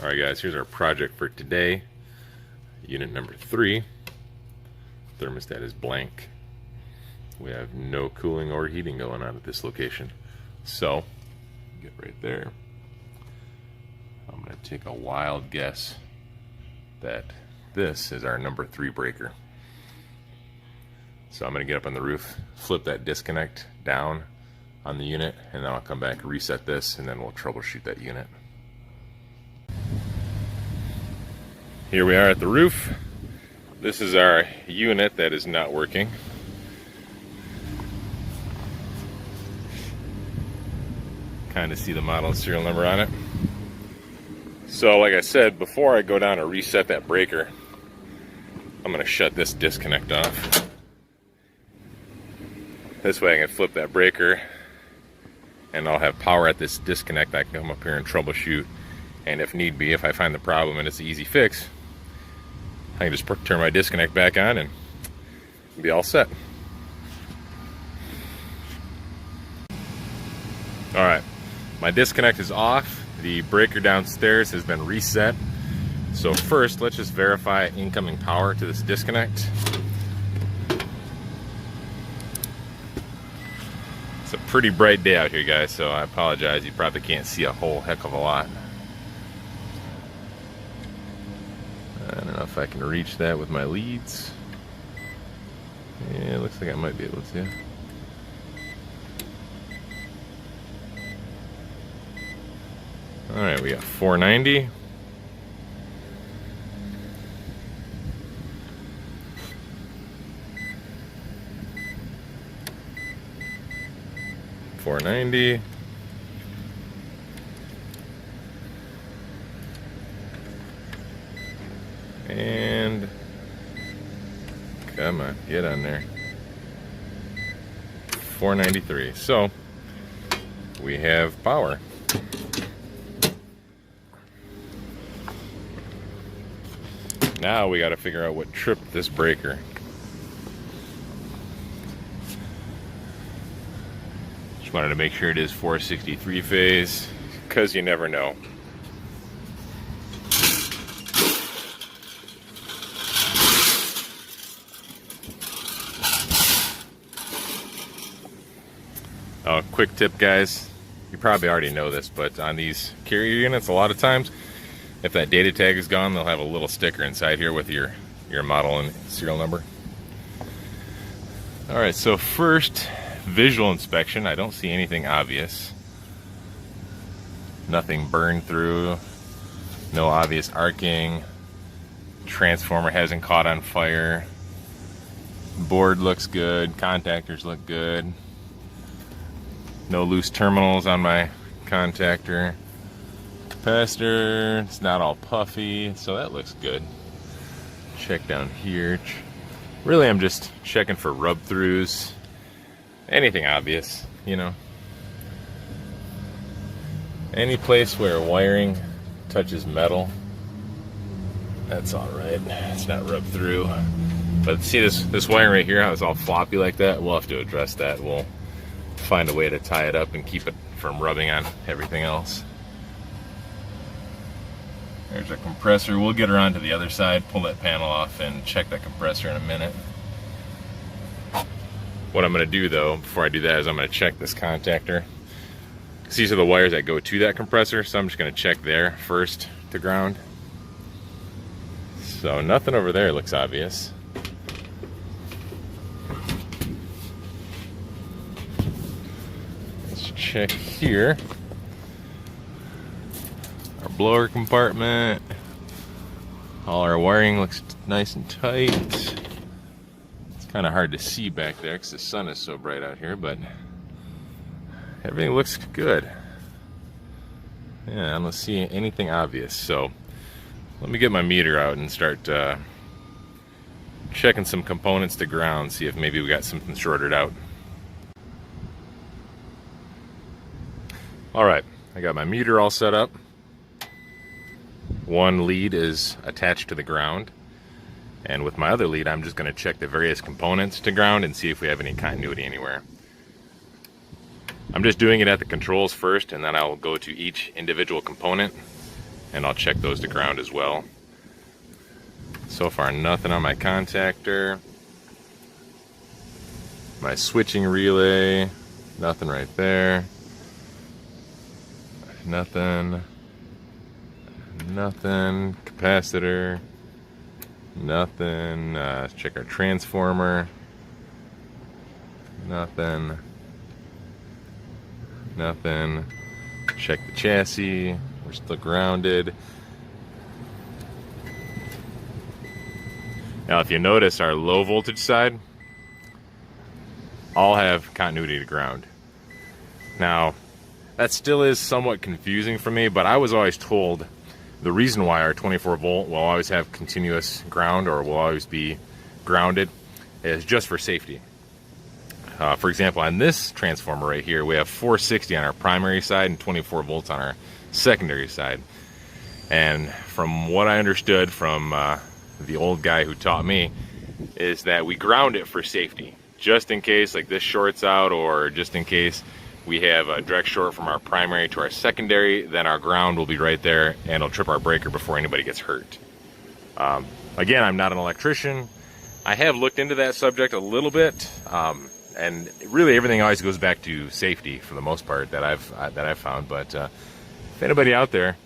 Alright guys, here's our project for today. Unit number 3. Thermostat is blank. We have no cooling or heating going on at this location. So, get right there. I'm going to take a wild guess that this is our number 3 breaker. So I'm going to get up on the roof, flip that disconnect down on the unit, and then I'll come back, reset this, and then we'll troubleshoot that unit. Here we are at the roof. This is our unit that is not working. Kind of see the model and serial number on it. So like I said, before I go down and reset that breaker, I'm going to shut this disconnect off. This way I can flip that breaker and I'll have power at this disconnect. I can come up here and troubleshoot, and if need be, if I find the problem and it's an easy fix, I can just turn my disconnect back on and be all set. Alright, my disconnect is off. The breaker downstairs has been reset. So first, let's just verify incoming power to this disconnect. It's a pretty bright day out here, guys, so I apologize. You probably can't see a whole heck of a lot. I don't know if I can reach that with my leads. Yeah, it looks like I might be able to. Alright, we got 490. $490. And come on, get on there. 493. So we have power. Now we got to figure out what tripped this breaker. Just wanted to make sure it is 463 phase, because you never know. Oh, quick tip, guys. You probably already know this, but on these carrier units, a lot of times, if that data tag is gone, they'll have a little sticker inside here with your model and serial number. Alright, so first, visual inspection. I don't see anything obvious. Nothing burned through. No obvious arcing. Transformer hasn't caught on fire. Board looks good. Contactors look good. No loose terminals on my contactor. Capacitor, it's not all puffy, so that looks good. Check down here. Really, I'm just checking for rub throughs. Anything obvious, you know. Any place where wiring touches metal, that's alright. It's not rubbed through. But see this wiring right here, how it's all floppy like that? We'll have to address that. We'll find a way to tie it up and keep it from rubbing on everything else. There's our compressor. We'll get around to the other side, pull that panel off, and check that compressor in a minute. What I'm going to do, though, before I do that, is I'm going to check this contactor. These are the wires that go to that compressor, so I'm just going to check there first to ground. So nothing over there looks obvious. Let's check here. Our blower compartment. All our wiring looks nice and tight. It's kind of hard to see back there because the sun is so bright out here, but everything looks good. Yeah, I don't see anything obvious. So let me get my meter out and start checking some components to ground, see if maybe we got something shorted out. Alright, I got my meter all set up. One lead is attached to the ground, and with my other lead I'm just going to check the various components to ground and see if we have any continuity anywhere. I'm just doing it at the controls first, and then I'll go to each individual component and I'll check those to ground as well. So far, nothing on my contactor. My switching relay, nothing right there. Nothing. Nothing. Capacitor, nothing. Let's check our transformer. Nothing. Nothing. Check the chassis. We're still grounded. Now, if you notice, our low voltage side all have continuity to ground. Now, that still is somewhat confusing for me, but I was always told the reason why our 24 volt will always have continuous ground or will always be grounded is just for safety. For example, on this transformer right here, we have 460 on our primary side and 24 volts on our secondary side. And from what I understood from the old guy who taught me, is that we ground it for safety. Just in case like this shorts out, or just in case we have a direct short from our primary to our secondary, then our ground will be right there and it'll trip our breaker before anybody gets hurt. Again, I'm not an electrician. I have looked into that subject a little bit, and really everything always goes back to safety for the most part that I've found. But if anybody out there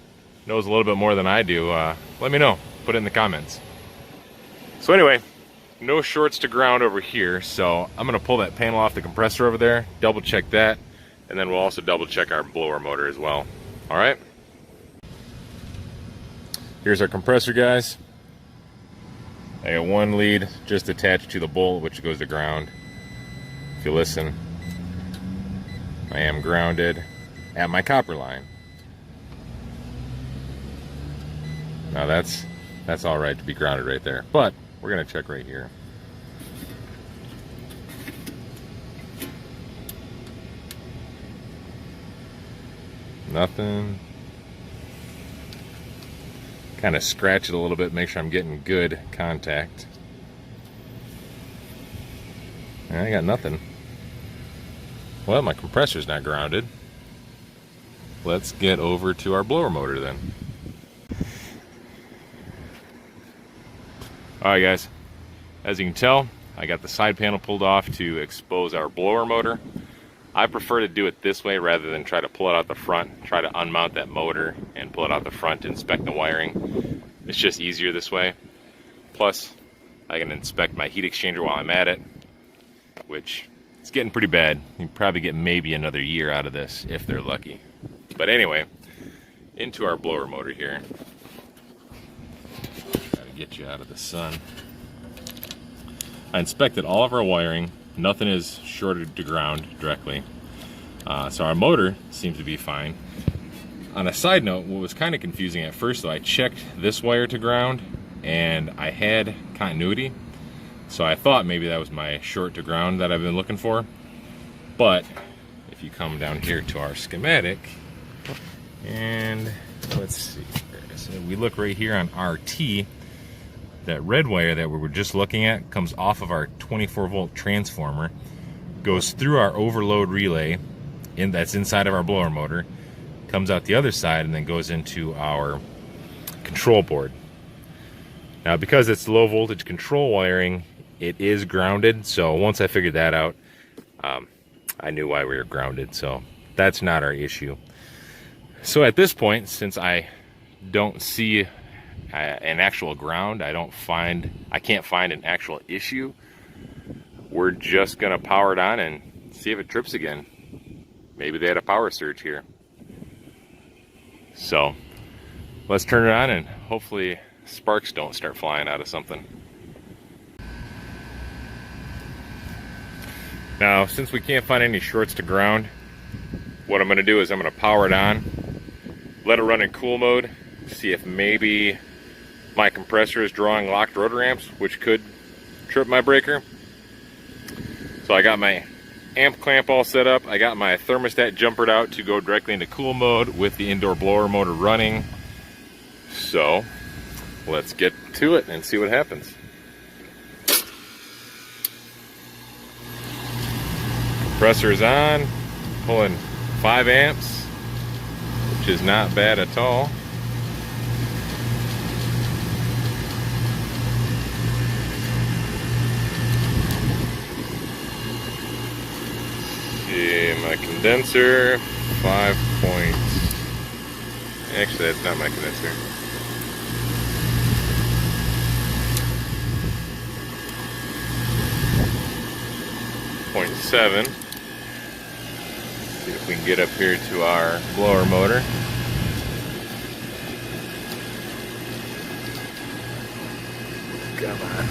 knows a little bit more than I do, let me know. Put it in the comments. So anyway, no shorts to ground over here, so I'm going to pull that panel off the compressor over there, double check that, and then we'll also double check our blower motor as well. All right. Here's our compressor, guys. I got one lead just attached to the bolt, which goes to ground. If you listen, I am grounded at my copper line. Now that's all right to be grounded right there, but we're gonna check right here. Nothing. Kind of scratch it a little bit, make sure I'm getting good contact. I got nothing. Well, my compressor's not grounded. Let's get over to our blower motor then. Alright guys, as you can tell, I got the side panel pulled off to expose our blower motor. I prefer to do it this way rather than try to pull it out the front, try to unmount that motor and pull it out the front to inspect the wiring. It's just easier this way. Plus, I can inspect my heat exchanger while I'm at it, which is getting pretty bad. You can probably get maybe another year out of this if they're lucky. But anyway, into our blower motor here. Get you out of the sun. I inspected all of our wiring. Nothing is shorted to ground directly. So our motor seems to be fine. On a side note, what was kind of confusing at first though, I checked this wire to ground and I had continuity. So I thought maybe that was my short to ground that I've been looking for. But if you come down here to our schematic and let's see, so we look right here on RT. That red wire that we were just looking at comes off of our 24 volt transformer, goes through our overload relay, that's inside of our blower motor, comes out the other side, and then goes into our control board. Now, because it's low voltage control wiring, it is grounded, so once I figured that out, I knew why we were grounded, so that's not our issue. So at this point, since I don't see an actual ground, I can't find an actual issue, we're just gonna power it on and see if it trips again. Maybe they had a power surge here. So let's turn it on and hopefully sparks don't start flying out of something. Now, since we can't find any shorts to ground, what I'm gonna do is I'm gonna power it on, let it run in cool mode, see if maybe my compressor is drawing locked rotor amps, which could trip my breaker. So I got my amp clamp all set up. I got my thermostat jumpered out to go directly into cool mode with the indoor blower motor running. So let's get to it and see what happens. Compressor is on, pulling 5 amps, which is not bad at all. my condenser, 5 points. Actually, that's not my condenser. .7. See if we can get up here to our blower motor. Come on.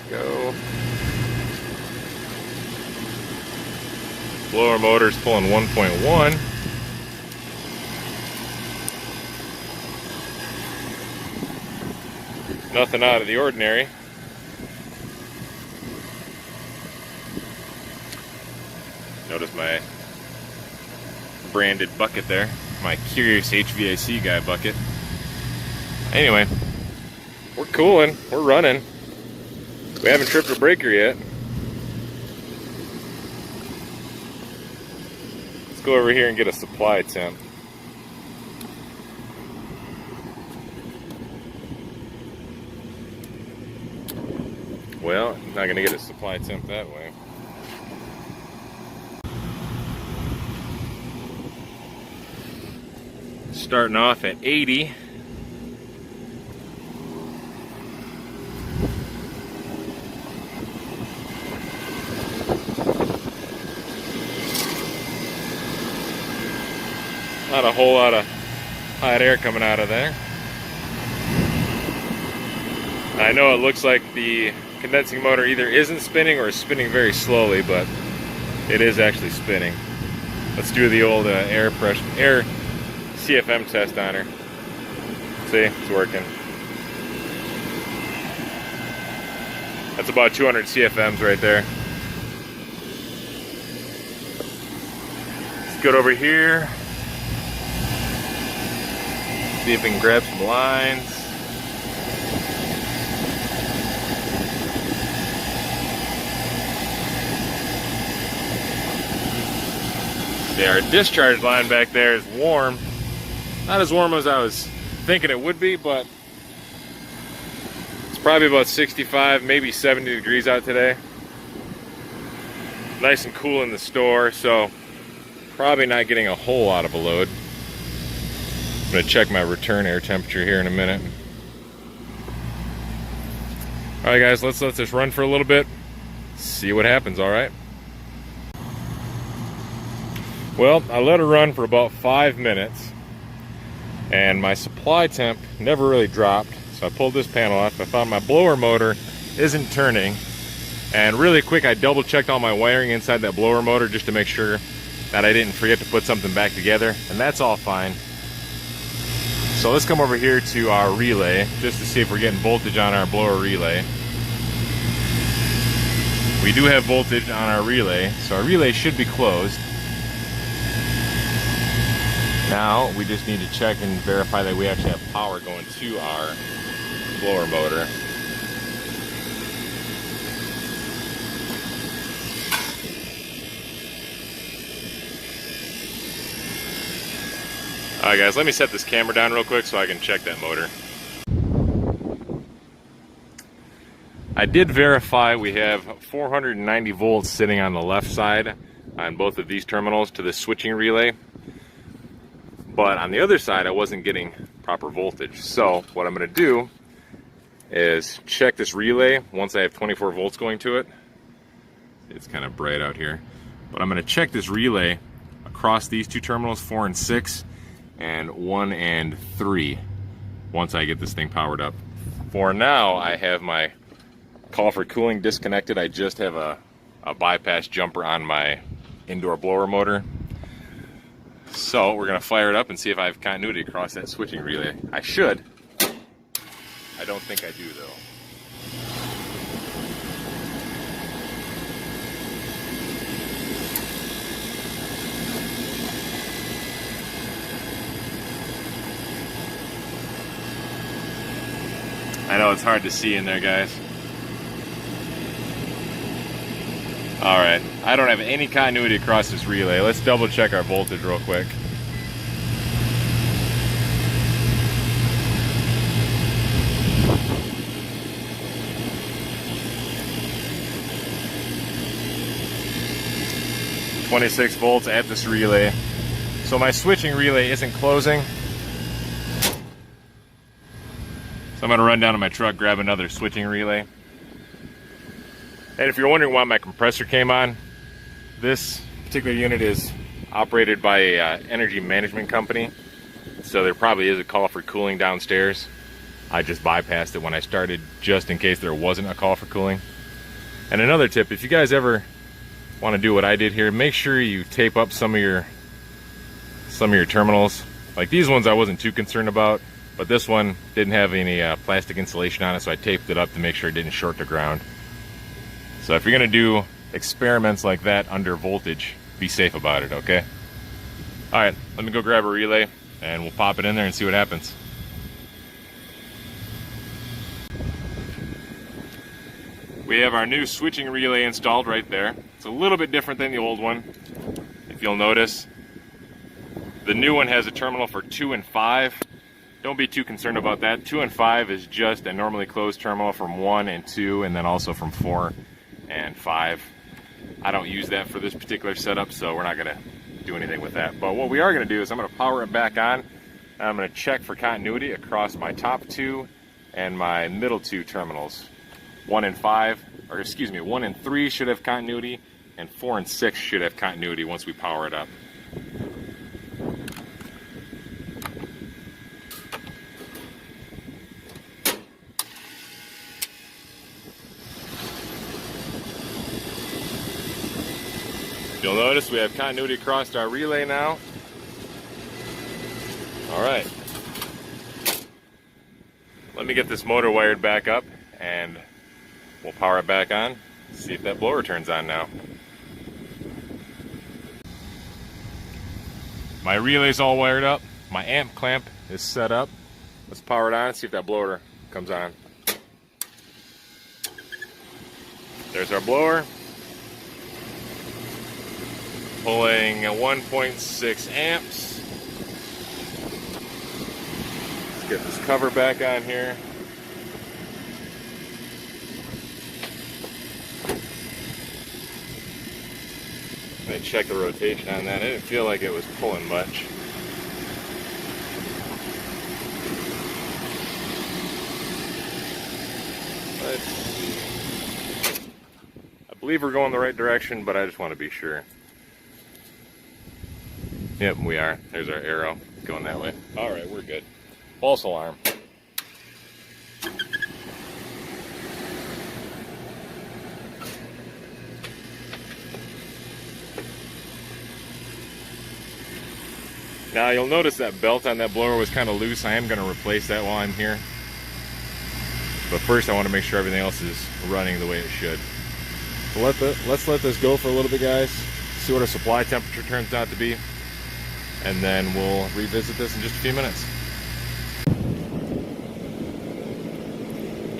Go. Blower motor's pulling 1.1. Nothing out of the ordinary. Notice my branded bucket there, my Curious HVAC guy bucket. Anyway, we're cooling, we're running. We haven't tripped a breaker yet. Let's go over here and get a supply temp. Well, not gonna get a supply temp that way. Starting off at 80. Not a whole lot of hot air coming out of there. I know it looks like the condensing motor either isn't spinning or is spinning very slowly, but it is actually spinning. Let's do the old air CFM test on her. See, it's working. That's about 200 CFMs right there. Let's go over here. See if we can grab some lines. Yeah, our discharge line back there is warm. Not as warm as I was thinking it would be, but it's probably about 65, maybe 70 degrees out today. Nice and cool in the store, so probably not getting a whole lot of a load. I'm going to check my return air temperature here in a minute. Alright guys, let's let this run for a little bit. See what happens, alright? Well, I let her run for about 5 minutes. And my supply temp never really dropped, so I pulled this panel off. I found my blower motor isn't turning, and really quick I double checked all my wiring inside that blower motor just to make sure that I didn't forget to put something back together, and that's all fine. So let's come over here to our relay just to see if we're getting voltage on our blower relay. We do have voltage on our relay, so our relay should be closed. Now we just need to check and verify that we actually have power going to our blower motor. Alright guys, let me set this camera down real quick so I can check that motor. I did verify we have 490 volts sitting on the left side on both of these terminals to the switching relay. But on the other side, I wasn't getting proper voltage. So what I'm going to do is check this relay once I have 24 volts going to it. It's kind of bright out here. But I'm going to check this relay across these two terminals, 4 and 6, and 1 and 3, once I get this thing powered up. For now, I have my call for cooling disconnected. I just have a bypass jumper on my indoor blower motor. So we're going to fire it up and see if I have continuity across that switching relay. I should. I don't think I do though. I know it's hard to see in there, guys. Alright, I don't have any continuity across this relay. Let's double check our voltage real quick. 26 volts at this relay. So my switching relay isn't closing. So I'm gonna run down to my truck, grab another switching relay. And if you're wondering why my compressor came on, this particular unit is operated by a energy management company. So there probably is a call for cooling downstairs. I just bypassed it when I started just in case there wasn't a call for cooling. And another tip, if you guys ever want to do what I did here, make sure you tape up some of your terminals. Like these ones I wasn't too concerned about, but this one didn't have any plastic insulation on it, so I taped it up to make sure it didn't short the ground. So if you're gonna do experiments like that under voltage, be safe about it, okay? All right, let me go grab a relay and we'll pop it in there and see what happens. We have our new switching relay installed right there. It's a little bit different than the old one. If you'll notice, the new one has a terminal for 2 and 5. Don't be too concerned about that. 2 and 5 is just a normally closed terminal from 1 and 2, and then also from 4 and 5. I don't use that for this particular setup, so we're not gonna do anything with that. But what we are gonna do is I'm gonna power it back on, and I'm gonna check for continuity across my top 2 and my middle 2 terminals. 1 and 5, or excuse me, 1 and 3 should have continuity, and 4 and 6 should have continuity once we power it up. You'll notice we have continuity across our relay now. All right. Let me get this motor wired back up and we'll power it back on, see if that blower turns on now. My relay's all wired up. My amp clamp is set up. Let's power it on and see if that blower comes on. There's our blower. Pulling 1.6 amps. Let's get this cover back on here. I checked the rotation on that. I didn't feel like it was pulling much. Let's see. I believe we're going the right direction, but I just want to be sure. Yep, we are. There's our arrow going that way. All right, we're good. False alarm. Now you'll notice that belt on that blower was kind of loose. I am going to replace that while I'm here. But first I want to make sure everything else is running the way it should. So let's let this go for a little bit, guys. See what our supply temperature turns out to be. And then we'll revisit this in just a few minutes.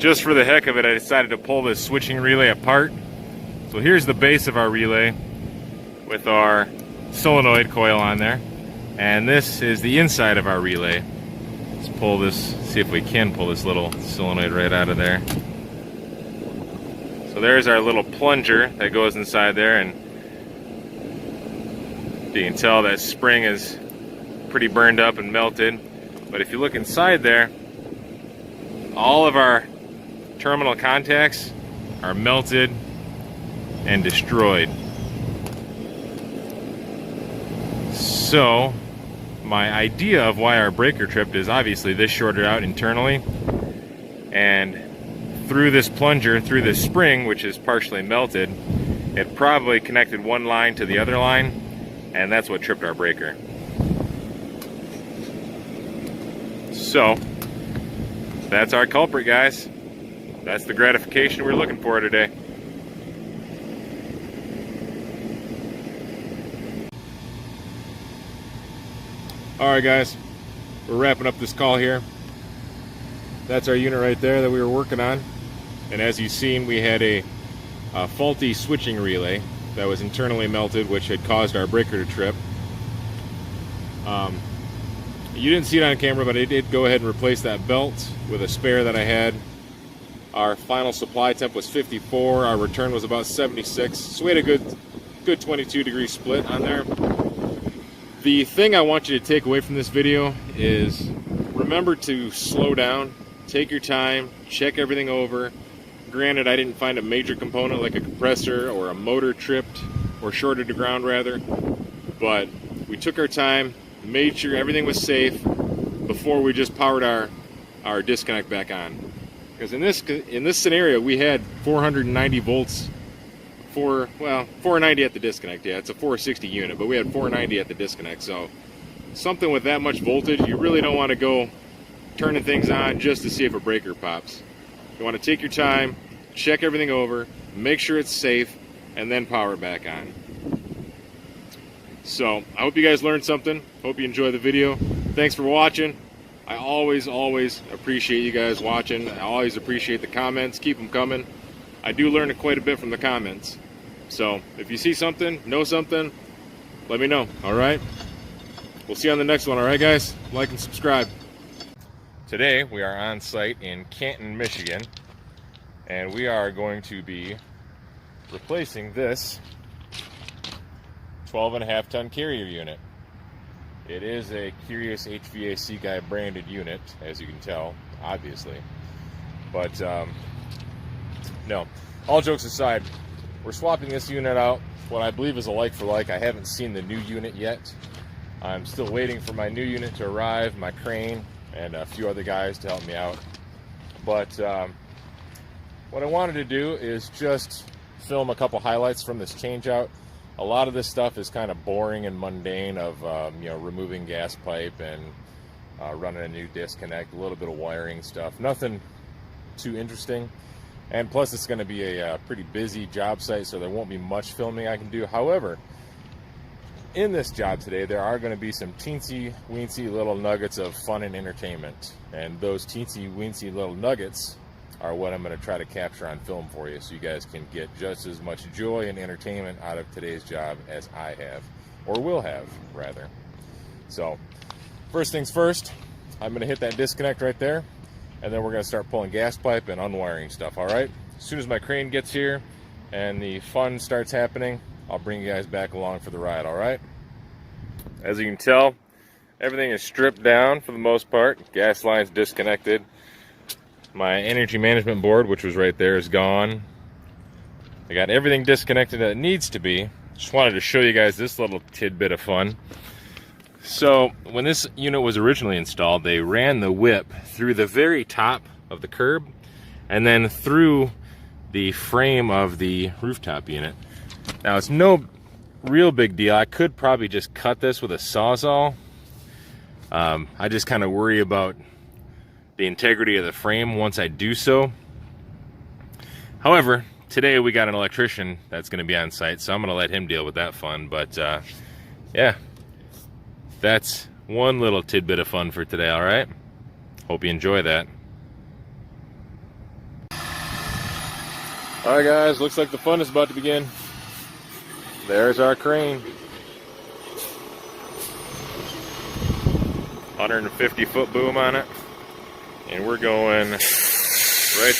Just for the heck of it, I decided to pull this switching relay apart. So here's the base of our relay with our solenoid coil on there. And this is the inside of our relay. Let's pull this, see if we can pull this little solenoid right out of there. So there's our little plunger that goes inside there, and you can tell that spring is pretty burned up and melted. But if you look inside there, all of our terminal contacts are melted and destroyed. So my idea of why our breaker tripped is obviously this shorted out internally, and through this plunger, through this spring, which is partially melted, it probably connected one line to the other line, and that's what tripped our breaker. So that's our culprit, guys. That's the gratification we're looking for today. Alright guys, we're wrapping up this call here. That's our unit right there that we were working on. And as you've seen, we had a faulty switching relay that was internally melted, which had caused our breaker to trip. You didn't see it on camera, but I did go ahead and replace that belt with a spare that I had. Our final supply temp was 54, our return was about 76, so we had a good good 22-degree split on there. The thing I want you to take away from this video is remember to slow down, take your time, check everything over. Granted, I didn't find a major component like a compressor or a motor tripped or shorted to ground rather, but we took our time, made sure everything was safe before we just powered our disconnect back on. Because in this scenario, we had 490 volts, 490 at the disconnect. Yeah, it's a 460 unit, but we had 490 at the disconnect. So something with that much voltage, you really don't want to go turning things on just to see if a breaker pops. You want to take your time, check everything over, make sure it's safe, and then power it back on. So I hope you guys learned something. Hope you enjoy the video. Thanks for watching. I always appreciate you guys watching. I always appreciate the comments. Keep them coming. I do learn quite a bit from the comments. So if you see something, know something, let me know. All right? We'll see you on the next one. All right, guys? Like and subscribe. Today we are on site in Canton, Michigan, and we are going to be replacing this 12.5 ton carrier unit. It is a Curious HVAC Guy branded unit, as you can tell, obviously. But no, all jokes aside, we're swapping this unit out, what I believe is a like for like. I haven't seen the new unit yet. I'm still waiting for my new unit to arrive, my crane, and a few other guys to help me out. But what I wanted to do is just film a couple highlights from this change out. A lot of this stuff is kind of boring and mundane of removing gas pipe and running a new disconnect, a little bit of wiring stuff. Nothing too interesting. And plus it's going to be a pretty busy job site, so there won't be much filming I can do. However, in this job today, there are going to be some teensy-weensy little nuggets of fun and entertainment. And those teensy-weensy little nuggets are what I'm going to try to capture on film for you, so you guys can get just as much joy and entertainment out of today's job as I have, or will have, rather. So, first things first, I'm going to hit that disconnect right there, and then we're going to start pulling gas pipe and unwiring stuff, alright? As soon as my crane gets here and the fun starts happening, I'll bring you guys back along for the ride, alright? As you can tell, everything is stripped down for the most part. Gas lines disconnected. My energy management board, which was right there, is gone. I got everything disconnected that it needs to be. Just wanted to show you guys this little tidbit of fun. So when this unit was originally installed, they ran the whip through the very top of the curb and then through the frame of the rooftop unit. Now it's no real big deal. I could probably just cut this with a Sawzall. I just kind of worry about the integrity of the frame once I do so. However, today we got an electrician that's going to be on site, so I'm going to let him deal with that fun. But yeah, that's one little tidbit of fun for today, alright? Hope you enjoy that. Alright guys, looks like the fun is about to begin. There's our crane. 150-foot boom on it. And we're going right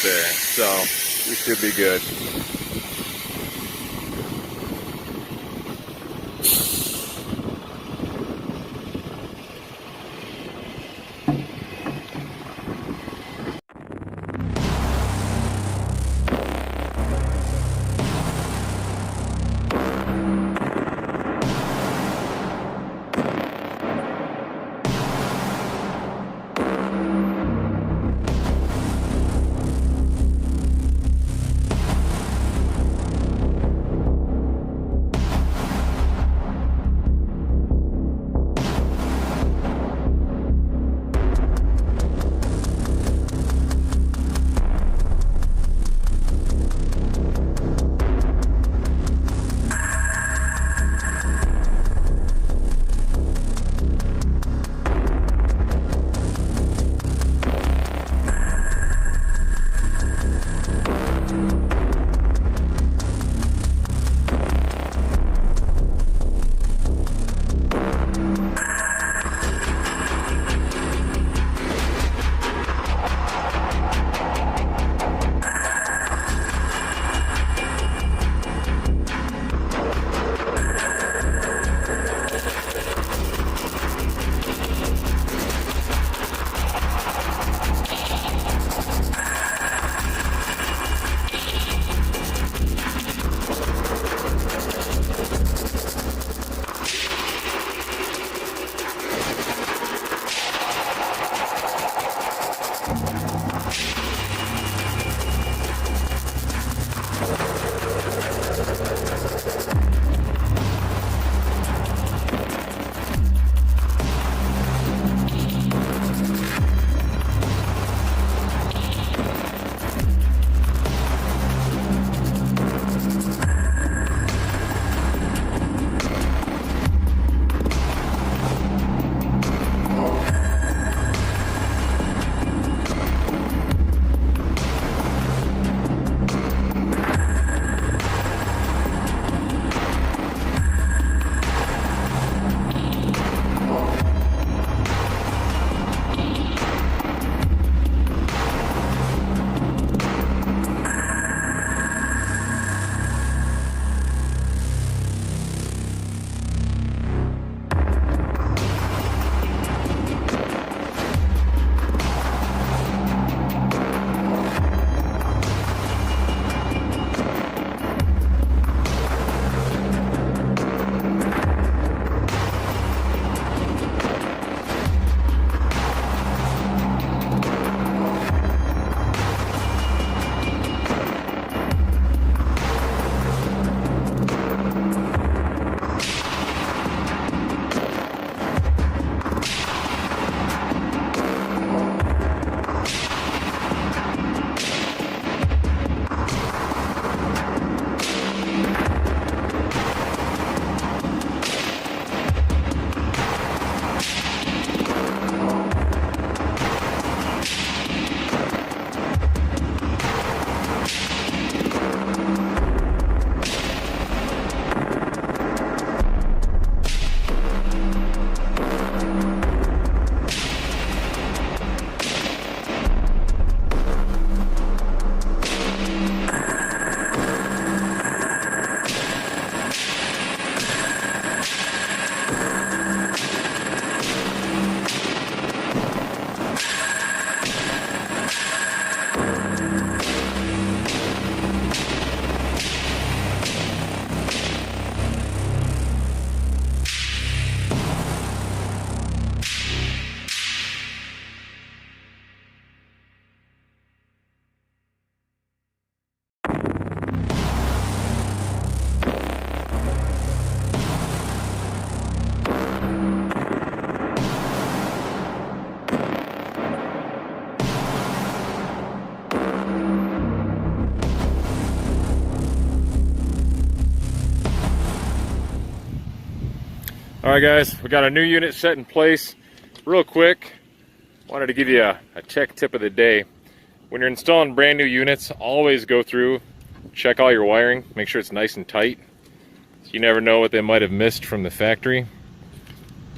there, so we should be good. Alright guys, we got a new unit set in place. Real quick, wanted to give you a tech tip of the day. When you're installing brand new units, always go through, check all your wiring, make sure it's nice and tight. You never know what they might have missed from the factory.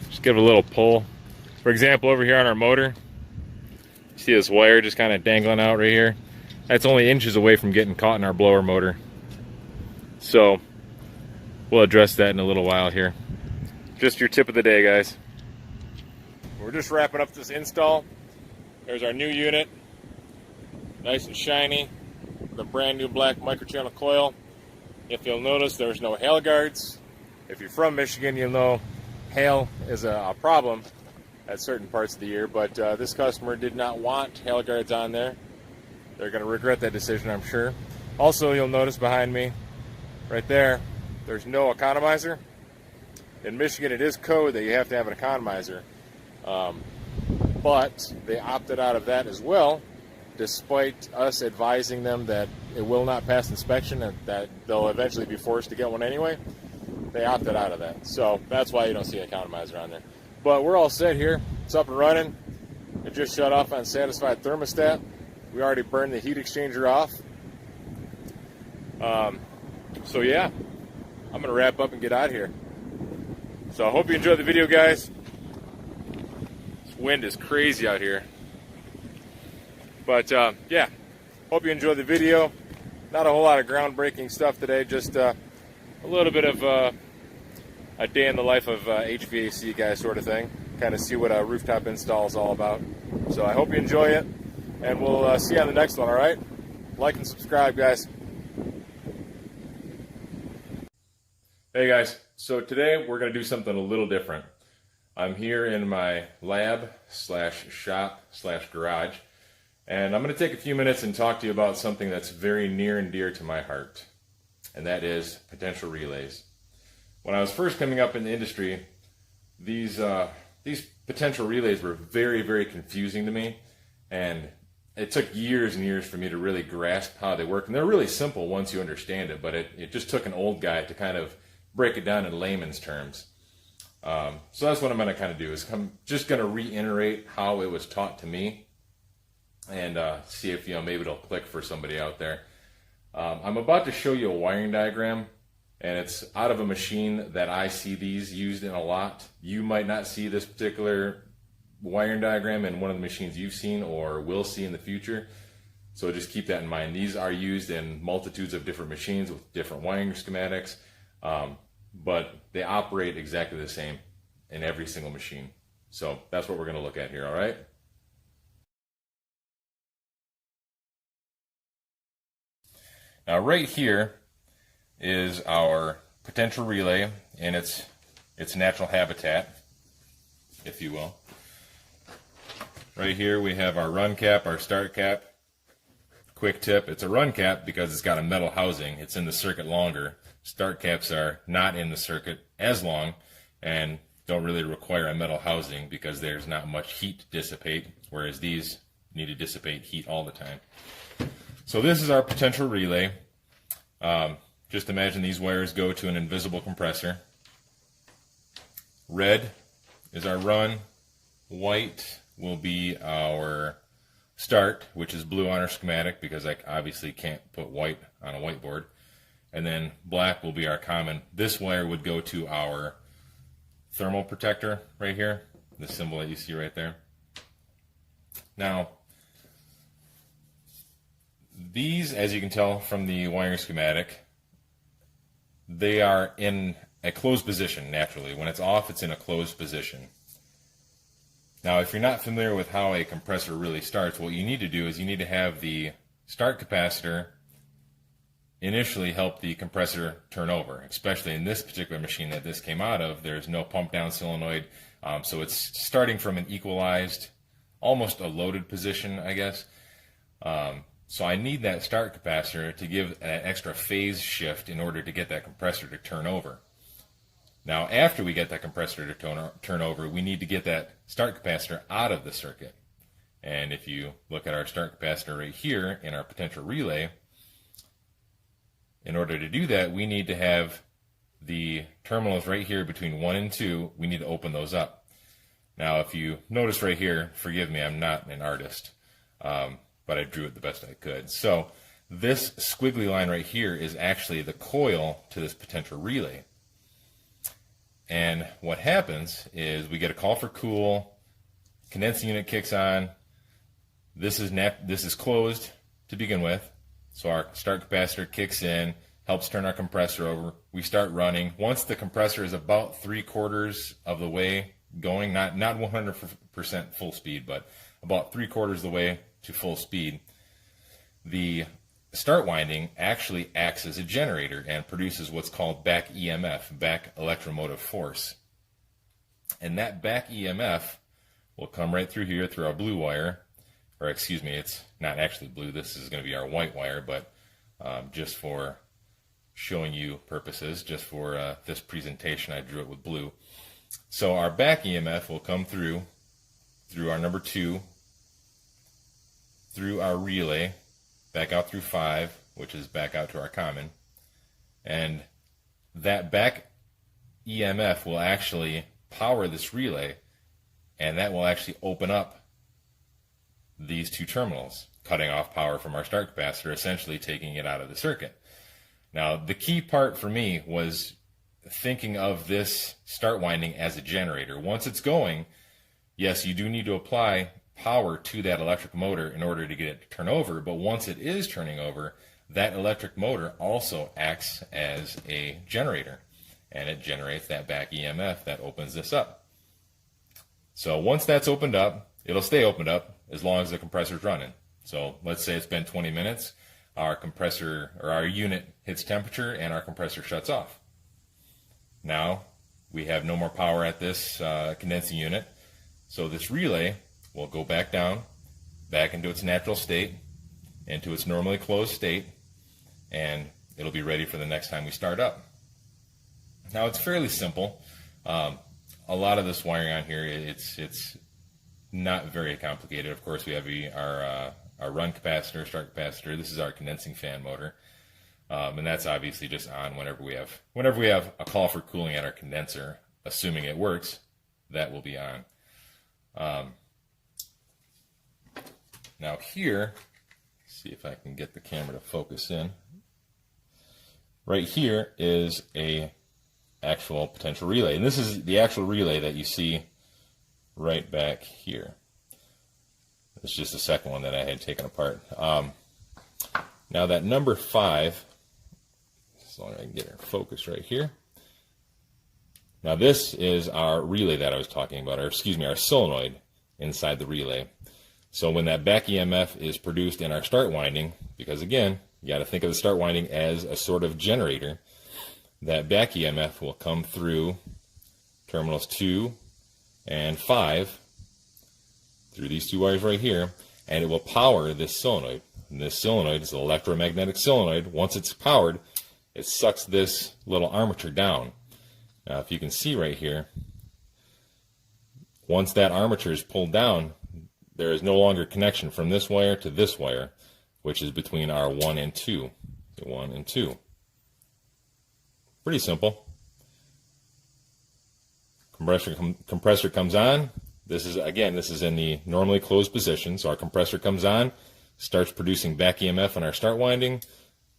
Just give it a little pull. For example, over here on our motor, see this wire just kind of dangling out right here? That's only inches away from getting caught in our blower motor. So we'll address that in a little while here. Just your tip of the day, guys. We're just wrapping up this install. There's our new unit, nice and shiny, with a brand new black microchannel coil. If you'll notice, there's no hail guards. If you're from Michigan, you'll know hail is a problem at certain parts of the year, but this customer did not want hail guards on there. They're going to regret that decision, I'm sure. Also, you'll notice behind me, right there, there's no economizer. In Michigan, it is code that you have to have an economizer, but they opted out of that as well, despite us advising them that it will not pass inspection and that they'll eventually be forced to get one anyway. They opted out of that, so that's why you don't see an economizer on there. But we're all set here. It's up and running. It just shut off on satisfied thermostat. We already burned the heat exchanger off. So yeah, I'm gonna wrap up and get out of here. So I hope you enjoyed the video, guys. This wind is crazy out here. But yeah, hope you enjoyed the video. Not a whole lot of groundbreaking stuff today, just a little bit of a day in the life of HVAC guy sort of thing. Kind of see what a rooftop install is all about. So I hope you enjoy it, and we'll see you on the next one, all right? Like and subscribe, guys. Hey guys, so today we're going to do something a little different. I'm here in my lab slash shop slash garage, and I'm going to take a few minutes and talk to you about something that's very near and dear to my heart, and that is potential relays. When I was first coming up in the industry, these potential relays were very, very confusing to me, and it took years and years for me to really grasp how they work. And they're really simple once you understand it, but it just took an old guy to kind of break it down in layman's terms. So that's what I'm going to kind of do, is I'm just going to reiterate how it was taught to me, and see if maybe it'll click for somebody out there. I'm about to show you a wiring diagram, and it's out of a machine that I see these used in a lot. You might not see this particular wiring diagram in one of the machines you've seen or will see in the future, so just keep that in mind. These are used in multitudes of different machines with different wiring schematics, but they operate exactly the same in every single machine. So that's what we're going to look at here, all right? Now right here is our potential relay in its natural habitat, if you will. Right here we have our run cap, our start cap. Quick tip, it's a run cap because it's got a metal housing. It's in the circuit longer. Start caps are not in the circuit as long and don't really require a metal housing because there's not much heat to dissipate, whereas these need to dissipate heat all the time. So this is our potential relay. Just imagine these wires go to an invisible compressor. Red is our run. White will be our start, which is blue on our schematic because I obviously can't put white on a whiteboard. And then black will be our common. This wire would go to our thermal protector right here, the symbol that you see right there. Now, these, as you can tell from the wiring schematic, they are in a closed position naturally. When it's off, it's in a closed position. Now, if you're not familiar with how a compressor really starts, what you need to do is you need to have the start capacitor initially help the compressor turn over, especially in this particular machine that this came out of. There's no pump down solenoid, so it's starting from an equalized, almost a loaded position, I guess. So I need that start capacitor to give an extra phase shift in order to get that compressor to turn over. Now, after we get that compressor to turn over, we need to get that start capacitor out of the circuit. And if you look at our start capacitor right here in our potential relay, in order to do that, we need to have the terminals right here between 1 and 2, we need to open those up. Now, if you notice right here, forgive me, I'm not an artist, but I drew it the best I could. So this squiggly line right here is actually the coil to this potential relay. And what happens is we get a call for cool, condensing unit kicks on. This is closed to begin with, so our start capacitor kicks in, helps turn our compressor over. We start running. Once the compressor is about 3/4 of the way going, not 100% full speed, but about 3/4 of the way to full speed, the start winding actually acts as a generator and produces what's called back EMF, back electromotive force. And that back EMF will come right through here through our blue wire, or excuse me, it's not actually blue, this is going to be our white wire, but just for showing you purposes, just for this presentation, I drew it with blue. So our back EMF will come through our number 2, through our relay, back out through 5, which is back out to our common, and that back EMF will actually power this relay, and that will actually open up these 2 terminals, cutting off power from our start capacitor, essentially taking it out of the circuit. Now, the key part for me was thinking of this start winding as a generator. Once it's going, yes, you do need to apply power to that electric motor in order to get it to turn over, but once it is turning over, that electric motor also acts as a generator, and it generates that back EMF that opens this up. So once that's opened up, it'll stay opened up as long as the compressor's running. So let's say it's been 20 minutes, our compressor or our unit hits temperature and our compressor shuts off. Now we have no more power at this condensing unit, so this relay will go back down, back into its natural state, into its normally closed state, and it'll be ready for the next time we start up. Now it's fairly simple. A lot of this wiring on here, it's not very complicated. Of course, we have our run capacitor, start capacitor. This is our condensing fan motor, and that's obviously just on whenever we have a call for cooling at our condenser. Assuming it works, that will be on. Now here, see if I can get the camera to focus in. Right here is a actual potential relay, and this is the actual relay that you see right back here. It's just the second one that I had taken apart. Now that number 5, as long as I can get it focused right here. Now this is our relay that I was talking about, or excuse me, our solenoid inside the relay. So when that back EMF is produced in our start winding, because again, you got to think of the start winding as a sort of generator, that back EMF will come through terminals 2 and 5, through these 2 wires right here, and it will power this solenoid. And this solenoid is an electromagnetic solenoid. Once it's powered, it sucks this little armature down. Now if you can see right here, once that armature is pulled down, there is no longer connection from this wire to this wire, which is between our 1 and 2. 1 and 2. Pretty simple. Compressor comes on. This is in the normally closed position. So our compressor comes on, starts producing back EMF on our start winding.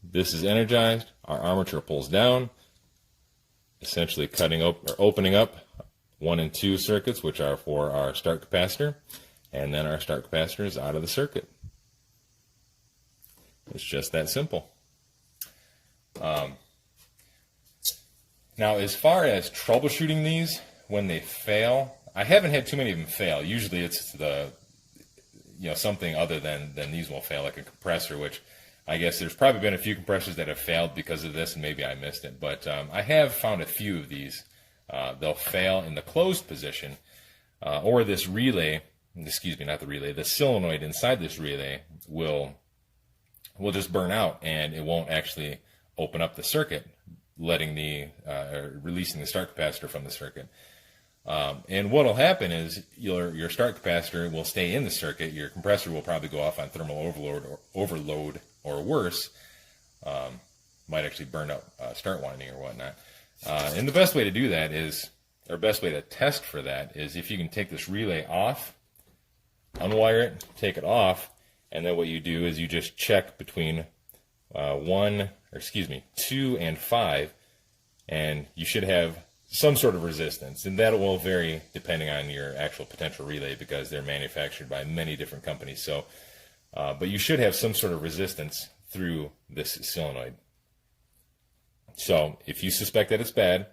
This is energized. Our armature pulls down, essentially opening up 1 and 2 circuits, which are for our start capacitor, and then our start capacitor is out of the circuit. It's just that simple. Now, as far as troubleshooting these when they fail, I haven't had too many of them fail. Usually it's something other than these will fail, like a compressor, which I guess there's probably been a few compressors that have failed because of this, and maybe I missed it. But I have found a few of these. They'll fail in the closed position, or this relay, excuse me, not the relay, the solenoid inside this relay will just burn out, and it won't actually open up the circuit, releasing the start capacitor from the circuit. And what will happen is your start capacitor will stay in the circuit. Your compressor will probably go off on thermal overload or worse. Might actually burn up start winding or whatnot. And the best way to do that is, or best way to test for that is if you can take this relay off, unwire it, take it off, and then what you do is you just check between 2 and 5, and you should have some sort of resistance, and that will vary depending on your actual potential relay because they're manufactured by many different companies. So, but you should have some sort of resistance through this solenoid. So if you suspect that it's bad,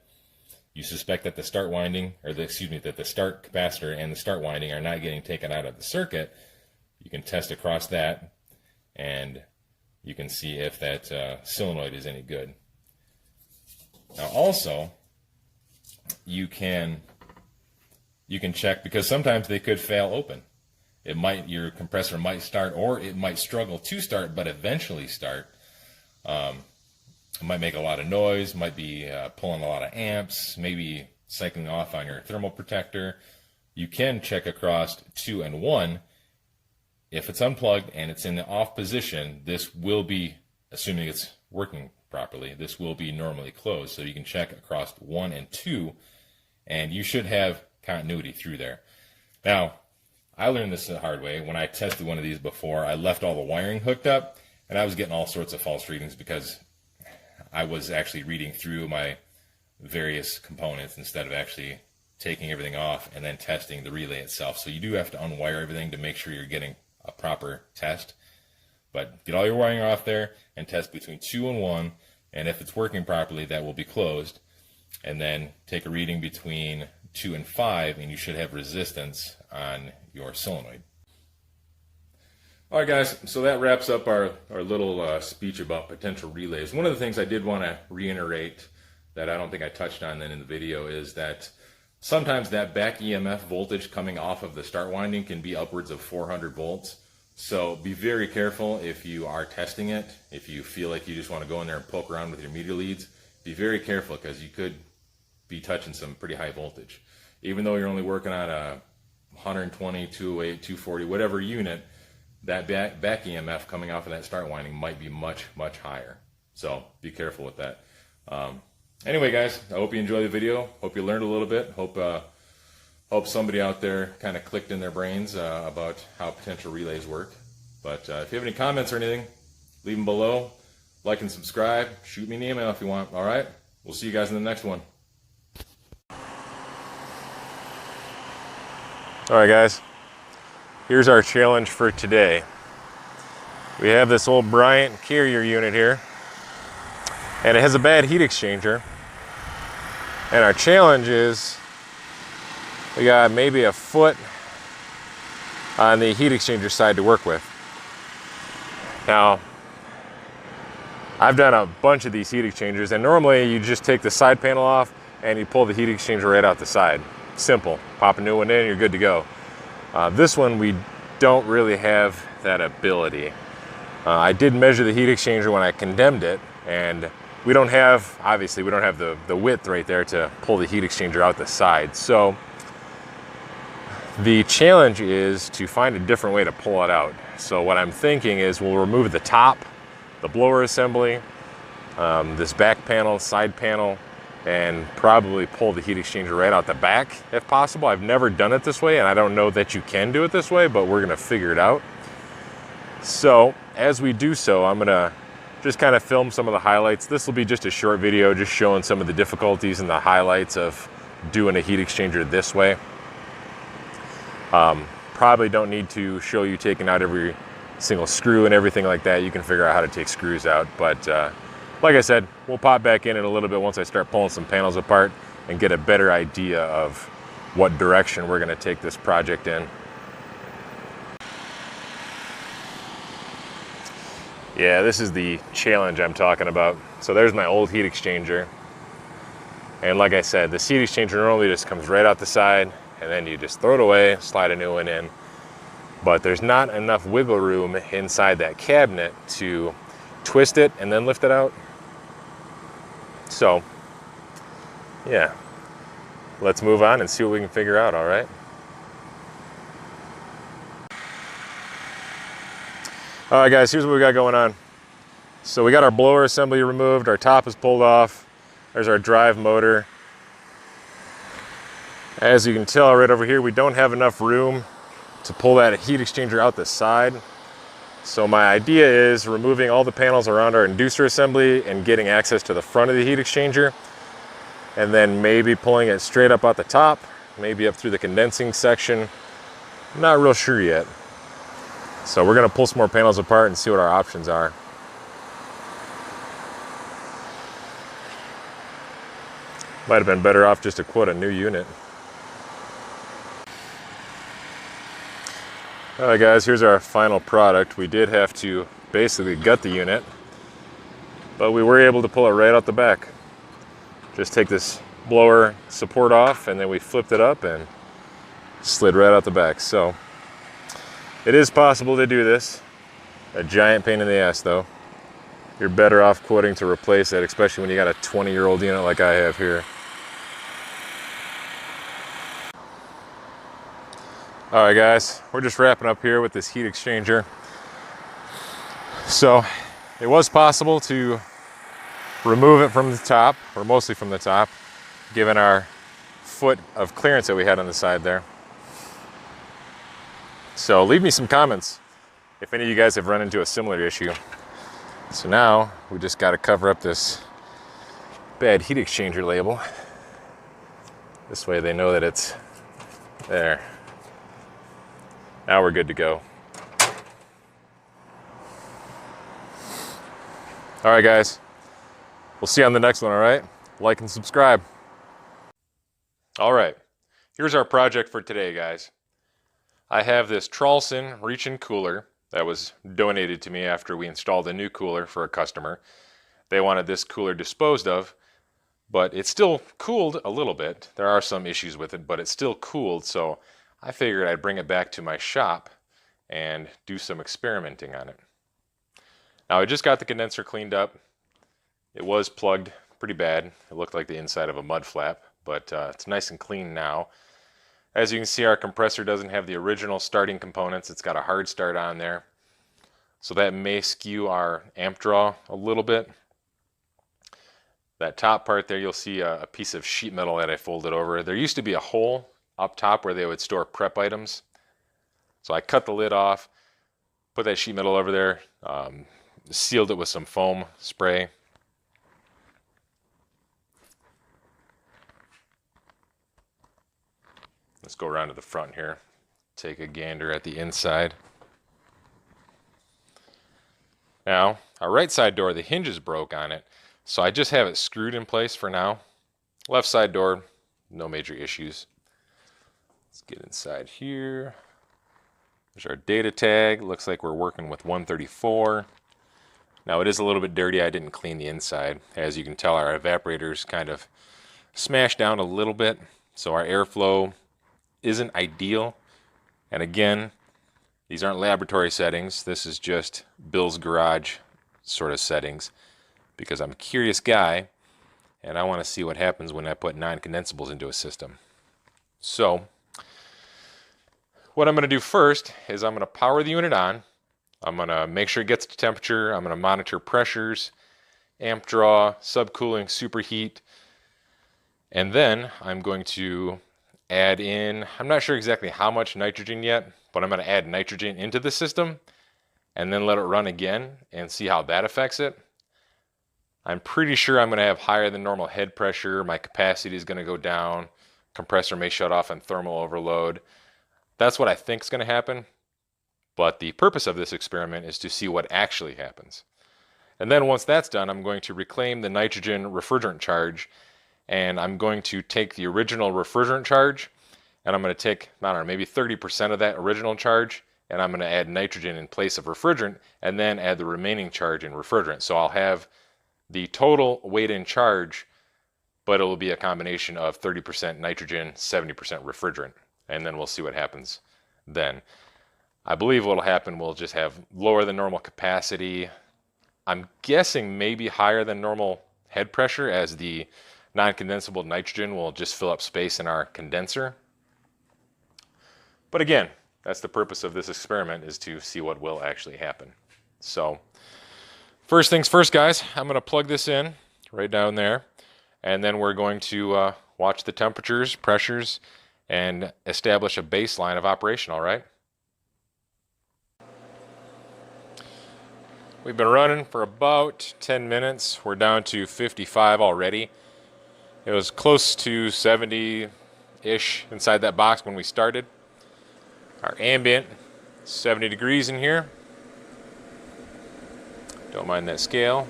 you suspect that the start winding, or that the start capacitor and the start winding are not getting taken out of the circuit, you can test across that, and you can see if that solenoid is any good. Now also, you can check, because sometimes they could fail open. Your compressor might start, or it might struggle to start, but eventually start. It might make a lot of noise, might be pulling a lot of amps, maybe cycling off on your thermal protector. You can check across 2 and 1. If it's unplugged and it's in the off position, this will be, assuming it's working properly, this will be normally closed. So you can check across 1 and 2, and you should have continuity through there. Now, I learned this the hard way. When I tested one of these before, I left all the wiring hooked up, and I was getting all sorts of false readings because I was actually reading through my various components instead of actually taking everything off and then testing the relay itself. So you do have to unwire everything to make sure you're getting a proper test. But get all your wiring off there and test between 2 and 1, and if it's working properly, that will be closed. And then take a reading between 2 and 5, and you should have resistance on your solenoid. All right, guys, so that wraps up our little speech about potential relays. One of the things I did want to reiterate that I don't think I touched on then in the video is that sometimes that back EMF voltage coming off of the start winding can be upwards of 400 volts. So be very careful if you are testing it. If you feel like you just want to go in there and poke around with your meter leads, be very careful because you could be touching some pretty high voltage. Even though you're only working on a 120, 208, 240, whatever unit, that back EMF coming off of that start winding might be much, much higher. So be careful with that. Anyway, guys, I hope you enjoyed the video. Hope you learned a little bit. Hope somebody out there kind of clicked in their brains about how potential relays work. But if you have any comments or anything, leave them below. Like and subscribe. Shoot me an email if you want. All right? We'll see you guys in the next one. All right, guys. Here's our challenge for today. We have this old Bryant carrier unit here, and it has a bad heat exchanger. And our challenge is we got maybe a foot on the heat exchanger side to work with. Now, I've done a bunch of these heat exchangers, and normally you just take the side panel off and you pull the heat exchanger right out the side. Simple. Pop a new one in, you're good to go. This one, we don't really have that ability. I did measure the heat exchanger when I condemned it, and we don't have, obviously, we don't have the width right there to pull the heat exchanger out the side. So the challenge is to find a different way to pull it out. So what I'm thinking is we'll remove the top, the blower assembly, this back panel, side panel, and probably pull the heat exchanger right out the back if possible. I've never done it this way, and I don't know that you can do it this way, but we're gonna figure it out. So as we do so, I'm gonna just kind of film some of the highlights. This will be just a short video just showing some of the difficulties and the highlights of doing a heat exchanger this way. Probably don't need to show you taking out every single screw and everything like that. You can figure out how to take screws out, but like I said, we'll pop back in a little bit once I start pulling some panels apart and get a better idea of what direction we're going to take this project in. Yeah, this is the challenge I'm talking about. So there's my old heat exchanger. And like I said, the heat exchanger normally just comes right out the side, and then you just throw it away, slide a new one in. But there's not enough wiggle room inside that cabinet to twist it and then lift it out. So, yeah, let's move on and see what we can figure out, all right? All right, guys, here's what we got going on. So we got our blower assembly removed, our top is pulled off, There's our drive motor. As you can tell right over here, we don't have enough room to pull that heat exchanger out the side. So my idea is removing all the panels around our inducer assembly and getting access to the front of the heat exchanger, and then maybe pulling it straight up out the top, maybe up through the condensing section. I'm not real sure yet. So we're gonna pull some more panels apart and see what our options are. Might have been better off just to quote a new unit. Alright guys, here's our final product. We did have to basically gut the unit, but we were able to pull it right out the back. Just take this blower support off, and then we flipped it up and slid right out the back. So it is possible to do this. A giant pain in the ass though. You're better off quoting to replace it, especially when you got a 20-year-old unit like I have here. Alright guys, we're just wrapping up here with this heat exchanger. So it was possible to remove it from the top, or mostly from the top, given our foot of clearance that we had on the side there. So leave me some comments if any of you guys have run into a similar issue. So now we just got to cover up this bad heat exchanger label. This way they know that it's there. Now we're good to go. All right, guys. We'll see you on the next one, all right? Like and subscribe. All right. Here's our project for today, guys. I have this Trolson reach-in cooler that was donated to me after we installed a new cooler for a customer. They wanted this cooler disposed of, but it's still cooled a little bit. There are some issues with it, but it's still cooled, so I figured I'd bring it back to my shop and do some experimenting on it. Now I just got the condenser cleaned up. It was plugged pretty bad. It looked like the inside of a mud flap, but it's nice and clean now. As you can see, our compressor doesn't have the original starting components. It's got a hard start on there, so that may skew our amp draw a little bit. That top part there, you'll see a piece of sheet metal that I folded over. There used to be a hole up top where they would store prep items. So I cut the lid off, put that sheet metal over there, sealed it with some foam spray. Let's go around to the front here, take a gander at the inside. Now, our right side door, the hinges broke on it, so I just have it screwed in place for now. Left side door, no major issues. Let's get inside here. There's our data tag. Looks like we're working with 134. Now it is a little bit dirty. I didn't clean the inside. As you can tell, our evaporator's kind of smashed down a little bit, so our airflow isn't ideal. And again, these aren't laboratory settings. This is just Bill's garage sort of settings, because I'm a curious guy and I want to see what happens when I put non-condensables into a system. So what I'm going to do first is I'm going to power the unit on. I'm going to make sure it gets to temperature. I'm going to monitor pressures, amp draw, subcooling, superheat. And then I'm going to add in, I'm not sure exactly how much nitrogen yet, but I'm going to add nitrogen into the system and then let it run again and see how that affects it. I'm pretty sure I'm going to have higher than normal head pressure. My capacity is going to go down. Compressor may shut off on thermal overload. That's what I think is going to happen, but the purpose of this experiment is to see what actually happens. And then once that's done, I'm going to reclaim the nitrogen refrigerant charge, and I'm going to take the original refrigerant charge, and I'm going to take, I don't know, maybe 30% of that original charge, and I'm going to add nitrogen in place of refrigerant, and then add the remaining charge in refrigerant. So I'll have the total weight in charge, but it will be a combination of 30% nitrogen, 70% refrigerant. And then we'll see what happens then. I believe what will happen, we'll just have lower than normal capacity. I'm guessing maybe higher than normal head pressure, as the non-condensable nitrogen will just fill up space in our condenser. But again, that's the purpose of this experiment, is to see what will actually happen. So first things first, guys, I'm going to plug this in right down there. and then we're going to watch the temperatures, pressures, and establish a baseline of operation, all right? We've been running for about 10 minutes. We're down to 55 already. It was close to 70-ish inside that box when we started. Our ambient, 70 degrees in here. Don't mind that scale.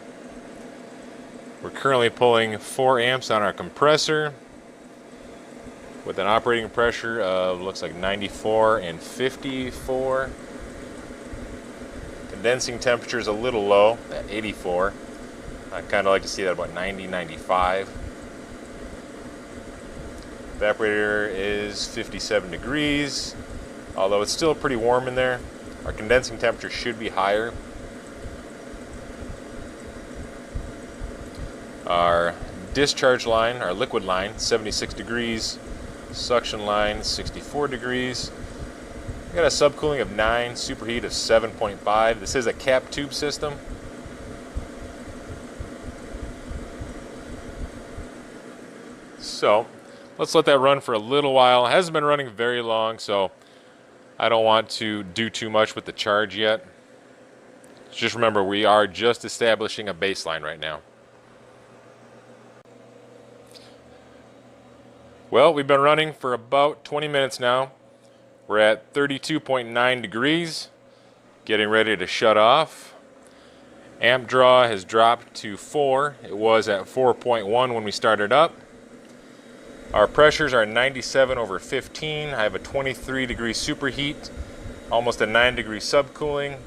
We're currently pulling 4 amps on our compressor with an operating pressure of, looks like 94 and 54. Condensing temperature is a little low at 84. I kind of like to see that about 90, 95. Evaporator is 57 degrees, although it's still pretty warm in there. Our condensing temperature should be higher. Our discharge line, our liquid line, 76 degrees. Suction line, 64 degrees. We got a subcooling of 9, superheat of 7.5. This is a cap tube system. So let's let that run for a little while. It hasn't been running very long, so I don't want to do too much with the charge yet. Just remember, we are just establishing a baseline right now. Well, we've been running for about 20 minutes now. We're at 32.9 degrees, getting ready to shut off. Amp draw has dropped to 4. It was at 4.1 when we started up. Our pressures are 97 over 15. I have a 23 degree superheat, almost a 9 degree subcooling.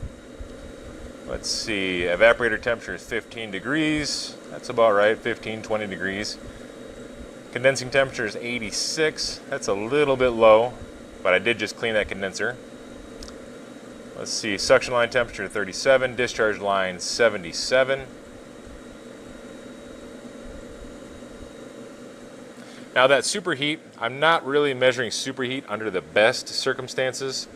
Let's see, evaporator temperature is 15 degrees. That's about right, 15, 20 degrees. Condensing temperature is 86. That's a little bit low, but I did just clean that condenser. Let's see, suction line temperature 37, discharge line 77. Now that superheat, I'm not really measuring superheat under the best circumstances.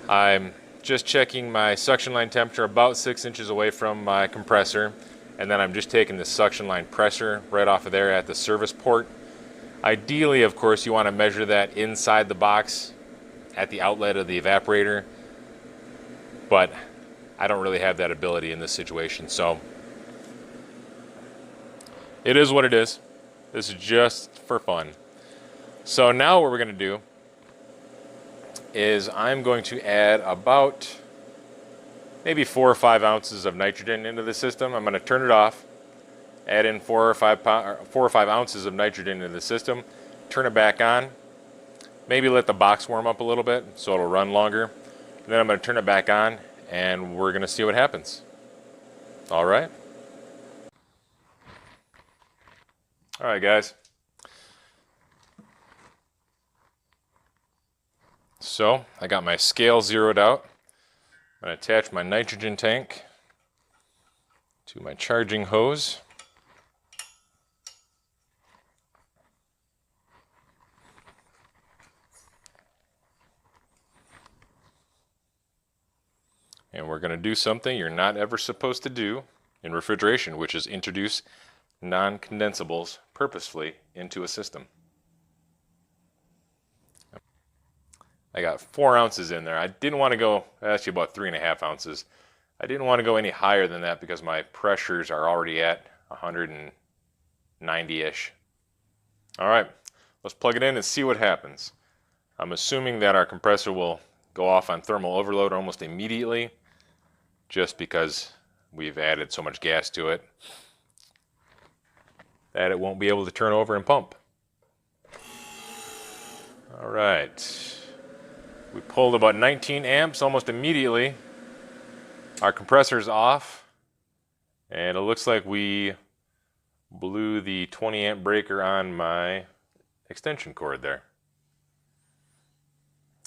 I'm just checking my suction line temperature about 6 inches away from my compressor, and then I'm just taking the suction line pressure right off of there at the service port. Ideally, of course, you want to measure that inside the box at the outlet of the evaporator, but I don't really have that ability in this situation, so it is what it is. This is just for fun. So now what we're going to do is I'm going to add about maybe 4 or 5 ounces of nitrogen into the system. I'm going to turn it off, add in 4 or 5 ounces of nitrogen into the system, turn it back on, maybe let the box warm up a little bit so it'll run longer. And then I'm going to turn it back on and we're going to see what happens. All right. All right, guys. So I got my scale zeroed out. I'm going to attach my nitrogen tank to my charging hose. And we're going to do something you're not ever supposed to do in refrigeration, which is introduce non-condensables purposefully into a system. I got 4 ounces in there. I didn't want to go, actually about 3.5 ounces. I didn't want to go any higher than that because my pressures are already at 190-ish. All right, let's plug it in and see what happens. I'm assuming that our compressor will go off on thermal overload almost immediately just because we've added so much gas to it that it won't be able to turn over and pump. All right. We pulled about 19 amps almost immediately. Our compressor's off, and it looks like we blew the 20 amp breaker on my extension cord there.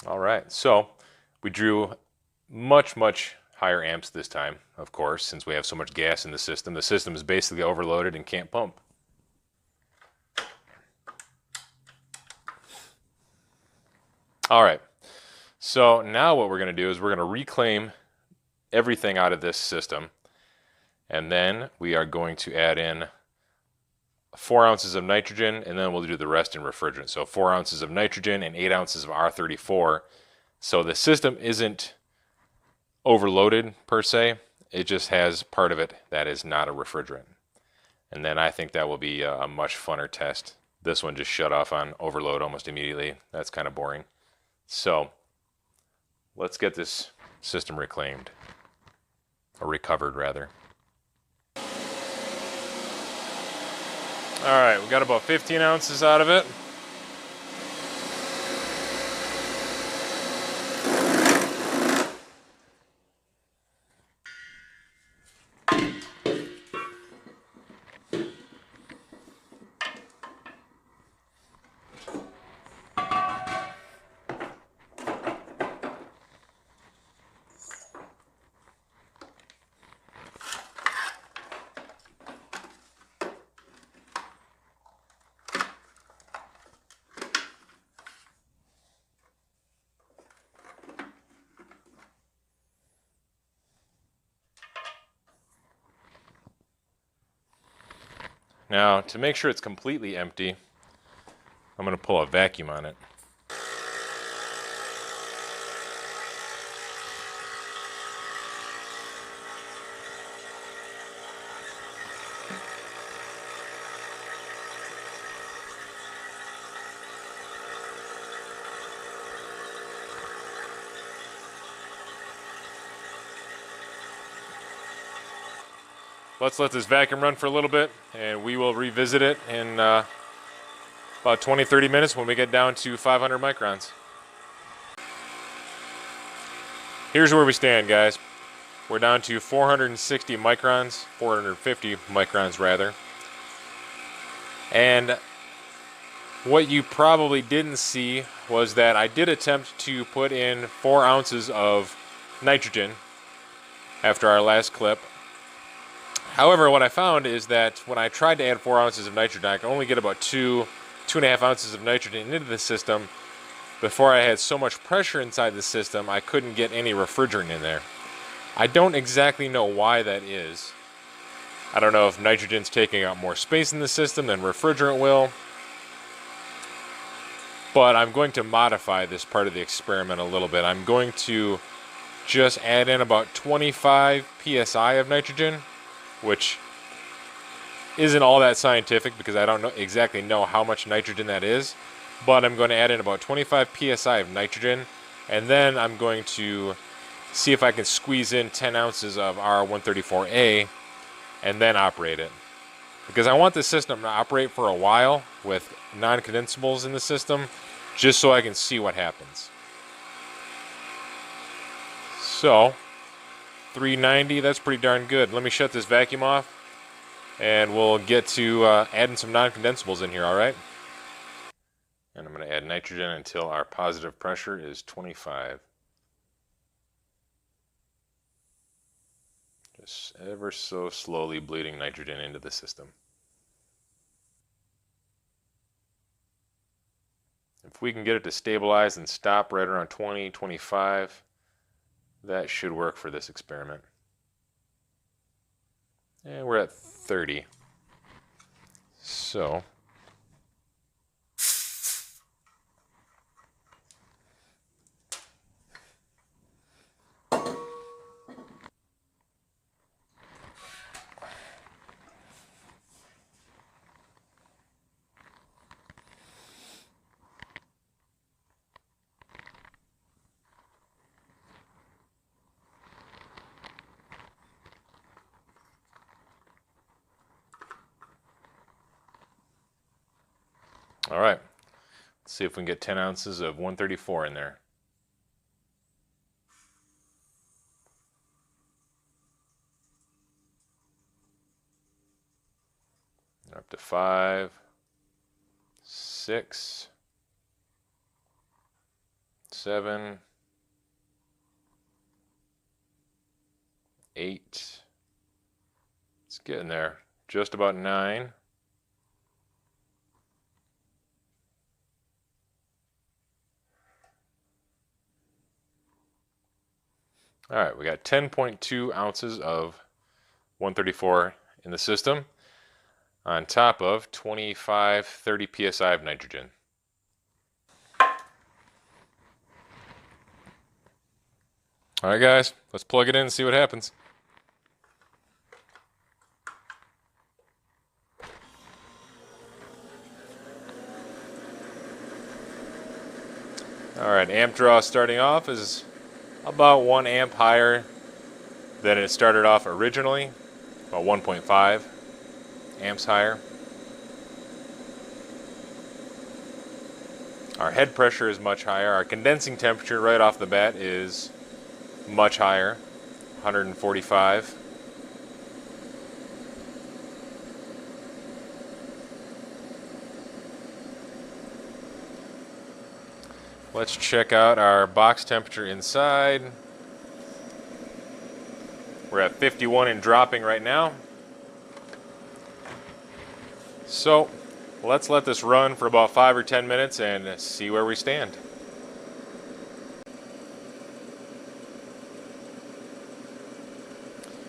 All right, so we drew much, much higher amps this time, of course, since we have so much gas in the system. The system is basically overloaded and can't pump. All right. So now what we're going to do is we're going to reclaim everything out of this system, and then we are going to add in 4 ounces of nitrogen, and then we'll do the rest in refrigerant. So 4 ounces of nitrogen and 8 ounces of R34. So the system isn't overloaded per se. It just has part of it that is not a refrigerant. And then I think that will be a much funner test. This one just shut off on overload almost immediately. That's kind of boring. So let's get this system reclaimed, or recovered rather. All right, we got about 15 ounces out of it. Now, to make sure it's completely empty, I'm going to pull a vacuum on it. Let's let this vacuum run for a little bit, and we will revisit it in about 20-30 minutes when we get down to 500 microns. Here's where we stand, guys. We're down to 460 microns, 450 microns rather. And what you probably didn't see was that I did attempt to put in 4 ounces of nitrogen after our last clip. However, what I found is that when I tried to add 4 ounces of nitrogen, I could only get about 2.5 ounces of nitrogen into the system before I had so much pressure inside the system I couldn't get any refrigerant in there. I don't exactly know why that is. I don't know if nitrogen's taking up more space in the system than refrigerant will. But I'm going to modify this part of the experiment a little bit. I'm going to just add in about 25 psi of nitrogen, which isn't all that scientific because I don't exactly know how much nitrogen that is, but I'm going to add in about 25 psi of nitrogen, and then I'm going to see if I can squeeze in 10 ounces of R134A and then operate it. Because I want the system to operate for a while with non-condensables in the system, just so I can see what happens. So 390, that's pretty darn good. Let me shut this vacuum off and we'll get to adding some non-condensables in here, all right? And I'm going to add nitrogen until our positive pressure is 25. Just ever so slowly bleeding nitrogen into the system. If we can get it to stabilize and stop right around 20, 25, that should work for this experiment. And we're at 30. So all right, let's see if we can get 10 ounces of 134 in there. Up to 5, 6, 7, 8. It's getting there. Just about 9. All right, we got 10.2 ounces of 134 in the system. on top of 25-30 psi of nitrogen. All right, guys, let's plug it in and see what happens. All right, amp draw starting off is about 1 amp higher than it started off originally, about 1.5 amps higher. Our head pressure is much higher. Our condensing temperature right off the bat is much higher, 145. Let's check out our box temperature inside. We're at 51 and dropping right now. So let's let this run for about 5 or 10 minutes and see where we stand.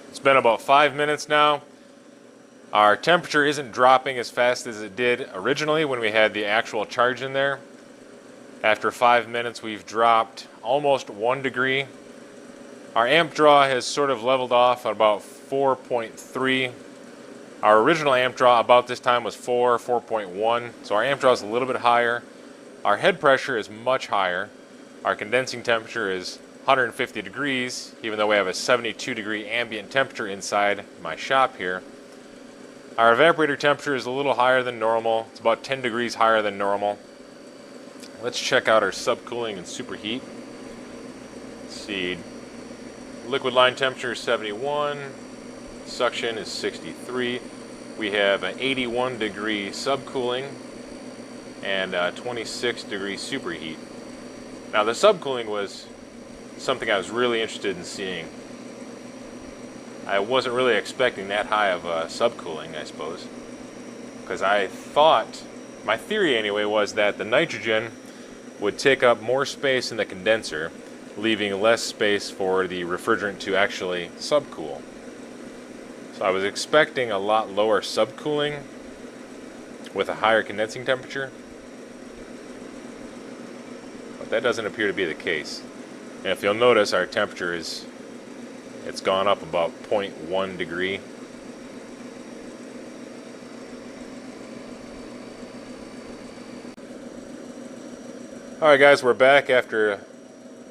It's been about 5 minutes now. Our temperature isn't dropping as fast as it did originally when we had the actual charge in there. After 5 minutes, we've dropped almost 1 degree. Our amp draw has sort of leveled off at about 4.3. Our original amp draw about this time was 4.1, so our amp draw is a little bit higher. Our head pressure is much higher. Our condensing temperature is 150 degrees, even though we have a 72 degree ambient temperature inside my shop here. Our evaporator temperature is a little higher than normal. It's about 10 degrees higher than normal. Let's check out our subcooling and superheat. Let's see. Liquid line temperature is 71. Suction is 63. We have an 81 degree subcooling and a 26 degree superheat. Now the subcooling was something I was really interested in seeing. I wasn't really expecting that high of subcooling, I suppose, because I thought, my theory anyway, was that the nitrogen would take up more space in the condenser, leaving less space for the refrigerant to actually subcool. So I was expecting a lot lower subcooling with a higher condensing temperature, but that doesn't appear to be the case. And if you'll notice, our temperature it's gone up about 0.1 degree. Alright guys, we're back after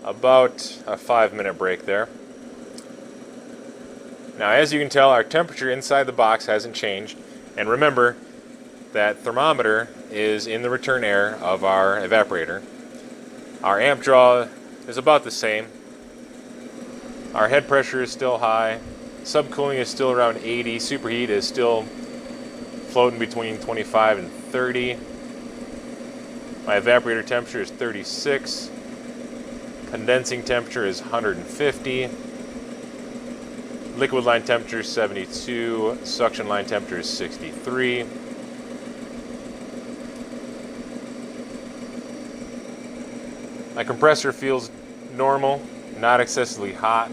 about a 5-minute break there. Now as you can tell, our temperature inside the box hasn't changed. And remember, that thermometer is in the return air of our evaporator. Our amp draw is about the same. Our head pressure is still high. Subcooling is still around 80. Superheat is still floating between 25 and 30. My evaporator temperature is 36. Condensing temperature is 150. Liquid line temperature is 72. Suction line temperature is 63. My compressor feels normal, not excessively hot,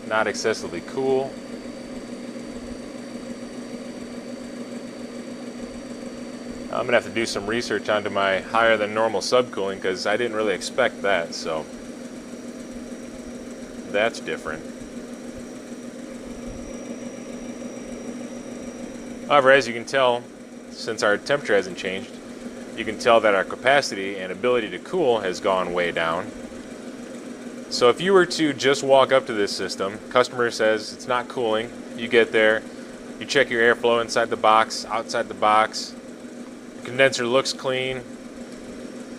not excessively cool. I'm going to have to do some research onto my higher than normal subcooling because I didn't really expect that, so that's different. However, as you can tell, since our temperature hasn't changed, you can tell that our capacity and ability to cool has gone way down. So if you were to just walk up to this system, customer says it's not cooling, you get there, you check your airflow inside the box, outside the box, the condenser looks clean,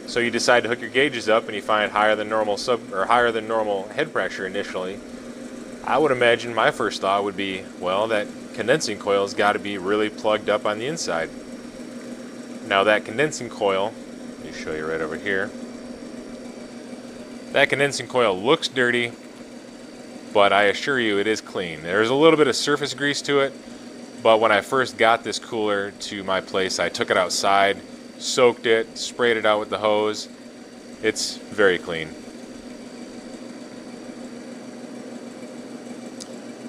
so you decide to hook your gauges up and you find higher than normal higher than normal head pressure initially. I would imagine my first thought would be, well, that condensing coil's got to be really plugged up on the inside. Now that condensing coil, let me show you right over here. That condensing coil looks dirty, but I assure you it is clean. There's a little bit of surface grease to it, but when I first got this cooler to my place, I took it outside, soaked it, sprayed it out with the hose. It's very clean.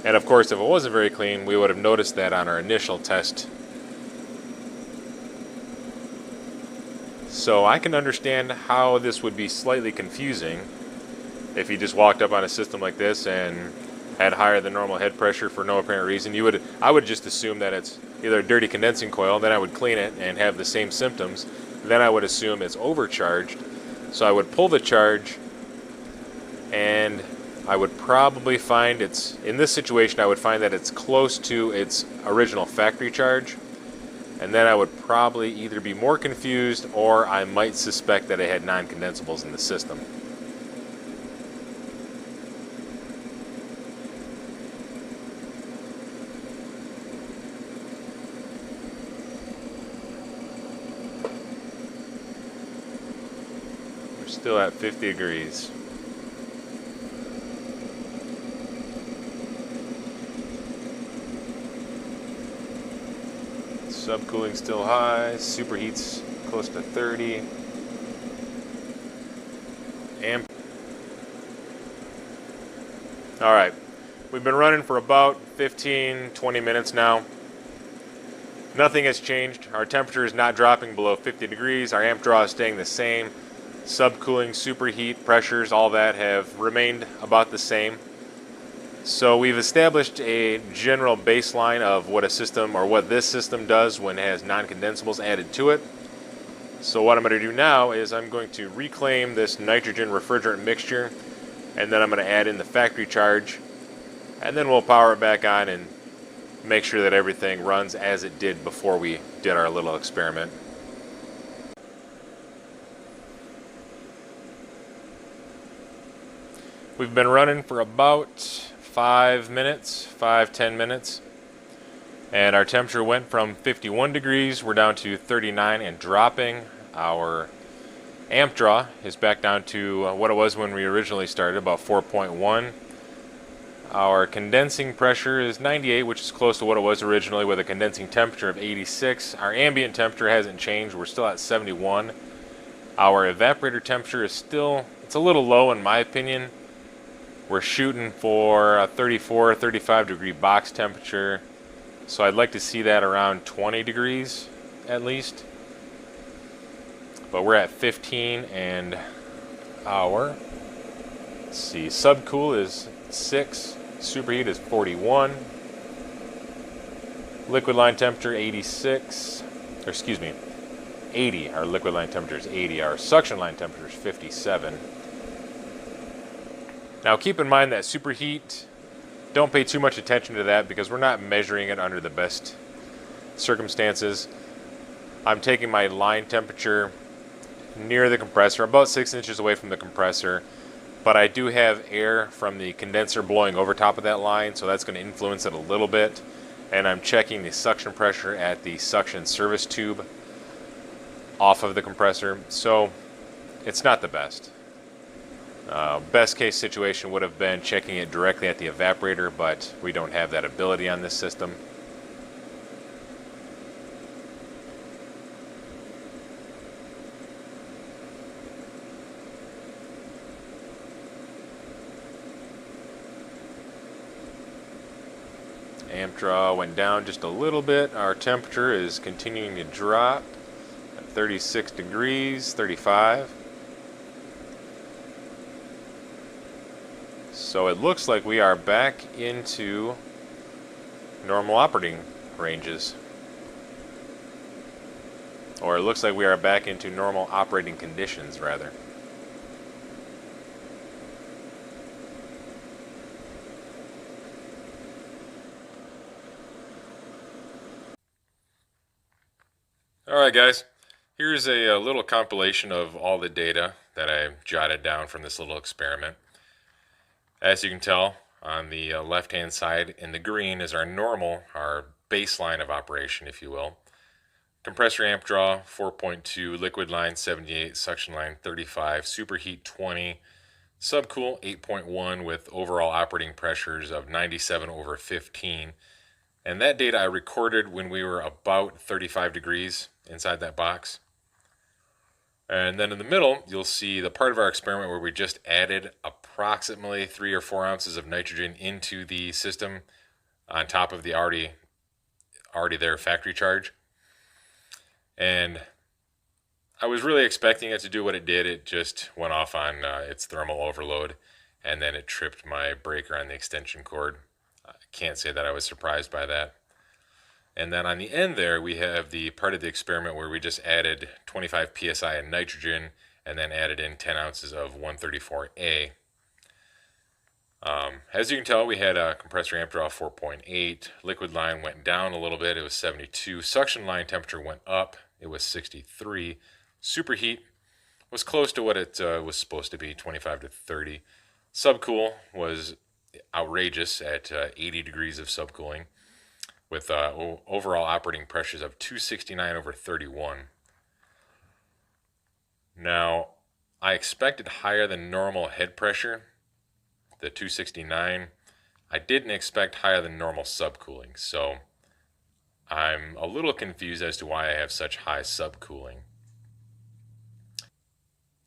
And of course, if it wasn't very clean, we would have noticed that on our initial test So I can understand how this would be slightly confusing if you just walked up on a system like this and had higher than normal head pressure for no apparent reason. I would just assume that it's either a dirty condensing coil, then I would clean it and have the same symptoms. Then I would assume it's overcharged. So I would pull the charge, and I would probably find in this situation, I would find that it's close to its original factory charge. And then I would probably either be more confused, or I might suspect that it had non-condensables in the system. We're still at 50 degrees. Subcooling still high, superheat's close to 30. Alright, we've been running for about 15-20 minutes now. Nothing has changed. Our temperature is not dropping below 50 degrees. Our amp draw is staying the same. Subcooling, superheat, pressures, all that have remained about the same. So we've established a general baseline of what a system, or what this system does when it has non-condensables added to it. So what I'm going to do now is I'm going to reclaim this nitrogen refrigerant mixture, and then I'm going to add in the factory charge, and then we'll power it back on and make sure that everything runs as it did before we did our little experiment. We've been running for about 5-10 minutes, and our temperature went from 51 degrees, we're down to 39 and dropping. Our amp draw is back down to what it was when we originally started, about 4.1. Our condensing pressure is 98, which is close to what it was originally, with a condensing temperature of 86. Our ambient temperature hasn't changed, we're still at 71. Our evaporator temperature is still, it's a little low in my opinion. We're shooting for a 34, 35 degree box temperature, so I'd like to see that around 20 degrees at least. But we're at 15, and our, let's see, subcool is 6, superheat is 41, liquid line temperature 86, or excuse me, 80. Our liquid line temperature is 80. Our suction line temperature is 57. Now keep in mind that superheat, don't pay too much attention to that because we're not measuring it under the best circumstances. I'm taking my line temperature near the compressor, about 6 inches away from the compressor, but I do have air from the condenser blowing over top of that line, so that's going to influence it a little bit. And I'm checking the suction pressure at the suction service tube off of the compressor, so it's not the best. Best case situation would have been checking it directly at the evaporator, but we don't have that ability on this system. Amp draw went down just a little bit. Our temperature is continuing to drop at 36 degrees, 35. So it looks like we are back into normal operating ranges. Or it looks like we are back into normal operating conditions, rather. Alright guys, here's a little compilation of all the data that I jotted down from this little experiment. As you can tell, on the left-hand side in the green is our normal, our baseline of operation, if you will. Compressor amp draw 4.2, liquid line 78, suction line 35, superheat 20, subcool 8.1 with overall operating pressures of 97/15. And that data I recorded when we were about 35 degrees inside that box. And then in the middle, you'll see the part of our experiment where we just added approximately 3 or 4 ounces of nitrogen into the system on top of the already there factory charge. And I was really expecting it to do what it did. It just went off on its thermal overload, and then it tripped my breaker on the extension cord. I can't say that I was surprised by that. And then on the end there, we have the part of the experiment where we just added 25 psi of nitrogen and then added in 10 ounces of 134A. As you can tell, we had a compressor amp draw 4.8. Liquid line went down a little bit. It was 72. Suction line temperature went up. It was 63. Superheat was close to what it was supposed to be, 25 to 30. Subcool was outrageous at 80 degrees of subcooling, with overall operating pressures of 269 over 31. Now, I expected higher than normal head pressure, the 269. I didn't expect higher than normal subcooling, so I'm a little confused as to why I have such high subcooling.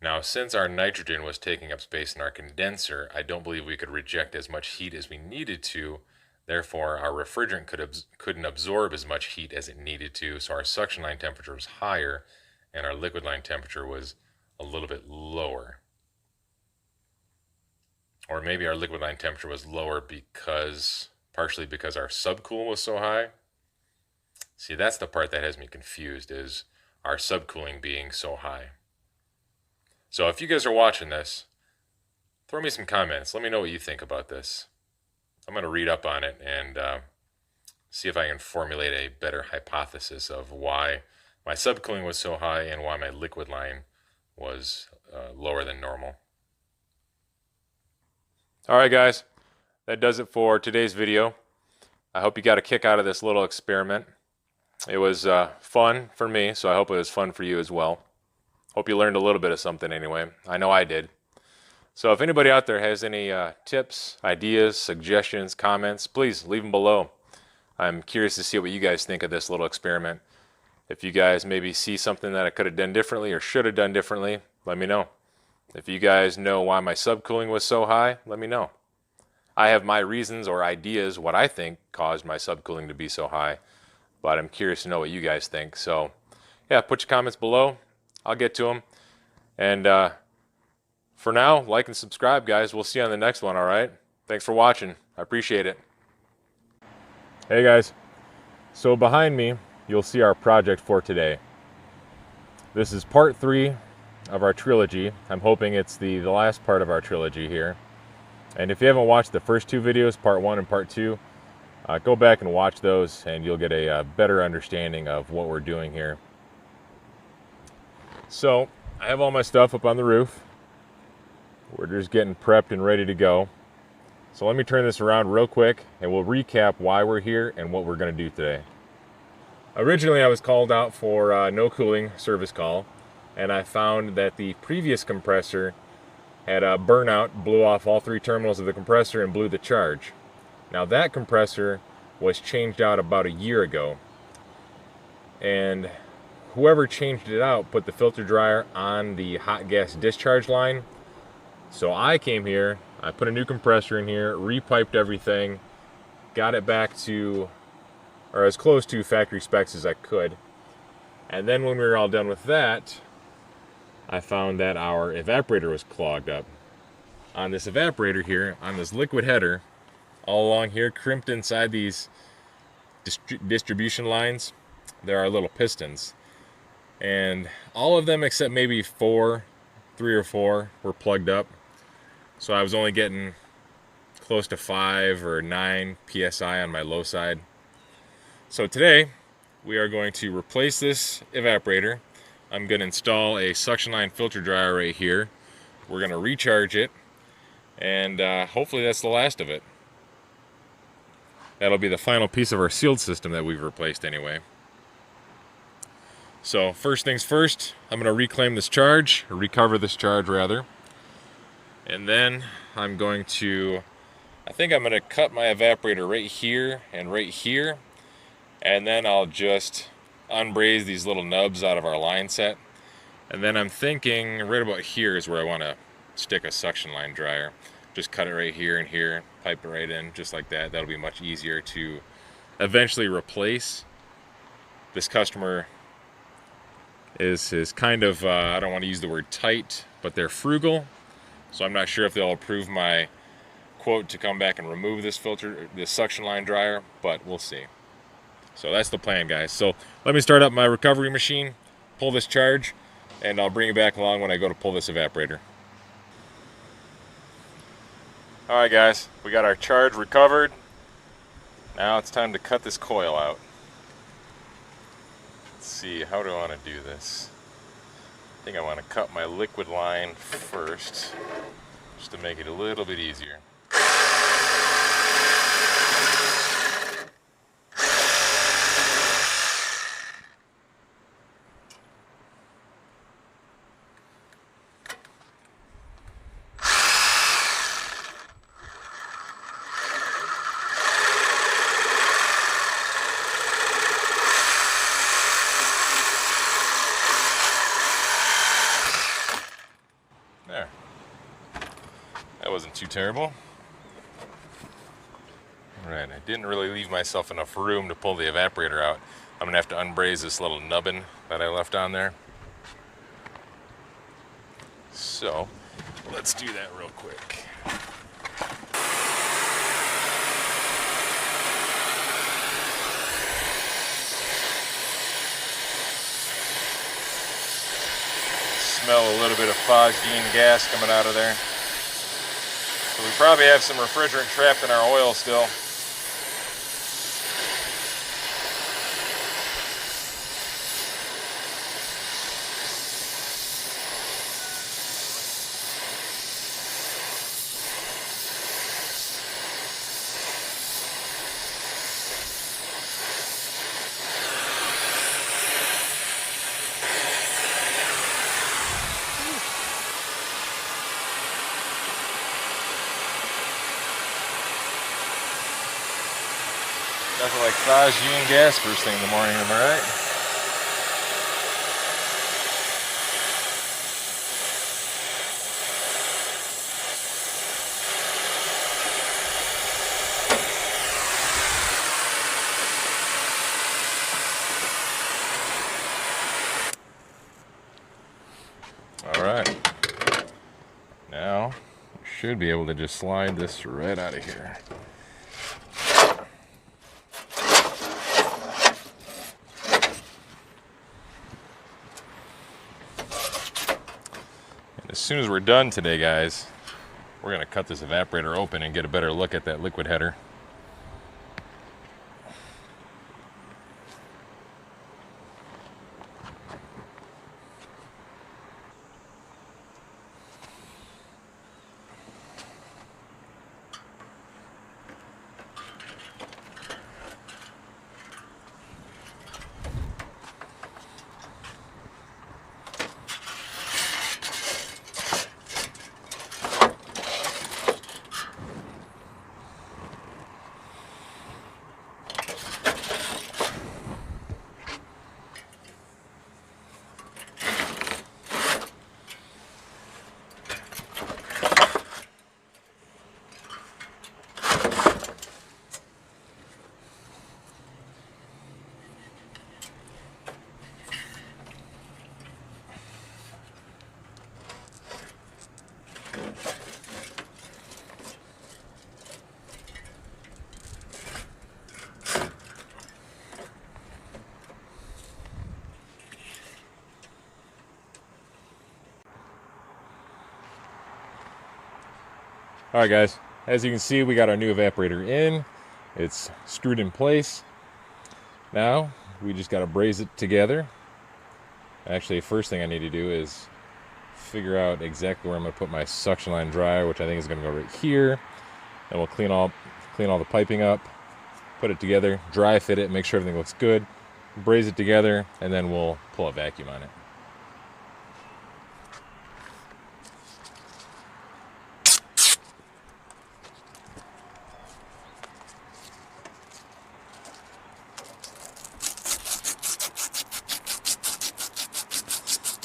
Now, since our nitrogen was taking up space in our condenser, I don't believe we could reject as much heat as we needed to. Therefore, our refrigerant couldn't absorb as much heat as it needed to, so our suction line temperature was higher, and our liquid line temperature was a little bit lower. Or maybe our liquid line temperature was lower partially because our subcool was so high. See, that's the part that has me confused, is our subcooling being so high. So if you guys are watching this, throw me some comments. Let me know what you think about this. I'm going to read up on it and see if I can formulate a better hypothesis of why my subcooling was so high and why my liquid line was lower than normal. All right, guys, that does it for today's video. I hope you got a kick out of this little experiment. It was fun for me, so I hope it was fun for you as well. Hope you learned a little bit of something anyway. I know I did. So if anybody out there has any tips, ideas, suggestions, comments, please leave them below. I'm curious to see what you guys think of this little experiment. If you guys maybe see something that I could have done differently or should have done differently, let me know. If you guys know why my subcooling was so high, let me know. I have my reasons or ideas what I think caused my subcooling to be so high, but I'm curious to know what you guys think. So yeah, put your comments below. I'll get to them. And for now, like and subscribe, guys. We'll see you on the next one, all right? Thanks for watching. I appreciate it. Hey, guys. So behind me, you'll see our project for today. This is part 3 of our trilogy. I'm hoping it's the last part of our trilogy here. And if you haven't watched the first 2 videos, part 1 and part 2, go back and watch those and you'll get a better understanding of what we're doing here. So I have all my stuff up on the roof. We're just getting prepped and ready to go. So let me turn this around real quick and we'll recap why we're here and what we're going to do today. Originally I was called out for no cooling service call, and I found that the previous compressor had a burnout, blew off all 3 terminals of the compressor and blew the charge. Now that compressor was changed out about a year ago, and whoever changed it out put the filter dryer on the hot gas discharge line. So I came here, I put a new compressor in here, repiped everything, got it back to, or as close to factory specs as I could. And then when we were all done with that, I found that our evaporator was clogged up. On this evaporator here, on this liquid header, all along here, crimped inside these distribution lines, there are little pistons. And all of them except maybe 3 or 4 were plugged up. So I was only getting close to 5 or 9 psi on my low side. So today we are going to replace this evaporator. I'm going to install a suction line filter dryer right here. We're going to recharge it, and hopefully that's the last of it. That'll be the final piece of our sealed system that we've replaced anyway. So first things first, I'm going to reclaim this charge, or recover this charge rather. And then I'm going to, I think I'm going to cut my evaporator right here and right here. And then I'll just unbraze these little nubs out of our line set. And then I'm thinking right about here is where I want to stick a suction line dryer. Just cut it right here and here, pipe it right in, just like that. That'll be much easier to eventually replace. This customer is kind of, I don't want to use the word tight, but they're frugal. So I'm not sure if they'll approve my quote to come back and remove this filter, this suction line dryer, but we'll see. So that's the plan, guys. So let me start up my recovery machine, pull this charge, and I'll bring you back along when I go to pull this evaporator. All right, guys, we got our charge recovered. Now it's time to cut this coil out. Let's see, how do I want to do this? I think I want to cut my liquid line first, just to make it a little bit easier. There. That wasn't too terrible. Alright, I didn't really leave myself enough room to pull the evaporator out. I'm going to have to unbraze this little nubbin that I left on there. So, let's do that real quick. Smell a little bit of phosgene gas coming out of there. So we probably have some refrigerant trapped in our oil still. Nothing like phosgene gas first thing in the morning, am I right? Alright. Now, we should be able to just slide this right out of here. As soon as we're done today, guys, we're going to cut this evaporator open and get a better look at that liquid header. Alright guys, as you can see, we got our new evaporator in. It's screwed in place. Now, we just got to braze it together. Actually, first thing I need to do is figure out exactly where I'm going to put my suction line dryer, which I think is going to go right here. And we'll clean all the piping up, put it together, dry fit it, make sure everything looks good, braze it together, and then we'll pull a vacuum on it.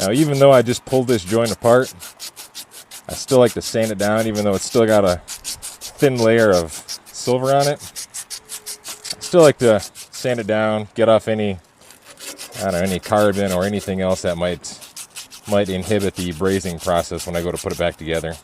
Now, even though I just pulled this joint apart, I still like to sand it down, even though it's still got a thin layer of silver on it. I still like to sand it down, get off any I don't know, any carbon or anything else that might inhibit the brazing process when I go to put it back together.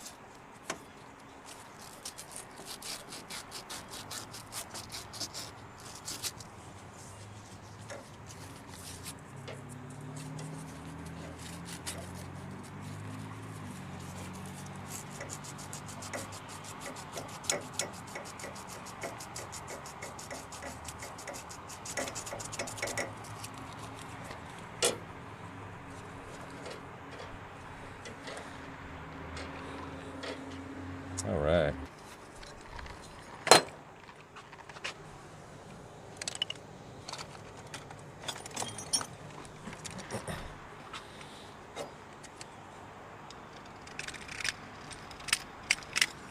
All right.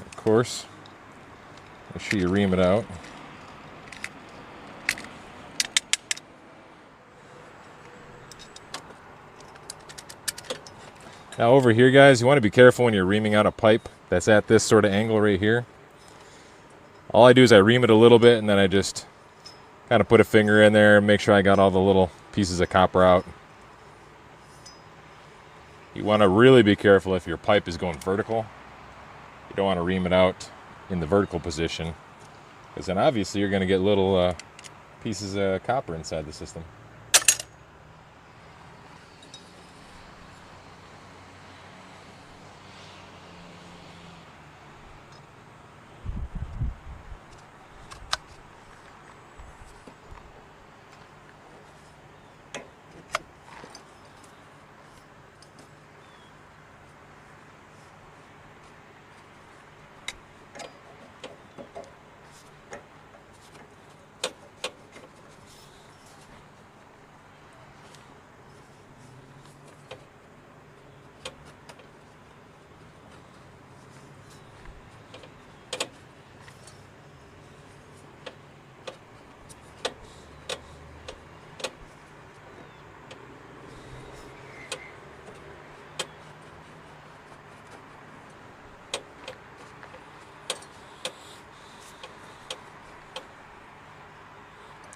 Of course, make sure you ream it out. Now over here, guys, you want to be careful when you're reaming out a pipe that's at this sort of angle right here. All I do is I ream it a little bit and then I just kind of put a finger in there and make sure I got all the little pieces of copper out. You want to really be careful if your pipe is going vertical. You don't want to ream it out in the vertical position, because then obviously you're going to get little pieces of copper inside the system.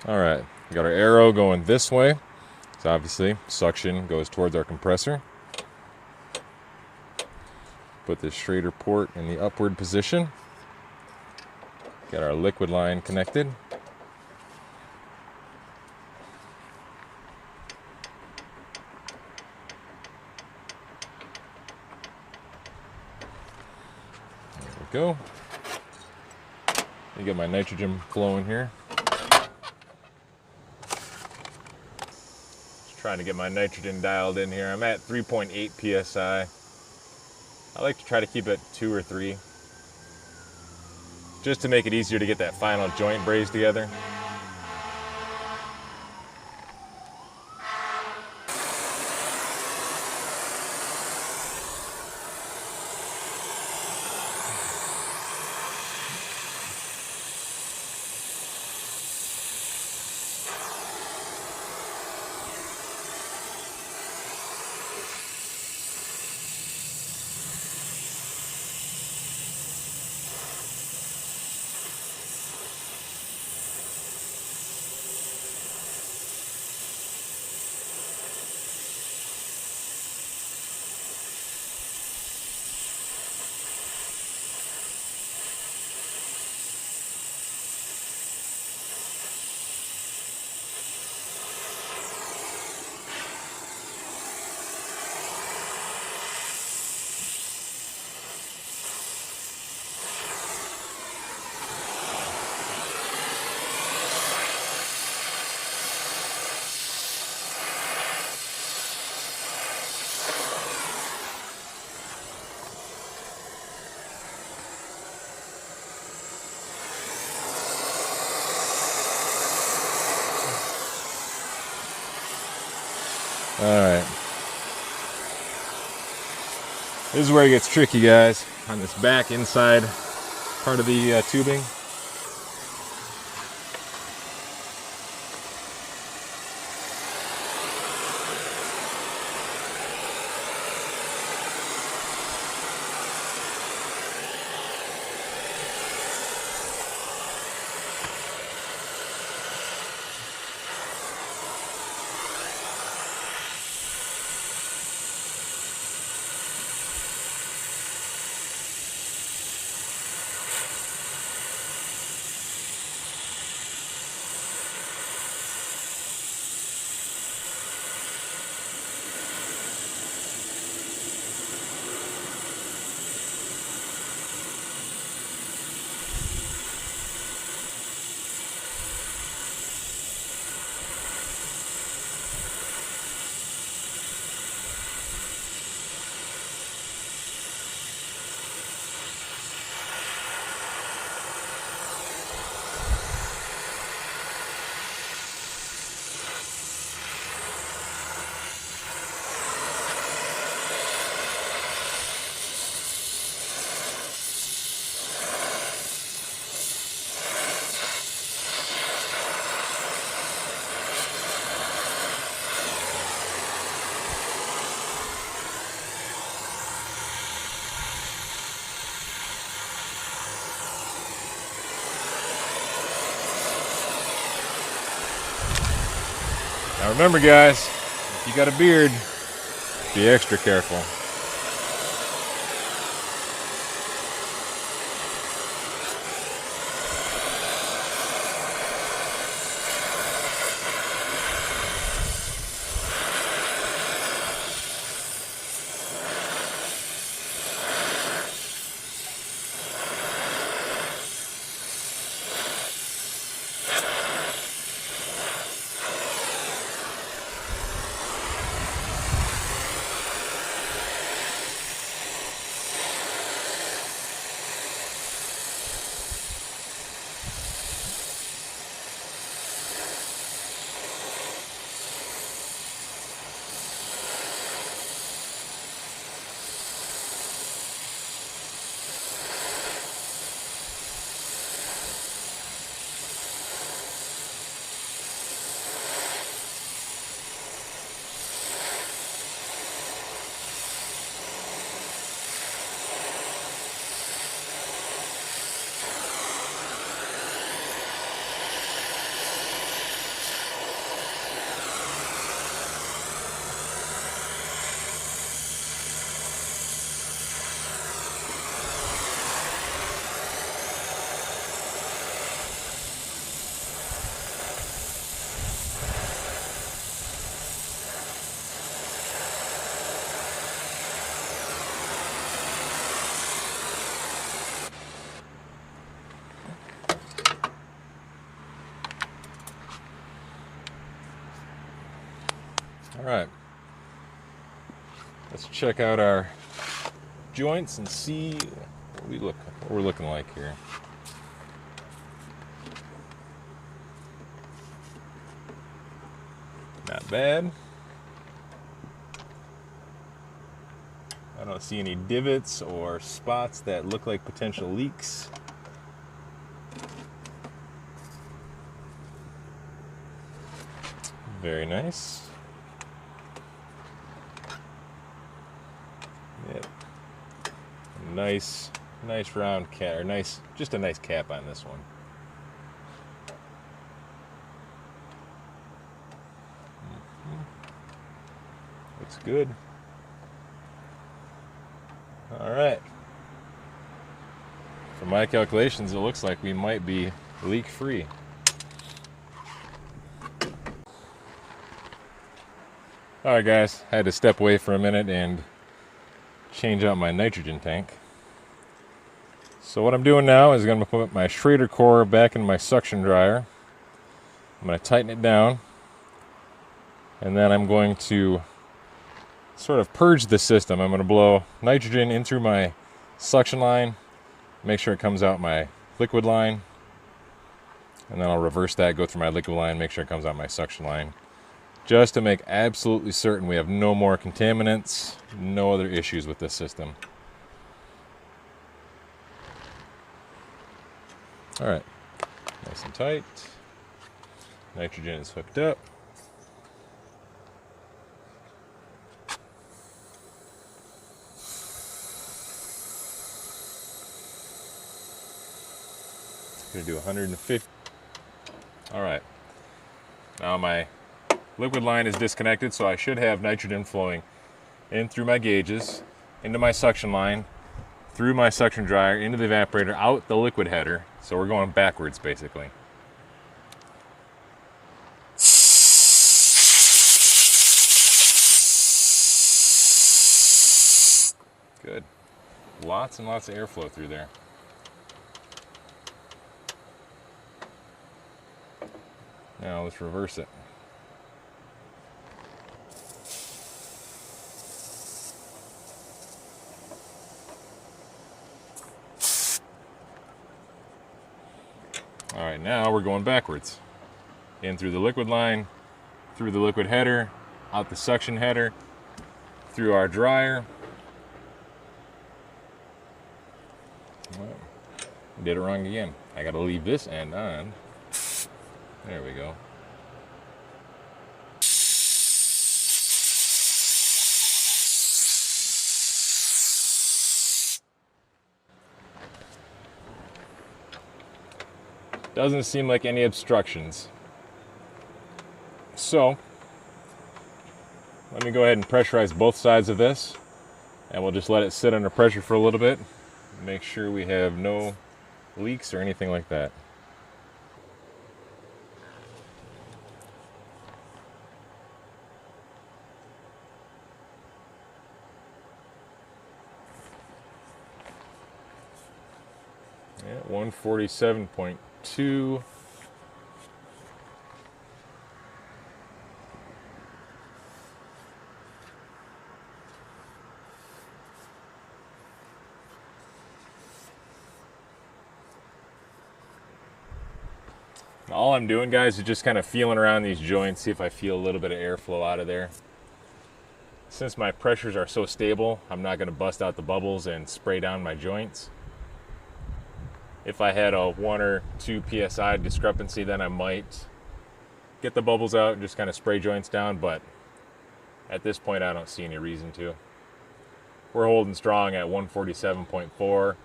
All right, we got our arrow going this way. So obviously, suction goes towards our compressor. Put the straighter port in the upward position. Got our liquid line connected. There we go. Let me get my nitrogen flowing here. Trying to get my nitrogen dialed in here. I'm at 3.8 psi. I like to try to keep it 2 or 3, just to make it easier to get that final joint braze together. All right. This is where it gets tricky, guys, on this back inside part of the tubing. Now remember guys, if you got a beard, be extra careful. Alright, let's check out our joints and see what we're looking like here. Not bad. I don't see any divots or spots that look like potential leaks. Very nice. Yep. Nice round cap, or just a nice cap on this one. Looks good. All right. From my calculations, it looks like we might be leak-free. All right, guys. I had to step away for a minute and change out my nitrogen tank. So what I'm doing now is going to put my Schrader core back in my suction dryer. I'm going to tighten it down, and then I'm going to sort of purge the system. I'm going to blow nitrogen in through my suction line, make sure it comes out my liquid line, and then I'll reverse that, go through my liquid line, make sure it comes out my suction line, just to make absolutely certain we have no more contaminants, no other issues with this system. All right, nice and tight. Nitrogen is hooked up. Gonna do 150. All right. Now my liquid line is disconnected, so I should have nitrogen flowing in through my gauges, into my suction line, through my suction dryer, into the evaporator, out the liquid header. So we're going backwards, basically. Good. Lots and lots of airflow through there. Now let's reverse it. All right, now we're going backwards. In through the liquid line, through the liquid header, out the suction header, through our dryer. Well, did it wrong again. I gotta leave this end on. There we go. Doesn't seem like any obstructions. So, let me go ahead and pressurize both sides of this, and we'll just let it sit under pressure for a little bit. Make sure we have no leaks or anything like that. Yeah, 147.2. All I'm doing, guys, is just kind of feeling around these joints, see if I feel a little bit of airflow out of there. Since my pressures are so stable, I'm not going to bust out the bubbles and spray down my joints. If I had a 1 or 2 psi discrepancy, then I might get the bubbles out and just kind of spray joints down, but at this point I don't see any reason to. We're holding strong at 147.4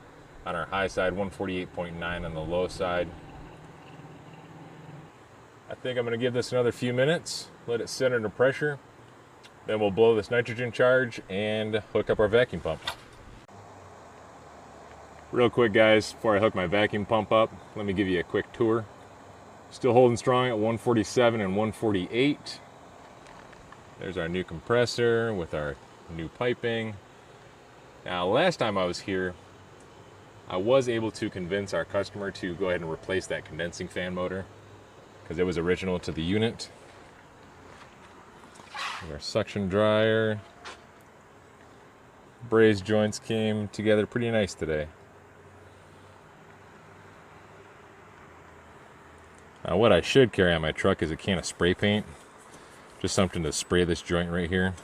on our high side, 148.9 on the low side. I think I'm going to give this another few minutes, let it sit under pressure, then we'll blow this nitrogen charge and hook up our vacuum pump. Real quick, guys, before I hook my vacuum pump up, let me give you a quick tour. Still holding strong at 147 and 148. There's our new compressor with our new piping. Now, last time I was here, I was able to convince our customer to go ahead and replace that condensing fan motor because it was original to the unit. Our suction dryer. Braze joints came together pretty nice today. Now, what I should carry on my truck is a can of spray paint. Just something to spray this joint right here.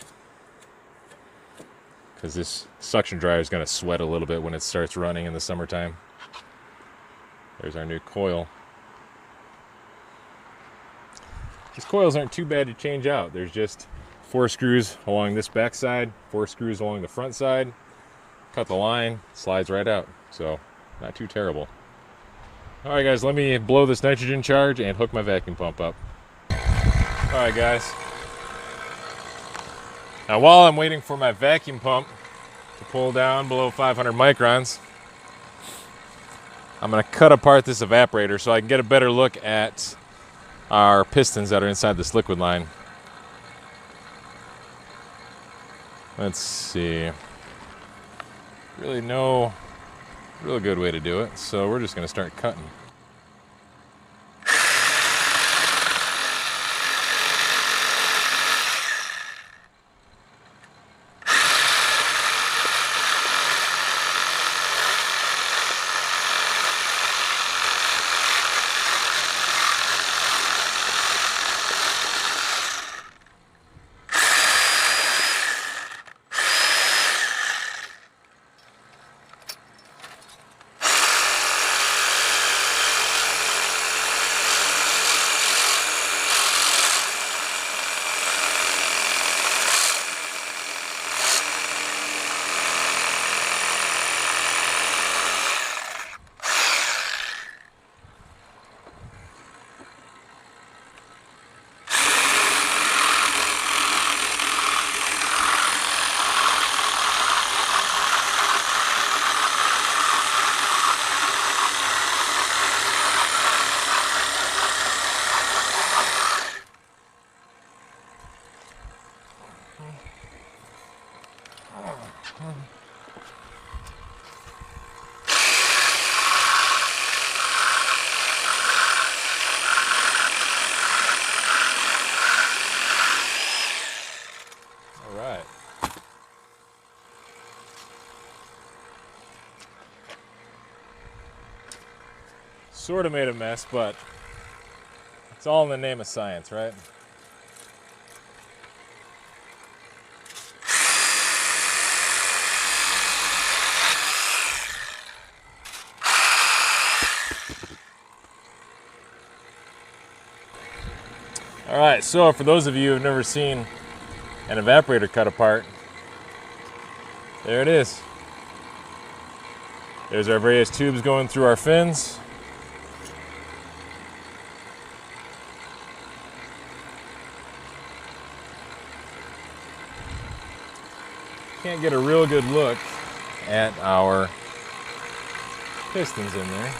Because this suction dryer is going to sweat a little bit when it starts running in the summertime. There's our new coil. These coils aren't too bad to change out. There's just 4 screws along this back side, 4 screws along the front side. Cut the line, slides right out. So, not too terrible. Alright guys, let me blow this nitrogen charge and hook my vacuum pump up. Alright guys. Now while I'm waiting for my vacuum pump to pull down below 500 microns, I'm going to cut apart this evaporator so I can get a better look at our pistons that are inside this liquid line. Let's see. Really no real good way to do it, so we're just going to start cutting. Sort of made a mess, but it's all in the name of science, right? All right, so for those of you who've never seen an evaporator cut apart, there it is. There's our various tubes going through our fins. can't get a real good look at our pistons in there.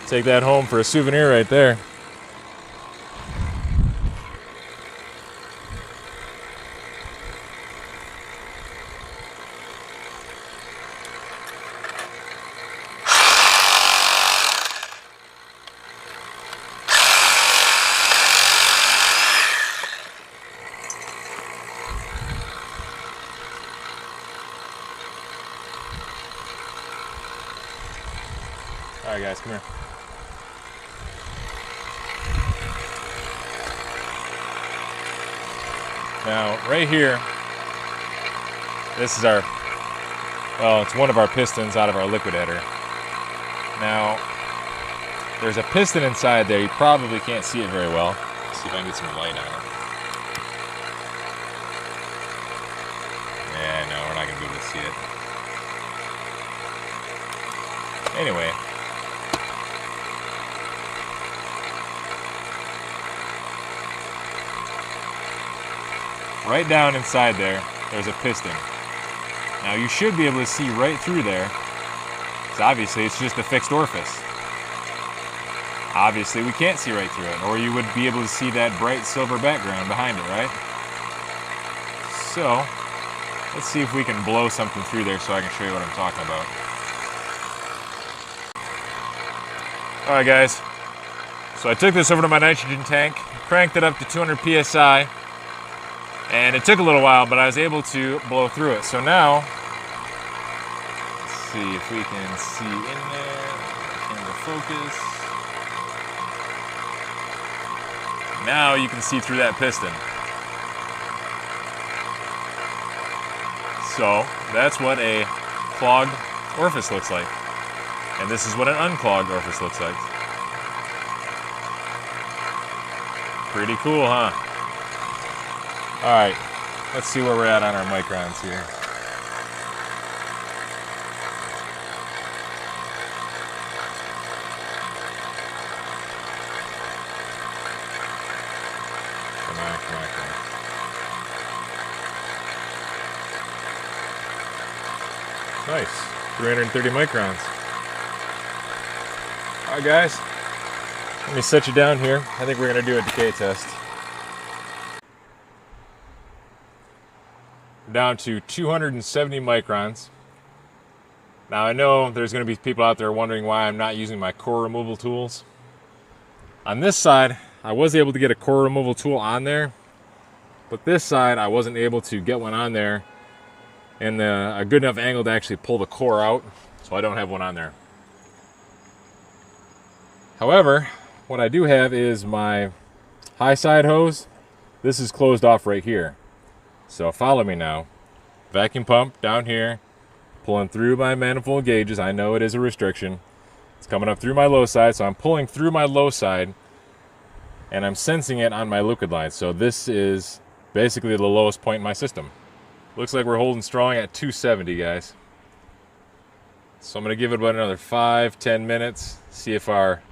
Take that home for a souvenir right there. All right, guys, come here. Now, right here, this is our, well, it's one of our pistons out of our liquid header. Now, there's a piston inside there. You probably can't see it very well. Let's see if I can get some light on it. Yeah, no, we're not going to be able to see it. Anyway. Right down inside there, there's a piston. Now you should be able to see right through there, because obviously it's just a fixed orifice. Obviously we can't see right through it, or you would be able to see that bright silver background behind it, right? So, let's see if we can blow something through there so I can show you what I'm talking about. Alright guys, so I took this over to my nitrogen tank, cranked it up to 200 psi, and it took a little while, but I was able to blow through it. So now, let's see if we can see in there, camera focus. Now you can see through that piston. So that's what a clogged orifice looks like. And this is what an unclogged orifice looks like. Pretty cool, huh? Alright, let's see where we're at on our microns here. Come on, come on, come on. Nice, 330 microns. Alright guys, let me set you down here. I think we're going to do a decay test. Down to 270 microns. Now I know there's going to be people out there wondering why I'm not using my core removal tools. On this side, I was able to get a core removal tool on there, but this side I wasn't able to get one on there and a good enough angle to actually pull the core out, so I don't have one on there. However, what I do have is my high side hose. This is closed off right here. So follow me now. Vacuum pump down here, pulling through my manifold gauges. I know it is a restriction. It's coming up through my low side, so I'm pulling through my low side and I'm sensing it on my liquid line. So this is basically the lowest point in my system. Looks like we're holding strong at 270, guys. So I'm going to give it about another 5-10 minutes, see if our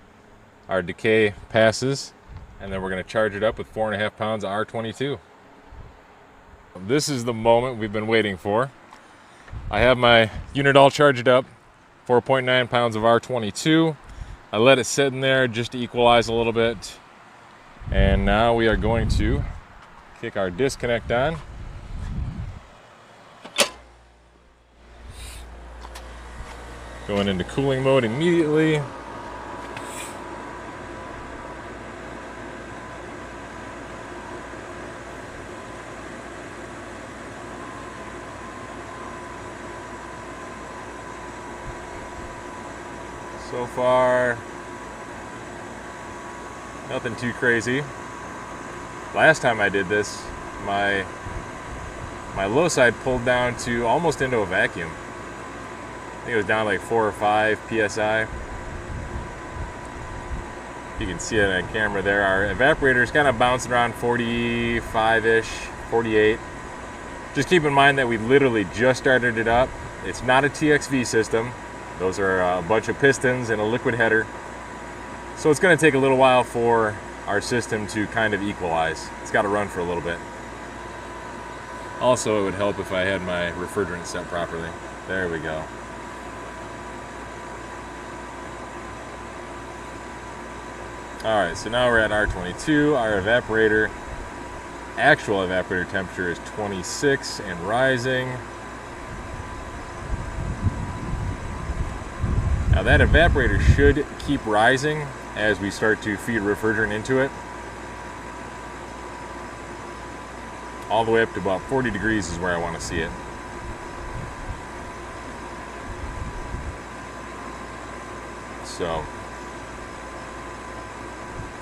decay passes, and then we're going to charge it up with 4.5 pounds of R22. This is the moment we've been waiting for. I have my unit all charged up, 4.9 pounds of R22. I let it sit in there just to equalize a little bit. And now we are going to kick our disconnect on. Going into cooling mode immediately. So far, nothing too crazy. Last time I did this, my low side pulled down to almost into a vacuum. I think it was down like 4 or 5 psi. You can see it on camera there. Our evaporator is kind of bouncing around 45-ish, 48. Just keep in mind that we literally just started it up. It's not a TXV system. Those are a bunch of pistons and a liquid header. So it's going to take a little while for our system to kind of equalize. It's got to run for a little bit. Also, it would help if I had my refrigerant set properly. There we go. Alright, so now we're at R22. Our evaporator, actual evaporator temperature is 26 and rising. Now that evaporator should keep rising as we start to feed refrigerant into it. All the way up to about 40 degrees is where I want to see it. So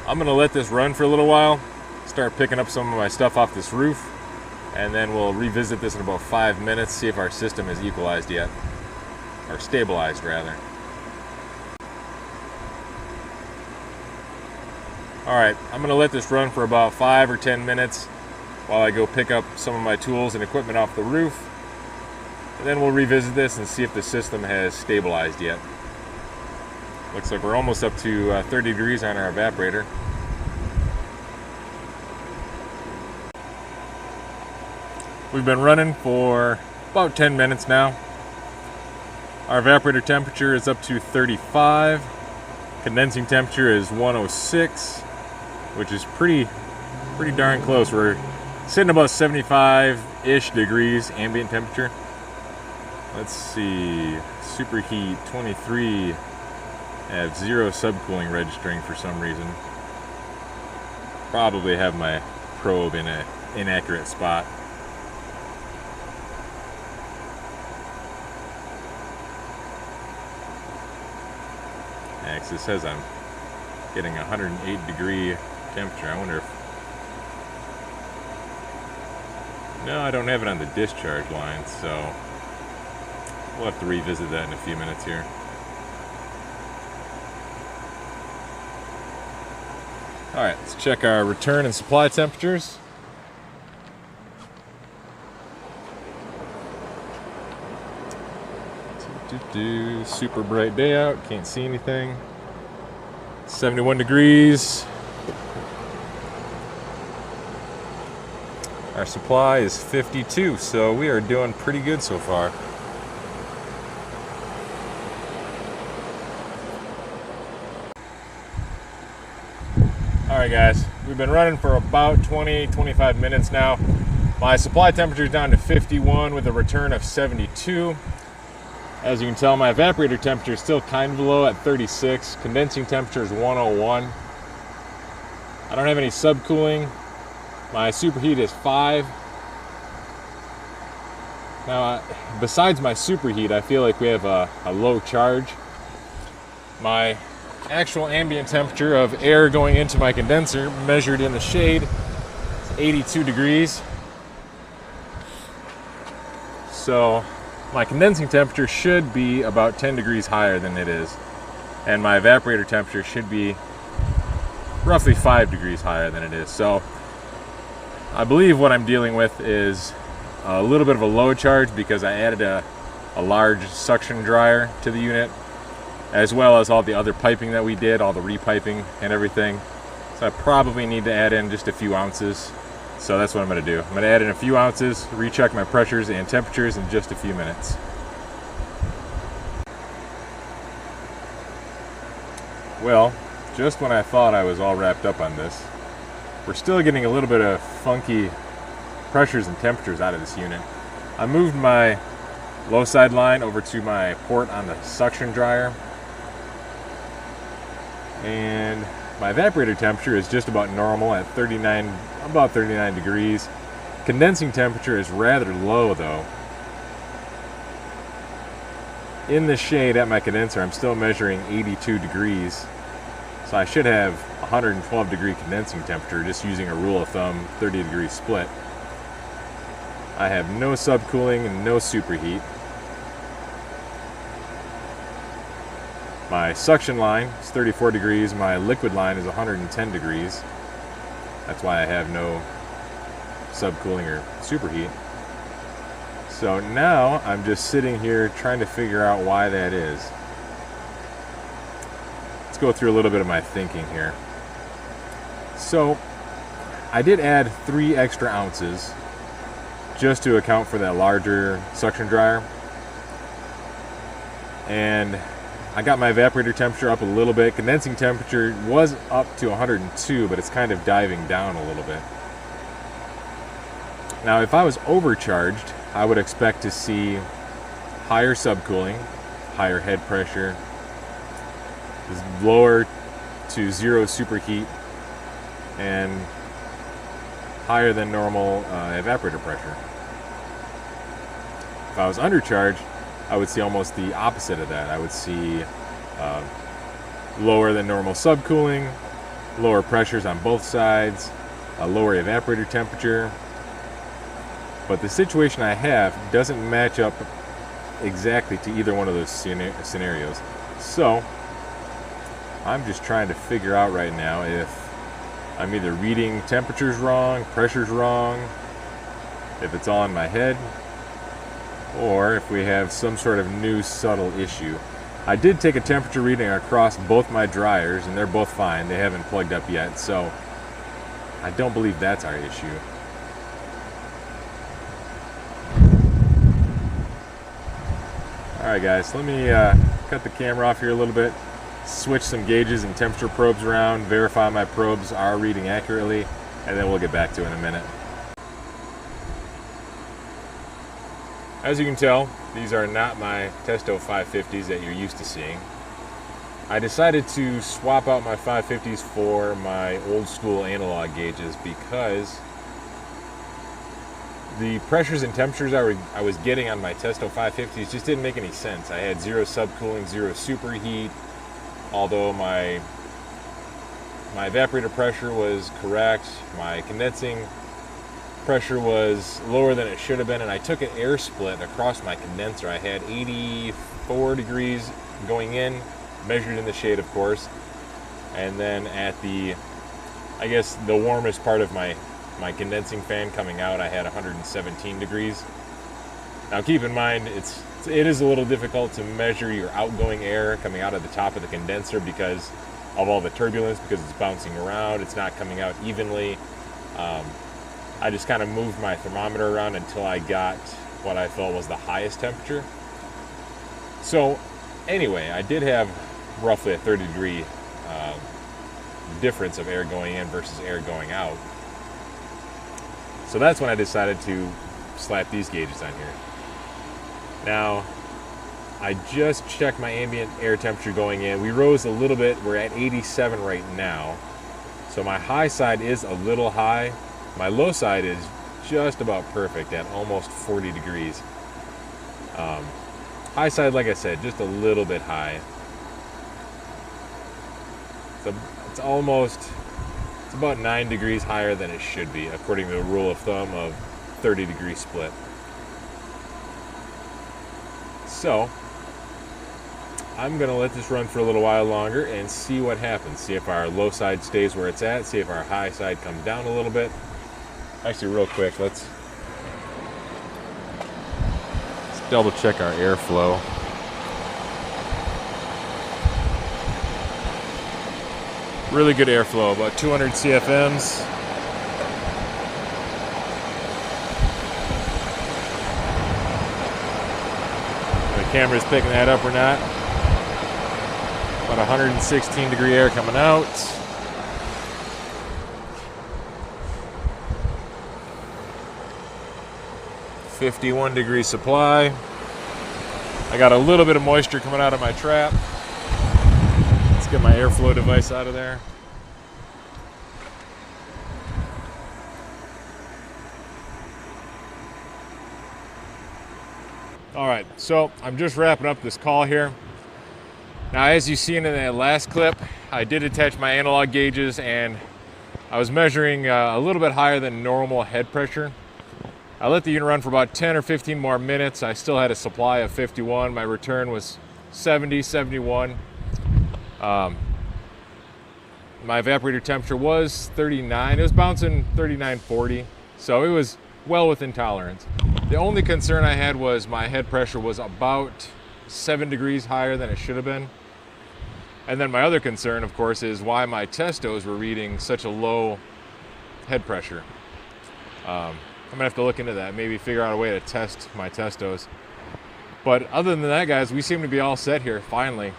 I'm going to let this run for a little while, start picking up some of my stuff off this roof, and then we'll revisit this in about 5 minutes, see if our system is equalized yet, or stabilized rather. Alright, I'm going to let this run for about 5 or 10 minutes while I go pick up some of my tools and equipment off the roof, and then we'll revisit this and see if the system has stabilized yet. Looks like we're almost up to 30 degrees on our evaporator. We've been running for about 10 minutes now. Our evaporator temperature is up to 35. Condensing temperature is 106, which is pretty darn close. We're sitting about 75-ish degrees ambient temperature. Let's see, superheat 23. I have 0 subcooling registering for some reason. Probably have my probe in an inaccurate spot. Actually, it says I'm getting 108 degree temperature. I wonder if... No, I don't have it on the discharge line, so we'll have to revisit that in a few minutes here. Alright, let's check our return and supply temperatures. Super bright day out, can't see anything. 71 degrees. Our supply is 52, so we are doing pretty good so far. Alright guys, we've been running for about 20-25 minutes now. My supply temperature is down to 51 with a return of 72. As you can tell, my evaporator temperature is still kind of low at 36. Condensing temperature is 101. I don't have any subcooling. My superheat is 5. Now, besides my superheat, I feel like we have a low charge. My actual ambient temperature of air going into my condenser, measured in the shade, is 82 degrees. So my condensing temperature should be about 10 degrees higher than it is, and my evaporator temperature should be roughly 5 degrees higher than it is. So I believe what I'm dealing with is a little bit of a low charge because I added a large suction dryer to the unit, as well as all the other piping that we did, all the repiping and everything. So I probably need to add in just a few ounces. So that's what I'm going to do. I'm going to add in a few ounces, recheck my pressures and temperatures in just a few minutes. Well, just when I thought I was all wrapped up on this, we're still getting a little bit of funky pressures and temperatures out of this unit. I moved my low side line over to my port on the suction dryer, and my evaporator temperature is just about normal at about 39 degrees. Condensing temperature is rather low though. In the shade at my condenser, I'm still measuring 82 degrees. So I should have 112 degree condensing temperature just using a rule of thumb 30 degree split. I have no subcooling and no superheat. My suction line is 34 degrees. My liquid line is 110 degrees. That's why I have no subcooling or superheat. So now I'm just sitting here trying to figure out why that is. Let's go through a little bit of my thinking here. So I did add 3 extra ounces just to account for that larger suction dryer. And I got my evaporator temperature up a little bit. Condensing temperature was up to 102, but it's kind of diving down a little bit. Now, if I was overcharged, I would expect to see higher subcooling, higher head pressure, lower to 0 superheat, and higher than normal evaporator pressure. If I was undercharged, I would see almost the opposite of that. I would see lower than normal subcooling, lower pressures on both sides, a lower evaporator temperature. But the situation I have doesn't match up exactly to either one of those scenarios. So I'm just trying to figure out right now if I'm either reading temperatures wrong, pressures wrong, if it's all in my head, or if we have some sort of new subtle issue. I did take a temperature reading across both my dryers, and they're both fine. They haven't plugged up yet, so I don't believe that's our issue. Alright guys, let me cut the camera off here a little bit, switch some gauges and temperature probes around, verify my probes are reading accurately, and then we'll get back to it in a minute. As you can tell, these are not my Testo 550s that you're used to seeing. I decided to swap out my 550s for my old school analog gauges because the pressures and temperatures I was getting on my Testo 550s just didn't make any sense. I had 0 subcooling, 0 superheat, although my evaporator pressure was correct, my condensing pressure was lower than it should have been, and I took an air split across my condenser. I had 84 degrees going in, measured in the shade of course, and then at the, I guess the warmest part of my condensing fan coming out, I had 117 degrees. Now keep in mind, it is a little difficult to measure your outgoing air coming out of the top of the condenser because of all the turbulence, because it's bouncing around, it's not coming out evenly. I just kind of moved my thermometer around until I got what I felt was the highest temperature. So anyway, I did have roughly a 30 degree difference of air going in versus air going out. So that's when I decided to slap these gauges on here. Now, I just checked my ambient air temperature going in. We rose a little bit. We're at 87 right now. So my high side is a little high. My low side is just about perfect at almost 40 degrees. High side, like I said, just a little bit high. So it's about 9 degrees higher than it should be, according to the rule of thumb of 30 degree split. So I'm gonna let this run for a little while longer and see what happens. See if our low side stays where it's at, see if our high side comes down a little bit. Actually, real quick, let's double check our airflow. Really good airflow, about 200 CFMs. The camera's picking that up or not. About 116 degree air coming out. .51 degree supply. I got a little bit of moisture coming out of my trap. Let's get my airflow device out of there. All right, so I'm just wrapping up this call here. Now, as you seen in that last clip, I did attach my analog gauges and I was measuring a little bit higher than normal head pressure. I let the unit run for about 10 or 15 more minutes. I still had a supply of 51. My return was 70, 71. My evaporator temperature was 39. It was bouncing 39, 40. So it was well within tolerance. The only concern I had was my head pressure was about 7 degrees higher than it should have been. And then my other concern, of course, is why my testos were reading such a low head pressure. I'm gonna have to look into that, maybe figure out a way to test my testos. But other than that, guys, we seem to be all set here, finally.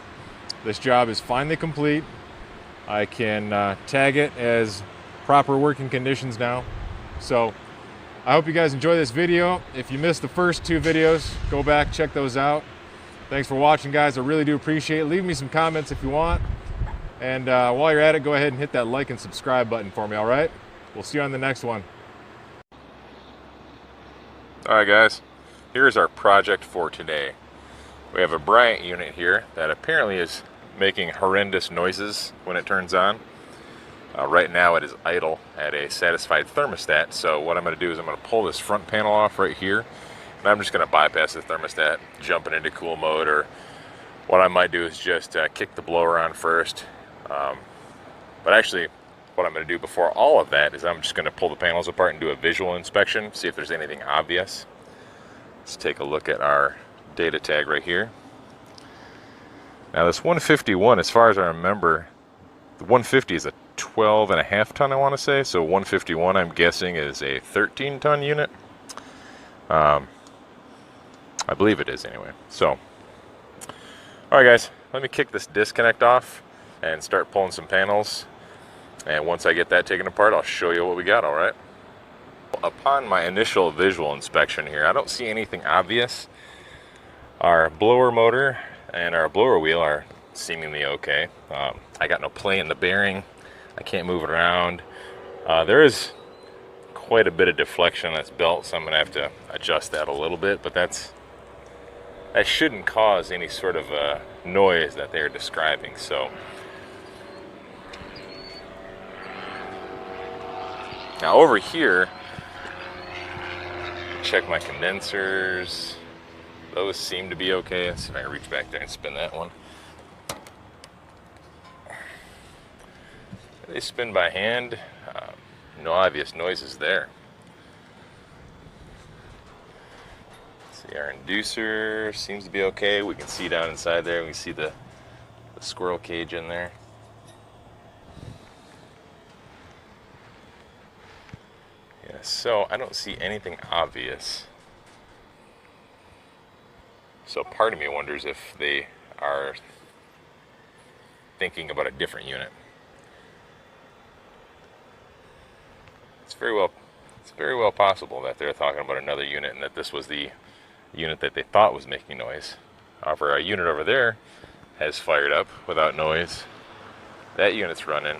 This job is finally complete. I can tag it as proper working conditions now. So I hope you guys enjoy this video. If you missed the first 2 videos, go back, check those out. Thanks for watching, guys. I really do appreciate it. Leave me some comments if you want. And while you're at it, go ahead and hit that like and subscribe button for me, all right? We'll see you on the next one. All right, guys, here's our project for today. We have a Bryant unit here that apparently is making horrendous noises when it turns on. Right now it is idle at a satisfied thermostat, so what I'm going to do is I'm going to pull this front panel off right here, and I'm just going to bypass the thermostat, jumping into cool mode, or what I might do is just kick the blower on first. But actually, what I'm going to do before all of that is I'm just going to pull the panels apart and do a visual inspection, see if there's anything obvious. Let's take a look at our data tag right here. Now this 151, as far as I remember, the 150 is a 12.5 ton, I want to say, so 151 I'm guessing is a 13 ton unit. I believe it is anyway. So, alright guys, let me kick this disconnect off and start pulling some panels, and once I get that taken apart, I'll show you what we got, alright? Upon my initial visual inspection here, I don't see anything obvious. Our blower motor and our blower wheel are seemingly okay. I got no play in the bearing. I can't move it around. There is quite a bit of deflection on this belt, so I'm going to have to adjust that a little bit, but that shouldn't cause any sort of noise that they're describing. So now over here, check my condensers. Those seem to be okay. Let's see if I can reach back there and spin that one. They spin by hand. No obvious noises there. Let's see, our inducer seems to be okay. We can see down inside there. We can see the squirrel cage in there. Yeah, so I don't see anything obvious. So part of me wonders if they are thinking about a different unit. It's very well possible that they're talking about another unit and that this was the unit that they thought was making noise. However, our unit over there has fired up without noise. That unit's running.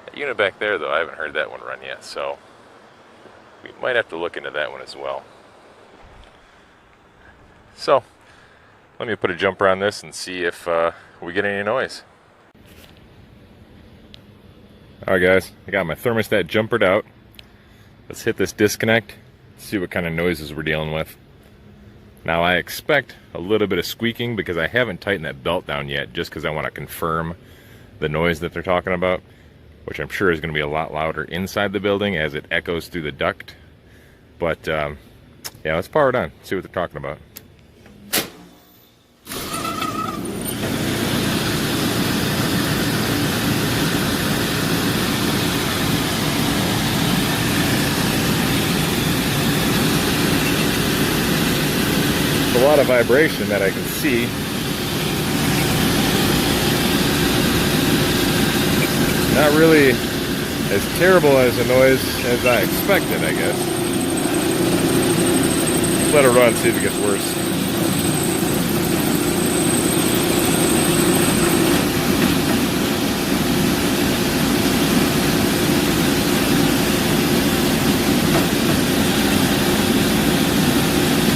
That unit back there, though, I haven't heard that one run yet, so we might have to look into that one as well. So, let me put a jumper on this and see if we get any noise. Alright guys, I got my thermostat jumpered out. Let's hit this disconnect, see what kind of noises we're dealing with. Now I expect a little bit of squeaking because I haven't tightened that belt down yet, just because I want to confirm the noise that they're talking about, which I'm sure is going to be a lot louder inside the building as it echoes through the duct. But yeah, let's power it on, see what they're talking about. A lot of vibration that I can see. Not really as terrible as a noise as I expected, I guess. Let's let it run, see if it gets worse.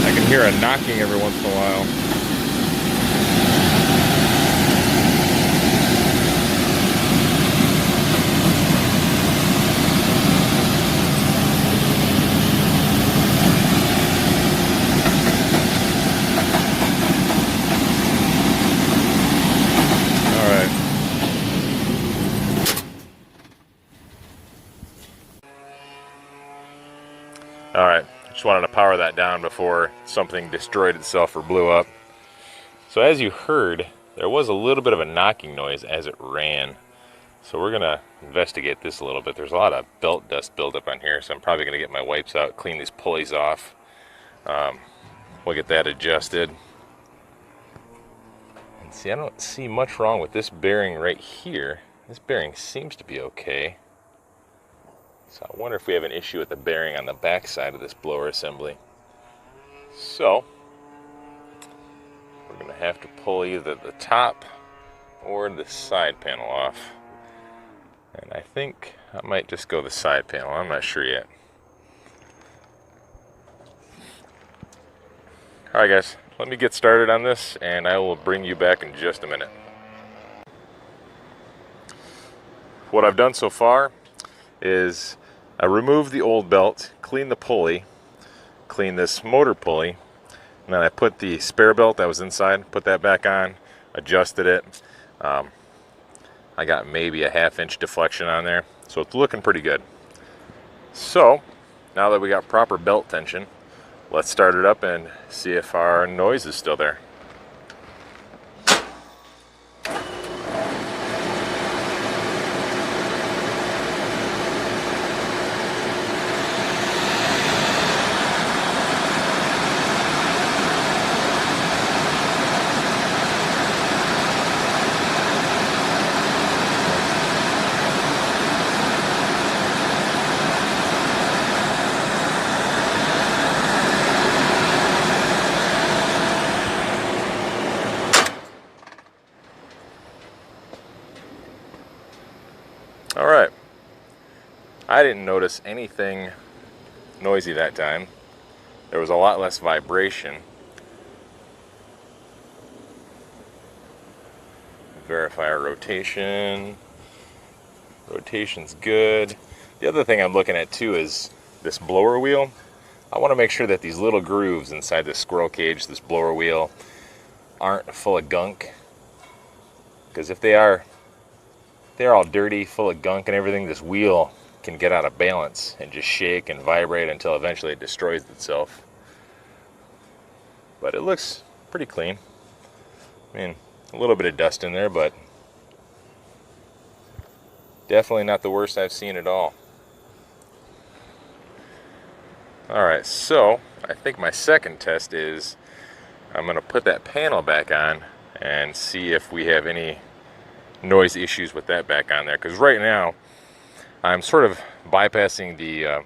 I can hear a knocking every once in a while. Just wanted to power that down before something destroyed itself or blew up. So as you heard, there was a little bit of a knocking noise as it ran. So we're gonna investigate this a little bit. There's a lot of belt dust buildup on here, so I'm probably gonna get my wipes out, clean these pulleys off. We'll get that adjusted. And see, I don't see much wrong with this bearing right here. This bearing seems to be okay. So I wonder if we have an issue with the bearing on the back side of this blower assembly. So we're gonna have to pull either the top or the side panel off. And I think I might just go the side panel. I'm not sure yet. Alright guys, let me get started on this and I will bring you back in just a minute. What I've done so far is I removed the old belt, cleaned the pulley, cleaned this motor pulley, and then I put the spare belt that was inside, put that back on, adjusted it. I got maybe a 1/2 inch deflection on there, so it's looking pretty good. So now that we got proper belt tension, let's start it up and see if our noise is still there. Alright, I didn't notice anything noisy that time. There was a lot less vibration. Verify our rotation. Rotation's good. The other thing I'm looking at too is this blower wheel. I want to make sure that these little grooves inside this squirrel cage, this blower wheel, aren't full of gunk. Because if they're all dirty, full of gunk and everything, this wheel can get out of balance and just shake and vibrate until eventually it destroys itself. But it looks pretty clean. I mean, a little bit of dust in there, but definitely not the worst I've seen at all. Alright, so I think my second test is I'm going to put that panel back on and see if we have any noise issues with that back on there, because right now I'm sort of bypassing the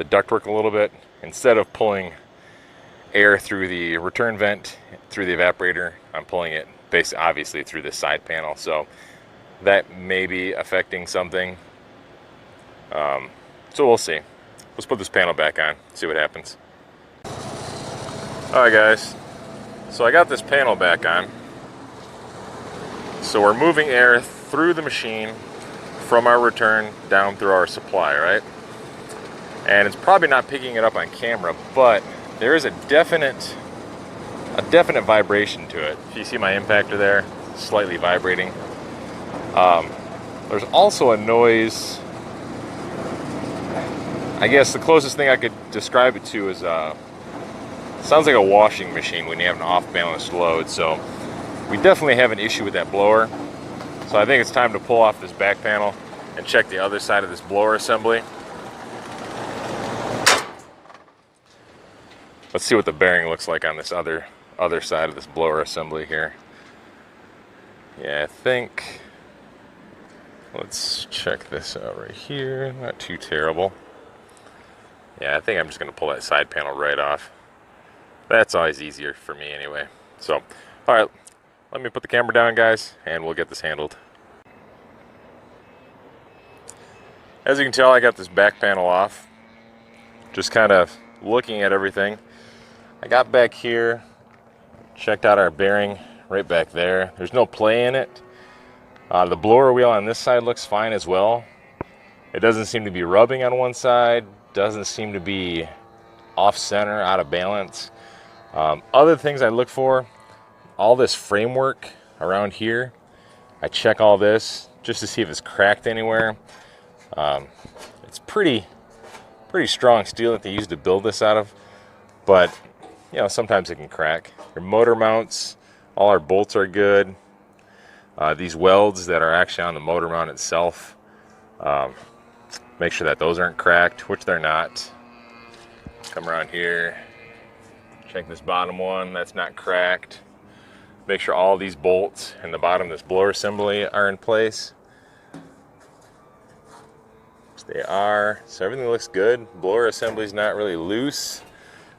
ductwork a little bit. Instead of pulling air through the return vent through the evaporator, I'm pulling it basically obviously through the side panel, so that may be affecting something. So we'll see. Let's put this panel back on, see what happens. Alright guys, so I got this panel back on. So we're moving air through the machine from our return down through our supply, right? And it's probably not picking it up on camera, but there is a definite vibration to it. If you see my impactor there, slightly vibrating. There's also a noise. I guess the closest thing I could describe it to is sounds like a washing machine when you have an off-balanced load. So we definitely have an issue with that blower. So I think it's time to pull off this back panel and check the other side of this blower assembly. Let's see what the bearing looks like on this other side of this blower assembly here. Yeah, I think, let's check this out right here. Not too terrible. Yeah, I think I'm just going to pull that side panel right off. That's always easier for me anyway. So, alright, let me put the camera down, guys, and we'll get this handled. As you can tell, I got this back panel off. Just kind of looking at everything. I got back here, checked out our bearing right back there. There's no play in it. The blower wheel on this side looks fine as well. It doesn't seem to be rubbing on one side, doesn't seem to be off center, out of balance. Other things I look for, all this framework around here, I check all this just to see if it's cracked anywhere. It's pretty pretty strong steel that they used to build this out of, but you know, sometimes it can crack. Your motor mounts, all our bolts are good. These welds that are actually on the motor mount itself, make sure that those aren't cracked, which they're not. Come around here, check this bottom one, that's not cracked. Make sure all these bolts and the bottom of this blower assembly are in place. They are, so everything looks good. Blower assembly's not really loose.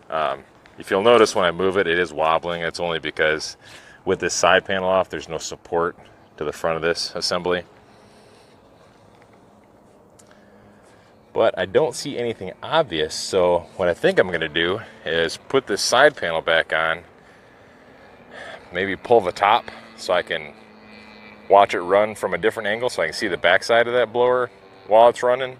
If you'll notice when I move it, it is wobbling. It's only because with this side panel off, there's no support to the front of this assembly. But I don't see anything obvious, so what I think I'm gonna do is put this side panel back on, maybe pull the top so I can watch it run from a different angle so I can see the back side of that blower while it's running.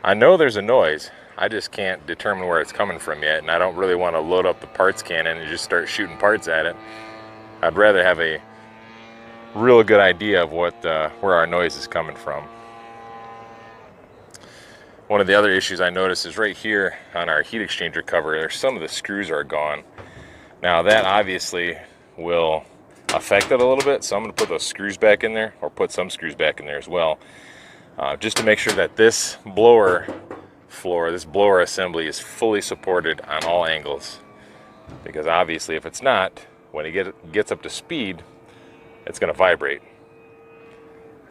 I know there's a noise, I just can't determine where it's coming from yet, and I don't really want to load up the parts cannon and just start shooting parts at it. I'd rather have a real good idea of what where our noise is coming from. One of the other issues I noticed is right here on our heat exchanger cover, some of the screws are gone. Now that obviously will affect it a little bit, so I'm going to put those screws back in there, or put some screws back in there as well. Just to make sure that this blower floor, this blower assembly is fully supported on all angles. Because obviously if it's not, when it gets up to speed, it's going to vibrate.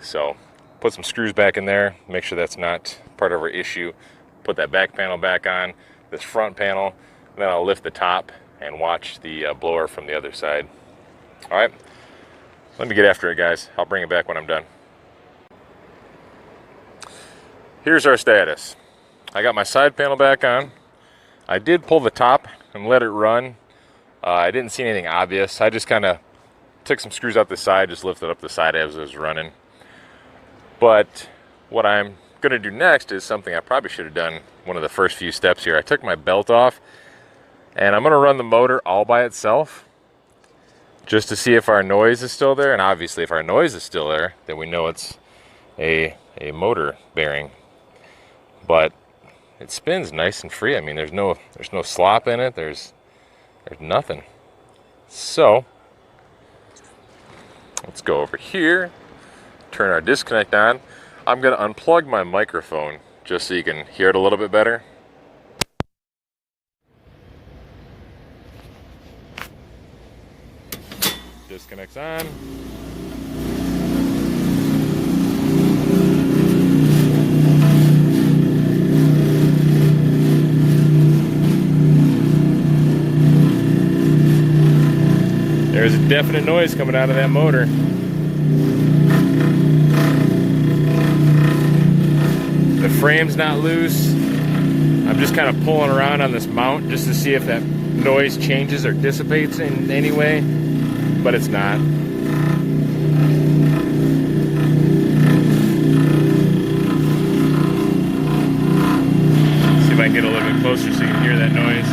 So put some screws back in there, make sure that's not part of our issue. Put that back panel back on, this front panel, and then I'll lift the top and watch the blower from the other side. All right, let me get after it, guys. I'll bring it back when I'm done. Here's our status. I got my side panel back on. I did pull the top and let it run. I didn't see anything obvious. I just kind of took some screws out the side, just lifted up the side as it was running. But what I'm going to do next is something I probably should have done one of the first few steps here. I took my belt off, and I'm going to run the motor all by itself just to see if our noise is still there. And obviously if our noise is still there, then we know it's a motor bearing. But it spins nice and free. I mean, there's no slop in it. There's nothing. So let's go over here, turn our disconnect on. I'm going to unplug my microphone just so you can hear it a little bit better. Disconnect's on. There's a definite noise coming out of that motor. The frame's not loose. I'm just kind of pulling around on this mount just to see if that noise changes or dissipates in any way, but it's not. See if I can get a little bit closer so you can hear that noise.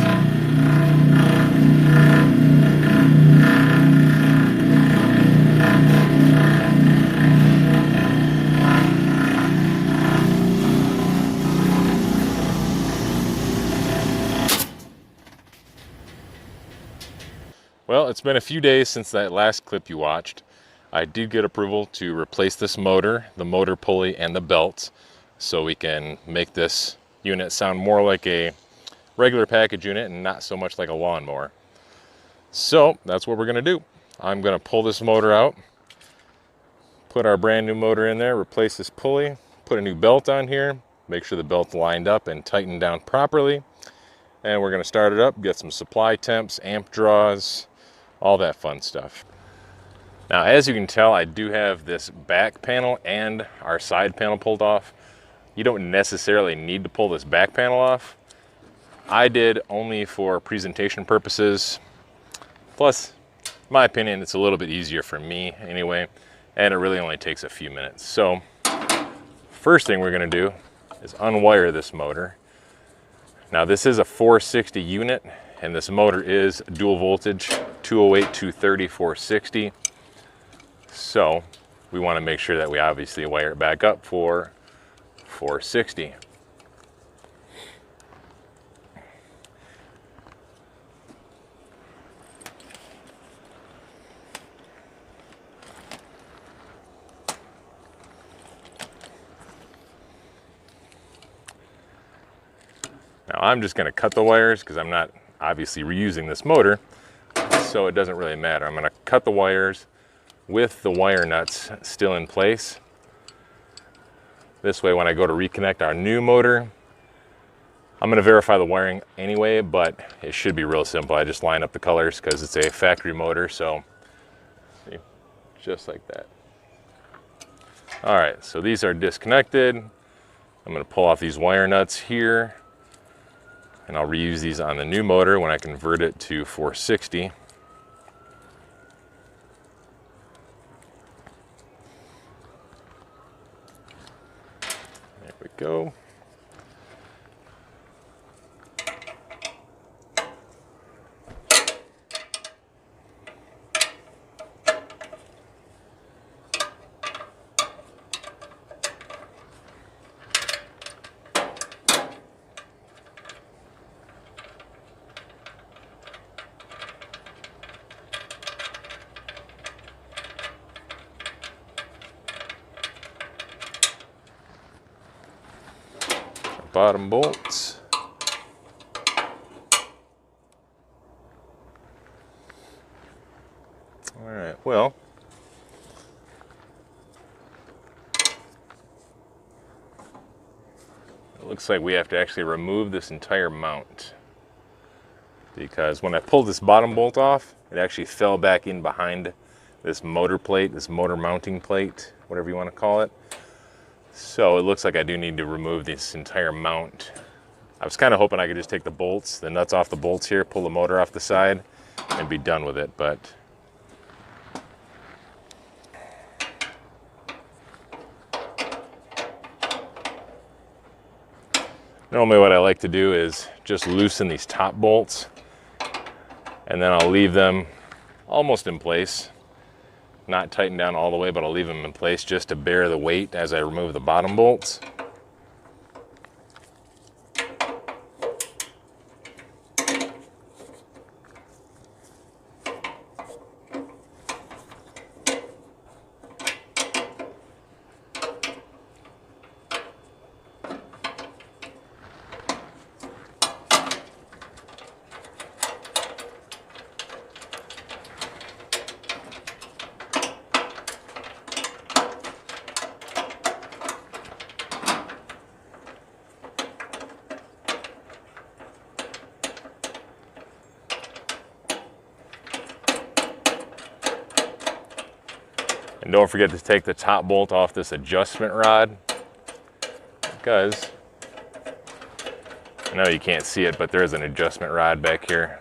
Well, it's been a few days since that last clip you watched. I did get approval to replace this motor, the motor pulley, and the belt, so we can make this unit sound more like a regular package unit and not so much like a lawnmower. So that's what we're going to do. I'm going to pull this motor out, put our brand new motor in there, replace this pulley, put a new belt on here, make sure the belt's lined up and tightened down properly, and we're going to start it up, get some supply temps, amp draws, all that fun stuff. Now, as you can tell, I do have this back panel and our side panel pulled off. You don't necessarily need to pull this back panel off. I did only for presentation purposes. Plus, in my opinion, it's a little bit easier for me anyway, and it really only takes a few minutes. So, first thing we're gonna do is unwire this motor. Now, this is a 460 unit, and this motor is dual voltage, 208, 230, 460. So we want to make sure that we obviously wire it back up for 460. Now I'm just going to cut the wires because I'm not obviously reusing this motor, so it doesn't really matter. I'm going to cut the wires with the wire nuts still in place. This way, when I go to reconnect our new motor, I'm going to verify the wiring anyway, but it should be real simple. I just line up the colors because it's a factory motor, so see, just like that. All right, so these are disconnected. I'm going to pull off these wire nuts here, and I'll reuse these on the new motor when I convert it to 460. There we go. Bottom bolts. All right, well, it looks like we have to actually remove this entire mount, because when I pulled this bottom bolt off, it actually fell back in behind this motor plate, this motor mounting plate, whatever you want to call it. So it looks like I do need to remove this entire mount. I was kind of hoping I could just take the bolts, the nuts off the bolts here, pull the motor off the side, and be done with it, but normally what I like to do is just loosen these top bolts, and then I'll leave them almost in place. Not tighten down all the way, but I'll leave them in place just to bear the weight as I remove the bottom bolts. And don't forget to take the top bolt off this adjustment rod, because I know you can't see it, but there is an adjustment rod back here.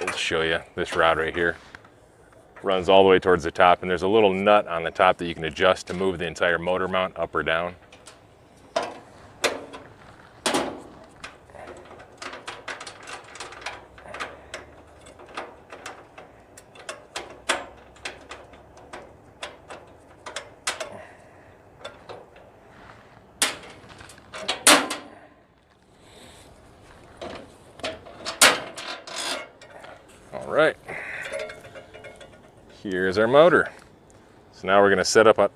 I'll show you this rod right here. Runs all the way towards the top, and there's a little nut on the top that you can adjust to move the entire motor mount up or down. All right, here's our motor. So now we're going to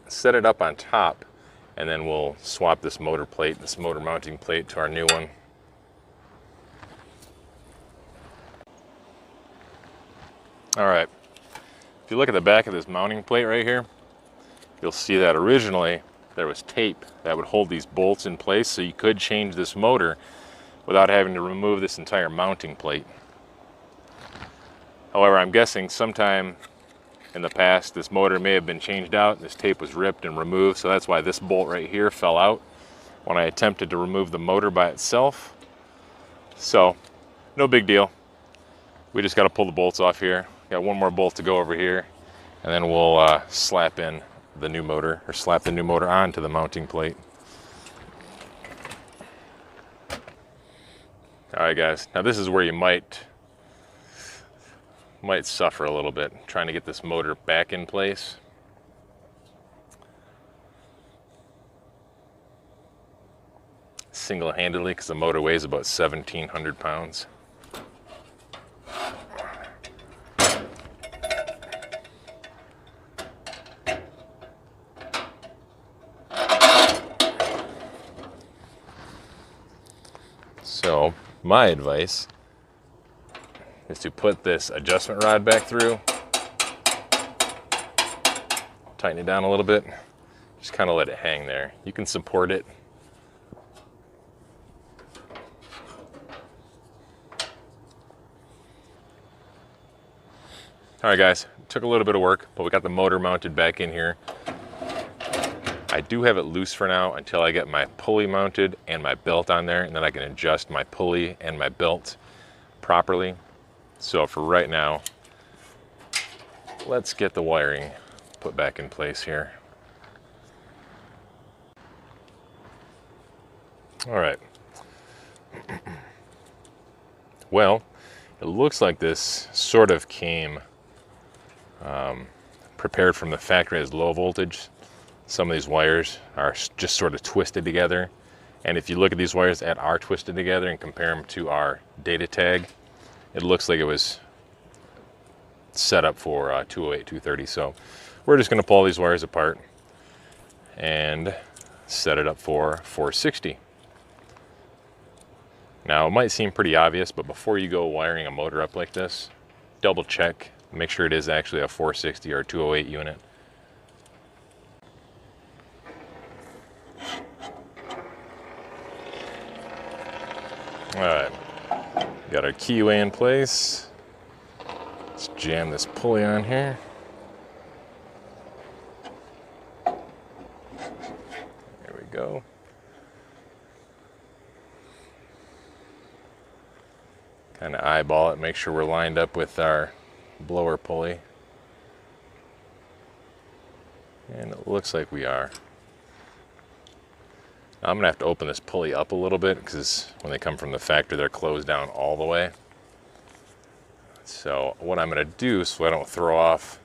set it up on top, and then we'll swap this motor plate, this motor mounting plate, to our new one. All right, if you look at the back of this mounting plate right here, you'll see that originally there was tape that would hold these bolts in place, so you could change this motor without having to remove this entire mounting plate. However, I'm guessing sometime in the past this motor may have been changed out, this tape was ripped and removed, so that's why this bolt right here fell out when I attempted to remove the motor by itself. So, no big deal. We just got to pull the bolts off here. Got one more bolt to go over here, and then we'll slap in the new motor, or slap the new motor onto the mounting plate. All right, guys. Now this is where you might suffer a little bit trying to get this motor back in place. Single-handedly, because the motor weighs about 1,700 pounds. So my advice is to put this adjustment rod back through, tighten it down a little bit, just kind of let it hang there. You can support it. All right, guys, took a little bit of work, but we got the motor mounted back in here. I do have it loose for now until I get my pulley mounted and my belt on there, and then I can adjust my pulley and my belt properly. So for right now, let's get the wiring put back in place here. All right. Well, it looks like this sort of came prepared from the factory as low voltage. Some of these wires are just sort of twisted together. And if you look at these wires that are twisted together and compare them to our data tag, it looks like it was set up for 208, 230. So we're just going to pull these wires apart and set it up for 460. Now, it might seem pretty obvious, but before you go wiring a motor up like this, double check, make sure it is actually a 460 or a 208 unit. All right, got our keyway in place. Let's jam this pulley on here. There we go. Kind of eyeball it, make sure we're lined up with our blower pulley. And it looks like we are. Now I'm gonna have to open this pulley up a little bit because when they come from the factory, they're closed down all the way. So what I'm gonna do, so I don't throw off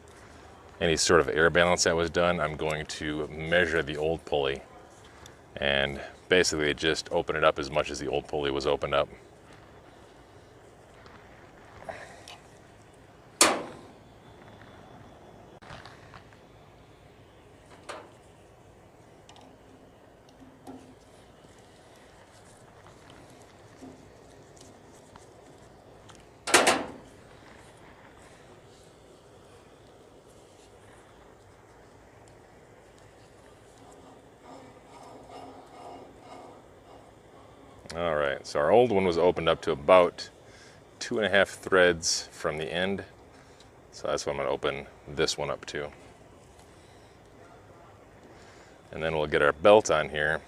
any sort of air balance that was done, I'm going to measure the old pulley and basically just open it up as much as the old pulley was opened up. All right, so our old one was opened up to about 2.5 threads from the end. So that's what I'm gonna open this one up to. And then we'll get our belt on here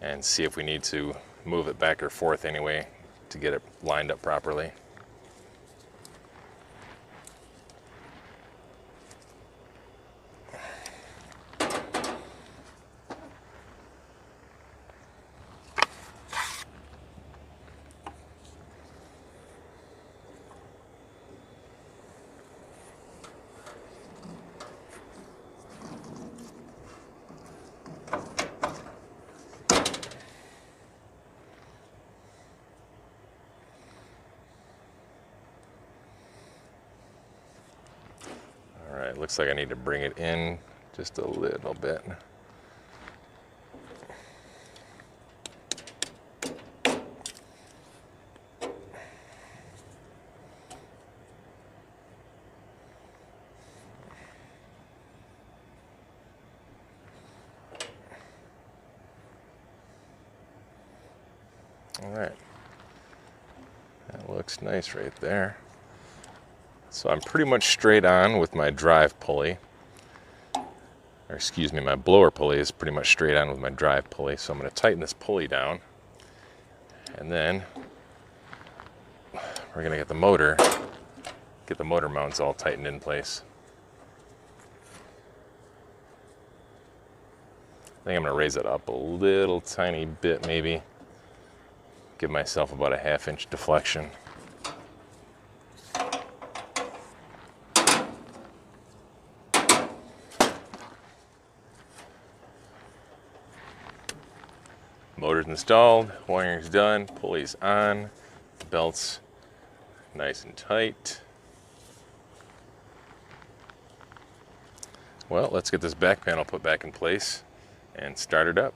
and see if we need to move it back or forth anyway to get it lined up properly. All right, looks like I need to bring it in just a little bit. All right, that looks nice right there. So I'm pretty much straight on with my drive pulley, or excuse me, my blower pulley is pretty much straight on with my drive pulley. So I'm going to tighten this pulley down, and then we're going to get the motor mounts all tightened in place. I think I'm going to raise it up a little tiny bit maybe. Give myself about a 1/2 inch deflection. Motor's installed, wiring's done, pulley's on, belt's nice and tight. Well, let's get this back panel put back in place and start it up.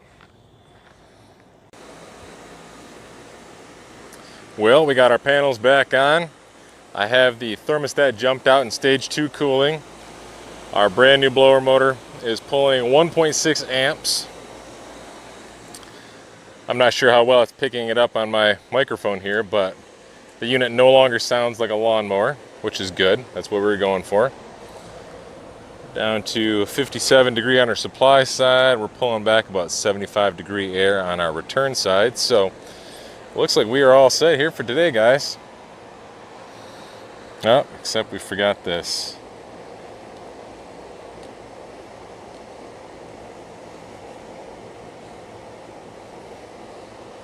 Well, we got our panels back on. I have the thermostat jumped out in stage 2 cooling. Our brand new blower motor is pulling 1.6 amps. I'm not sure how well it's picking it up on my microphone here, but the unit no longer sounds like a lawnmower, which is good. That's what we were going for. Down to 57 degree on our supply side. We're pulling back about 75 degree air on our return side. So looks like we are all set here for today, guys. Oh, except we forgot this.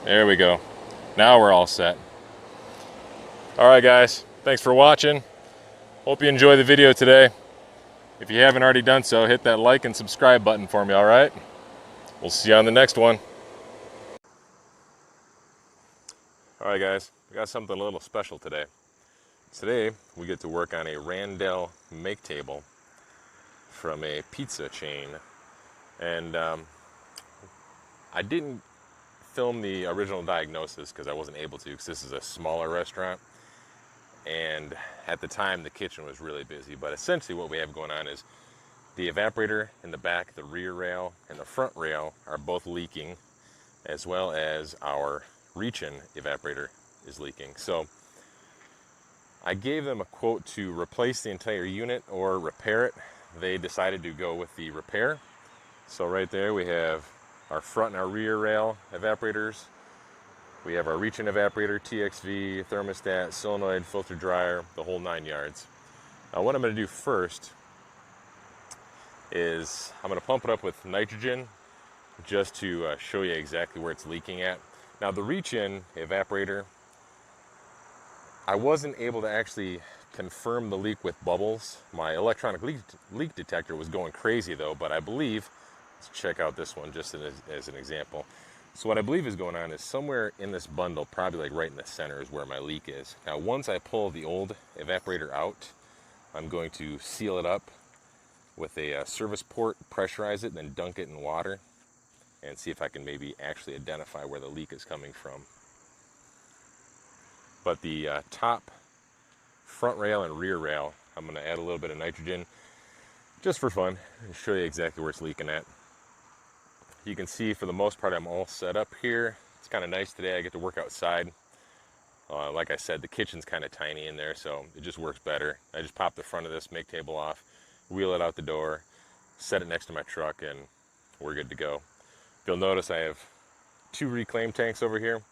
There we go. Now we're all set. Alright guys, thanks for watching. Hope you enjoy the video today. If you haven't already done so, hit that like and subscribe button for me, alright? We'll see you on the next one. Alright guys, we got something a little special today. Today, we get to work on a Randell make table from a pizza chain. And I didn't film the original diagnosis because I wasn't able to, because this is a smaller restaurant. And at the time, the kitchen was really busy. But essentially what we have going on is the evaporator in the back, the rear rail, and the front rail are both leaking, as well as our reach-in evaporator is leaking. So I gave them a quote to replace the entire unit or repair it. They decided to go with the repair. So right there we have our front and our rear rail evaporators. We have our reach-in evaporator, TXV, thermostat, solenoid, filter dryer, the whole 9 yards. Now what I'm going to do first is I'm going to pump it up with nitrogen just to show you exactly where it's leaking at. Now the reach-in evaporator, I wasn't able to actually confirm the leak with bubbles. My electronic leak detector was going crazy though, but I believe, let's check out this one just as an example. So what I believe is going on is somewhere in this bundle, probably like right in the center, is where my leak is. Now once I pull the old evaporator out, I'm going to seal it up with a service port, pressurize it, then dunk it in water, and see if I can maybe actually identify where the leak is coming from. But the top front rail and rear rail, I'm going to add a little bit of nitrogen just for fun and show you exactly where it's leaking at. You can see for the most part I'm all set up here. It's kind of nice today. I get to work outside. Like I said, the kitchen's kind of tiny in there, so it just works better. I just pop the front of this make table off, wheel it out the door, set it next to my truck, and we're good to go. You'll notice I have 2 reclaim tanks over here.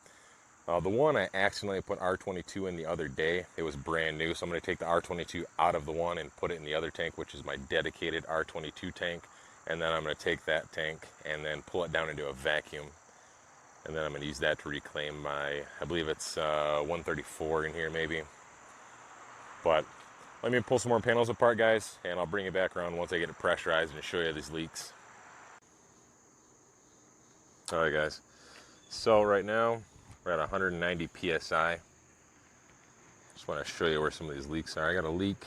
The one I accidentally put R22 in the other day. It was brand new, so I'm going to take the R22 out of the one and put it in the other tank, which is my dedicated R22 tank. And then I'm going to take that tank and then pull it down into a vacuum. And then I'm going to use that to reclaim my, I believe it's 134 in here maybe. But let me pull some more panels apart, guys, and I'll bring it back around once I get it pressurized and show you these leaks. Alright guys, so right now we're at 190 psi. Just want to show you where some of these leaks are. I got a leak.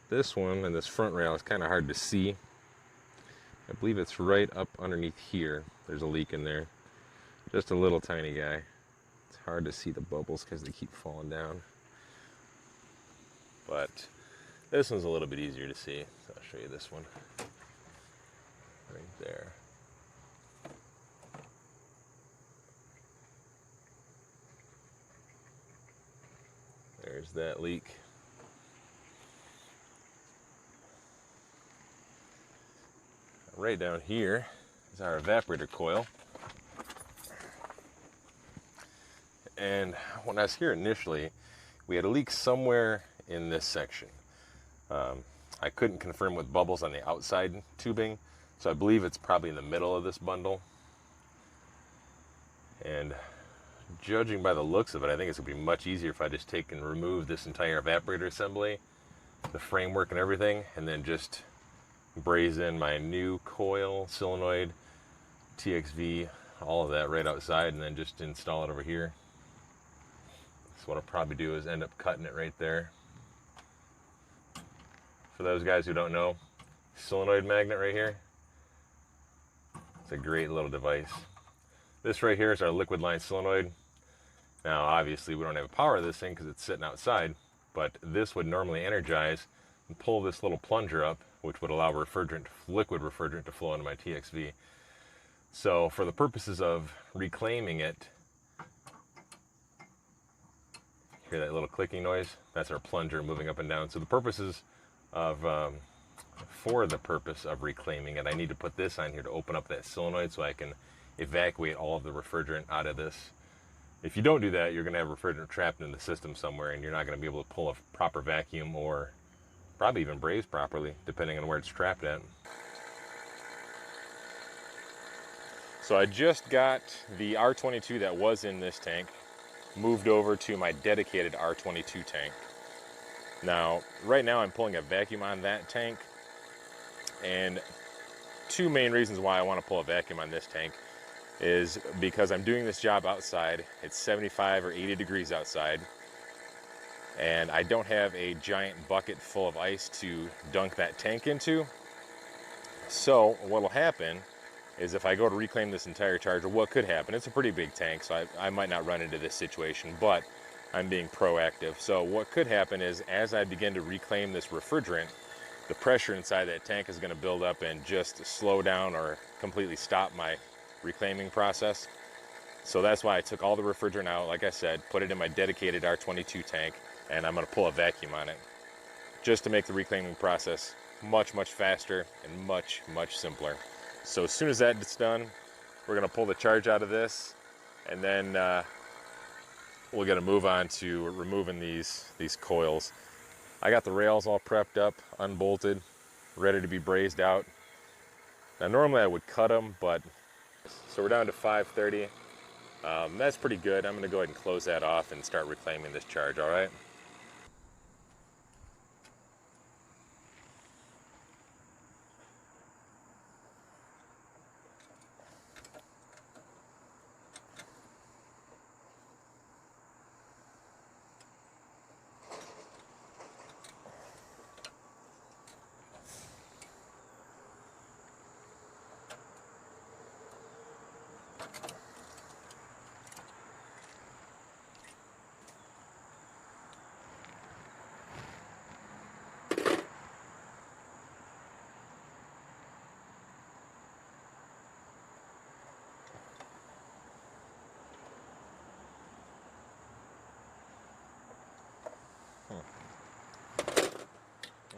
This one and this front rail is kind of hard to see. I believe it's right up underneath here. There's a leak in there. Just a little tiny guy. It's hard to see the bubbles because they keep falling down. But this one's a little bit easier to see. So I'll show you this one. Right there. There's that leak. Right down here is our evaporator coil. And when I was here initially, we had a leak somewhere in this section. I couldn't confirm with bubbles on the outside tubing, so I believe it's probably in the middle of this bundle. And judging by the looks of it, I think it's going to be much easier if I just take and remove this entire evaporator assembly, the framework and everything, and then just braze in my new coil, solenoid, TXV, all of that right outside, and then just install it over here. So what I'll probably do is end up cutting it right there. For those guys who don't know, solenoid magnet right here. It's a great little device. This right here is our liquid line solenoid. Now, obviously, we don't have power of this thing because it's sitting outside, but this would normally energize and pull this little plunger up, which would allow refrigerant, liquid refrigerant, to flow into my TXV. So for the purposes of reclaiming it, hear that little clicking noise? That's our plunger moving up and down. So the purposes of, for the purpose of reclaiming it, I need to put this on here to open up that solenoid so I can evacuate all of the refrigerant out of this. If you don't do that, you're going to have refrigerant trapped in the system somewhere, and you're not going to be able to pull a proper vacuum or probably even braze properly, depending on where it's trapped at. So I just got the R22 that was in this tank moved over to my dedicated R22 tank. Now, right now I'm pulling a vacuum on that tank, and two main reasons why I want to pull a vacuum on this tank is because I'm doing this job outside. It's 75 or 80 degrees outside, and I don't have a giant bucket full of ice to dunk that tank into. So what will happen is if I go to reclaim this entire charger, what could happen, it's a pretty big tank, so I might not run into this situation, but I'm being proactive. So what could happen is as I begin to reclaim this refrigerant, the pressure inside that tank is going to build up and just slow down or completely stop my reclaiming process. So that's why I took all the refrigerant out, like I said, put it in my dedicated R22 tank, and I'm going to pull a vacuum on it just to make the reclaiming process much faster and much simpler. So as soon as that's done, we're going to pull the charge out of this, and then we're going to move on to removing these coils. I got the rails all prepped up, unbolted, ready to be brazed out. Now normally I would cut them, but so we're down to 530. That's pretty good. I'm going to go ahead and close that off and start reclaiming this charge, all right?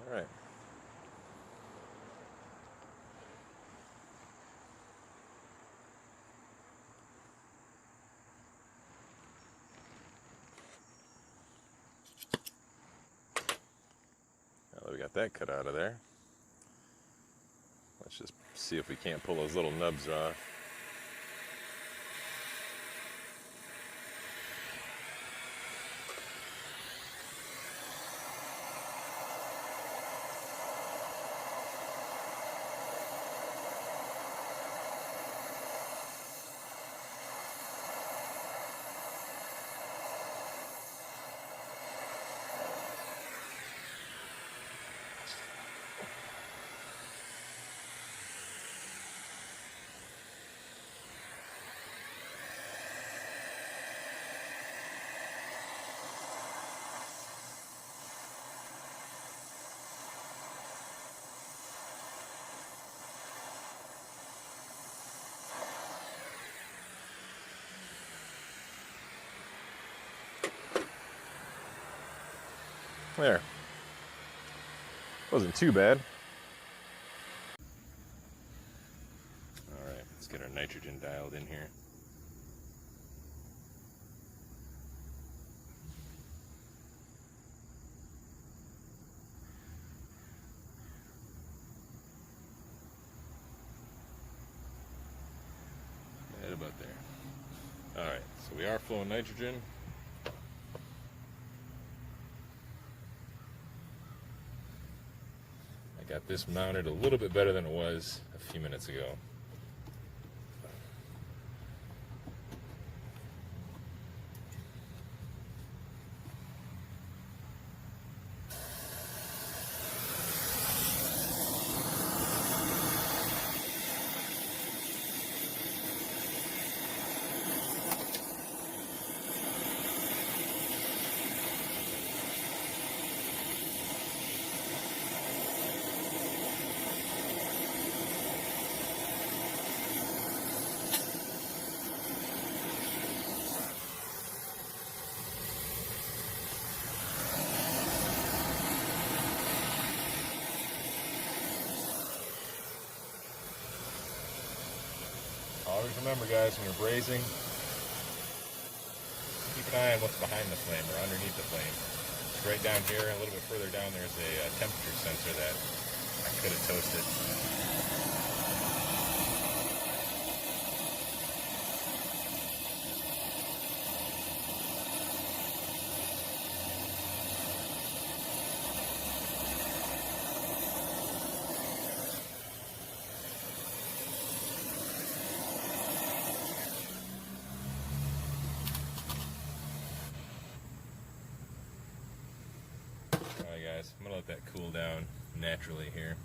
All right. Now that we got that cut out of there, let's just see if we can't pull those little nubs off. There. Wasn't too bad. All right, let's get our nitrogen dialed in here. Right about there. All right, so we are flowing nitrogen. Got this mounted a little bit better than it was a few minutes ago. Always remember, guys, when you're brazing, keep an eye on what's behind the flame or underneath the flame. Right down here, a little bit further down, there's a temperature sensor that I could have toasted. Alright guys, I'm going to let that cool down naturally here,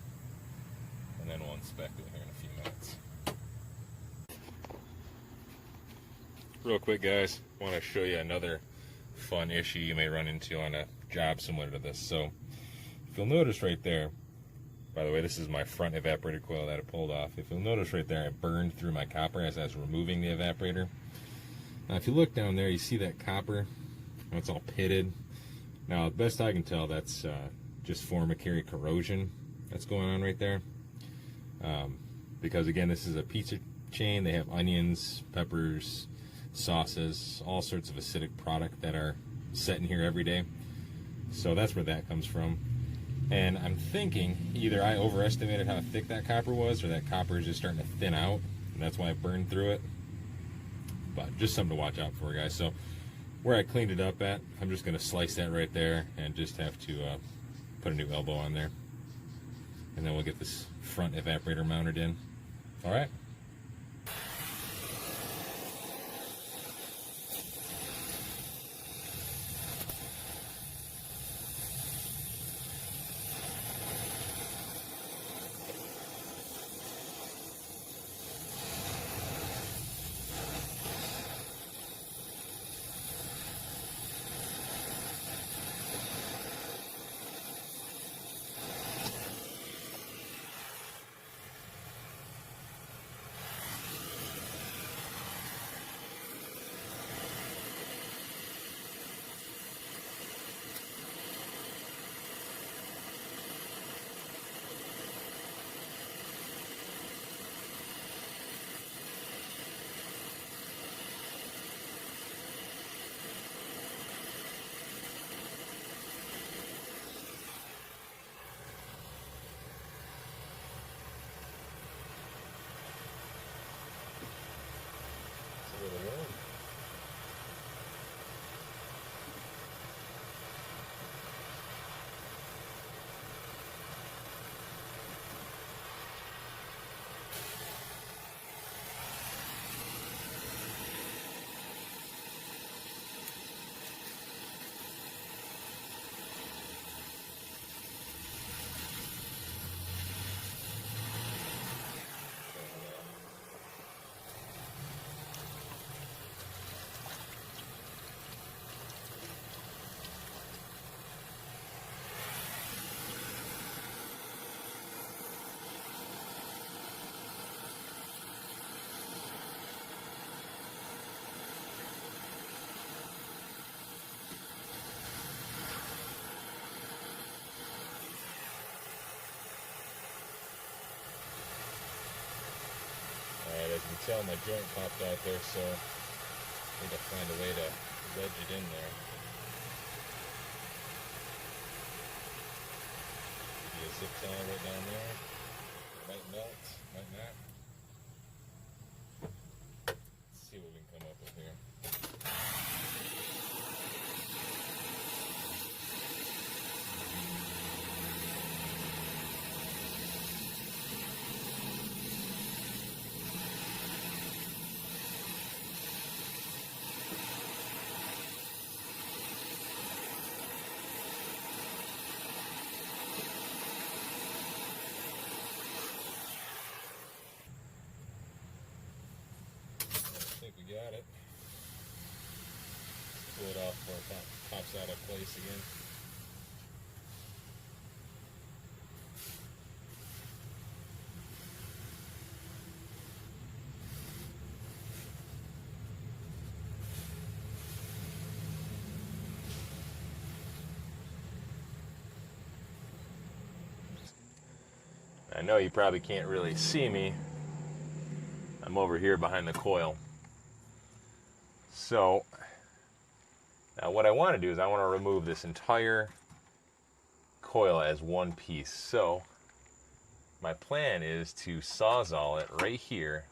and then we'll inspect it here in a few minutes. Real quick guys, I want to show you another fun issue you may run into on a job similar to this. So, if you'll notice right there, by the way, this is my front evaporator coil that I pulled off. If you'll notice right there, I burned through my copper as I was removing the evaporator. Now if you look down there, you see that copper, it's all pitted. Now, the best I can tell, that's just formicary corrosion that's going on right there. Because again, this is a pizza chain. They have onions, peppers, sauces, all sorts of acidic product that are set in here every day. So that's where that comes from. And I'm thinking either I overestimated how thick that copper was, or that copper is just starting to thin out, and that's why I burned through it. But just something to watch out for, guys. So where I cleaned it up at, I'm just going to slice that right there and just have to put a new elbow on there. And then we'll get this front evaporator mounted in. All right. Really warm. Alright, as you can tell, my joint popped out there, so I need to find a way to wedge it in there. Maybe a zip tie right down there. It might melt, might not. Let's see what we can come up with here. I think we got it. Pull it off before it pops out of place again. I know you probably can't really see me. I'm I'm over here behind the coil. So now what I want to do is I want to remove this entire coil as one piece. So my plan is to Sawzall it right here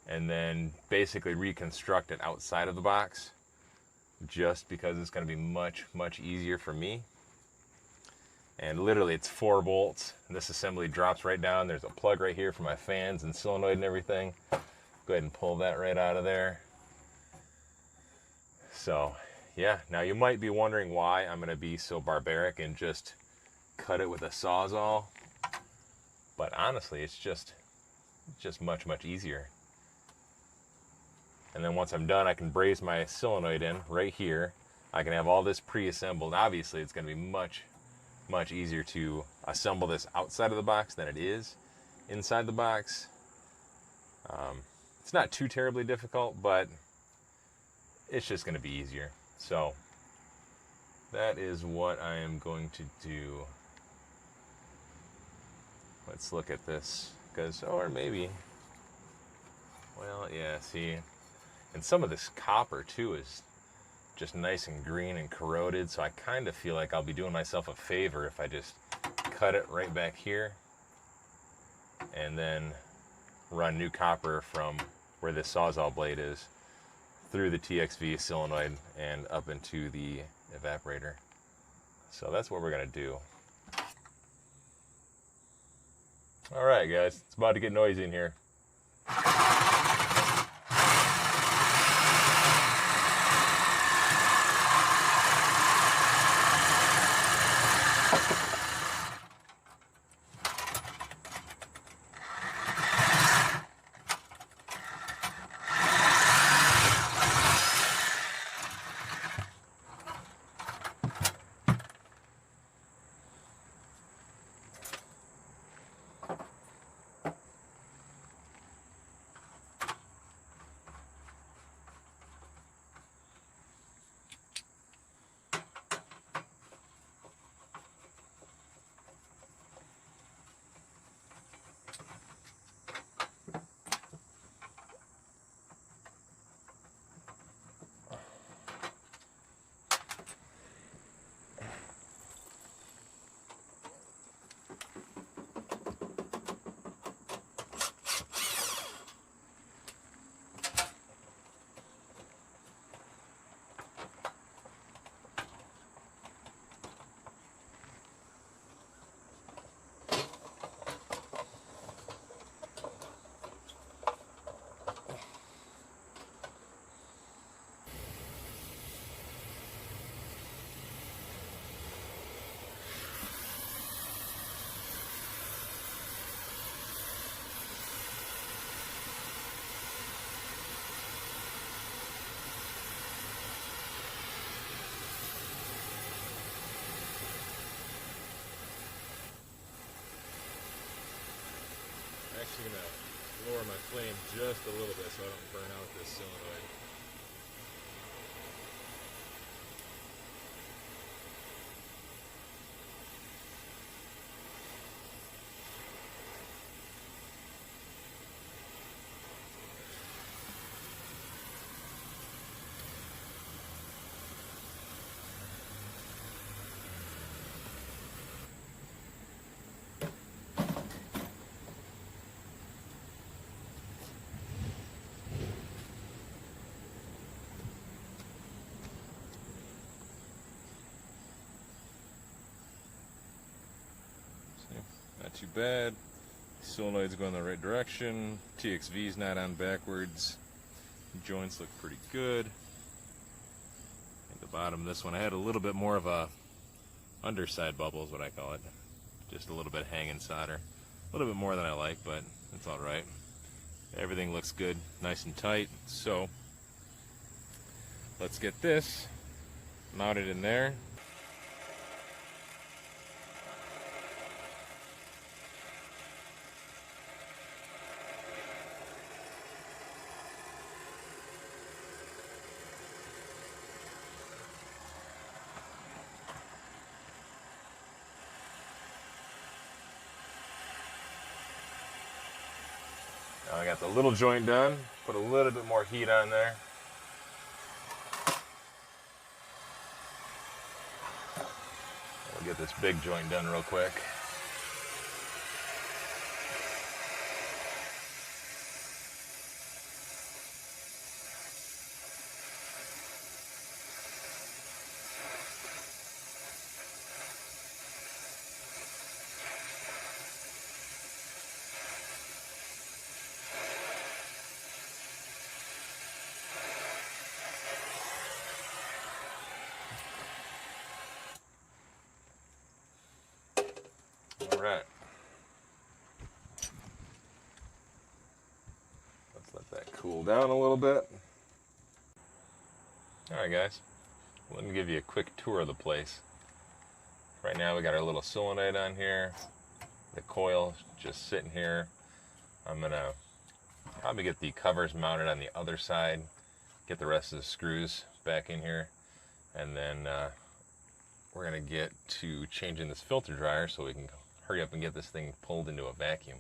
and then basically reconstruct it outside of the box, just because it's going to be much easier for me. And literally it's 4 bolts. This assembly drops right down. There's a plug right here for my fans and solenoid and everything. Go ahead and pull that right out of there. So yeah, now you might be wondering why I'm going to be so barbaric and just cut it with a Sawzall. But honestly, it's just much easier. And then once I'm done, I can braze my solenoid in right here. I can have all this pre-assembled. Obviously, it's going to be much easier to assemble this outside of the box than it is inside the box. It's not too terribly difficult, but it's just going to be easier. So that is what I am going to do. Let's look at this, because, or maybe, well, yeah, see, and some of this copper too is just nice and green and corroded, so I kind of feel like I'll be doing myself a favor if I just cut it right back here and then run new copper from where this Sawzall blade is through the TXV solenoid and up into the evaporator. So that's what we're going to do. Alright guys, it's about to get noisy in here. I'm actually going to lower my flame just a little bit so I don't burn out this solenoid. Not too bad. Solenoid's going the right direction. TXV's not on backwards. Joints look pretty good. At the bottom of this one, I had a little bit more of a underside bubble is what I call it. Just a little bit hanging solder. A little bit more than I like, but it's alright. Everything looks good, nice and tight. So let's get this mounted in there. Now I got the little joint done. Put a little bit more heat on there. We'll get this big joint done real quick. All right. Let's let that cool down a little bit. All right, guys. Let me give you a quick tour of the place. Right now we got our little solenoid on here. The coil just sitting here. I'm gonna probably get the covers mounted on the other side, get the rest of the screws back in here, and then we're gonna get to changing this filter dryer so we can hurry up and get this thing pulled into a vacuum.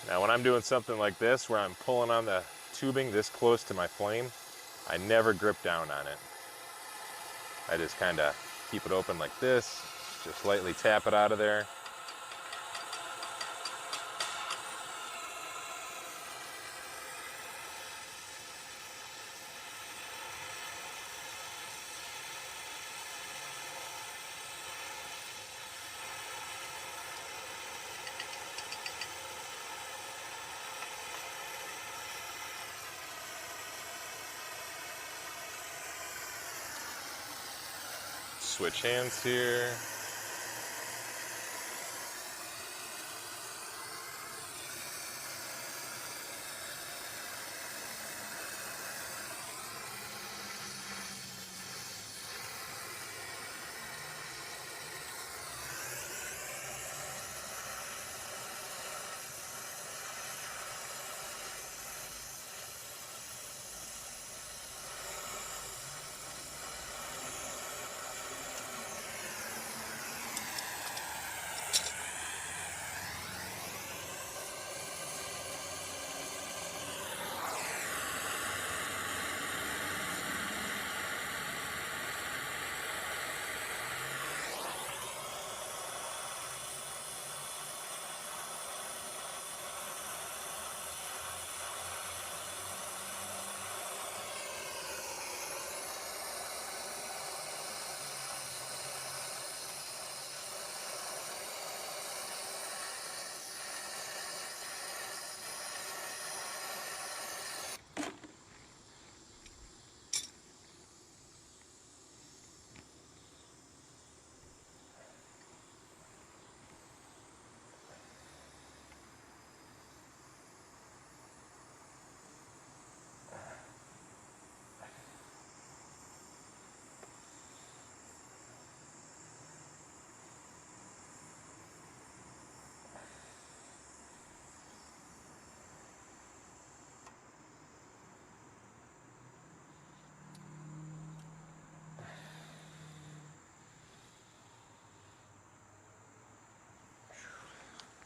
Now when I'm doing something like this where I'm pulling on the tubing this close to my flame, I never grip down on it. I just kind of keep it open like this, just lightly tap it out of there. Switch hands here.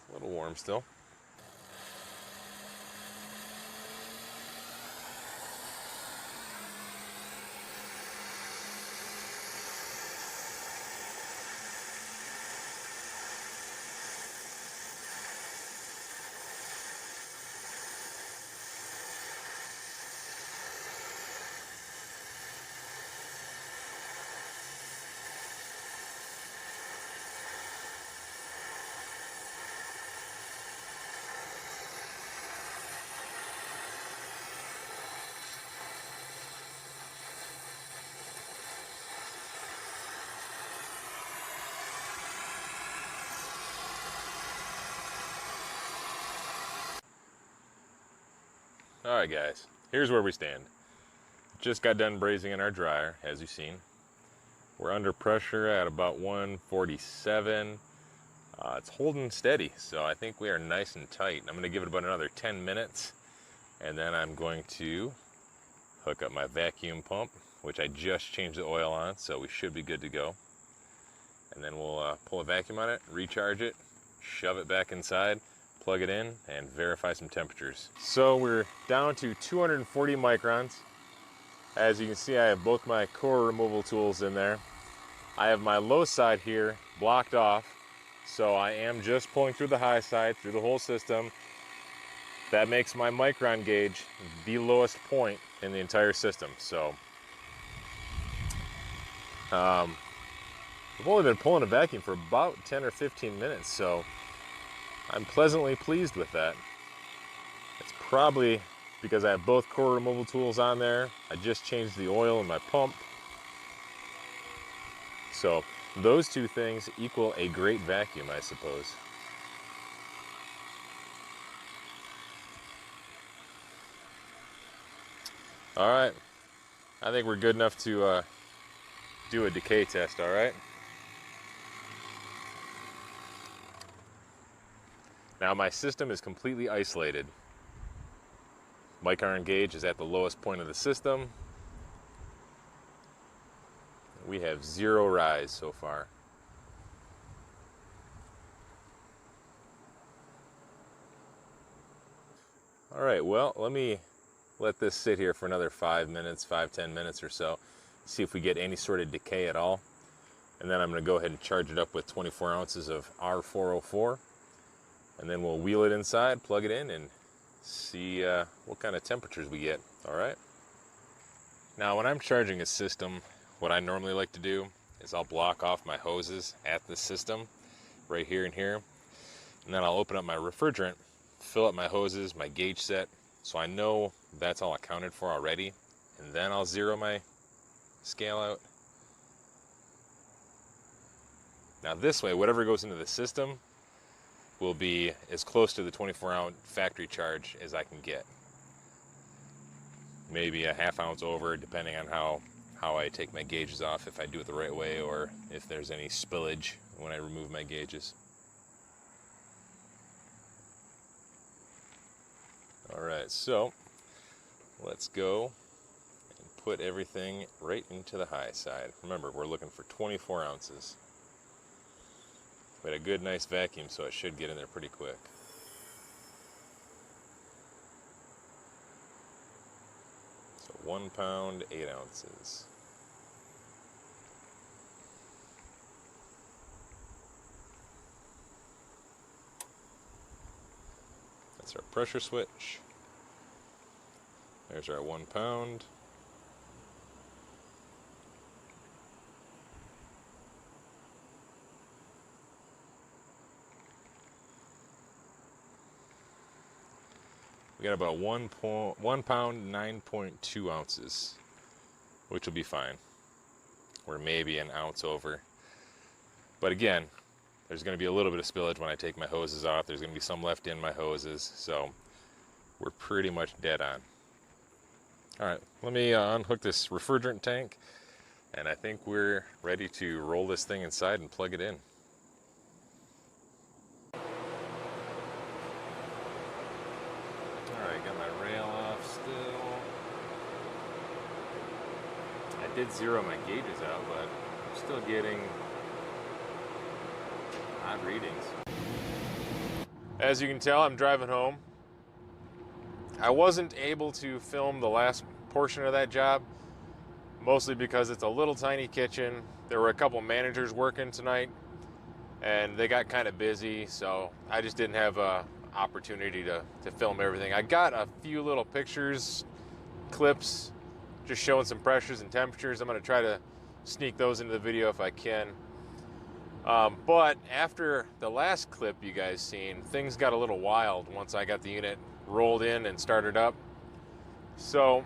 A little warm still. All right, guys, here's where we stand. Just got done brazing in our dryer, as you've seen. We're under pressure at about 147. It's holding steady, so I think we are nice and tight. I'm going to give it about another 10 minutes, and then I'm going to hook up my vacuum pump, which I just changed the oil on, so we should be good to go. And then we'll pull a vacuum on it, recharge it, shove it back inside, plug it in, and verify some temperatures. So we're down to 240 microns. As you can see, I have both my core removal tools in there. I have my low side here blocked off, so I am just pulling through the high side, through the whole system. That makes my micron gauge the lowest point in the entire system. So I've only been pulling a vacuum for about 10 or 15 minutes, so I'm pleasantly pleased with that. It's probably because I have both core removal tools on there. I just changed the oil in my pump. So those two things equal a great vacuum, I suppose. All right, I think we're good enough to do a decay test, all right? Now my system is completely isolated. Micron gauge is at the lowest point of the system. We have 0 rise so far. All right, well, let me let this sit here for another 5 minutes, 5-10 minutes or so, see if we get any sort of decay at all. And then I'm going to go ahead and charge it up with 24 ounces of R404. And then we'll wheel it inside, plug it in, and see what kind of temperatures we get. All right. Now, when I'm charging a system, what I normally like to do is I'll block off my hoses at the system, right here and here. And then I'll open up my refrigerant, fill up my hoses, my gauge set, so I know that's all accounted for already. And then I'll zero my scale out. Now this way, whatever goes into the system will be as close to the 24-ounce factory charge as I can get. Maybe a ½ ounce over, depending on how I take my gauges off, if I do it the right way or if there's any spillage when I remove my gauges. All right, so let's go and put everything right into the high side. Remember, we're looking for 24 ounces. We had a good, nice vacuum, so it should get in there pretty quick. So 1 pound, 8 ounces. That's our pressure switch. There's our 1 pound. We got about 1 pound, 9.2 ounces, which will be fine. We're maybe an ounce over. But again, there's going to be a little bit of spillage when I take my hoses off. There's going to be some left in my hoses, so we're pretty much dead on. All right, let me unhook this refrigerant tank, and I think we're ready to roll this thing inside and plug it in. Got my rail off still. I did zero my gauges out, but I'm still getting odd readings. As you can tell, I'm driving home. I wasn't able to film the last portion of that job, mostly because it's a little tiny kitchen. There were a couple managers working tonight, and they got kind of busy, so I just didn't have a opportunity to film everything. I got a few little pictures, clips, just showing some pressures and temperatures. I'm going to try to sneak those into the video if I can. But after the last clip you guys seen, things got a little wild once I got the unit rolled in and started up. So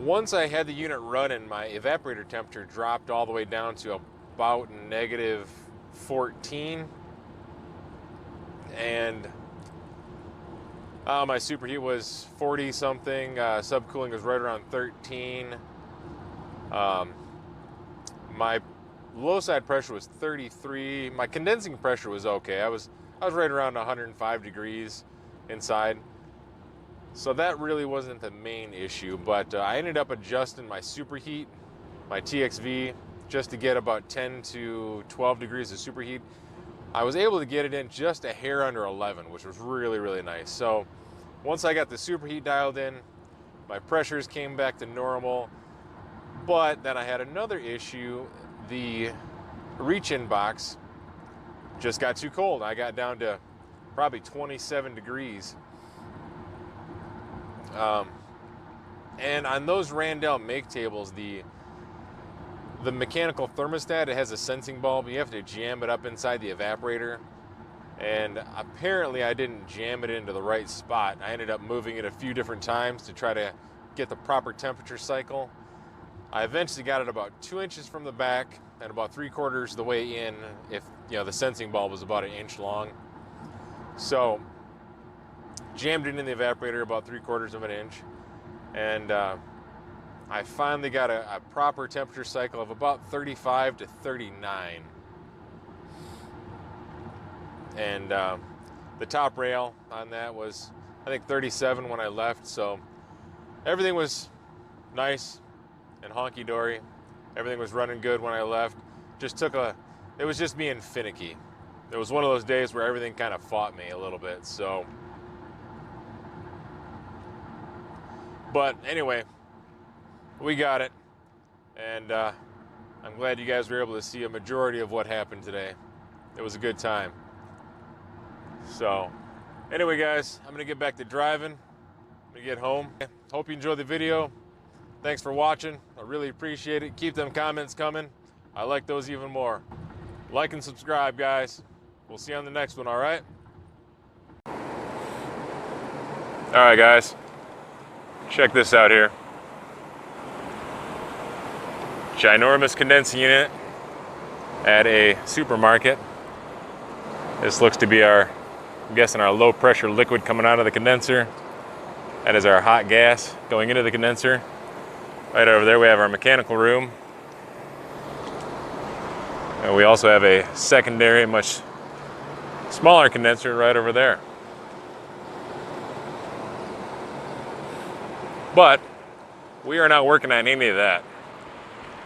once I had the unit running, my evaporator temperature dropped all the way down to about -14. And my superheat was 40 something, subcooling was right around 13. My low side pressure was 33. My condensing pressure was okay. I was right around 105 degrees inside. So that really wasn't the main issue, but I ended up adjusting my superheat, my TXV, just to get about 10 to 12 degrees of superheat. I was able to get it in just a hair under 11, which was really, really nice. So once I got the superheat dialed in, my pressures came back to normal. But then I had another issue. The reach-in box just got too cold. I got down to probably 27 degrees. And on those Randell make tables, the mechanical thermostat, it has a sensing bulb. You have to jam it up inside the evaporator. And apparently I didn't jam it into the right spot. I ended up moving it a few different times to try to get the proper temperature cycle. I eventually got it about 2 inches from the back and about 3/4 the way in, if the sensing bulb was about 1 inch long. So jammed it in the evaporator about 3/4 of an inch, and I finally got a proper temperature cycle of about 35 to 39. And the top rail on that was, I think, 37 when I left. So everything was nice and honky-dory. Everything was running good when I left. It was just being finicky. It was one of those days where everything kind of fought me a little bit. So, but anyway, we got it. And I'm glad you guys were able to see a majority of what happened today. It was a good time. So anyway, guys, I'm gonna get back to driving. I'm gonna get home. Hope you enjoyed the video. Thanks for watching. I really appreciate it. Keep them comments coming. I like those even more. Like and subscribe, guys. We'll see you on the next one, all right? All right, guys. Check this out here. Ginormous condensing unit at a supermarket. This looks to be I'm guessing our low pressure liquid coming out of the condenser. That is our hot gas going into the condenser. Right over there we have our mechanical room. And we also have a secondary, much smaller condenser right over there. But we are not working on any of that.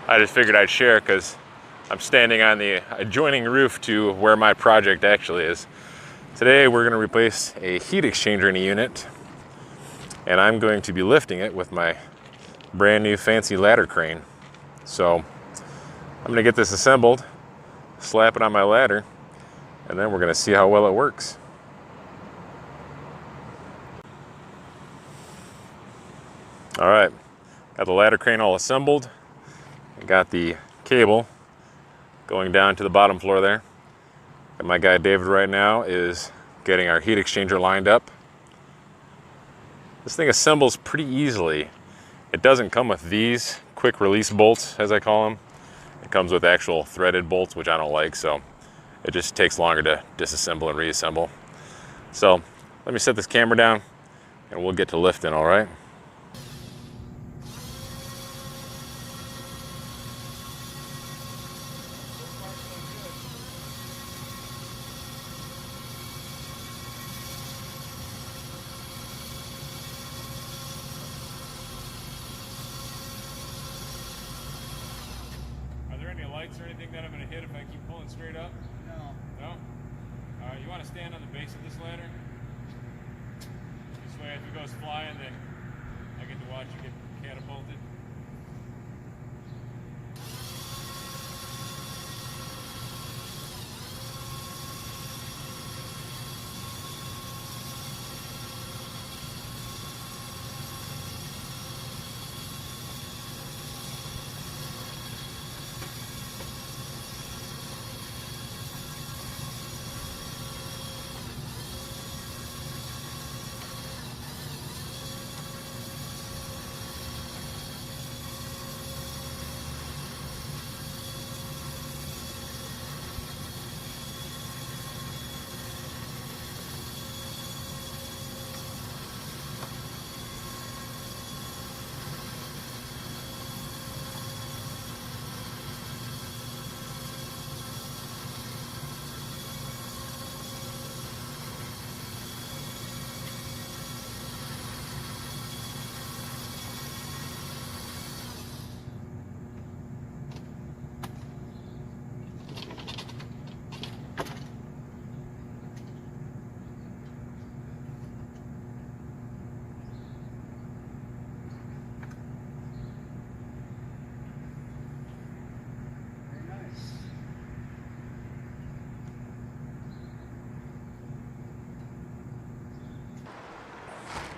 I just figured I'd share because I'm standing on the adjoining roof to where my project actually is. Today we're going to replace a heat exchanger in a unit, and I'm going to be lifting it with my brand new fancy ladder crane. So I'm going to get this assembled, slap it on my ladder, and then we're going to see how well it works. All right, got the ladder crane all assembled. I got the cable going down to the bottom floor there. And my guy David right now is getting our heat exchanger lined up. This thing assembles pretty easily. It doesn't come with these quick release bolts, as I call them. It comes with actual threaded bolts, which I don't like, so it just takes longer to disassemble and reassemble. So let me set this camera down and we'll get to lifting, all right? Or anything that I'm going to hit if I keep pulling straight up? No. No? You want to stand on the base of this ladder? This way if it goes flying, then I get to watch it get catapulted.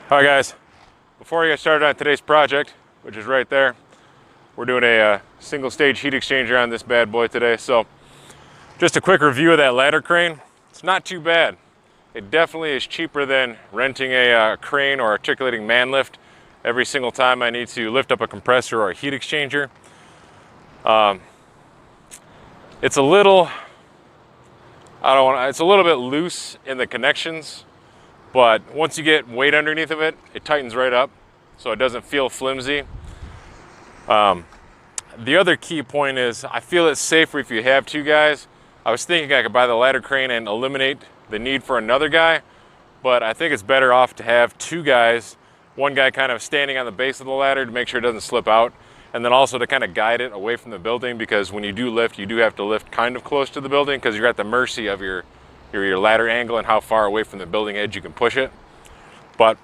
All right, guys, before we get started on today's project, which is right there, we're doing a single stage heat exchanger on this bad boy today. So just a quick review of that ladder crane. It's not too bad. It definitely is cheaper than renting a crane or articulating man lift every single time I need to lift up a compressor or a heat exchanger. It's a little, it's a little bit loose in the connections, but once you get weight underneath of it, it tightens right up, so it doesn't feel flimsy. The other key point is I feel it's safer if you have two guys. I was thinking I could buy the ladder crane and eliminate the need for another guy, but I think it's better off to have two guys, one guy kind of standing on the base of the ladder to make sure it doesn't slip out, and then also to kind of guide it away from the building, because when you do lift, you do have to lift kind of close to the building because you're at the mercy of your ladder angle and how far away from the building edge you can push it. But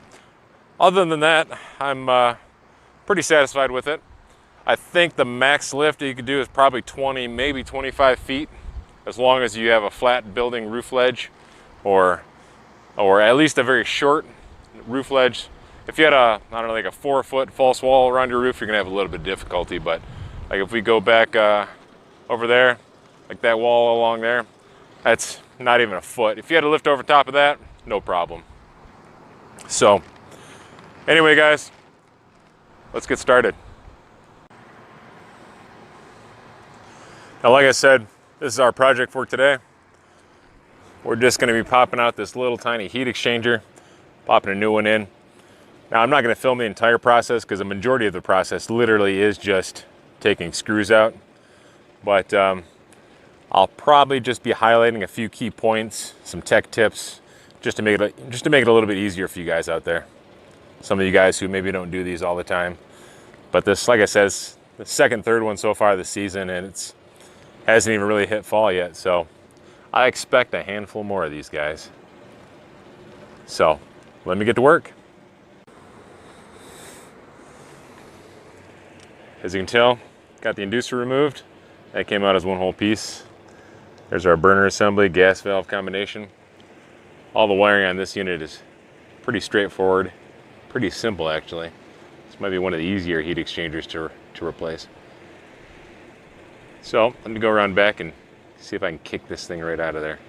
other than that, I'm pretty satisfied with it. I think the max lift that you could do is probably 20, maybe 25 feet, as long as you have a flat building roof ledge, or at least a very short roof ledge. If you had I don't know, like a 4-foot false wall around your roof, you're gonna have a little bit of difficulty. But like if we go back over there, like that wall along there, that's not even a foot. If you had to lift over top of that, no problem. So anyway, guys, let's get started. Now, like I said, this is our project for today. We're just gonna be popping out this little tiny heat exchanger, popping a new one in. Now, I'm not gonna film the entire process because the majority of the process literally is just taking screws out. But I'll probably just be highlighting a few key points, some tech tips, just to make it a little bit easier for you guys out there. Some of you guys who maybe don't do these all the time. But this, like I said, is the second, third one so far this season, and it's hasn't even really hit fall yet, so I expect a handful more of these guys. So let me get to work. As you can tell, got the inducer removed. That came out as one whole piece. There's our burner assembly, gas valve combination. All the wiring on this unit is pretty straightforward, pretty simple actually. This might be one of the easier heat exchangers to replace. So let me go around back and see if I can kick this thing right out of there.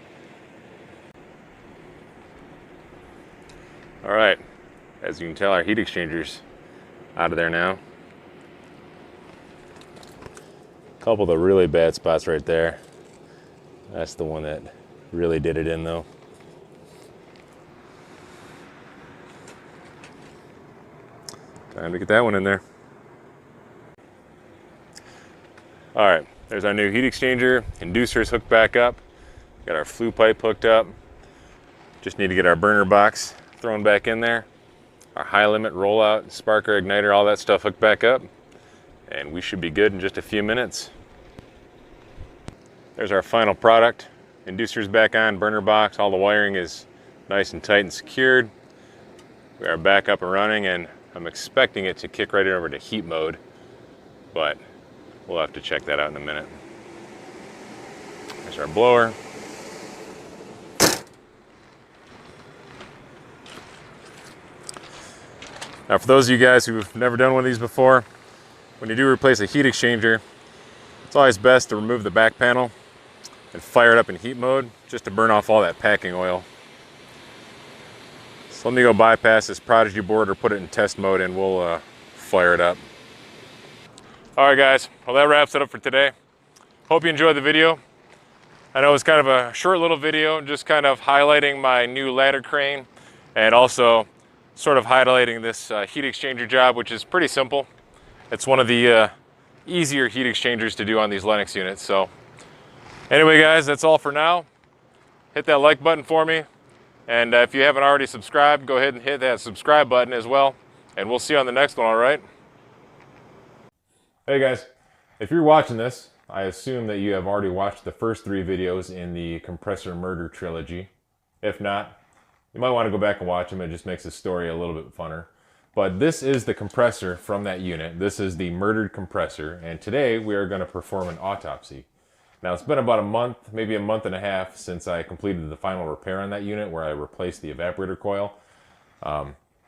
All right, as you can tell, our heat exchanger's out of there now. A couple of the really bad spots right there. That's the one that really did it in though. Time to get that one in there. All right. There's our new heat exchanger. Inducer's hooked back up. Got our flue pipe hooked up. Just need to get our burner box thrown back in there. Our high limit rollout, sparker, igniter, all that stuff hooked back up. And we should be good in just a few minutes. There's our final product. Inducer's back on, burner box. All the wiring is nice and tight and secured. We are back up and running, and I'm expecting it to kick right over to heat mode, but we'll have to check that out in a minute. There's our blower. Now, for those of you guys who've never done one of these before, when you do replace a heat exchanger, it's always best to remove the back panel and fire it up in heat mode just to burn off all that packing oil. So let me go bypass this Prodigy board or put it in test mode and we'll fire it up. All right, guys, well, that wraps it up for today. Hope you enjoyed the video. I know it's kind of a short little video, just kind of highlighting my new ladder crane and also sort of highlighting this heat exchanger job, which is pretty simple. It's one of the easier heat exchangers to do on these Lennox units. So anyway, guys, that's all for now. Hit that like button for me. And if you haven't already subscribed, go ahead and hit that subscribe button as well. And we'll see you on the next one, all right? Hey guys, if you're watching this, I assume that you have already watched the first 3 videos in the Compressor Murder trilogy. If not, you might want to go back and watch them. It just makes the story a little bit funner. But this is the compressor from that unit. This is the murdered compressor, and today we are going to perform an autopsy. Now, it's been about a month, maybe a month and a half since I completed the final repair on that unit where I replaced the evaporator coil.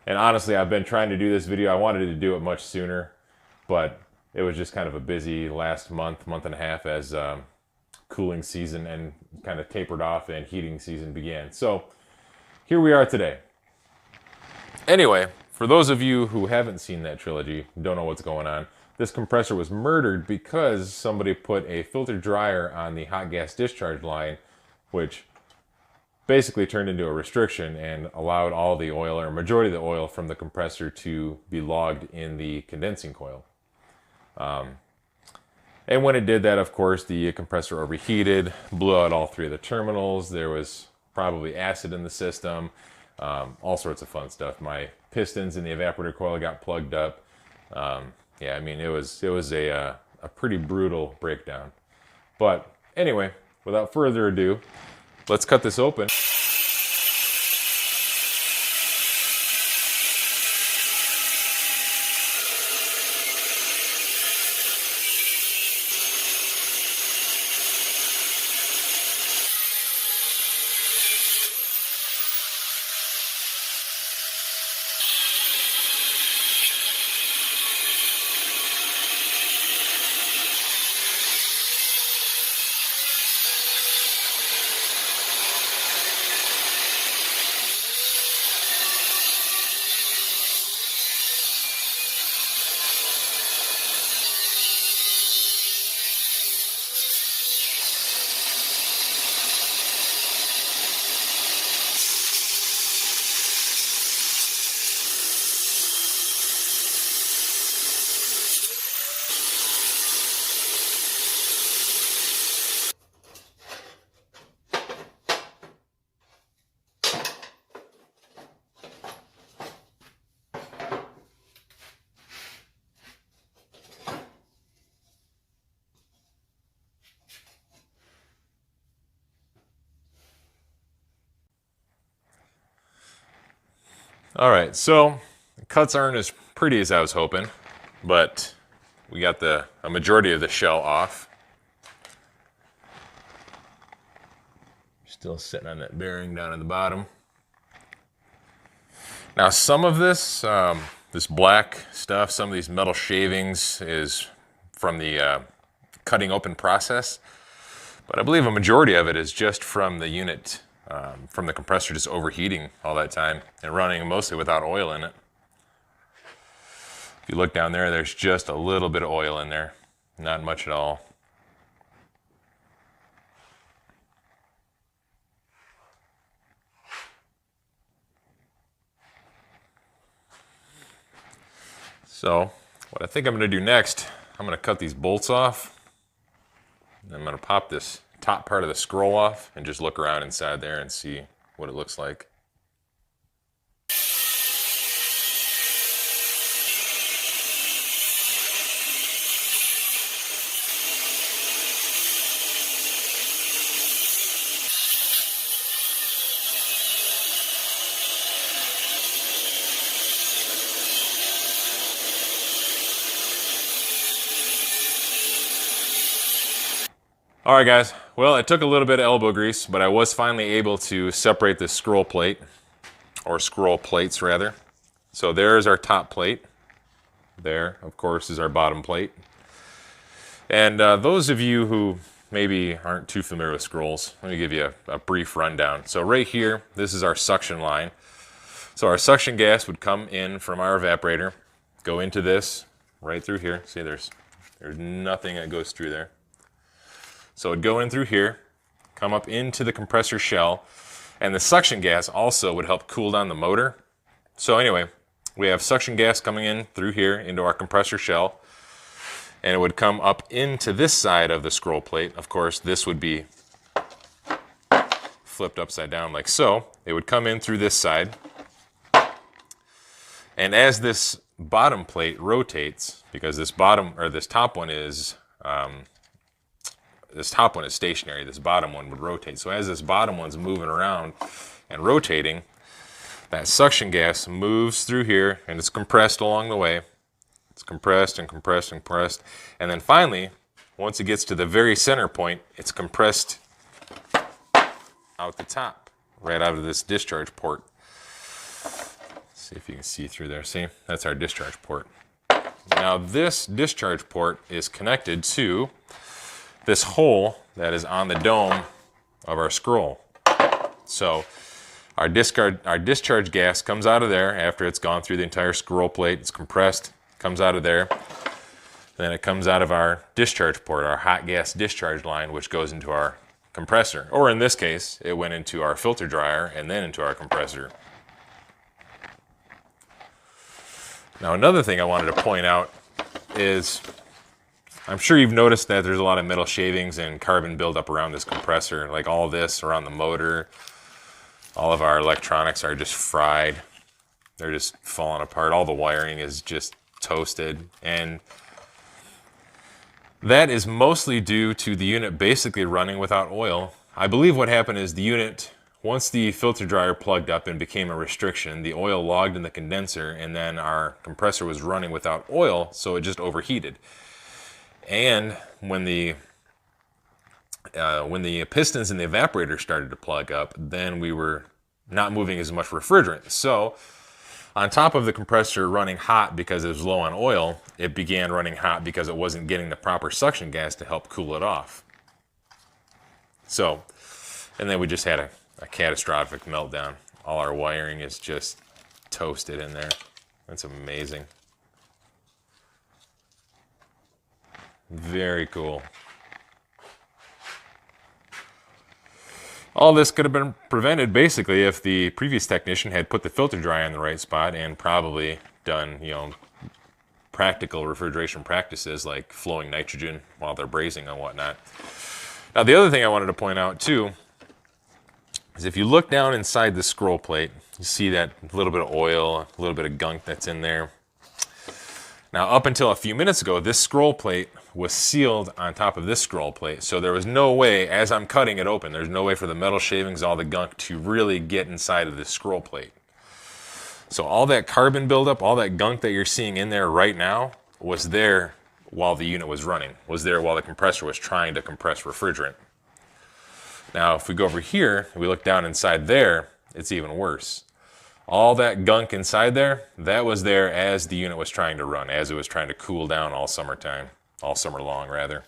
And honestly, I've been trying to do this video. I wanted to do it much sooner, but it was just kind of a busy last month and a half as cooling season and kind of tapered off and heating season began. So here we are today. Anyway, for those of you who haven't seen that trilogy, don't know what's going on, this compressor was murdered because somebody put a filter dryer on the hot gas discharge line, which basically turned into a restriction and allowed all the oil, or majority of the oil from the compressor, to be logged in the condensing coil. And when it did that, of course, the compressor overheated, blew out all 3 of the terminals. There was probably acid in the system, all sorts of fun stuff. My pistons in the evaporator coil got plugged up. Yeah, I mean, it was a pretty brutal breakdown. But anyway, without further ado, let's cut this open. All right, so the cuts aren't as pretty as I was hoping, but we got a majority of the shell off. Still sitting on that bearing down at the bottom. Now, some of this, this black stuff, some of these metal shavings is from the cutting open process, but I believe a majority of it is just from the unit, from the compressor just overheating all that time and running mostly without oil in it. If you look down there, there's just a little bit of oil in there, not much at all. So what I think I'm going to do next, I'm going to cut these bolts off. I'm going to pop this top part of the scroll off and just look around inside there and see what it looks like. All right, guys. Well, it took a little bit of elbow grease, but I was finally able to separate this scroll plate, or scroll plates rather. So there's our top plate. There, of course, is our bottom plate. And those of you who maybe aren't too familiar with scrolls, let me give you a brief rundown. So right here, this is our suction line. So our suction gas would come in from our evaporator, go into this, right through here. See, there's nothing that goes through there. So it'd go in through here, come up into the compressor shell, and the suction gas also would help cool down the motor. So anyway, we have suction gas coming in through here into our compressor shell, and it would come up into this side of the scroll plate. Of course, this would be flipped upside down like so. It would come in through this side, and as this bottom plate rotates, because this top one is stationary, this bottom one would rotate. So as this bottom one's moving around and rotating, that suction gas moves through here and it's compressed along the way. It's compressed and compressed and compressed. And then finally, once it gets to the very center point, it's compressed out the top, right out of this discharge port. See if you can see through there. See, that's our discharge port. Now this discharge port is connected to this hole that is on the dome of our scroll. So our discharge gas comes out of there after it's gone through the entire scroll plate. It's compressed, comes out of there. Then it comes out of our discharge port, our hot gas discharge line, which goes into our compressor. Or in this case, it went into our filter dryer and then into our compressor. Now another thing I wanted to point out is, I'm sure you've noticed that there's a lot of metal shavings and carbon buildup around this compressor, like all this around the motor. All of our electronics are just fried. They're just falling apart. All the wiring is just toasted. And that is mostly due to the unit basically running without oil. I believe what happened is the unit, once the filter dryer plugged up and became a restriction, the oil logged in the condenser, and then our compressor was running without oil, so it just overheated. And when the pistons in the evaporator started to plug up, then we were not moving as much refrigerant. So on top of the compressor running hot because it was low on oil, it began running hot because it wasn't getting the proper suction gas to help cool it off. So, and then we just had a catastrophic meltdown. All our wiring is just toasted in there. That's amazing. Very cool. All this could have been prevented basically if the previous technician had put the filter dryer in the right spot and probably done, practical refrigeration practices like flowing nitrogen while they're brazing and whatnot. Now the other thing I wanted to point out too is if you look down inside the scroll plate, you see that little bit of oil, a little bit of gunk that's in there. Now up until a few minutes ago, this scroll plate was sealed on top of this scroll plate. So there was no way, as I'm cutting it open, there's no way for the metal shavings, all the gunk to really get inside of this scroll plate. So all that carbon buildup, all that gunk that you're seeing in there right now was there while the unit was running, was there while the compressor was trying to compress refrigerant. Now if we go over here and we look down inside there, it's even worse. All that gunk inside there, that was there as the unit was trying to run, as it was trying to cool down all summer long rather.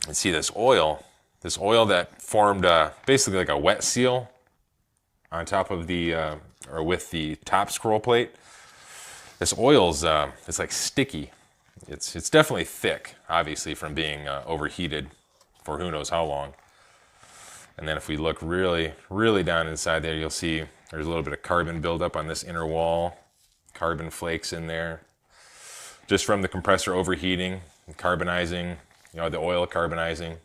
And see this oil that formed basically like a wet seal on top of the, or with the top scroll plate. This oil's, it's like sticky. It's definitely thick, obviously from being overheated for who knows how long. And then if we look really, really down inside there, you'll see there's a little bit of carbon buildup on this inner wall, carbon flakes in there, just from the compressor overheating and carbonizing, the oil carbonizing,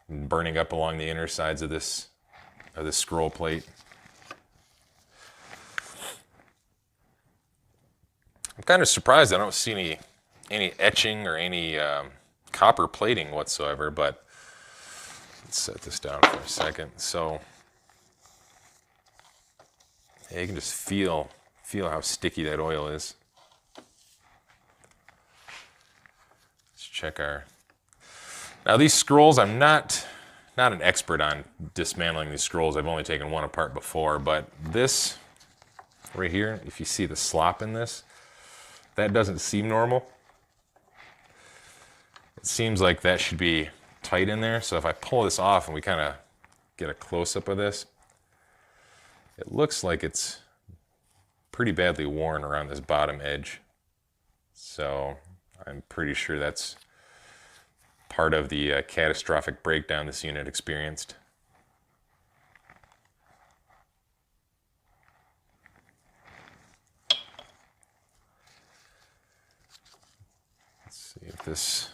and burning up along the inner sides of this scroll plate. I'm kind of surprised I don't see any etching or any copper plating whatsoever, but let's set this down for a second. So yeah, you can just feel how sticky that oil is. Let's check now these scrolls, I'm not an expert on dismantling these scrolls. I've only taken one apart before, but this right here, if you see the slop in this, that doesn't seem normal. It seems like that should be tight in there. So if I pull this off and we kind of get a close-up of this, it looks like it's pretty badly worn around this bottom edge. So I'm pretty sure that's part of the catastrophic breakdown this unit experienced. Let's see if this...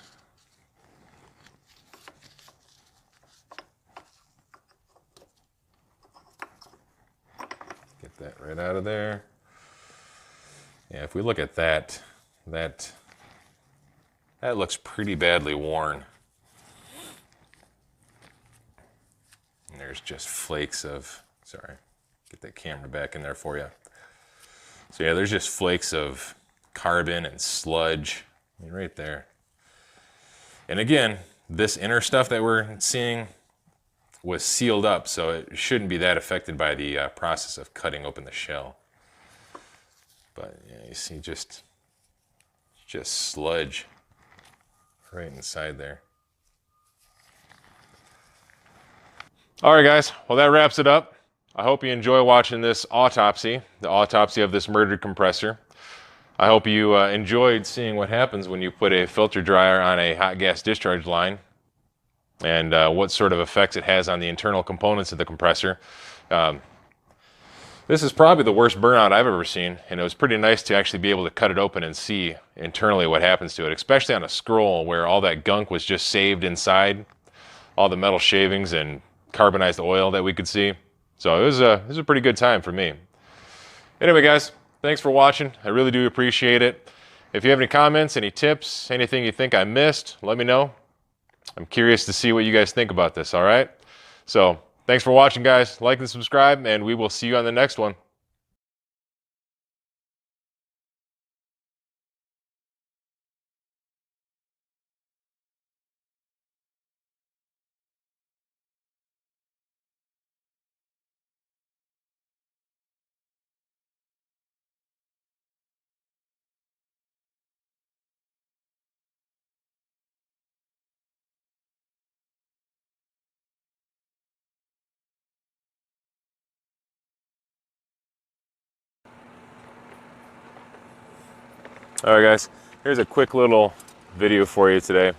Get that right out of there. Yeah, if we look at that looks pretty badly worn. And there's just flakes of, sorry, get that camera back in there for you. So yeah, there's just flakes of carbon and sludge right there. And again, this inner stuff that we're seeing, was sealed up, so it shouldn't be that affected by the process of cutting open the shell. But yeah, you see just sludge right inside there. All right, guys. Well, that wraps it up. I hope you enjoy watching this autopsy, the autopsy of this murdered compressor. I hope you enjoyed seeing what happens when you put a filter dryer on a hot gas discharge line and what sort of effects it has on the internal components of the compressor. This is probably the worst burnout I've ever seen, and it was pretty nice to actually be able to cut it open and see internally what happens to it, especially on a scroll where all that gunk was just saved inside, all the metal shavings and carbonized oil that we could see. So it was a pretty good time for me. Anyway, guys, thanks for watching. I really do appreciate it. If you have any comments, any tips, anything you think I missed, let me know. I'm curious to see what you guys think about this, all right? So thanks for watching, guys. Like and subscribe, and we will see you on the next one. All right, guys, here's a quick little video for you today.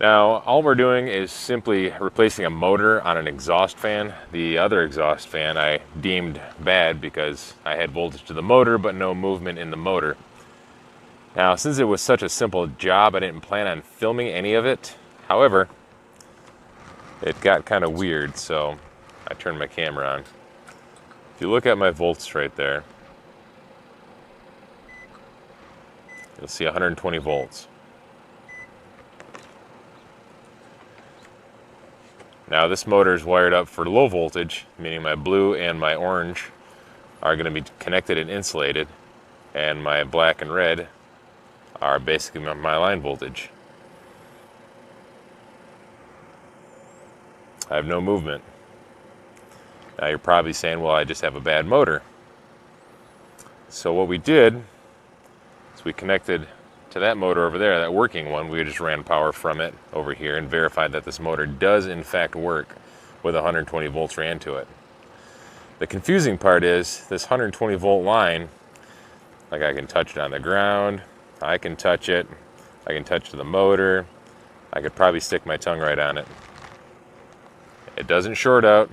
Now, all we're doing is simply replacing a motor on an exhaust fan. The other exhaust fan I deemed bad because I had voltage to the motor but no movement in the motor. Now, since it was such a simple job, I didn't plan on filming any of it. However, it got kind of weird, so I turned my camera on. If you look at my volts right there, you'll see 120 volts. Now this motor is wired up for low voltage, meaning my blue and my orange are going to be connected and insulated, and my black and red are basically my line voltage. I have no movement. Now you're probably saying, well, I just have a bad motor. So what we did, we connected to that motor over there, that working one. We just ran power from it over here and verified that this motor does in fact work with 120 volts ran to it. The confusing part is this 120 volt line, like I can touch it on the ground, I can touch it, I can touch to the motor, I could probably stick my tongue right on it. It doesn't short out,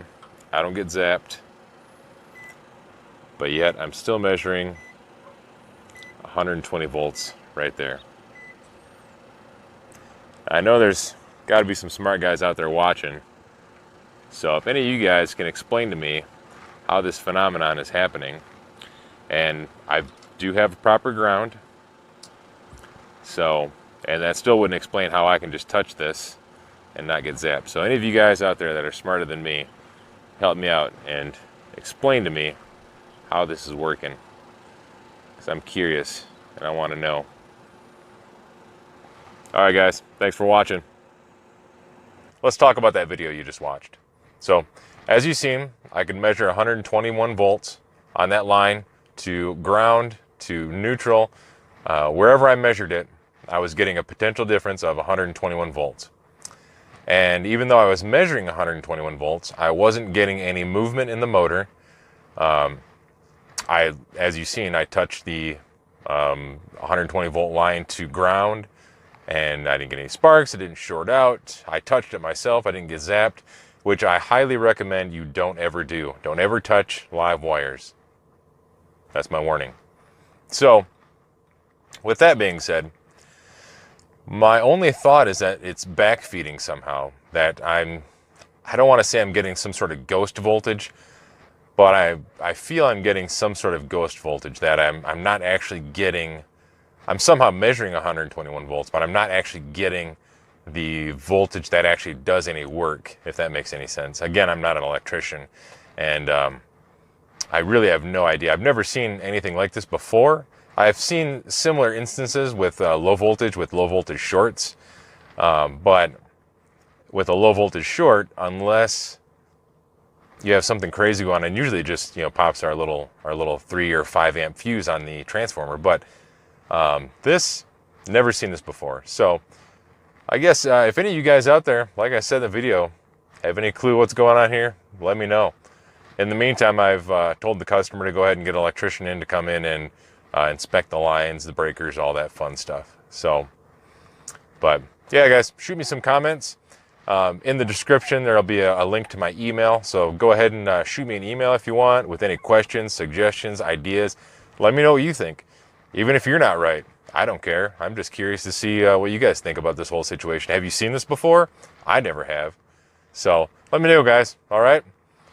I don't get zapped, but yet I'm still measuring 120 volts right there. I know there's got to be some smart guys out there watching, so if any of you guys can explain to me how this phenomenon is happening, and I do have proper ground, so, and that still wouldn't explain how I can just touch this and not get zapped. So any of you guys out there that are smarter than me, help me out and explain to me how this is working. I'm curious and I want to know. Alright guys, thanks for watching. Let's talk about that video you just watched. So, as you've seen, I could measure 121 volts on that line to ground, to neutral. Wherever I measured it, I was getting a potential difference of 121 volts. And even though I was measuring 121 volts, I wasn't getting any movement in the motor. As you've seen, I touched the 120 volt line to ground, and I didn't get any sparks. It didn't short out. I touched it myself. I didn't get zapped, which I highly recommend you don't ever do. Don't ever touch live wires. That's my warning. So, with that being said, my only thought is that it's backfeeding somehow. That I don't want to say I'm getting some sort of ghost voltage, but I feel I'm getting some sort of ghost voltage that I'm not actually getting. I'm somehow measuring 121 volts, but I'm not actually getting the voltage that actually does any work, if that makes any sense. Again, I'm not an electrician, and I really have no idea. I've never seen anything like this before. I've seen similar instances with low voltage shorts, but with a low voltage short unless you have something crazy going on. And usually it just, pops our little 3 or 5 amp fuse on the transformer. But this, never seen this before. So I guess if any of you guys out there, like I said in the video, have any clue what's going on here, let me know. In the meantime, I've told the customer to go ahead and get an electrician in to come in and inspect the lines, the breakers, all that fun stuff. So, but yeah, guys, shoot me some comments. In the description, there'll be a link to my email. So go ahead and shoot me an email if you want with any questions, suggestions, ideas. Let me know what you think. Even if you're not right, I don't care. I'm just curious to see what you guys think about this whole situation. Have you seen this before? I never have. So let me know, guys. All right.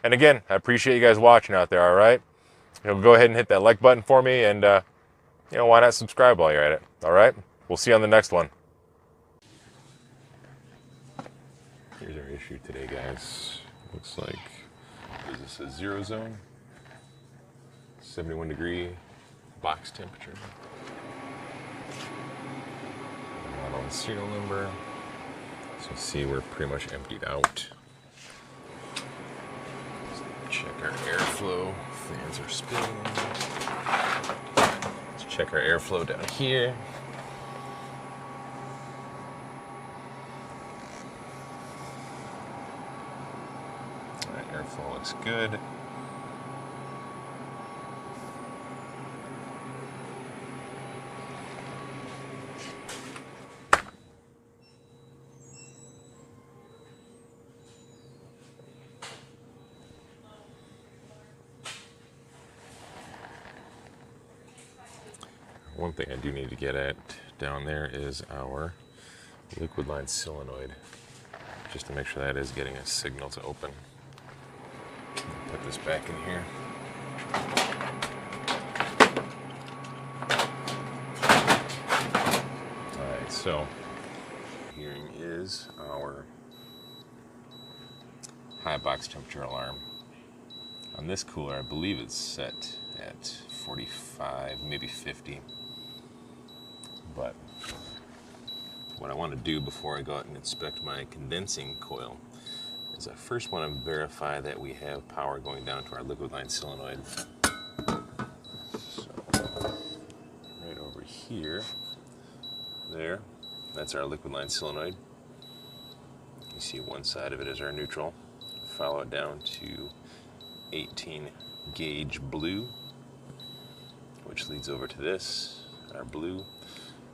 And again, I appreciate you guys watching out there. All right. Go ahead and hit that like button for me, and why not subscribe while you're at it? All right. We'll see you on the next one. Here's our issue today, guys. Looks like, is this a 0 zone? 71-degree box temperature. Not on the serial number. So you see we're pretty much emptied out. Check our airflow. Fans are spinning. Let's check our airflow down here. Alright, airflow looks good. One thing I do need to get at down there is our liquid line solenoid, just to make sure that is getting a signal to open. Put this back in here. Alright, so hearing is our high box temperature alarm. On this cooler, I believe it's set at 45, maybe 50. But what I want to do before I go out and inspect my condensing coil is I first want to verify that we have power going down to our liquid line solenoid. So, right over here, there, that's our liquid line solenoid. You see one side of it is our neutral. Follow it down to 18 gauge blue, which leads over to this, our blue,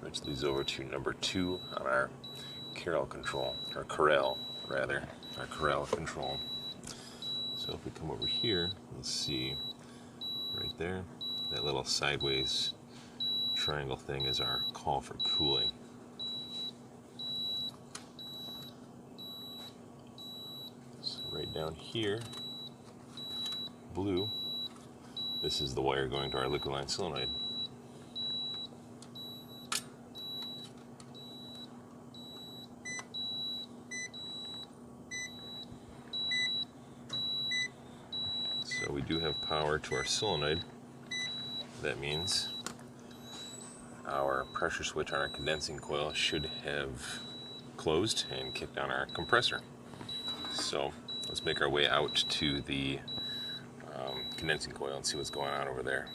which leads over to number 2 on our Corel control, or Corel rather, our Corel control. So if we come over here, you'll see right there, that little sideways triangle thing is our call for cooling. So right down here, blue, this is the wire going to our liquid line solenoid. So we do have power to our solenoid. That means our pressure switch on our condensing coil should have closed and kicked on our compressor. So let's make our way out to the condensing coil and see what's going on over there.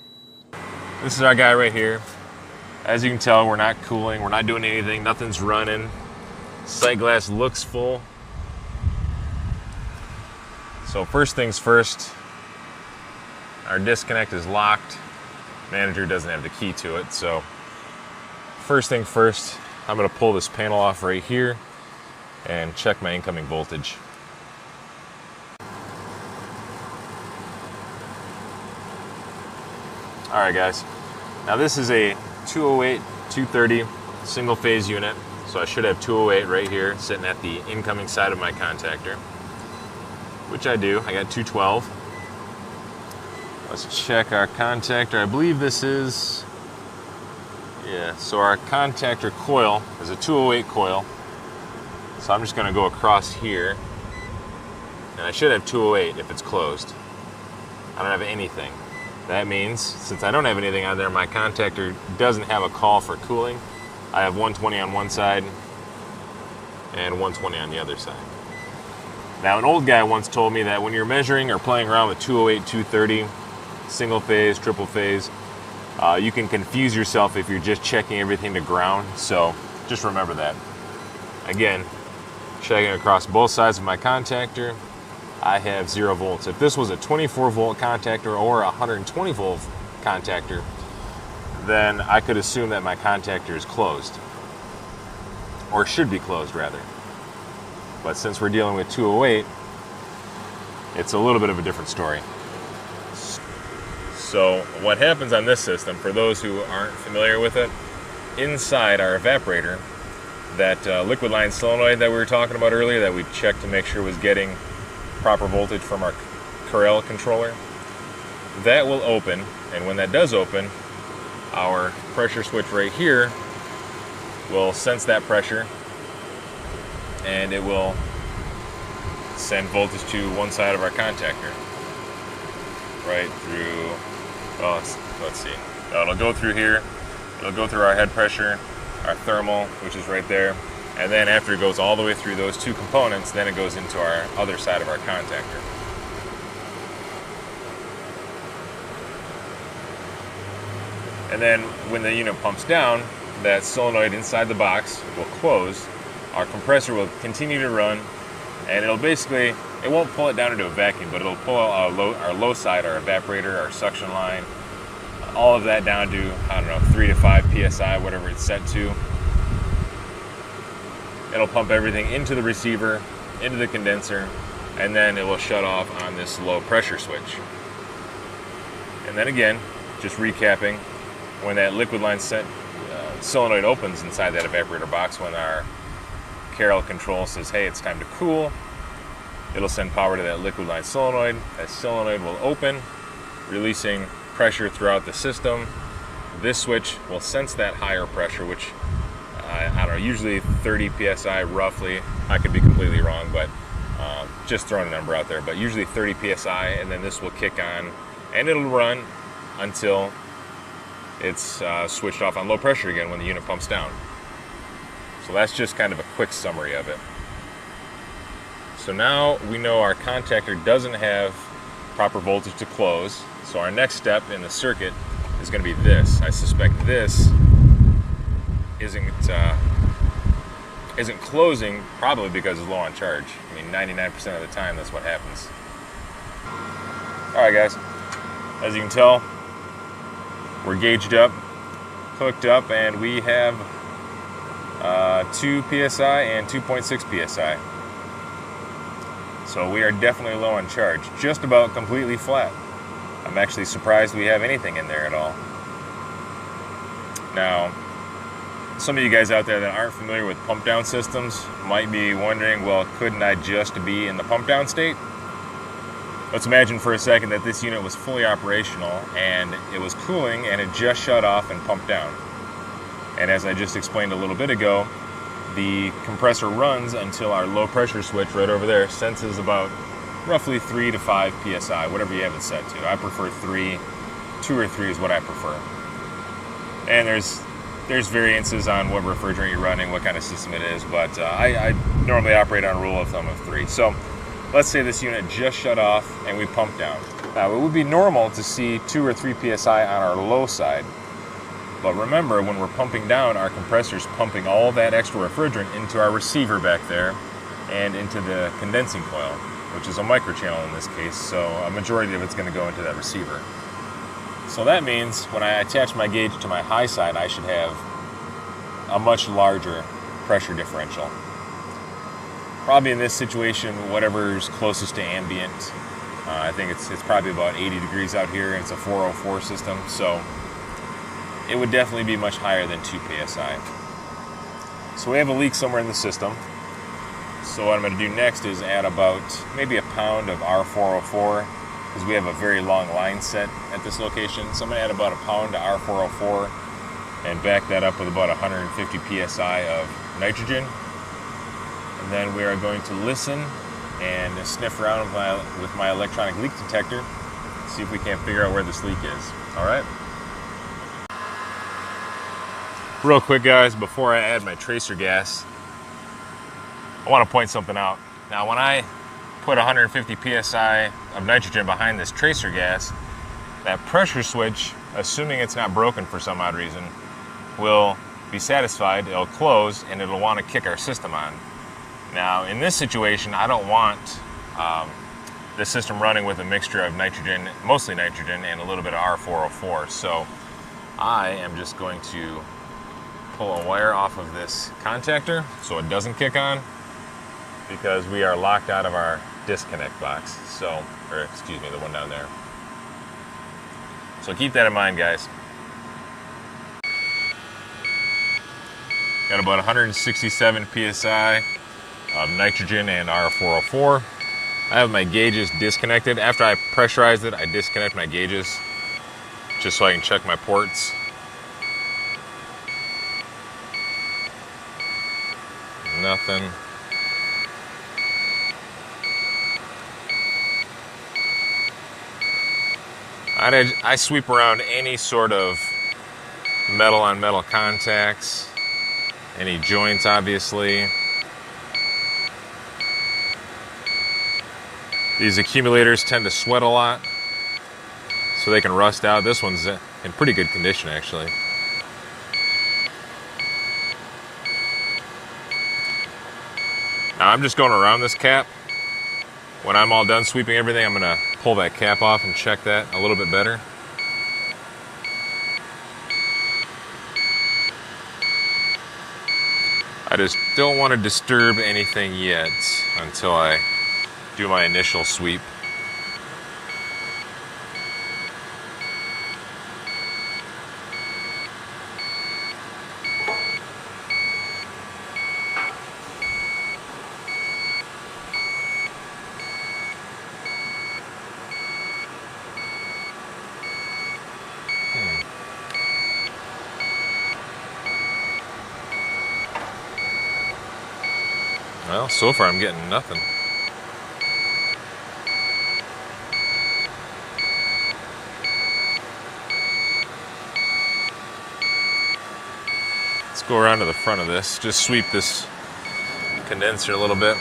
This is our guy right here. As you can tell, we're not cooling, we're not doing anything, nothing's running. Sight glass looks full. So first things first, our disconnect is locked. Manager doesn't have the key to it, so first thing first, I'm going to pull this panel off right here and check my incoming voltage. Alright guys, now this is a 208, 230 single phase unit, so I should have 208 right here sitting at the incoming side of my contactor, which I do. I got 212. Let's check our contactor. I believe this is, yeah, so our contactor coil is a 208 coil, so I'm just going to go across here, and I should have 208 if it's closed. I don't have anything. That means, since I don't have anything on there, my contactor doesn't have a call for cooling. I have 120 on one side and 120 on the other side. Now, an old guy once told me that when you're measuring or playing around with 208, 230, single phase, triple phase, you can confuse yourself if you're just checking everything to ground. So just remember that. Again, checking across both sides of my contactor, I have 0 volts. If this was a 24 volt contactor or a 120 volt contactor, then I could assume that my contactor is closed, or should be closed rather. But since we're dealing with 208, it's a little bit of a different story. So what happens on this system, for those who aren't familiar with it, inside our evaporator, that liquid line solenoid that we were talking about earlier that we checked to make sure was getting proper voltage from our Hvac controller, that will open, and when that does open, our pressure switch right here will sense that pressure, and it will send voltage to one side of our contactor, right through, well, let's see, it'll go through here, it'll go through our head pressure, our thermal, which is right there, and then after it goes all the way through those two components, then it goes into our other side of our contactor. And then when the unit pumps down, that solenoid inside the box will close, our compressor will continue to run, and it'll basically, it won't pull it down into a vacuum, but it'll pull our low side, our evaporator, our suction line, all of that down to, I don't know, 3 to 5 psi, whatever it's set to. It'll pump everything into the receiver, into the condenser, and then it will shut off on this low pressure switch. And then again, just recapping, when that liquid line solenoid opens inside that evaporator box, when our Hvac control says, hey, it's time to cool, it'll send power to that liquid line solenoid. That solenoid will open, releasing pressure throughout the system. This switch will sense that higher pressure, which I don't know, usually 30 psi roughly. I could be completely wrong, but just throwing a number out there, but usually 30 psi, and then this will kick on and it'll run until it's switched off on low pressure again when the unit pumps down. So that's just kind of a quick summary of it. So now we know our contactor doesn't have proper voltage to close. So our next step in the circuit is going to be this. I suspect this isn't closing, probably because it's low on charge. I mean, 99% of the time that's what happens. Alright guys, as you can tell, we're gauged up, hooked up, and we have 2 psi and 2.6 psi. So we are definitely low on charge, just about completely flat. I'm actually surprised we have anything in there at all. Now, some of you guys out there that aren't familiar with pump down systems might be wondering, well, couldn't I just be in the pump down state? Let's imagine for a second that this unit was fully operational and it was cooling and it just shut off and pumped down. And as I just explained a little bit ago, the compressor runs until our low pressure switch right over there senses about roughly 3 to 5 psi, whatever you have it set to. I prefer 3, 2 or 3 is what I prefer. And there's variances on what refrigerant you're running, what kind of system it is, but I normally operate on a rule of thumb of 3. So let's say this unit just shut off and we pump down. Now it would be normal to see 2 or 3 psi on our low side, but remember, when we're pumping down, our compressor's pumping all that extra refrigerant into our receiver back there and into the condensing coil, which is a microchannel in this case, so a majority of it's going to go into that receiver. So that means when I attach my gauge to my high side, I should have a much larger pressure differential. Probably in this situation, whatever's closest to ambient. I think it's probably about 80 degrees out here, and it's a 404 system, so it would definitely be much higher than 2 psi. So we have a leak somewhere in the system. So what I'm going to do next is add about maybe a pound of R404, because we have a very long line set at this location. So I'm going to add about a pound of R404 and back that up with about 150 psi of nitrogen. And then we are going to listen and sniff around with my electronic leak detector, see if we can't figure out where this leak is. All right? Real quick, guys, before I add my tracer gas, I want to point something out. Now, when I put 150 psi of nitrogen behind this tracer gas, that pressure switch, assuming it's not broken for some odd reason, will be satisfied, it'll close, and it'll want to kick our system on. Now, in this situation, I don't want the system running with a mixture of nitrogen, mostly nitrogen, and a little bit of R404. So I am just going to pull a wire off of this contactor so it doesn't kick on, because we are locked out of our disconnect box. So, or excuse me, the one down there. So keep that in mind, guys. Got about 167 psi of nitrogen and R404. I have my gauges disconnected. After I pressurize it, I disconnect my gauges just so I can check my ports. Nothing. I sweep around any sort of metal on metal contacts, any joints obviously. These accumulators tend to sweat a lot, so they can rust out. This one's in pretty good condition actually. Now I'm just going around this cap. When I'm all done sweeping everything, I'm going to pull that cap off and check that a little bit better. I just don't want to disturb anything yet until I do my initial sweep. Well, so far I'm getting nothing. Let's go around to the front of this. Just sweep this condenser a little bit.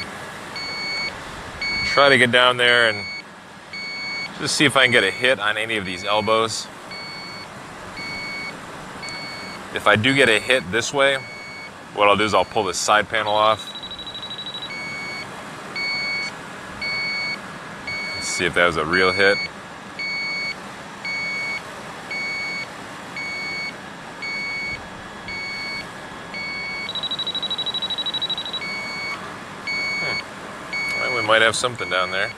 Try to get down there and just see if I can get a hit on any of these elbows. If I do get a hit this way, what I'll do is I'll pull this side panel off. Let's see if that was a real hit. Well, we might have something down there.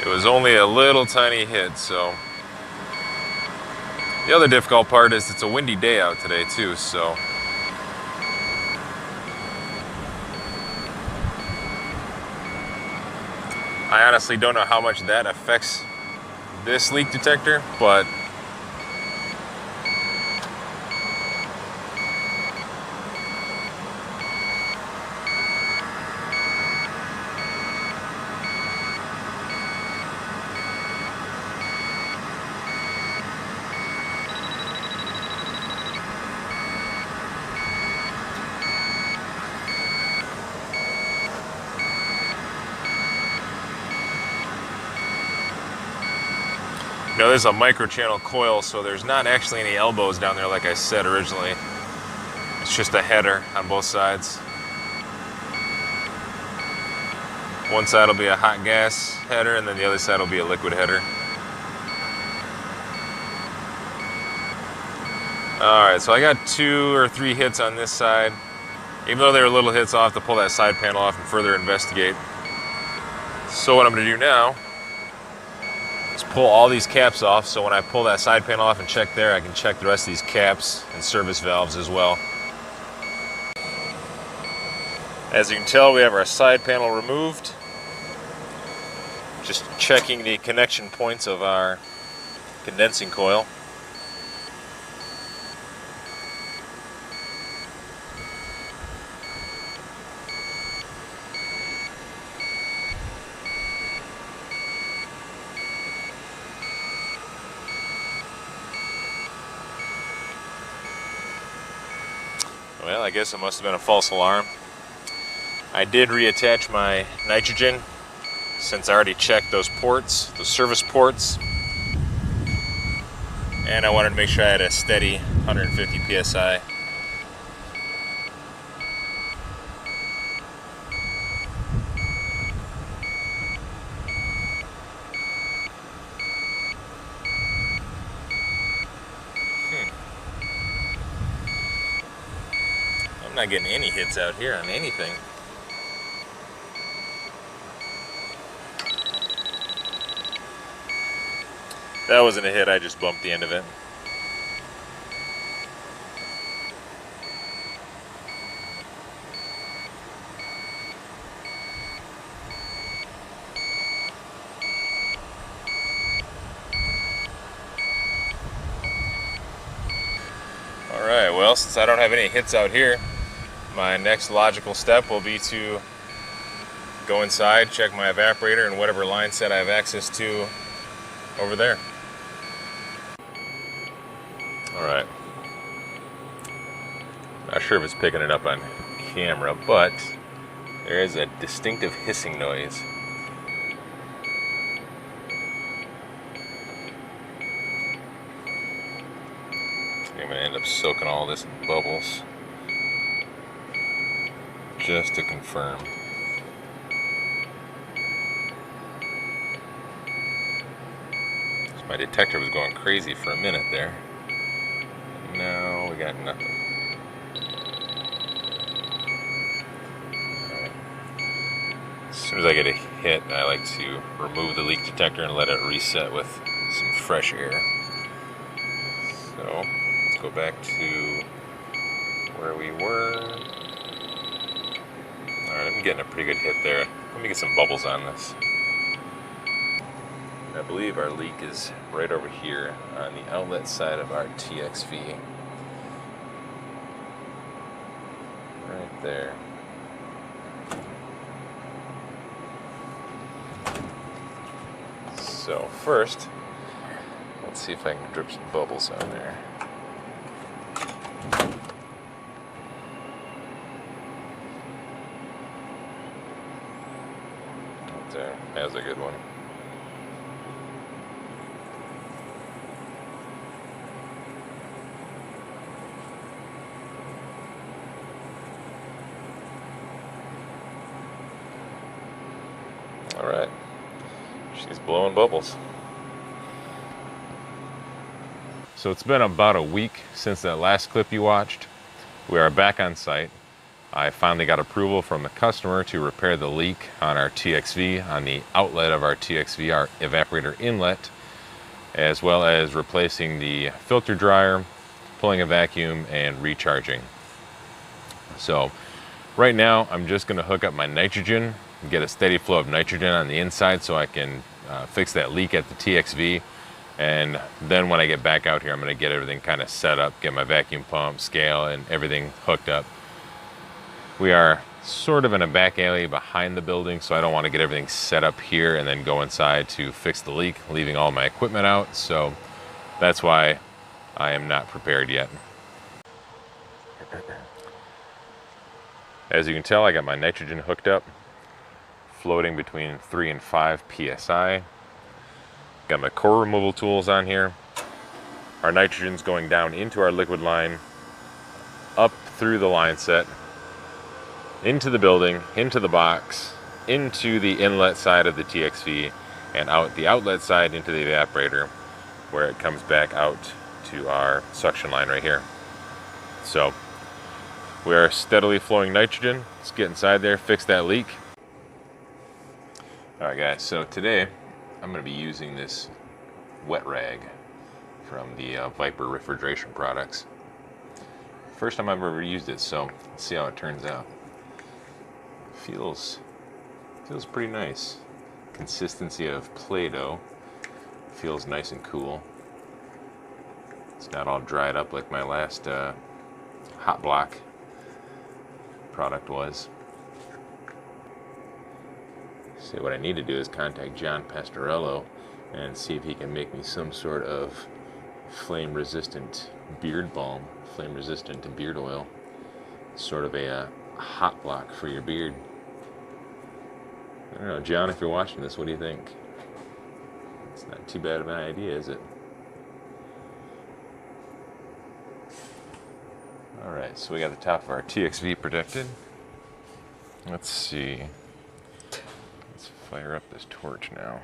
It was only a little tiny hit, so. The other difficult part is it's a windy day out today too, so. I honestly don't know how much that affects this leak detector, but you know, this is a micro-channel coil, so there's not actually any elbows down there like I said originally. It's just a header on both sides. One side will be a hot gas header, and then the other side will be a liquid header. Alright, so I got 2 or 3 hits on this side. Even though they were little hits, I'll have to pull that side panel off and further investigate. So what I'm going to do now is pull all these caps off, so when I pull that side panel off and check there, I can check the rest of these caps and service valves as well. As you can tell, we have our side panel removed. Just checking the connection points of our condensing coil. I guess it must have been a false alarm. I did reattach my nitrogen since I already checked those ports, the service ports, and I wanted to make sure I had a steady 150 psi. I'm not getting any hits out here on anything. That wasn't a hit, I just bumped the end of it. Alright, well, since I don't have any hits out here, my next logical step will be to go inside, check my evaporator and whatever line set I have access to over there. Alright. Not sure if it's picking it up on camera, but there is a distinctive hissing noise. I'm going to end up soaking all this in bubbles just to confirm. My detector was going crazy for a minute there. No, we got nothing. Right. As soon as I get a hit, I like to remove the leak detector and let it reset with some fresh air. So, let's go back to where we were. Alright, I'm getting a pretty good hit there. Let me get some bubbles on this. I believe our leak is right over here on the outlet side of our TXV. Right there. So first, let's see if I can drip some bubbles on there. Right there, that's a good one. Alright, she's blowing bubbles. So it's been about a week since that last clip you watched. We are back on site. I finally got approval from the customer to repair the leak on our TXV, on the outlet of our TXV, our evaporator inlet, as well as replacing the filter dryer, pulling a vacuum, and recharging. So right now I'm just going to hook up my nitrogen, get a steady flow of nitrogen on the inside so I can fix that leak at the TXV, and then when I get back out here I'm going to get everything kind of set up, get my vacuum pump, scale, and everything hooked up. We are sort of in a back alley behind the building, so I don't want to get everything set up here and then go inside to fix the leak, leaving all my equipment out, so that's why I am not prepared yet. As you can tell, I got my nitrogen hooked up, floating between 3 and 5 psi. Got my core removal tools on here. Our nitrogen's going down into our liquid line, up through the line set, into the building, into the box, into the inlet side of the TXV, and out the outlet side into the evaporator, where it comes back out to our suction line right here. So we are steadily flowing nitrogen. Let's get inside there, fix that leak. Alright guys, so today I'm going to be using this wet rag from the Viper refrigeration products. First time I've ever used it, so let's see how it turns out. Feels pretty nice. Consistency of Play-Doh. Feels nice and cool. It's not all dried up like my last Hot Block product was. See, what I need to do is contact John Pastorello and see if he can make me some sort of flame resistant beard balm, flame resistant beard oil. sort of a hot block for your beard. I don't know, John, if you're watching this, what do you think? It's not too bad of an idea, is it? Alright, so we got the top of our TXV protected. Let's see. Let's fire up this torch now.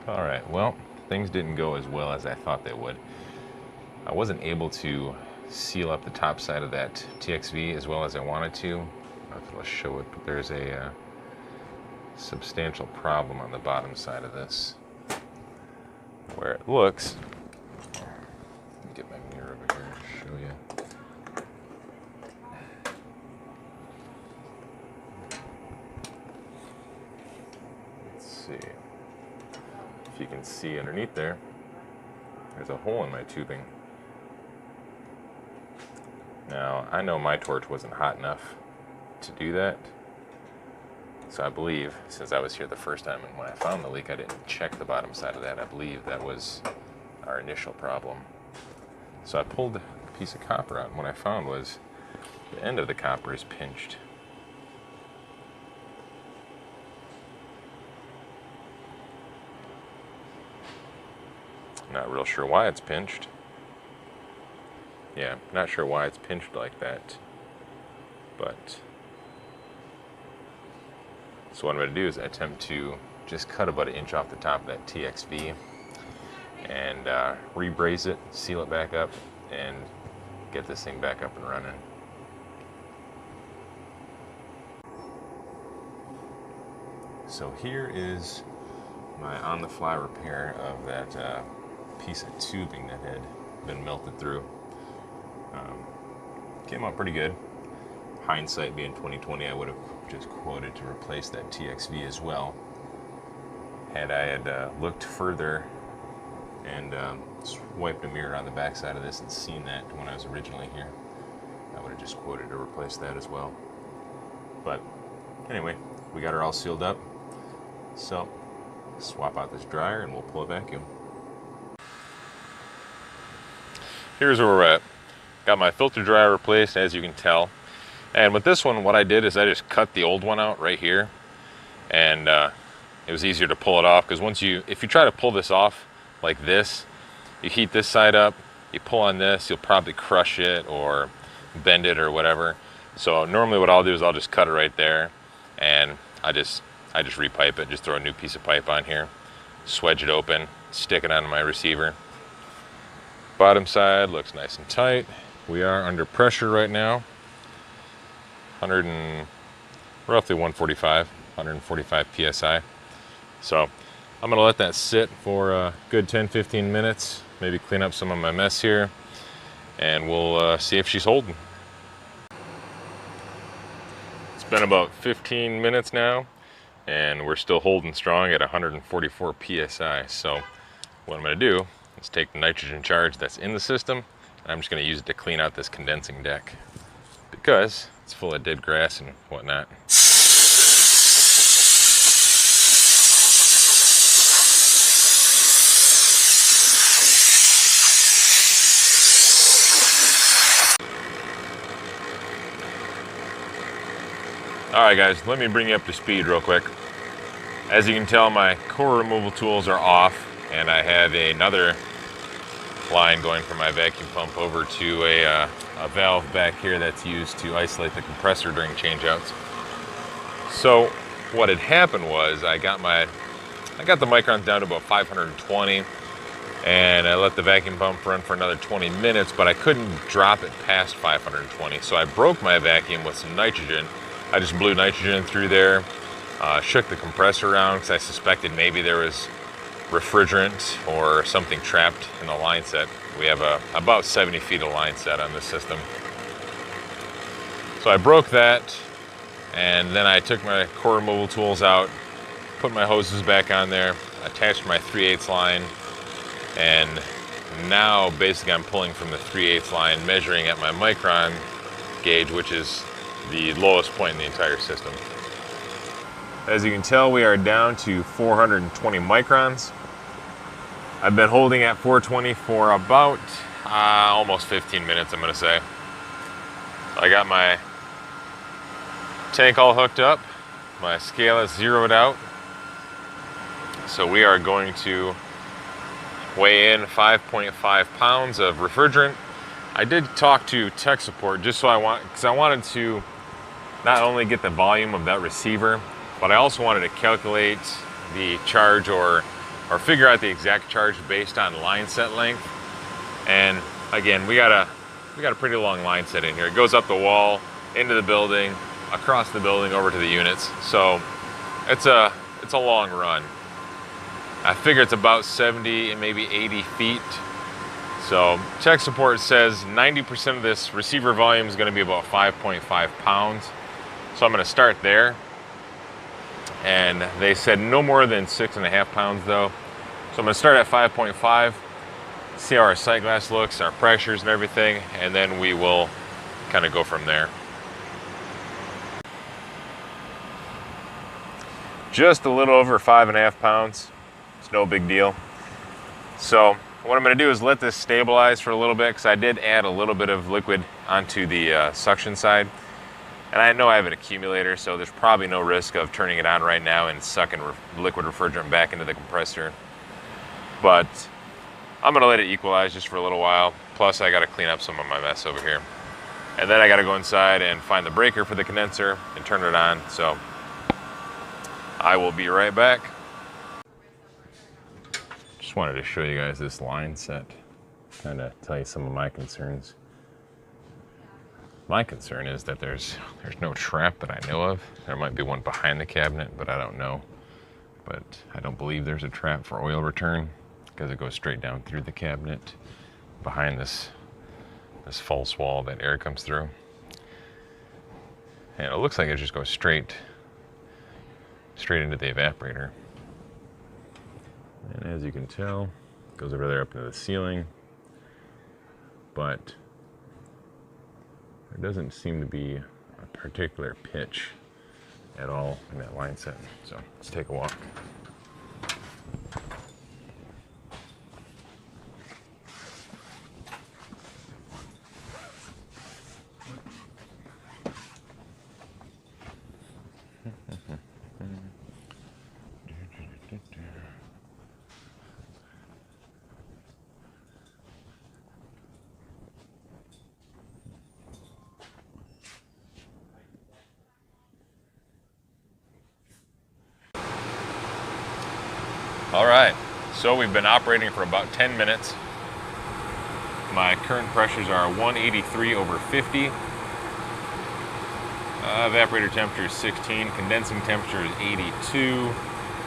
Alright, well, things didn't go as well as I thought they would. I wasn't able to seal up the top side of that TXV as well as I wanted to. Let's show it, but there's a substantial problem on the bottom side of this where it looks. Let me get my mirror over here to show you. Let's see. If you can see underneath there, there's a hole in my tubing. Now, I know my torch wasn't hot enough to do that. So I believe, since I was here the first time and when I found the leak, I didn't check the bottom side of that. I believe that was our initial problem. So I pulled a piece of copper out, and what I found was the end of the copper is pinched. Not real sure why it's pinched. Yeah, not sure why it's pinched like that. But so what I'm going to do is attempt to just cut about 1 inch off the top of that TXV and rebraze it, seal it back up, and get this thing back up and running. So here is my on-the-fly repair of that piece of tubing that had been melted through. Came out pretty good. Hindsight being 2020, I would have just quoted to replace that TXV as well. Had I had looked further and swiped a mirror on the back side of this and seen that when I was originally here, I would have just quoted to replace that as well. But anyway, we got her all sealed up. So swap out this dryer and we'll pull a vacuum. Here's where we're at. Got my filter dryer replaced, as you can tell. And with this one, what I did is I just cut the old one out right here. And it was easier to pull it off, because if you try to pull this off like this, you heat this side up, you pull on this, you'll probably crush it or bend it or whatever. So normally what I'll do is I'll just cut it right there, and I just repipe it, just throw a new piece of pipe on here, swedge it open, stick it onto my receiver. Bottom side looks nice and tight. We are under pressure right now, roughly 145 psi. So I'm gonna let that sit for a good 10-15 minutes, maybe clean up some of my mess here, and we'll see if she's holding. It's been about 15 minutes now, and we're still holding strong at 144 psi. So what I'm gonna do is take the nitrogen charge that's in the system, and I'm just gonna use it to clean out this condensing deck, because it's full of dead grass and whatnot. Alright guys, let me bring you up to speed real quick. As you can tell, my core removal tools are off, and I have another line going from my vacuum pump over to a valve back here that's used to isolate the compressor during changeouts. So what had happened was I got the microns down to about 520, and I let the vacuum pump run for another 20 minutes, but I couldn't drop it past 520. So I broke my vacuum with some nitrogen. I just blew nitrogen through there, shook the compressor around because I suspected maybe there was refrigerant or something trapped in the line set. We have about 70 feet of line set on this system. So I broke that, and then I took my core removal tools out, put my hoses back on there, attached my 3/8 line, and now basically I'm pulling from the 3/8 line, measuring at my micron gauge, which is the lowest point in the entire system. As you can tell, we are down to 420 microns. I've been holding at 420 for about almost 15 minutes, I'm going to say. I got my tank all hooked up. My scale is zeroed out. So we are going to weigh in 5.5 pounds of refrigerant. I did talk to tech support just because I wanted to not only get the volume of that receiver, but I also wanted to calculate the charge or figure out the exact charge based on line set length. And again, we got a pretty long line set in here. It goes up the wall, into the building, across the building, over to the units. So it's a long run. I figure it's about 70 and maybe 80 feet. So tech support says 90% of this receiver volume is going to be about 5.5 pounds. So I'm going to start there. And they said no more than 6.5 pounds though. So I'm going to start at 5.5, see how our sight glass looks, our pressures and everything, and then we will kind of go from there. Just a little over 5.5 pounds. It's no big deal. So what I'm going to do is let this stabilize for a little bit, because I did add a little bit of liquid onto the suction side. And I know I have an accumulator, so there's probably no risk of turning it on right now and sucking liquid refrigerant back into the compressor. But I'm going to let it equalize just for a little while. Plus, I got to clean up some of my mess over here. And then I got to go inside and find the breaker for the condenser and turn it on. So I will be right back. Just wanted to show you guys this line set, kind of tell you some of my concerns. My concern is that there's no trap that I know of. There might be one behind the cabinet, but I don't know. But I don't believe there's a trap for oil return, because it goes straight down through the cabinet behind this false wall that air comes through. And it looks like it just goes straight into the evaporator. And as you can tell, it goes over there up into the ceiling. But there doesn't seem to be a particular pitch at all in that line set. So let's take a walk. All right, so we've been operating for about 10 minutes. My current pressures are 183 over 50. Evaporator temperature is 16, condensing temperature is 82.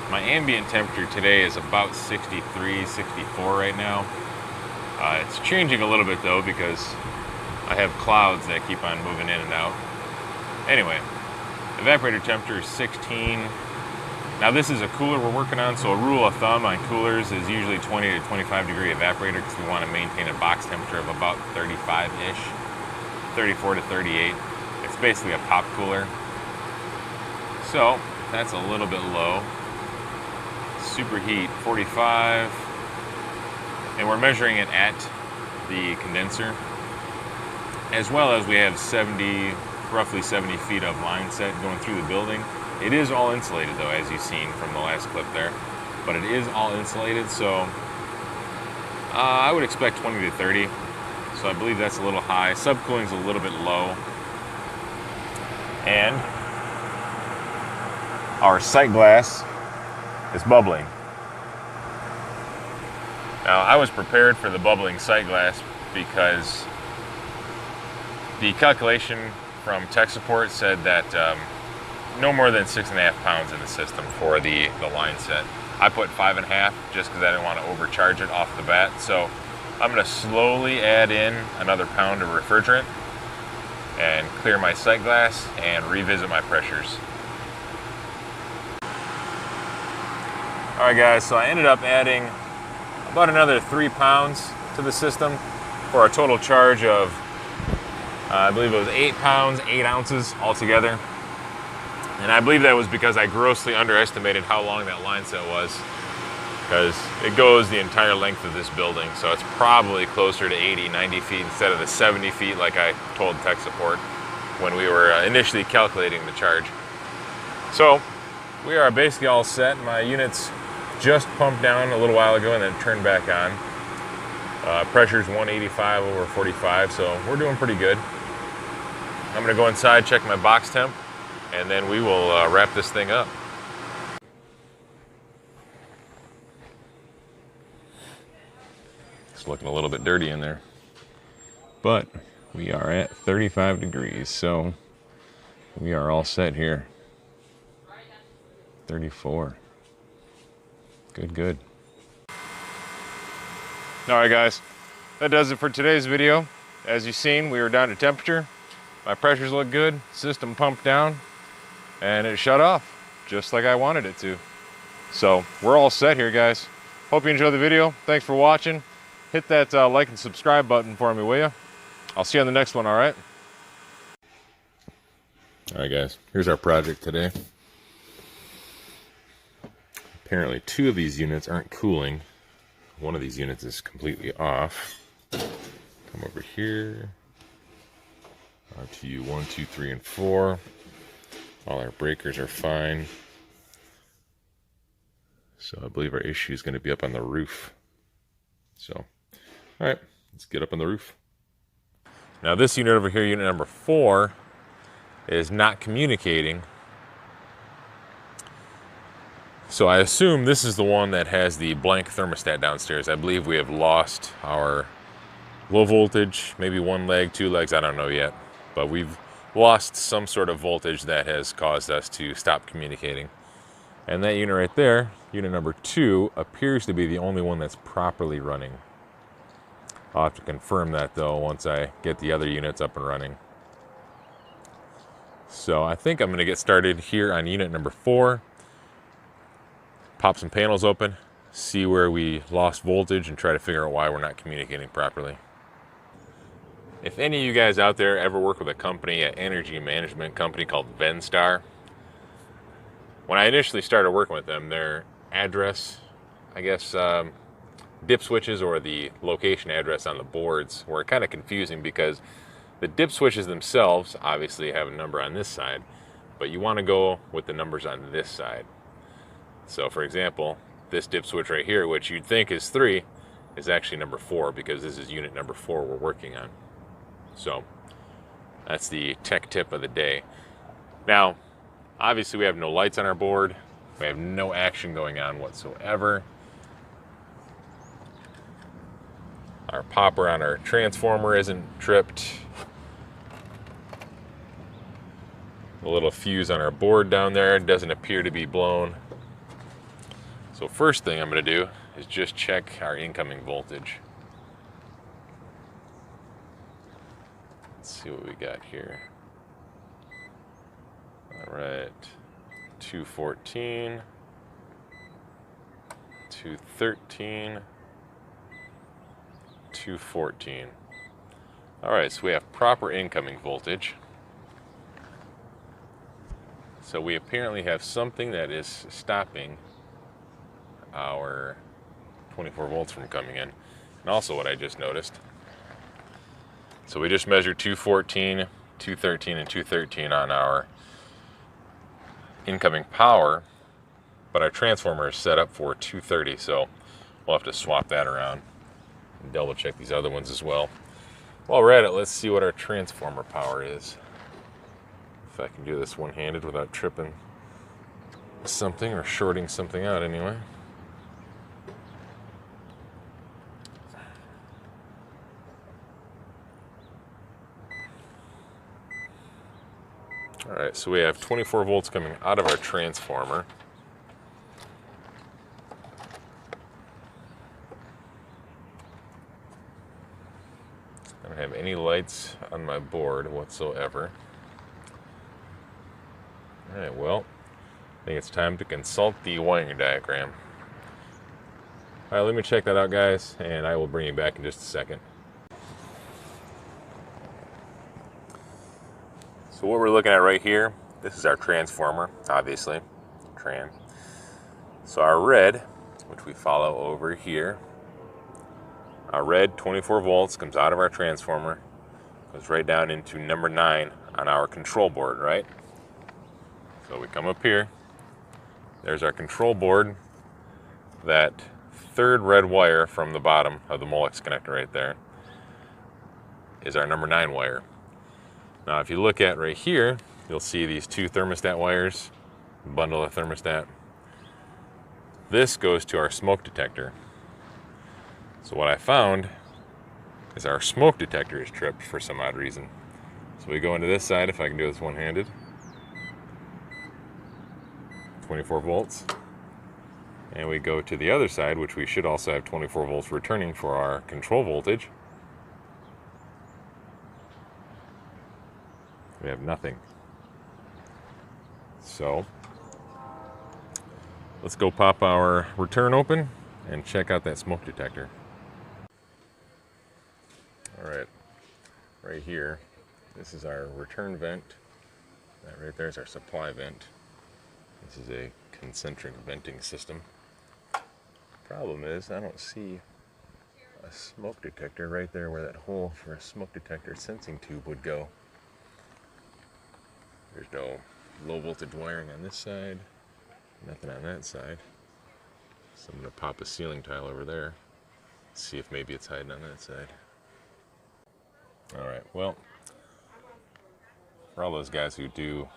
My ambient temperature today is about 63, 64 right now. It's changing a little bit though, because I have clouds that keep on moving in and out. Anyway, evaporator temperature is 16. Now this is a cooler we're working on, so a rule of thumb on coolers is usually 20 to 25 degree evaporator, because we want to maintain a box temperature of about 35-ish, 34 to 38. It's basically a pop cooler. So that's a little bit low. Superheat 45, and we're measuring it at the condenser, as well as we have 70 roughly 70 feet of line set going through the building. It is all insulated though, as you've seen from the last clip there. But it is all insulated, so I would expect 20 to 30. So I believe that's a little high. Subcooling's a little bit low. And our sight glass is bubbling. Now, I was prepared for the bubbling sight glass because the calculation from tech support said that no more than 6.5 pounds in the system for the line set. I put 5.5 just because I didn't want to overcharge it off the bat. So I'm going to slowly add in another pound of refrigerant and clear my sight glass and revisit my pressures. All right guys, so I ended up adding about another 3 pounds to the system for a total charge of, I believe it was 8 pounds, 8 ounces altogether. And I believe that was because I grossly underestimated how long that line set was, because it goes the entire length of this building. So it's probably closer to 80, 90 feet instead of the 70 feet like I told tech support when we were initially calculating the charge. So we are basically all set. My unit's just pumped down a little while ago and then turned back on. Pressure's 185 over 45, so we're doing pretty good. I'm gonna go inside, check my box temp, and then we will wrap this thing up. It's looking a little bit dirty in there, but we are at 35 degrees, so we are all set here. 34. Good. All right guys, that does it for today's video. As you've seen, we were down to temperature. My pressures look good, system pumped down, and it shut off just like I wanted it to. So we're all set here guys. Hope you enjoyed the video. Thanks for watching. Hit that like and subscribe button for me, will you? I'll see you on the next one, all right? All right, guys, here's our project today. Apparently 2 of these units aren't cooling. One of these units is completely off. Come over here. RTU 1, 2, 3, and 4. All our breakers are fine. So I believe our issue is going to be up on the roof. So, all right, let's get up on the roof. Now this unit over here, unit number 4, is not communicating. So I assume this is the one that has the blank thermostat downstairs. I believe we have lost our low voltage, maybe 1 leg, 2 legs, I don't know yet. But we've lost some sort of voltage that has caused us to stop communicating. And that unit right there, unit number 2, appears to be the only one that's properly running. I'll have to confirm that though once I get the other units up and running. So I think I'm going to get started here on unit number 4. Pop some panels open, see where we lost voltage, and try to figure out why we're not communicating properly. If any of you guys out there ever work with a company, an energy management company called Venstar, when I initially started working with them, their address, I guess, dip switches or the location address on the boards were kind of confusing because the dip switches themselves obviously have a number on this side, but you want to go with the numbers on this side. So for example, this dip switch right here, which you'd think is 3, is actually number 4 because this is unit number 4 we're working on. So that's the tech tip of the day. Now, obviously we have no lights on our board. We have no action going on whatsoever. Our popper on our transformer isn't tripped. The little fuse on our board down there doesn't appear to be blown. So first thing I'm going to do is just check our incoming voltage. Let's see what we got here. All right, 214, 213, 214. All right, so we have proper incoming voltage. So we apparently have something that is stopping our 24 volts from coming in. And also what I just noticed. So we just measured 214. 213 and 213 on our incoming power, but our transformer is set up for 230, so we'll have to swap that around and double check these other ones as well. While we're at it, let's see what our transformer power is. If I can do this one-handed without tripping something or shorting something out anyway. Alright, so we have 24 volts coming out of our transformer. I don't have any lights on my board whatsoever. Alright, well, I think it's time to consult the wiring diagram. Alright, let me check that out, guys, and I will bring you back in just a second. So what we're looking at right here, this is our transformer, obviously, tran. So our red, which we follow over here, our red 24 volts comes out of our transformer, goes right down into number 9 on our control board, right? So we come up here, there's our control board, that third red wire from the bottom of the Molex connector right there is our number 9 wire. Now if you look at right here, you'll see these two thermostat wires, bundle of thermostat. This goes to our smoke detector. So what I found is our smoke detector is tripped for some odd reason. So we go into this side, if I can do this one-handed. 24 volts. And we go to the other side, which we should also have 24 volts returning for our control voltage. We have nothing. So let's go pop our return open and check out that smoke detector. All right, right here, this is our return vent. That right there is our supply vent. This is a concentric venting system. Problem is, I don't see a smoke detector right there where that hole for a smoke detector sensing tube would go. There's no low voltage wiring on this side, nothing on that side. So I'm going to pop a ceiling tile over there, see if maybe it's hiding on that side. Alright, well, for all those guys who do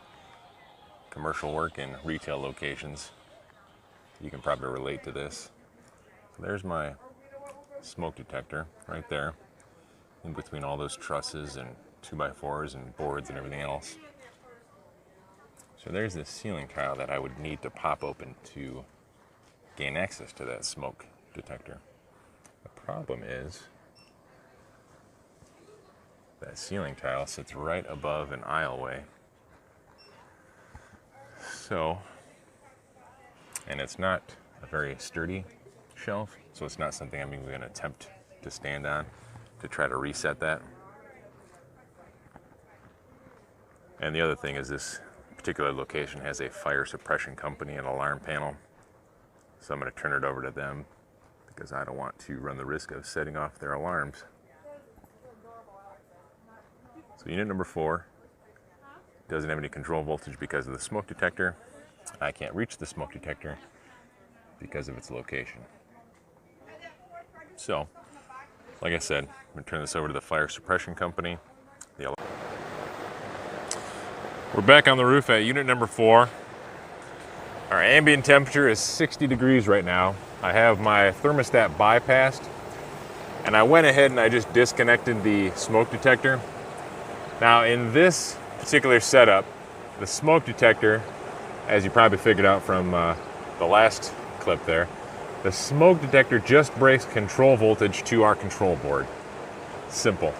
commercial work in retail locations, you can probably relate to this. So there's my smoke detector right there, in between all those trusses and 2x4s and boards and everything else. So there's this ceiling tile that I would need to pop open to gain access to that smoke detector. The problem is that ceiling tile sits right above an aisleway. So, and it's not a very sturdy shelf, so it's not something I'm even going to attempt to stand on to try to reset that. And the other thing is this particular location has a fire suppression company and alarm panel, so I'm going to turn it over to them because I don't want to run the risk of setting off their alarms. So unit number 4 doesn't have any control voltage because of the smoke detector. I can't reach the smoke detector because of its location. So, like I said, I'm going to turn this over to the fire suppression company. We're back on the roof at unit number 4. Our ambient temperature is 60 degrees right now. I have my thermostat bypassed, and I went ahead and I just disconnected the smoke detector. Now in this particular setup, the smoke detector, as you probably figured out from the last clip there, the smoke detector just breaks control voltage to our control board. Simple.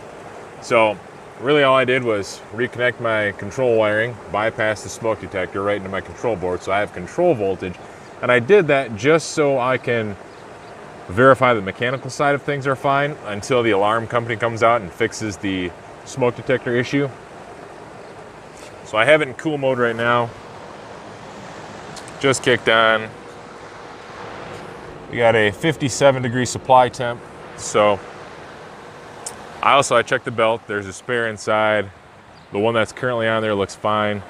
So really all I did was reconnect my control wiring, bypass the smoke detector right into my control board so I have control voltage. And I did that just so I can verify the mechanical side of things are fine until the alarm company comes out and fixes the smoke detector issue. So I have it in cool mode right now. Just kicked on. We got a 57 degree supply temp. So I checked the belt. There's a spare inside. The one that's currently on there looks fine.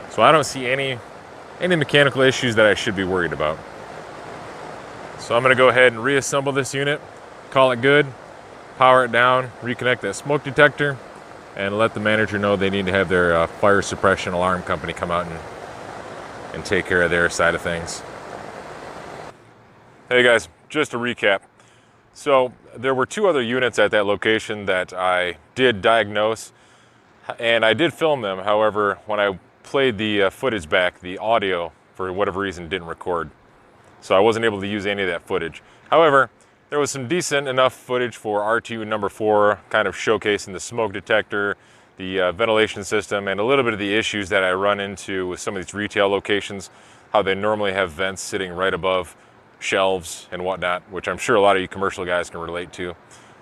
So I don't see any mechanical issues that I should be worried about. So I'm going to go ahead and reassemble this unit, call it good, power it down, reconnect that smoke detector, and let the manager know they need to have their fire suppression alarm company come out and take care of their side of things. Hey guys, just a recap. So there were 2 other units at that location that I did diagnose, and I did film them. However, when I played the footage back, the audio, for whatever reason, didn't record. So I wasn't able to use any of that footage. However, there was some decent enough footage for R2 number 4, kind of showcasing the smoke detector, the ventilation system, and a little bit of the issues that I run into with some of these retail locations, how they normally have vents sitting right above shelves and whatnot, which I'm sure a lot of you commercial guys can relate to.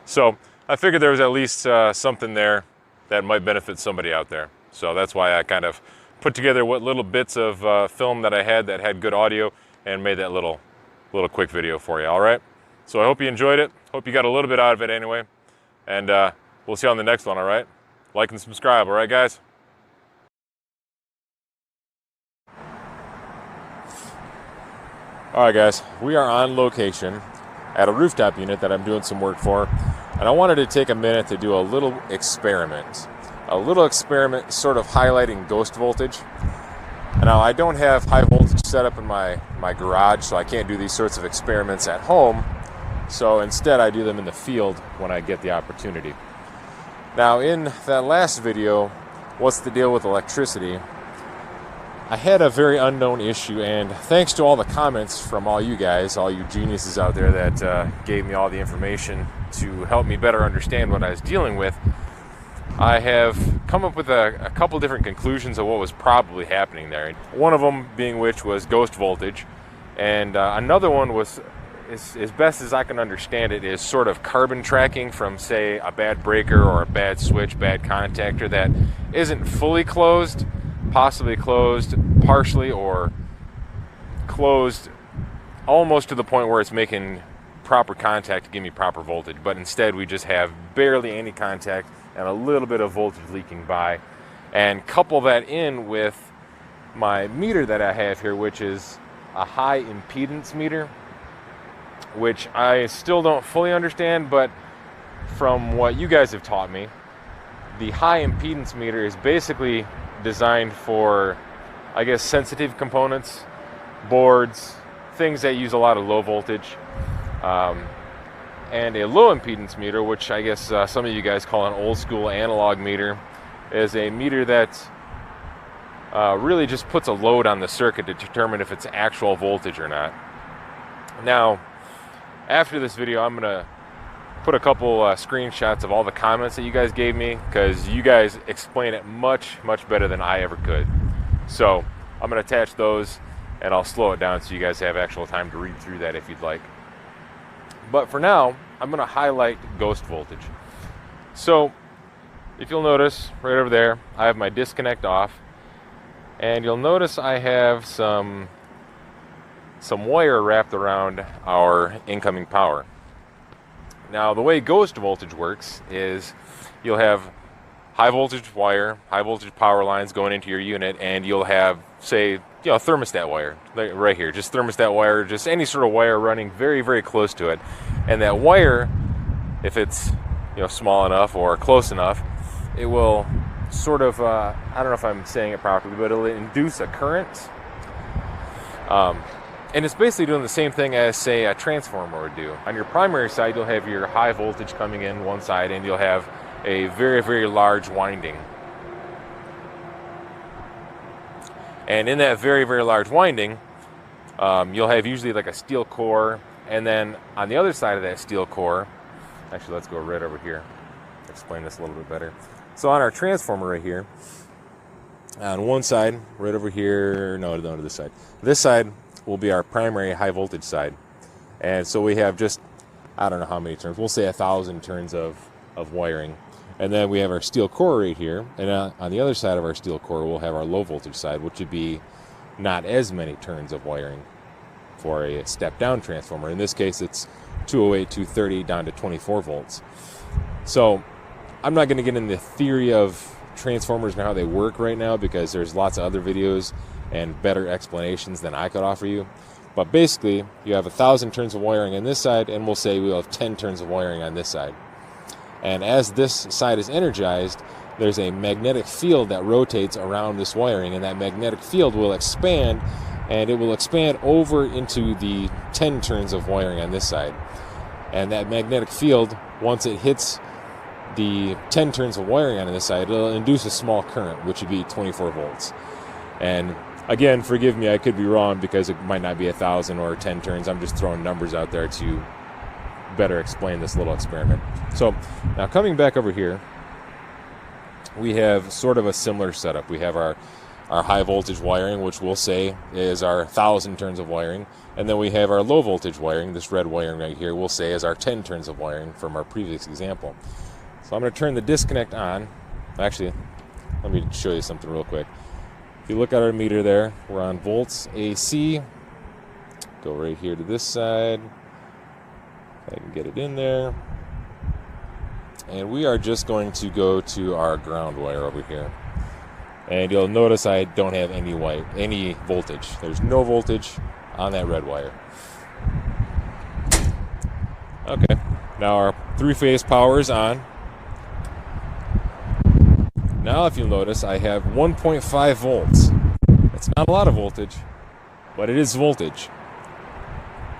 So I figured there was at least something there that might benefit somebody out there. So that's why I kind of put together what little bits of film that I had that had good audio and made that little quick video for you. All right. So I hope you enjoyed it. Hope you got a little bit out of it anyway. And we'll see you on the next one. All right. Like and subscribe. All right, guys. All right, guys. We are on location at a rooftop unit that I'm doing some work for. And I wanted to take a minute to do a little experiment. A little experiment sort of highlighting ghost voltage. Now, I don't have high voltage set up in my garage, so I can't do these sorts of experiments at home. So instead, I do them in the field when I get the opportunity. Now, in that last video, what's the deal with electricity? I had a very unknown issue, and thanks to all the comments from all you guys, all you geniuses out there that gave me all the information to help me better understand what I was dealing with, I have come up with a couple different conclusions of what was probably happening there. One of them being which was ghost voltage, and another one was, as best as I can understand it, is sort of carbon tracking from, say, a bad breaker or a bad switch, bad contactor that isn't fully closed, possibly closed partially, or closed almost to the point where it's making proper contact to give me proper voltage, but instead we just have barely any contact and a little bit of voltage leaking by. And couple that in with my meter that I have here, which is a high impedance meter, which I still don't fully understand, but from what you guys have taught me, the high impedance meter is basically designed for, I guess, sensitive components, boards, things that use a lot of low voltage. And a low impedance meter, which I guess some of you guys call an old school analog meter, is a meter that really just puts a load on the circuit to determine if it's actual voltage or not. Now, after this video, I'm going to put a couple screenshots of all the comments that you guys gave me, because you guys explain it much better than I ever could. So I'm going to attach those, and I'll slow it down so you guys have actual time to read through that if you'd like. But for now, I'm going to highlight ghost voltage. So if you'll notice right over there, I have my disconnect off, and you'll notice I have some wire wrapped around our incoming power. Now, the way ghost voltage works is you'll have high voltage wire, high voltage power lines going into your unit, and you'll have, say, thermostat wire right here, just thermostat wire, just any sort of wire running very close to it. And that wire, if it's small enough or close enough, it will sort of I don't know if I'm saying it properly, but it'll induce a current. And it's basically doing the same thing as, say, a transformer would do. On your primary side, you'll have your high voltage coming in one side, and you'll have a very large winding. And in that very large winding, you'll have usually like a steel core, and then on the other side of that steel core, actually let's go right over here, explain this a little bit better. So on our transformer right here, on one side, right over here, no, to this side. This side will be our primary high voltage side. And so we have just, I don't know how many turns, we'll say 1,000 turns of wiring. And then we have our steel core right here, and on the other side of our steel core we'll have our low voltage side, which would be not as many turns of wiring for a step down transformer. In this case it's 208, 230 down to 24 volts. So I'm not going to get into the theory of transformers and how they work right now, because there's lots of other videos and better explanations than I could offer you. But basically, you have 1,000 turns of wiring on this side, and we'll say we'll have 10 turns of wiring on this side. And as this side is energized, there's a magnetic field that rotates around this wiring, and that magnetic field will expand, and it will expand over into the 10 turns of wiring on this side. And that magnetic field, once it hits the 10 turns of wiring on this side, it'll induce a small current, which would be 24 volts. And again, forgive me, I could be wrong, because it might not be 1,000 or 10 turns. I'm just throwing numbers out there to better explain this little experiment. So now coming back over here, we have sort of a similar setup. We have our high voltage wiring, which we'll say is our 1,000 turns of wiring, and then we have our low voltage wiring, this red wiring right here, we'll say is our 10 turns of wiring from our previous example. So I'm going to turn the disconnect on. Actually, let me show you something real quick. If you look at our meter there, we're on volts AC. Go right here to this side. I can get it in there. And we are just going to go to our ground wire over here. And you'll notice I don't have any voltage. There's no voltage on that red wire. Okay, now our three-phase power is on. Now if you'll notice, I have 1.5 volts. It's not a lot of voltage, but it is voltage.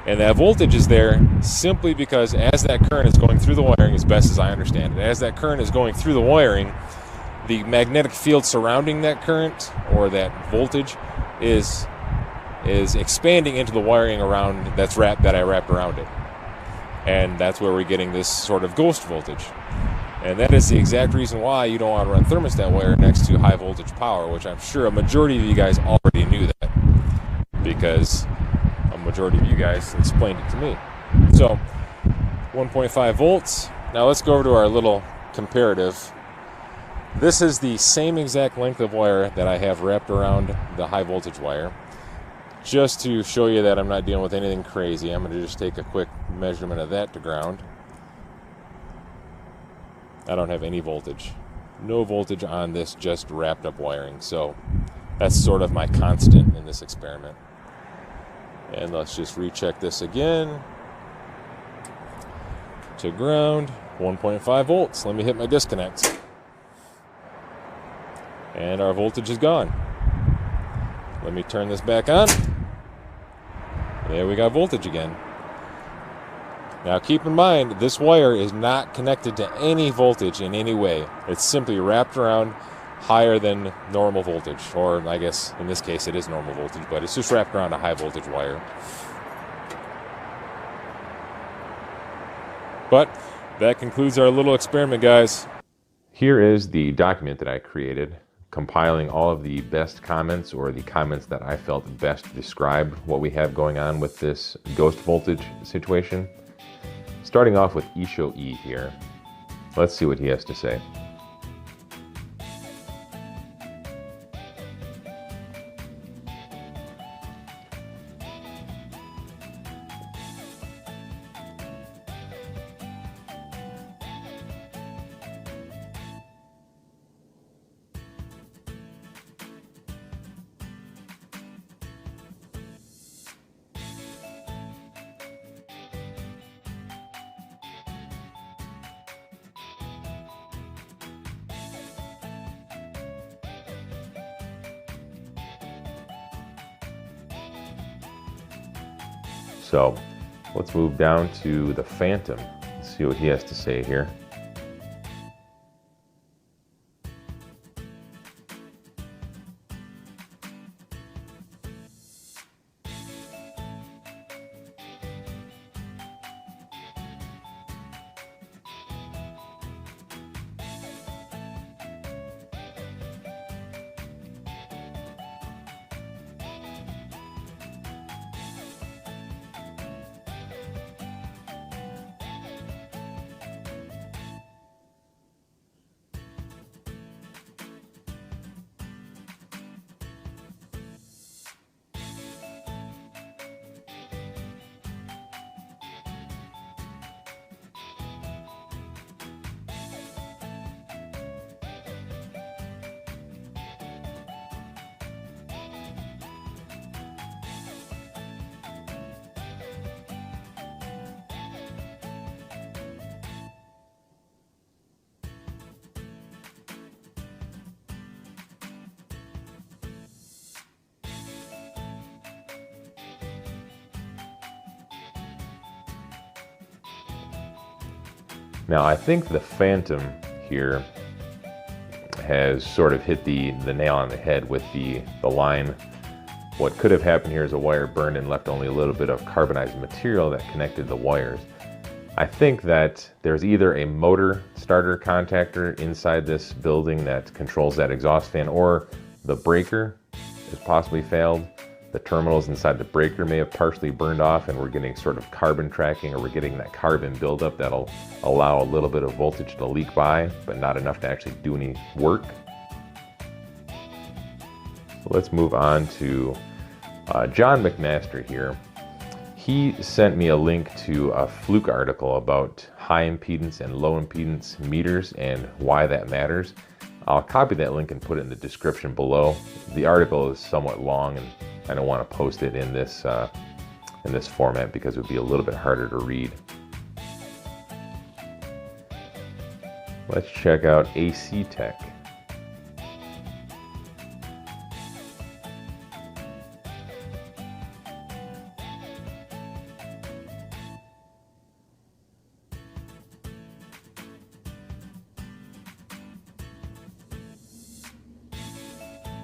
And that voltage is there simply because as that current is going through the wiring, as best as I understand it, as that current is going through the wiring, the magnetic field surrounding that current or that voltage is expanding into the wiring around that I wrapped around it. And that's where we're getting this sort of ghost voltage. And that is the exact reason why you don't want to run thermostat wire next to high voltage power, which I'm sure a majority of you guys already knew that, because a majority of you guys explained it to me. So 1.5 volts. Now let's go over to our little comparative. This is the same exact length of wire that I have wrapped around the high voltage wire. Just to show you that I'm not dealing with anything crazy, I'm going to just take a quick measurement of that to ground. I don't have any voltage. No voltage on this just wrapped up wiring. So that's sort of my constant in this experiment. And let's just recheck this again. To ground, 1.5 volts. Let me hit my disconnect. And our voltage is gone. Let me turn this back on. There we got voltage again. Now keep in mind, this wire is not connected to any voltage in any way. It's simply wrapped around higher than normal voltage, or I guess in this case it is normal voltage, but it's just wrapped around a high voltage wire. But that concludes our little experiment, guys. Here is the document that I created, compiling all of the best comments, or the comments that I felt best describe what we have going on with this ghost voltage situation. Starting off with Isho E here. Let's see what he has to say. So let's move down to the Phantom. Let's see what he has to say here. Now I think the Phantom here has sort of hit the nail on the head with the line. What could have happened here is a wire burned and left only a little bit of carbonized material that connected the wires. I think that there's either a motor starter contactor inside this building that controls that exhaust fan, or the breaker has possibly failed. The terminals inside the breaker may have partially burned off, and we're getting sort of carbon tracking, or we're getting that carbon buildup that'll allow a little bit of voltage to leak by, but not enough to actually do any work. So let's move on to John McMaster here. He sent me a link to a Hvac article about high impedance and low impedance meters and why that matters. I'll copy that link and put it in the description below. The article is somewhat long, and I don't want to post it in this format because it would be a little bit harder to read. Let's check out AC Tech.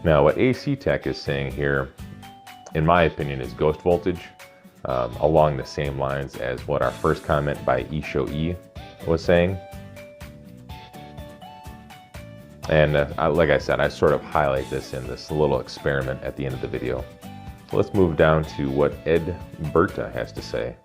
Now, what AC Tech is saying here, in my opinion, is ghost voltage, along the same lines as what our first comment by eShow was saying. And like I said, I sort of highlight this in this little experiment at the end of the video. So let's move down to what Ed Berta has to say.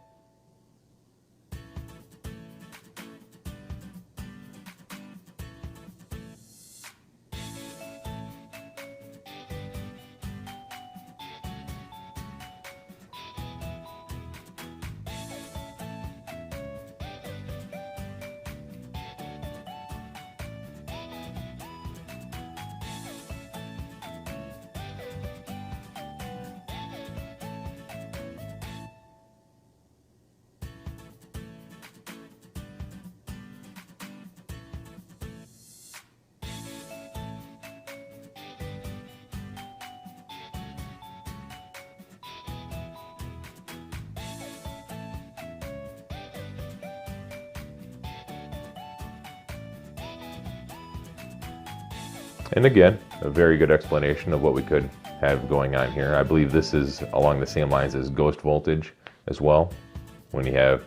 And again, a very good explanation of what we could have going on here. I believe this is along the same lines as ghost voltage as well. When you have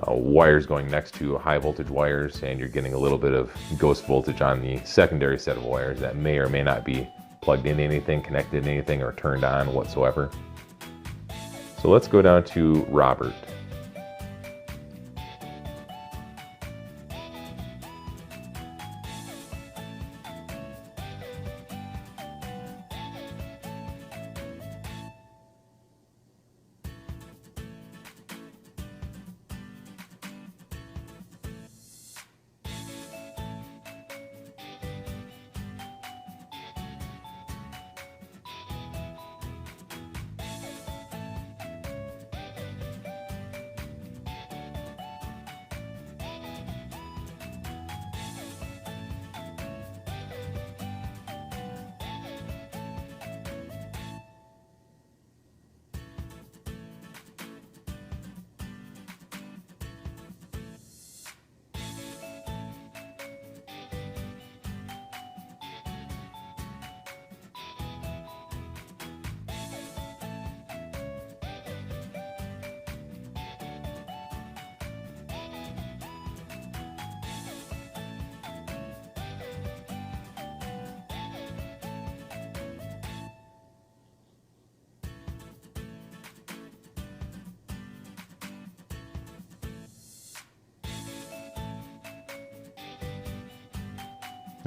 wires going next to high voltage wires and you're getting a little bit of ghost voltage on the secondary set of wires that may or may not be plugged into anything, connected to anything, or turned on whatsoever. So let's go down to Robert.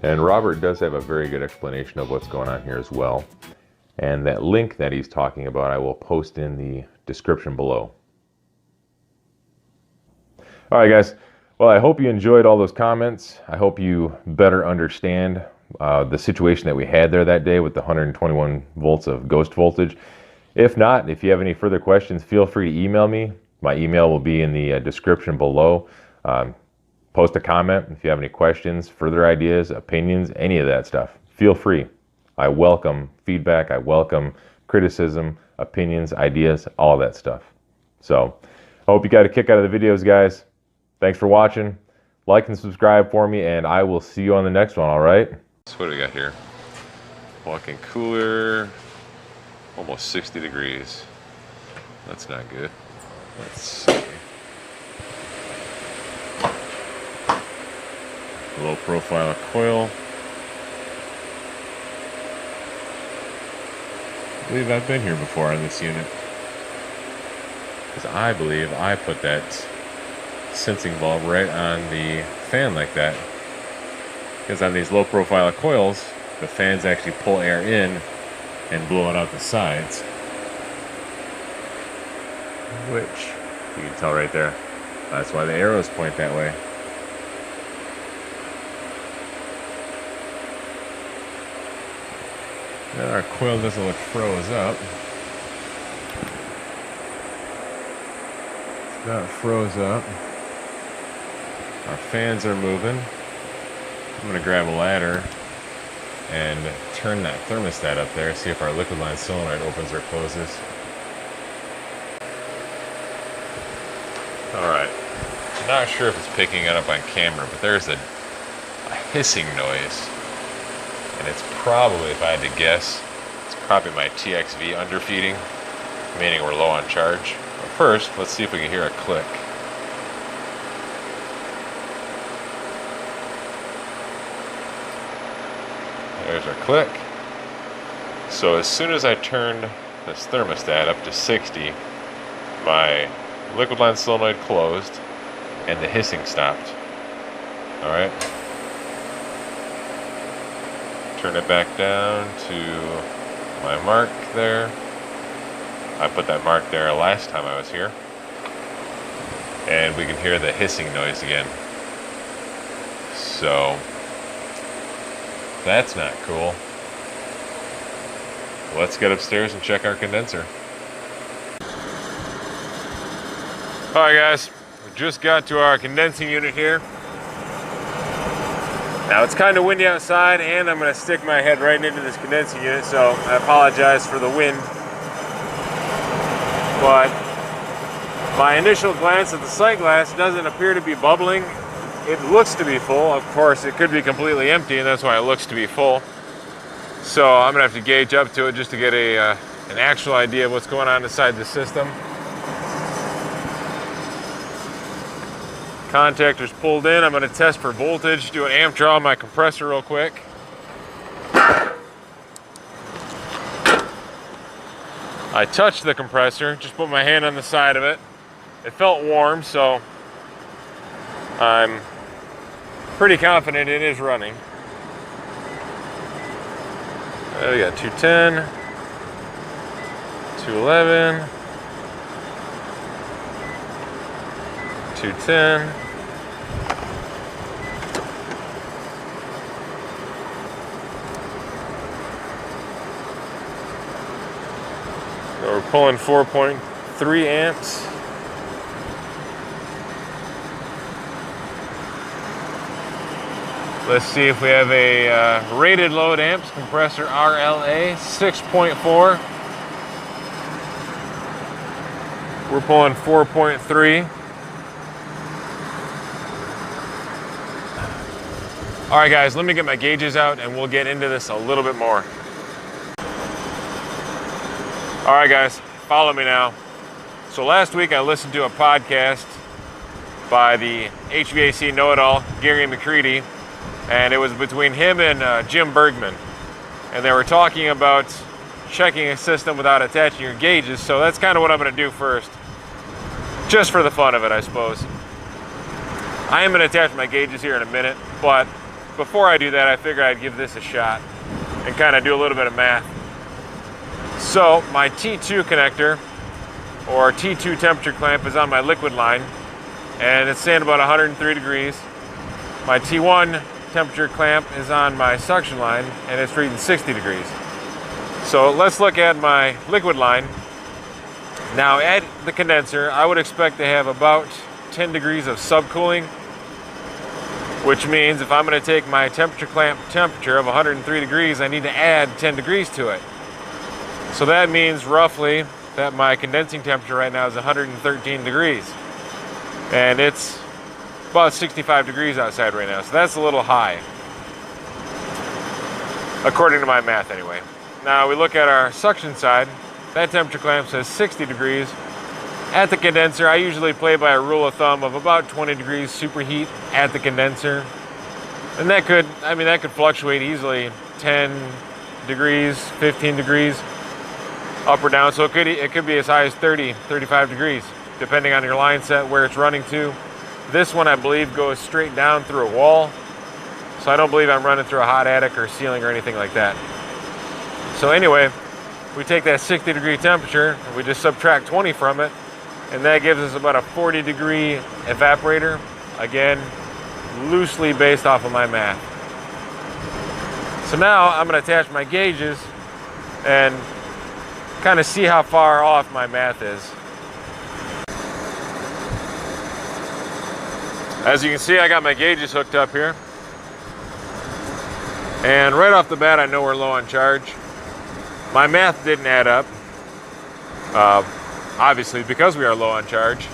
And Robert does have a very good explanation of what's going on here as well. And that link that he's talking about, I will post in the description below. All right, guys. Well, I hope you enjoyed all those comments. I hope you better understand the situation that we had there that day with the 121 volts of ghost voltage. If not, if you have any further questions, feel free to email me. My email will be in the description below. Post a comment if you have any questions, further ideas, opinions, any of that stuff. Feel free. I welcome feedback. I welcome criticism, opinions, ideas, all of that stuff. So I hope you got a kick out of the videos, guys. Thanks for watching. like and subscribe for me, and I will see you on the next one, all right? So what do we got here? Walk-in cooler, almost 60 degrees. That's not good. Let's see. Low profile coil. I believe I've been here before on this unit, because I believe I put that sensing bulb right on the fan like that, because on these low profile coils the fans actually pull air in and blow it out the sides, which you can tell right there. That's why the arrows point that way. Now our coil doesn't look froze up. It's not froze up. Our fans are moving. I'm gonna grab a ladder and turn that thermostat up there, see if our liquid line solenoid opens or closes. Alright, not sure if it's picking it up on camera, but there's a hissing noise. And it's probably, if I had to guess, it's probably my TXV underfeeding, meaning we're low on charge. But first, let's see if we can hear a click. There's our click. So as soon as I turned this thermostat up to 60, my liquid line solenoid closed and the hissing stopped. Alright. Turn it back down to my mark there. I put that mark there last time I was here. And we can hear the hissing noise again. So that's not cool. Let's get upstairs and check our condenser. Alright guys, we just got to our condensing unit here. Now it's kind of windy outside, and I'm going to stick my head right into this condensing unit, so I apologize for the wind. But my initial glance at the sight glass doesn't appear to be bubbling. It looks to be full. Of course, it could be completely empty, and that's why it looks to be full. So I'm going to have to gauge up to it just to get an actual idea of what's going on inside the system. Contactor's pulled in. I'm going to test for voltage, do an amp draw on my compressor real quick. I touched the compressor, just put my hand on the side of it. It felt warm, so I'm pretty confident it is running. We got 210, 211, 210. So we're pulling 4.3 amps. Let's see if we have a rated load amps, compressor RLA 6.4. We're pulling 4.3. All right, guys, let me get my gauges out and we'll get into this a little bit more. All right, guys, follow me now. So last week I listened to a podcast by the HVAC know-it-all, Gary McCready, and it was between him and Jim Bergman. And they were talking about checking a system without attaching your gauges, so that's kind of what I'm going to do first. Just for the fun of it, I suppose. I am going to attach my gauges here in a minute, but before I do that, I figured I'd give this a shot and kind of do a little bit of math. So my T2 connector, or T2 temperature clamp, is on my liquid line, and it's saying about 103 degrees. My T1 temperature clamp is on my suction line, and it's reading 60 degrees. So let's look at my liquid line. Now at the condenser, I would expect to have about 10 degrees of subcooling, which means if I'm going to take my temperature clamp temperature of 103 degrees, I need to add 10 degrees to it. So that means roughly that my condensing temperature right now is 113 degrees. And it's about 65 degrees outside right now, so that's a little high, according to my math anyway. Now we look at our suction side. That temperature clamp says 60 degrees. At the condenser, I usually play by a rule of thumb of about 20 degrees superheat at the condenser. And that could fluctuate easily 10 degrees, 15 degrees, up or down. So it could be as high as 30, 35 degrees, depending on your line set, where it's running to. This one, I believe, goes straight down through a wall. So I don't believe I'm running through a hot attic or ceiling or anything like that. So anyway, we take that 60 degree temperature and we just subtract 20 from it, and that gives us about a 40 degree evaporator. Again, loosely based off of my math. So now I'm going to attach my gauges and kind of see how far off my math is. As you can see, I got my gauges hooked up here. And right off the bat, I know we're low on charge. My math didn't add up, obviously, because we are low on charge.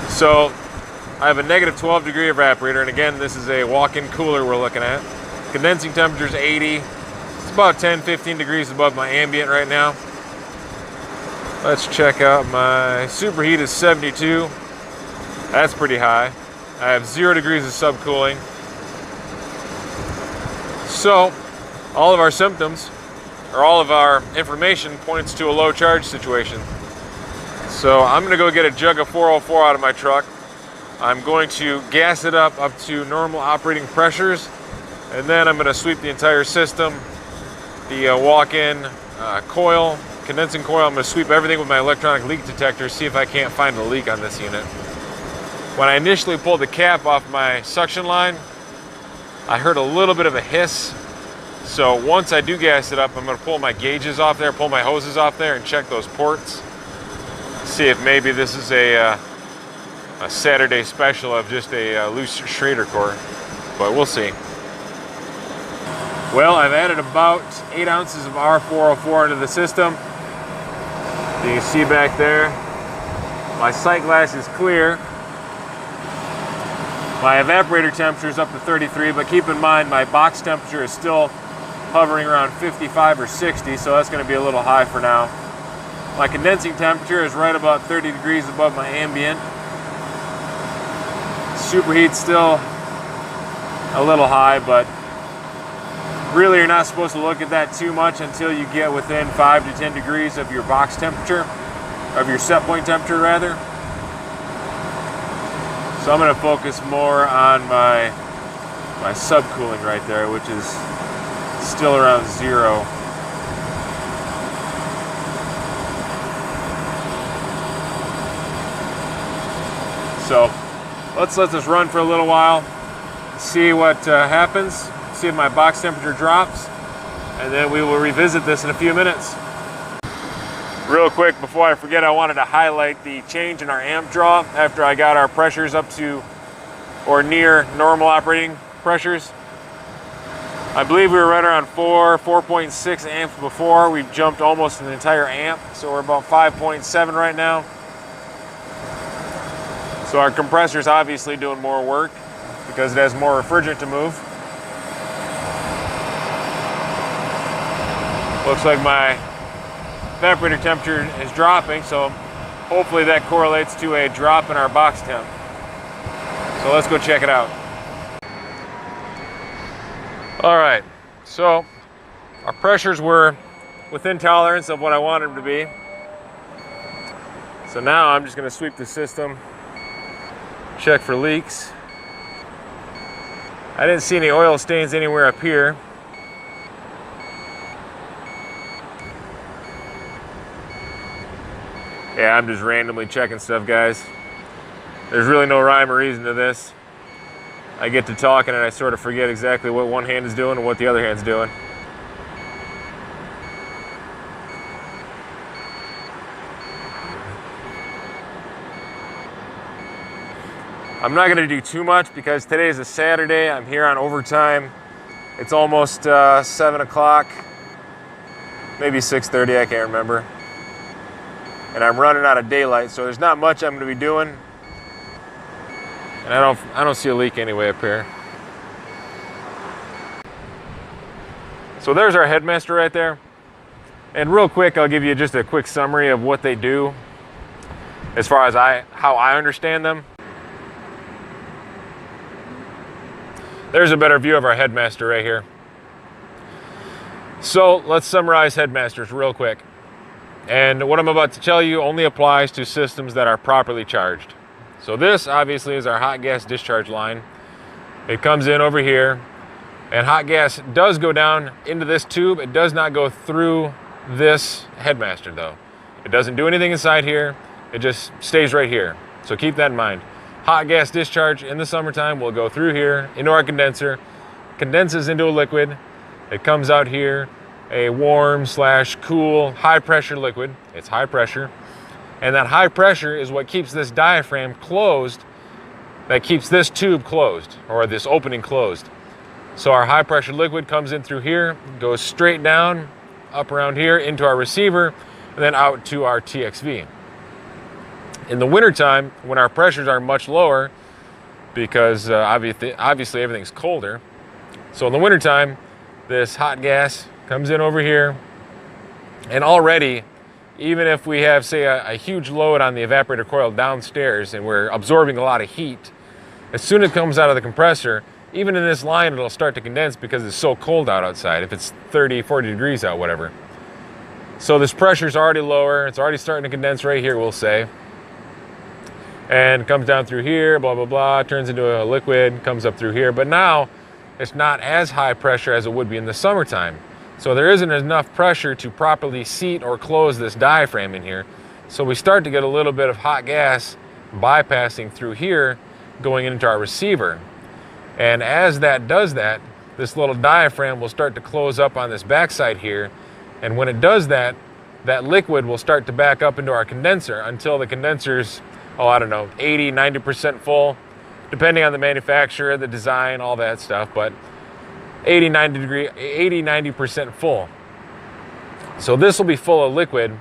So I have a negative 12 degree evaporator, and again, this is a walk-in cooler we're looking at. Condensing temperature is 80. It's about 10-15 degrees above my ambient right now. Let's check out my superheat is 72. That's pretty high. I have 0 degrees of subcooling. So all of our symptoms, or all of our information, points to a low charge situation. So I'm going to go get a jug of 404 out of my truck. I'm going to gas it up to normal operating pressures, and then I'm going to sweep the entire system. The walk-in coil, condensing coil, I'm going to sweep everything with my electronic leak detector, see if I can't find a leak on this unit. When I initially pulled the cap off my suction line, I heard a little bit of a hiss. So once I do gas it up, I'm going to pull my gauges off there, pull my hoses off there, and check those ports. See if maybe this is a Saturday special of just a loose Schrader core, but we'll see. Well, I've added about 8 ounces of R404 into the system. You can see back there, my sight glass is clear. My evaporator temperature is up to 33, but keep in mind my box temperature is still hovering around 55 or 60, so that's going to be a little high for now. My condensing temperature is right about 30 degrees above my ambient. Superheat's still a little high, but really you're not supposed to look at that too much until you get within 5 to 10 degrees of your box temperature, of your set point temperature rather. So I'm going to focus more on my subcooling right there, which is still around 0. So let's let this run for a little while, see what happens, see if my box temperature drops, and then we will revisit this in a few minutes. Real quick, before I forget, I wanted to highlight the change in our amp draw after I got our pressures up to or near normal operating pressures. I believe we were right around 4.6 amps before. We've jumped almost an entire amp, so we're about 5.7 right now. So our compressor's obviously doing more work because it has more refrigerant to move. Looks like my evaporator temperature is dropping, so hopefully that correlates to a drop in our box temp. So let's go check it out. All right, so our pressures were within tolerance of what I wanted them to be. So now I'm just going to sweep the system, check for leaks. I didn't see any oil stains anywhere up here. Yeah, I'm just randomly checking stuff, guys. There's really no rhyme or reason to this. I get to talking and I sort of forget exactly what one hand is doing and what the other hand's doing. I'm not going to do too much because today is a Saturday. I'm here on overtime. It's almost 7 o'clock, maybe 6:30, I can't remember. And I'm running out of daylight, so there's not much I'm going to be doing. And I don't see a leak anyway up here. So there's our headmaster right there. And real quick, I'll give you just a quick summary of what they do as far as how I understand them. There's a better view of our headmaster right here. So let's summarize headmasters real quick. And what I'm about to tell you only applies to systems that are properly charged. So this obviously is our hot gas discharge line. It comes in over here, and hot gas does go down into this tube. It does not go through this headmaster though. It doesn't do anything inside here. It just stays right here. So keep that in mind. Hot gas discharge in the summertime will go through here into our condenser, condenses into a liquid. It comes out here, a warm / cool, high pressure liquid. It's high pressure. And that high pressure is what keeps this diaphragm closed, that keeps this tube closed, or this opening closed. So our high pressure liquid comes in through here, goes straight down, up around here into our receiver, and then out to our TXV. In the wintertime, when our pressures are much lower, because obviously everything's colder, so in the wintertime, this hot gas comes in over here, and already, even if we have, say, a huge load on the evaporator coil downstairs and we're absorbing a lot of heat, as soon as it comes out of the compressor, even in this line, it'll start to condense because it's so cold outside, if it's 30, 40 degrees out, whatever. So this pressure's already lower, it's already starting to condense right here, we'll say. And comes down through here, blah, blah, blah, turns into a liquid, comes up through here. But now, it's not as high pressure as it would be in the summertime. So there isn't enough pressure to properly seat or close this diaphragm in here. So we start to get a little bit of hot gas bypassing through here, going into our receiver. And as that does that, this little diaphragm will start to close up on this backside here. And when it does that, that liquid will start to back up into our condenser until the condenser's, oh, I don't know, 80, 90% full, depending on the manufacturer, the design, all that stuff, but 80, 90% full. So this will be full of liquid,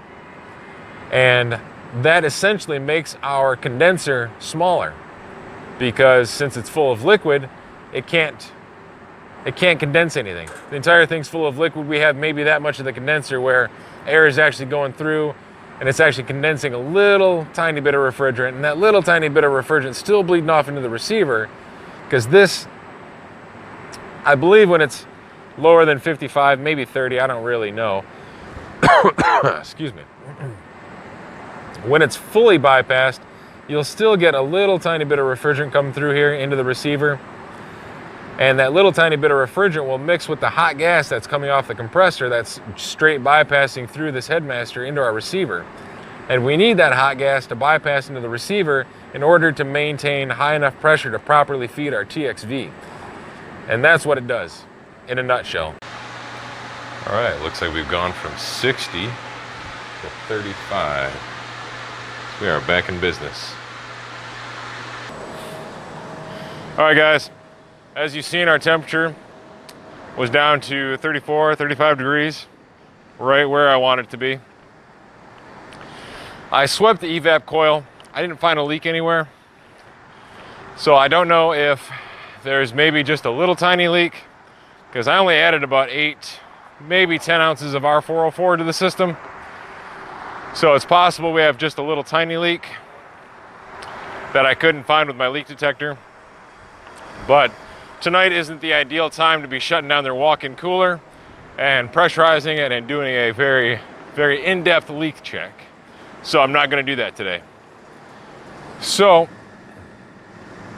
and that essentially makes our condenser smaller, because since it's full of liquid, it can't condense anything. The entire thing's full of liquid. We have maybe that much of the condenser where air is actually going through, and it's actually condensing a little tiny bit of refrigerant, and that little tiny bit of refrigerant still bleeding off into the receiver, because this, I believe when it's lower than 55, maybe 30, I don't really know. Excuse me. When it's fully bypassed, you'll still get a little tiny bit of refrigerant coming through here into the receiver, and that little tiny bit of refrigerant will mix with the hot gas that's coming off the compressor that's straight bypassing through this headmaster into our receiver. And we need that hot gas to bypass into the receiver in order to maintain high enough pressure to properly feed our TXV. And that's what it does, in a nutshell. All right, looks like we've gone from 60 to 35. We are back in business. All right, guys. As you've seen, our temperature was down to 34, 35 degrees, right where I want it to be. I swept the evap coil. I didn't find a leak anywhere. So I don't know if there's maybe just a little tiny leak, because I only added about 8, maybe 10 ounces of R404 to the system. So it's possible we have just a little tiny leak that I couldn't find with my leak detector. But tonight isn't the ideal time to be shutting down their walk-in cooler and pressurizing it and doing a very, very in-depth leak check. So I'm not going to do that today. So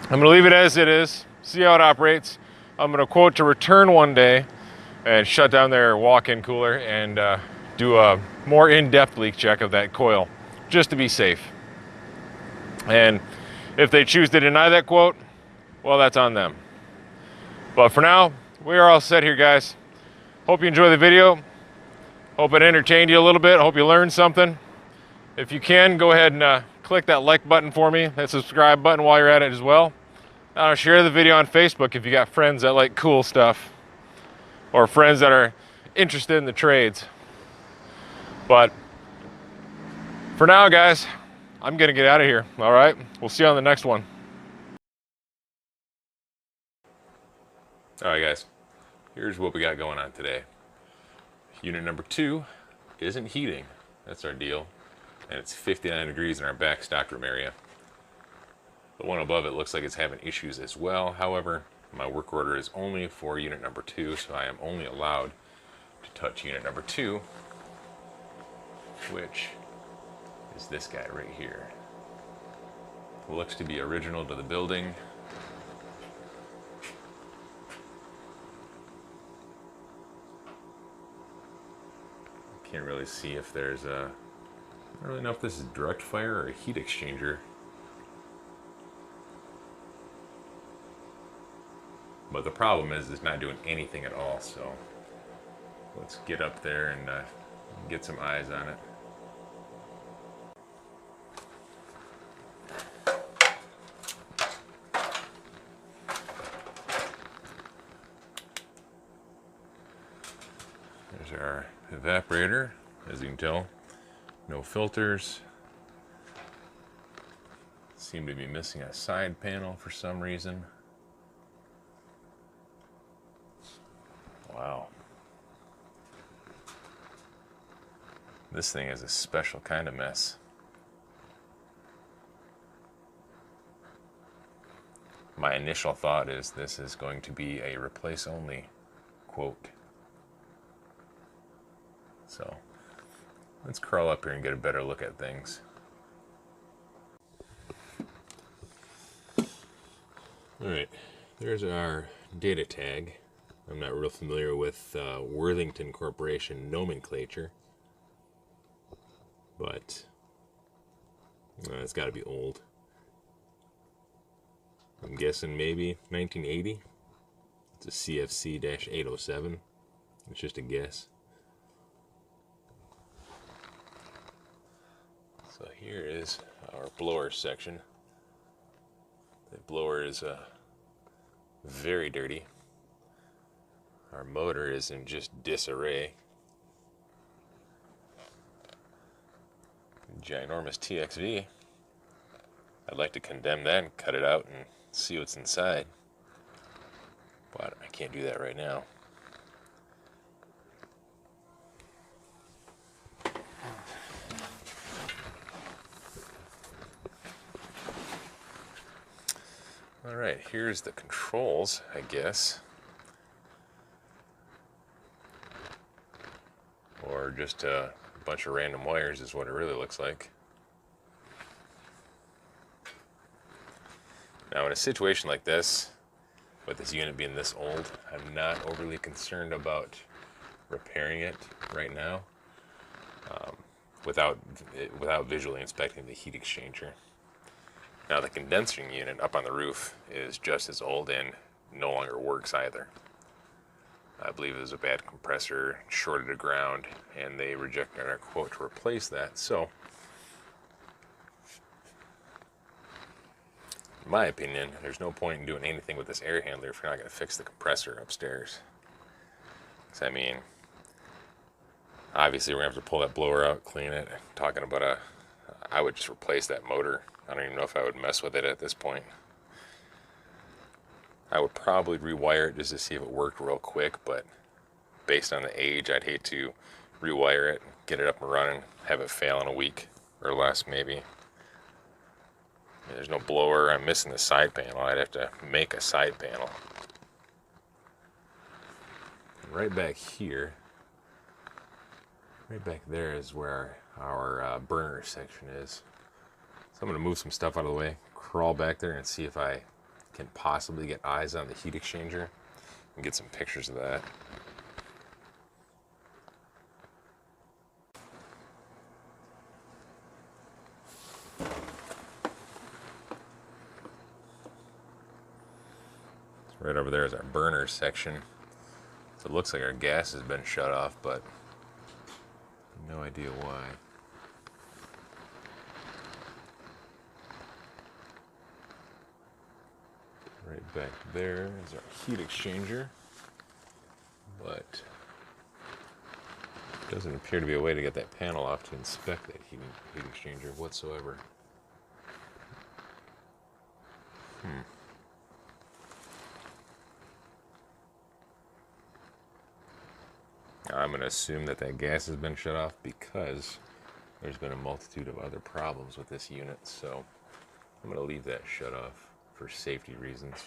I'm going to leave it as it is, see how it operates. I'm going to quote to return one day and shut down their walk-in cooler and do a more in-depth leak check of that coil, just to be safe. And if they choose to deny that quote, well, that's on them. But for now, we are all set here, guys. Hope you enjoy the video. Hope it entertained you a little bit. Hope you learned something. If you can, go ahead and click that like button for me, that subscribe button while you're at it as well. Share the video on Facebook if you got friends that like cool stuff, or friends that are interested in the trades. But for now, guys, I'm gonna get out of here. All right, we'll see you on the next one. Alright guys, here's what we got going on today. Unit number 2 isn't heating, that's our deal, and it's 59 degrees in our back stockroom area. The one above it looks like it's having issues as well. However, my work order is only for unit number 2, so I am only allowed to touch unit number 2, which is this guy right here. Looks to be original to the building. Can't really see if there's a... I don't really know if this is direct fire or a heat exchanger. But the problem is it's not doing anything at all, so let's get up there and get some eyes on it. There's our evaporator, as you can tell. No filters. Seem to be missing a side panel for some reason. Wow. This thing is a special kind of mess. My initial thought is this is going to be a replace only quote. So let's crawl up here and get a better look at things. Alright, there's our data tag. I'm not real familiar with Worthington Corporation nomenclature, but it's got to be old. I'm guessing maybe 1980. It's a CFC-807. It's just a guess. So here is our blower section. The blower is very dirty. Our motor is in just disarray. Ginormous TXV. I'd like to condemn that and cut it out and see what's inside. But I can't do that right now. Alright, here's the controls, I guess. Or just a bunch of random wires is what it really looks like. Now in a situation like this, with this unit being this old, I'm not overly concerned about repairing it right now without visually inspecting the heat exchanger. Now the condensing unit up on the roof is just as old and no longer works either. I believe it was a bad compressor, shorted to ground, and they rejected our quote to replace that. So, in my opinion, there's no point in doing anything with this air handler if you're not going to fix the compressor upstairs. So, I mean, obviously we're going to have to pull that blower out, clean it. Talking about I would just replace that motor. I don't even know if I would mess with it at this point. I would probably rewire it just to see if it worked real quick, but based on the age, I'd hate to rewire it, get it up and running, have it fail in a week or less maybe. There's no blower. I'm missing the side panel. I'd have to make a side panel. Right back here, right back there is where our burner section is. So I'm going to move some stuff out of the way, crawl back there and see if I can possibly get eyes on the heat exchanger and get some pictures of that. Right over there is our burner section. So it looks like our gas has been shut off, but no idea why. Right back there is our heat exchanger, but doesn't appear to be a way to get that panel off to inspect that heat exchanger whatsoever. I'm going to assume that that gas has been shut off because there's been a multitude of other problems with this unit, so I'm going to leave that shut off for safety reasons.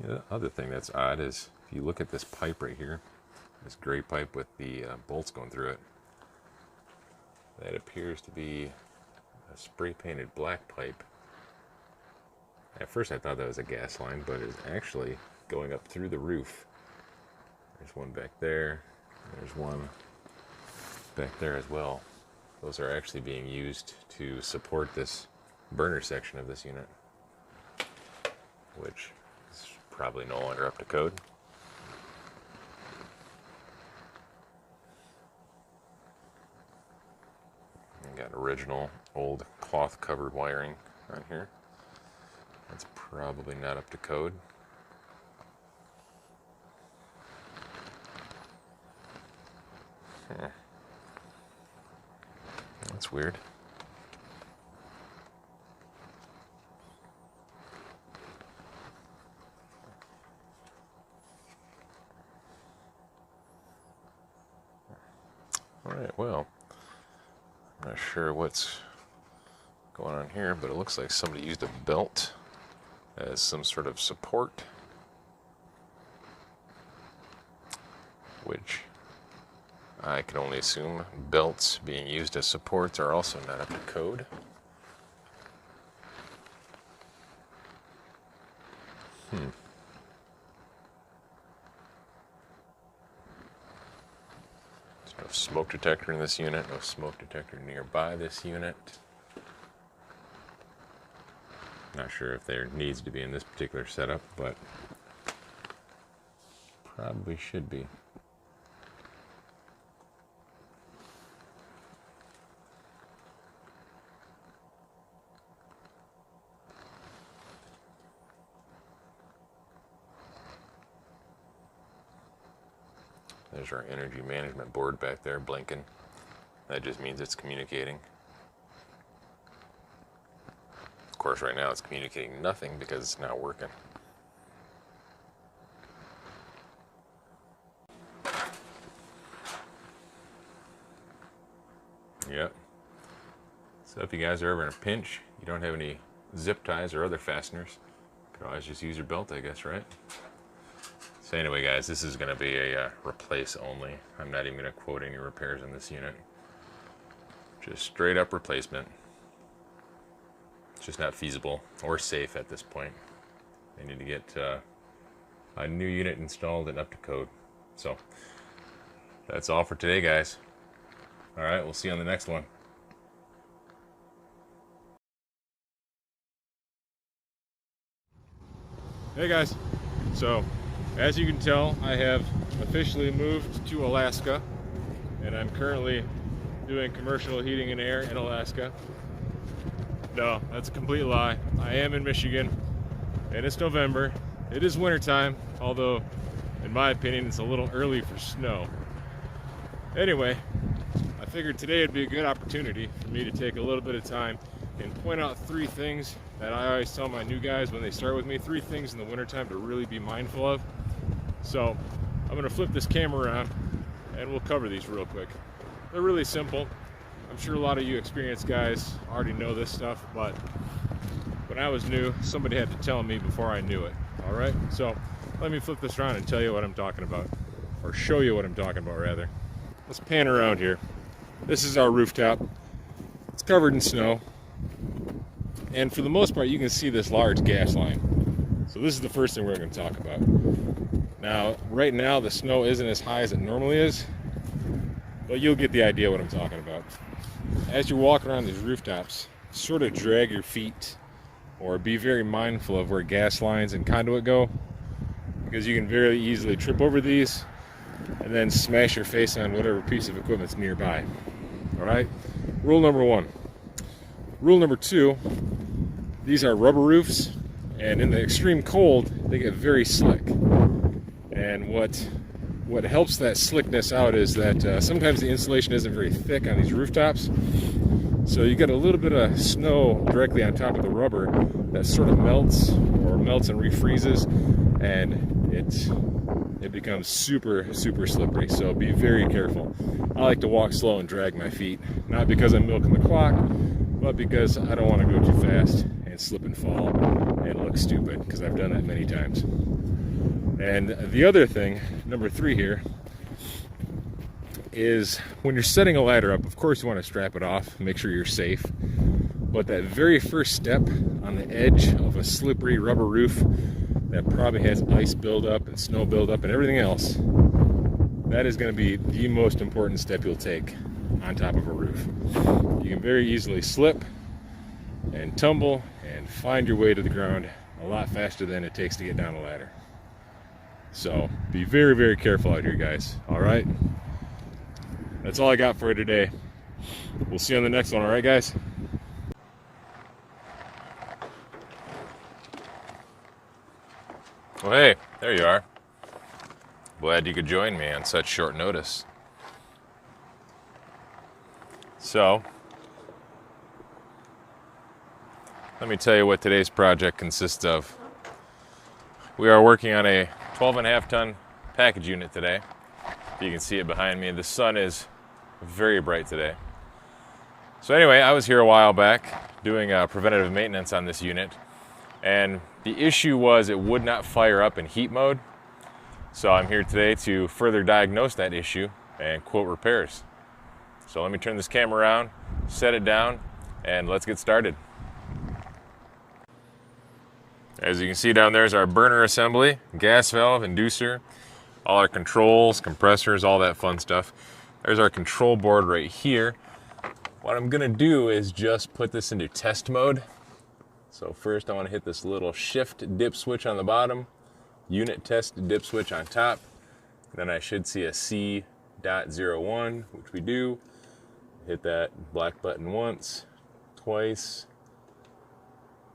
The other thing that's odd is if you look at this pipe right here, this gray pipe with the bolts going through it, that appears to be a spray painted black pipe. At first I thought that was a gas line, but it's actually going up through the roof. There's one back there, there's one back there as well. Those are actually being used to support this burner section of this unit, which is probably no longer up to code. We got original old cloth covered wiring on here. That's probably not up to code. That's weird. Alright, well, I'm not sure what's going on here, but it looks like somebody used a belt as some sort of support, which I can only assume belts being used as supports are also not up to code. There's no smoke detector in this unit, no smoke detector nearby this unit. Not sure if there needs to be in this particular setup, but probably should be. There's our energy management board back there blinking. That just means it's communicating. Of course, right now it's communicating nothing because it's not working. Yep. So if you guys are ever in a pinch, you don't have any zip ties or other fasteners, you could always just use your belt, I guess, right? So anyway, guys, this is going to be a replace only. I'm not even going to quote any repairs on this unit. Just straight up replacement. It's just not feasible or safe at this point. They need to get a new unit installed and up to code. So that's all for today, guys. All right, we'll see you on the next one. Hey guys, so as you can tell, I have officially moved to Alaska, and I'm currently doing commercial heating and air in Alaska. No, that's a complete lie. I am in Michigan, and it's November. It is wintertime, although in my opinion it's a little early for snow. Anyway, I figured today would be a good opportunity for me to take a little bit of time and point out 3 things that I always tell my new guys when they start with me, 3 things in the wintertime to really be mindful of. So I'm going to flip this camera around and we'll cover these real quick. They're really simple. I'm sure a lot of you experienced guys already know this stuff, but when I was new, somebody had to tell me before I knew it. All right, so let me flip this around and tell you what I'm talking about, or show you what I'm talking about rather. Let's pan around here. This is our rooftop. It's covered in snow, and for the most part you can see this large gas line. So this is the first thing we're going to talk about. Now, right now the snow isn't as high as it normally is, but you'll get the idea what I'm talking about. As you walk around these rooftops, sort of drag your feet or be very mindful of where gas lines and conduit go, because you can very easily trip over these and then smash your face on whatever piece of equipment's nearby. All right, rule number 1. Rule number 2, these are rubber roofs, and in the extreme cold they get very slick. And what helps that slickness out is that sometimes the insulation isn't very thick on these rooftops, so you get a little bit of snow directly on top of the rubber that sort of melts or melts and refreezes, and it becomes super slippery. So be very careful. I like to walk slow and drag my feet, not because I'm milking the clock, but because I don't want to go too fast and slip and fall and look stupid, because I've done that many times. And the other thing, number 3 here, is when you're setting a ladder up, of course you want to strap it off, make sure you're safe. But that very first step on the edge of a slippery rubber roof that probably has ice buildup and snow buildup and everything else, that is going to be the most important step you'll take on top of a roof. You can very easily slip and tumble and find your way to the ground a lot faster than it takes to get down a ladder. So be very careful out here, guys. All right? That's all I got for you today. We'll see you on the next one, all right, guys? Well, hey, there you are. Glad you could join me on such short notice. So, let me tell you what today's project consists of. We are working on a 12.5 ton package unit today. You can see it behind me. The sun is very bright today. So anyway, I was here a while back doing preventative maintenance on this unit, and the issue was it would not fire up in heat mode. So I'm here today to further diagnose that issue and quote repairs. So let me turn this camera around, set it down, and let's get started. As you can see down there is our burner assembly, gas valve, inducer, all our controls, compressors, all that fun stuff. There's our control board right here. What I'm gonna do is just put this into test mode. So first I want to hit this little shift dip switch on the bottom, unit test dip switch on top. Then I should see a C.01, which we do. Hit that black button once, twice.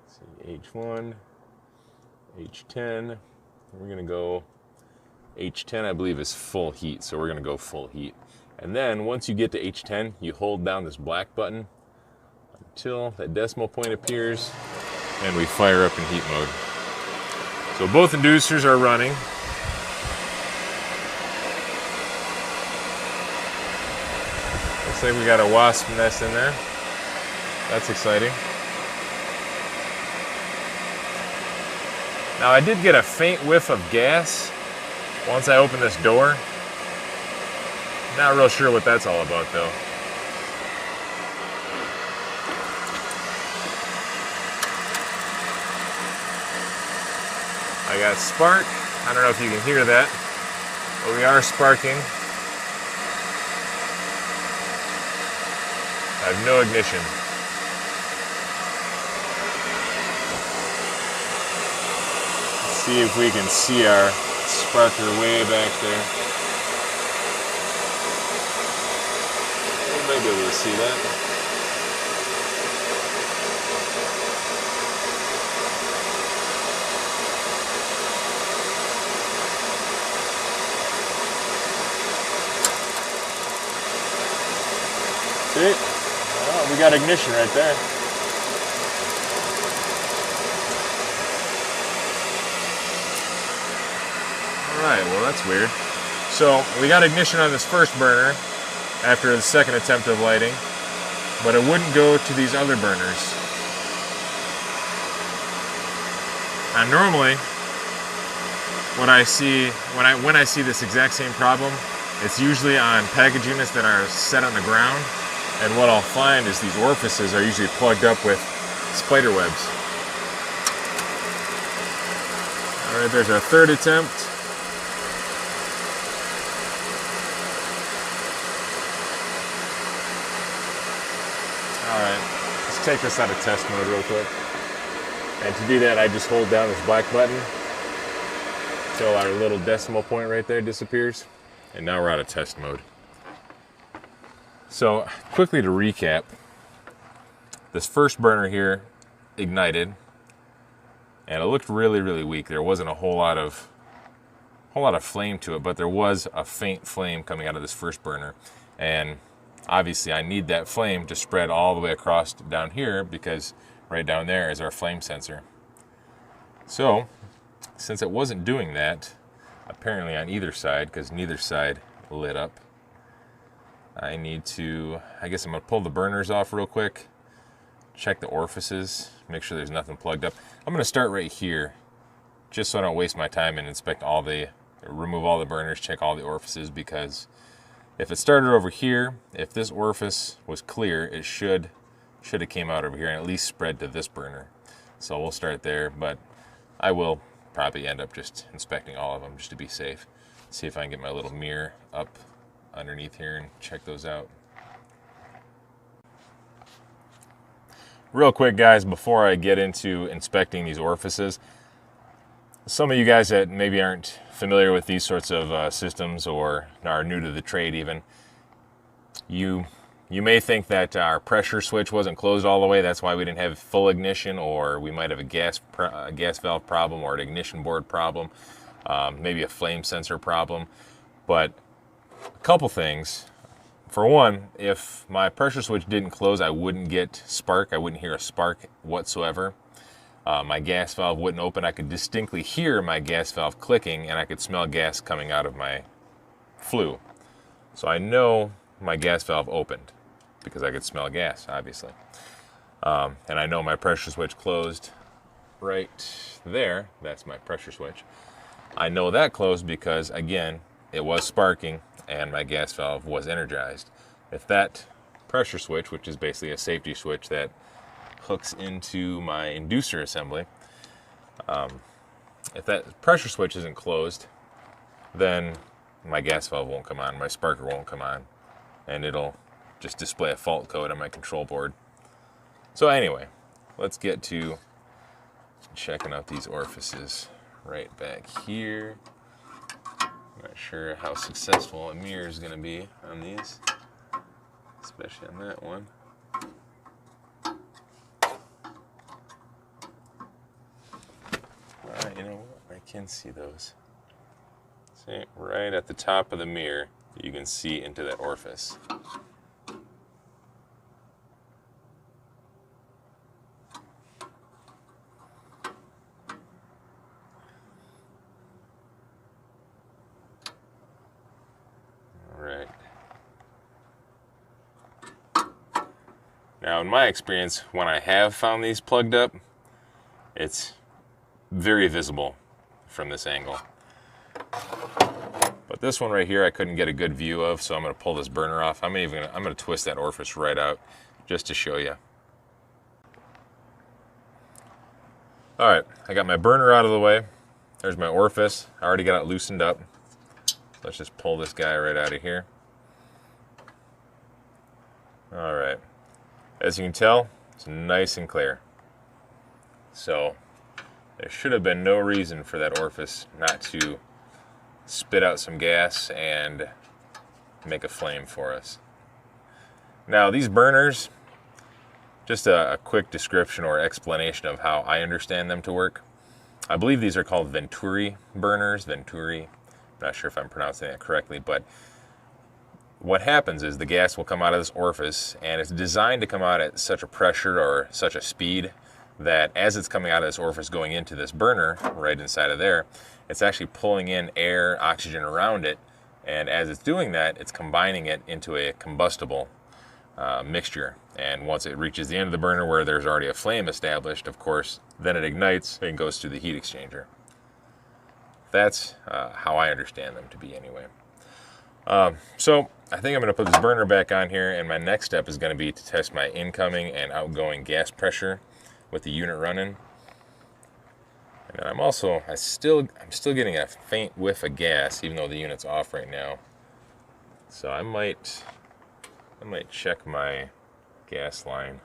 See H1, H10. We're gonna go H10, I believe, is full heat, so we're gonna go full heat. And then once you get to H10, you hold down this black button until that decimal point appears, and we fire up in heat mode. So both inducers are running. Looks like we got a wasp nest in there. That's exciting. Now I did get a faint whiff of gas once I opened this door. Not real sure what that's all about though. I got spark. I don't know if you can hear that, but we are sparking. I have no ignition. Let's see if we can see our sparker way back there. We might be able to see that. See? Oh, we got ignition right there. Alright, well that's weird. So we got ignition on this first burner after the second attempt of lighting, but it wouldn't go to these other burners. Now normally, when I see this exact same problem, it's usually on package units that are set on the ground, and what I'll find is these orifices are usually plugged up with spider webs. Alright, there's our third attempt. Alright, let's take this out of test mode real quick. And to do that, I just hold down this black button until our little decimal point right there disappears. And now we're out of test mode. So, quickly to recap, this first burner here ignited, and it looked really, really weak. There wasn't a whole lot of flame to it, but there was a faint flame coming out of this first burner. And obviously I need that flame to spread all the way across down here, because right down there is our flame sensor. So, since it wasn't doing that, apparently on either side, because neither side lit up, I need to, I guess I'm going to pull the burners off real quick, check the orifices, make sure there's nothing plugged up. I'm going to start right here, just so I don't waste my time and remove all the burners, check all the orifices, because if it started over here, if this orifice was clear, it should have came out over here and at least spread to this burner. So we'll start there, but I will probably end up just inspecting all of them just to be safe. See if I can get my little mirror up underneath here and check those out. Real quick, guys, before I get into inspecting these orifices, some of you guys that maybe aren't familiar with these sorts of systems or are new to the trade even, you may think that our pressure switch wasn't closed all the way, that's why we didn't have full ignition, or we might have a gas valve problem or an ignition board problem, maybe a flame sensor problem. But a couple things. For one, if my pressure switch didn't close, I wouldn't get spark. I wouldn't hear a spark whatsoever. My gas valve wouldn't open. I could distinctly hear my gas valve clicking, and I could smell gas coming out of my flue. So I know my gas valve opened because I could smell gas, obviously. And I know my pressure switch closed right there. That's my pressure switch. I know that closed because, again, it was sparking and my gas valve was energized. If that pressure switch, which is basically a safety switch that hooks into my inducer assembly, if that pressure switch isn't closed, then my gas valve won't come on, my sparker won't come on, and it'll just display a fault code on my control board. So anyway, let's get to checking out these orifices right back here. Not sure how successful a mirror is going to be on these, especially on that one. You know what? I can see those. See, right at the top of the mirror, you can see into that orifice. All right. Now, in my experience, when I have found these plugged up, it's very visible from this angle. But this one right here I couldn't get a good view of, so I'm going to pull this burner off. I'm going to twist that orifice right out just to show you. All right, I got my burner out of the way. There's my orifice. I already got it loosened up. Let's just pull this guy right out of here. All right. As you can tell, it's nice and clear. So there should have been no reason for that orifice not to spit out some gas and make a flame for us. Now these burners, just a quick description or explanation of how I understand them to work. I believe these are called Venturi burners. Venturi, I'm not sure if I'm pronouncing that correctly, but what happens is the gas will come out of this orifice, and it's designed to come out at such a pressure or such a speed that as it's coming out of this orifice going into this burner right inside of there, it's actually pulling in air, oxygen around it, and as it's doing that, it's combining it into a combustible mixture. And once it reaches the end of the burner where there's already a flame established, of course, then it ignites and goes through the heat exchanger. That's how I understand them to be anyway. So I think I'm going to put this burner back on here, and my next step is going to be to test my incoming and outgoing gas pressure with the unit running. And then I'm still getting a faint whiff of gas, even though the unit's off right now. So I might check my gas line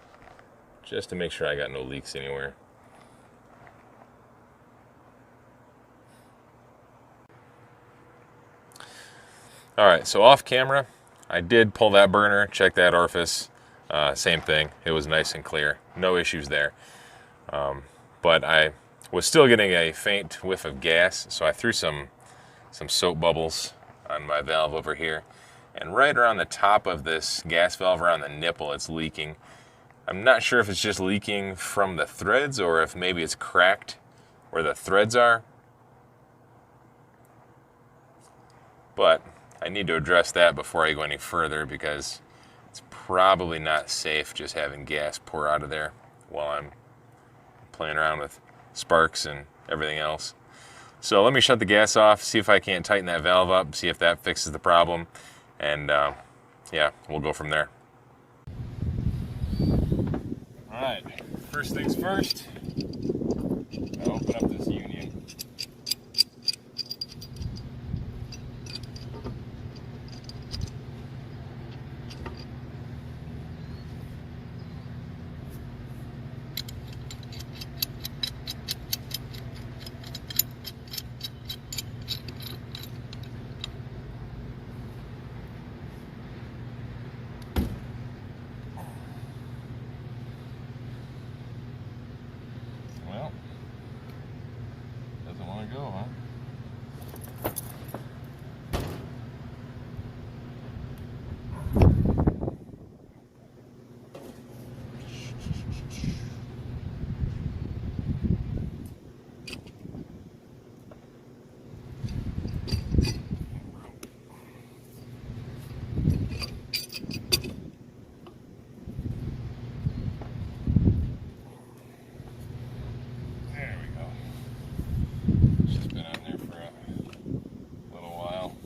just to make sure I got no leaks anywhere. All right, so off camera, I did pull that burner, check that orifice. Same thing, it was nice and clear, no issues there. But I was still getting a faint whiff of gas, so I threw some soap bubbles on my valve over here. And right around the top of this gas valve, around the nipple, it's leaking. I'm not sure if it's just leaking from the threads or if maybe it's cracked where the threads are. But I need to address that before I go any further, because it's probably not safe just having gas pour out of there while I'm playing around with sparks and everything else. So let me shut the gas off, see if I can't tighten that valve up, see if that fixes the problem, and yeah, we'll go from there. Alright, first things first, I open up this union. Well, doesn't want to go, huh? There we go. It's just been on there for a little while.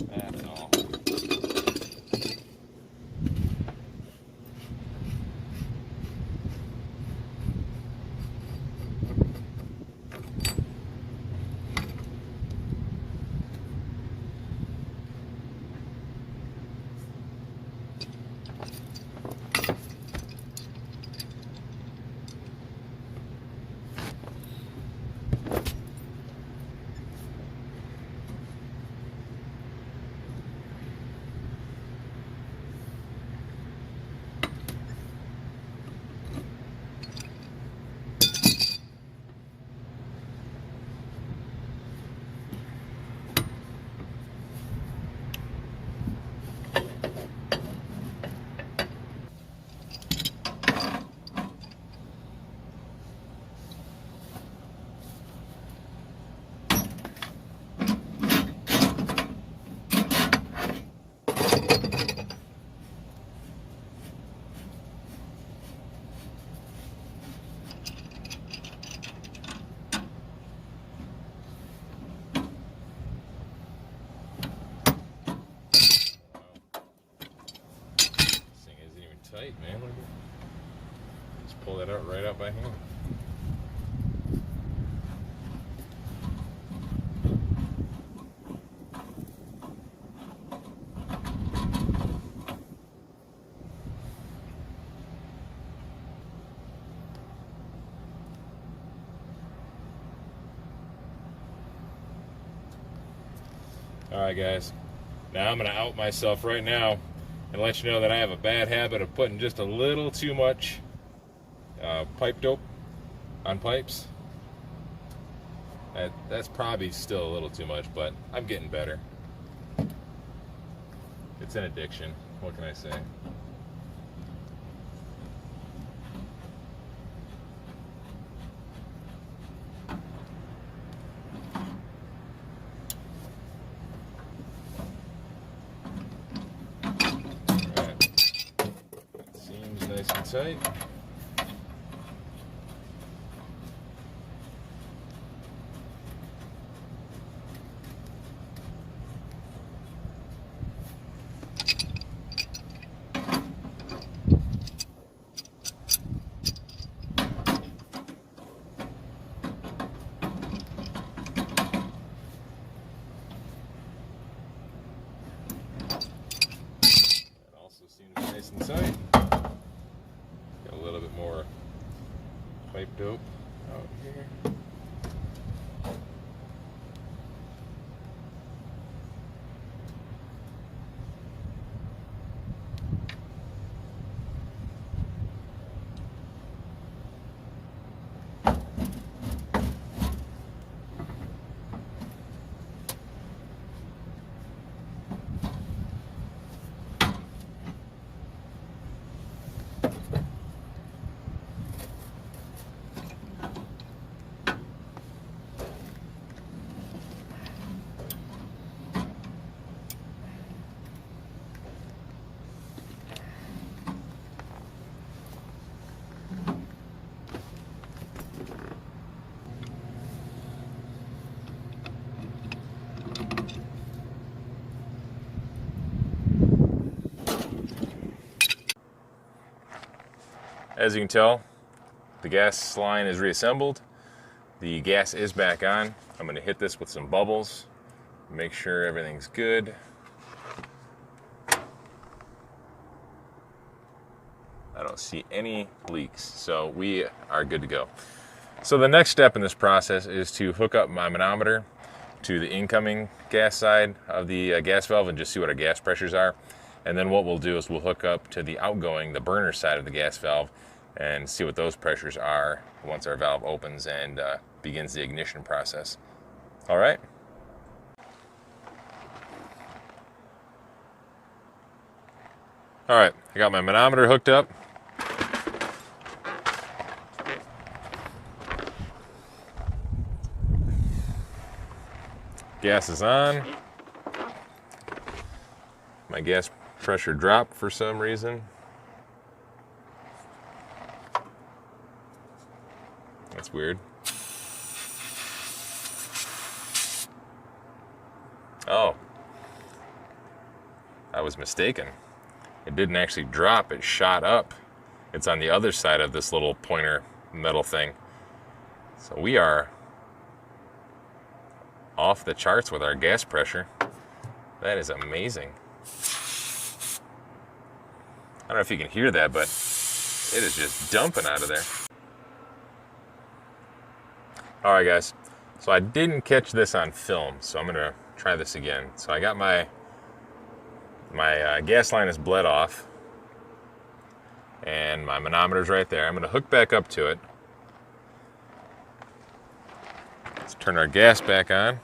That's all. Tight, man. Look at it. Just pull that out right out by hand. Alright guys, now I'm going to out myself right now and let you know that I have a bad habit of putting just a little too much pipe dope on pipes. That's probably still a little too much, but I'm getting better. It's an addiction. What can I say? Nice and tight. That also seems nice and tight. A little bit more pipe dope out here. as you can tell, the gas line is reassembled. The gas is back on. I'm going to hit this with some bubbles, make sure everything's good. I don't see any leaks, so we are good to go. So the next step in this process is to hook up my manometer to the incoming gas side of the gas valve and just see what our gas pressures are. And then what we'll do is we'll hook up to the outgoing, the burner side of the gas valve, and see what those pressures are once our valve opens and begins the ignition process. All right? All right, I got my manometer hooked up. Gas is on. My gas pressure dropped for some reason. That's weird. Oh, I was mistaken. It didn't actually drop, it shot up. It's on the other side of this little pointer metal thing. So we are off the charts with our gas pressure. That is amazing. I don't know if you can hear that, but it is just dumping out of there. All right, guys. So I didn't catch this on film, so I'm gonna try this again. So I got my gas line is bled off, and my manometer's right there. I'm gonna hook back up to it. Let's turn our gas back on.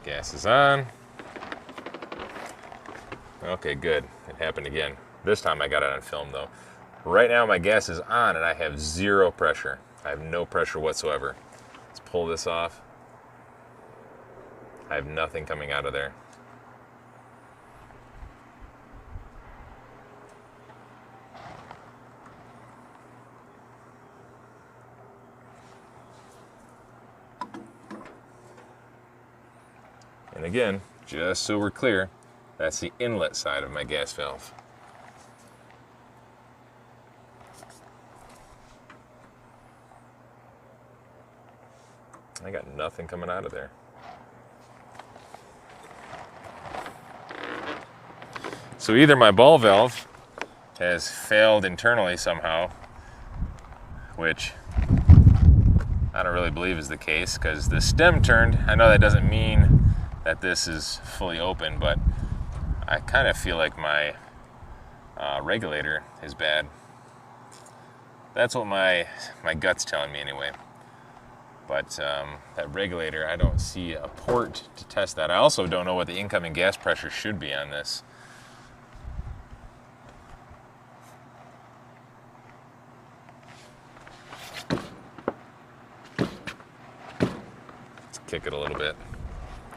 Gas is on. Okay, good. It happened again. This time I got it on film though. Right now my gas is on and I have zero pressure. I have no pressure whatsoever. Let's pull this off. I have nothing coming out of there. And again, just so we're clear, that's the inlet side of my gas valve. I got nothing coming out of there. So either my ball valve has failed internally somehow, which I don't really believe is the case because the stem turned. I know that doesn't mean that this is fully open, but I kind of feel like my regulator is bad. That's what my gut's telling me anyway. But that regulator, I don't see a port to test that. I also don't know what the incoming gas pressure should be on this. Let's kick it a little bit.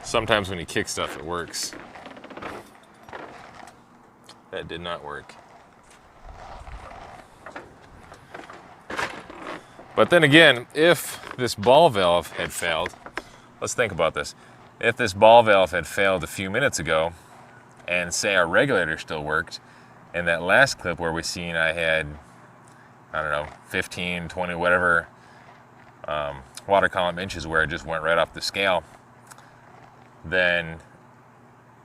Sometimes when you kick stuff, it works. That did not work. But then again, if this ball valve had failed, let's think about this. If this ball valve had failed a few minutes ago, and say our regulator still worked, in that last clip where we seen I had, I don't know, 15, 20, whatever water column inches where it just went right off the scale, then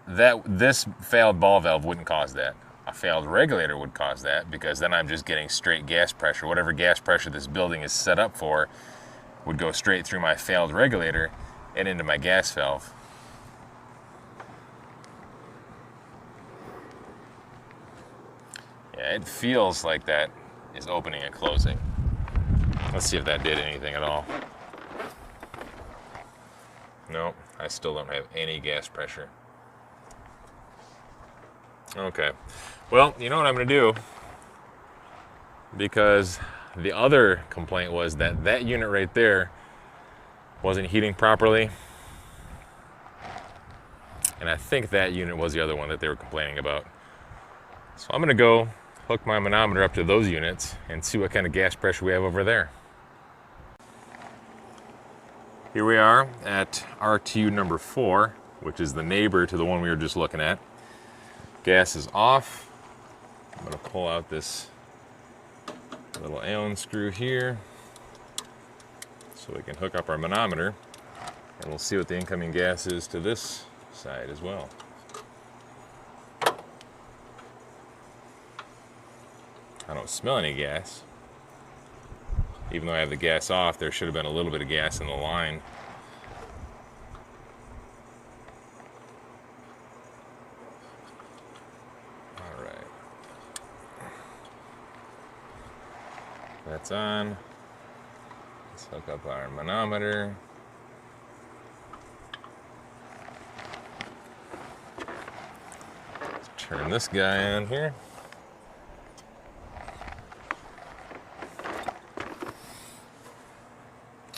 this failed ball valve wouldn't cause that. A failed regulator would cause that because then I'm just getting straight gas pressure. Whatever gas pressure this building is set up for would go straight through my failed regulator and into my gas valve. Yeah, it feels like that is opening and closing. Let's see if that did anything at all. No, I still don't have any gas pressure. Okay, well, you know what I'm going to do? Because the other complaint was that that unit right there wasn't heating properly. And I think that unit was the other one that they were complaining about. So I'm going to go hook my manometer up to those units and see what kind of gas pressure we have over there. Here we are at RTU number 4, which is the neighbor to the one we were just looking at. Gas is off. I'm going to pull out this little Allen screw here so we can hook up our manometer, and we'll see what the incoming gas is to this side as well. I don't smell any gas. Even though I have the gas off, there should have been a little bit of gas in the line. All right. That's on. Let's hook up our manometer. Let's turn this guy on here.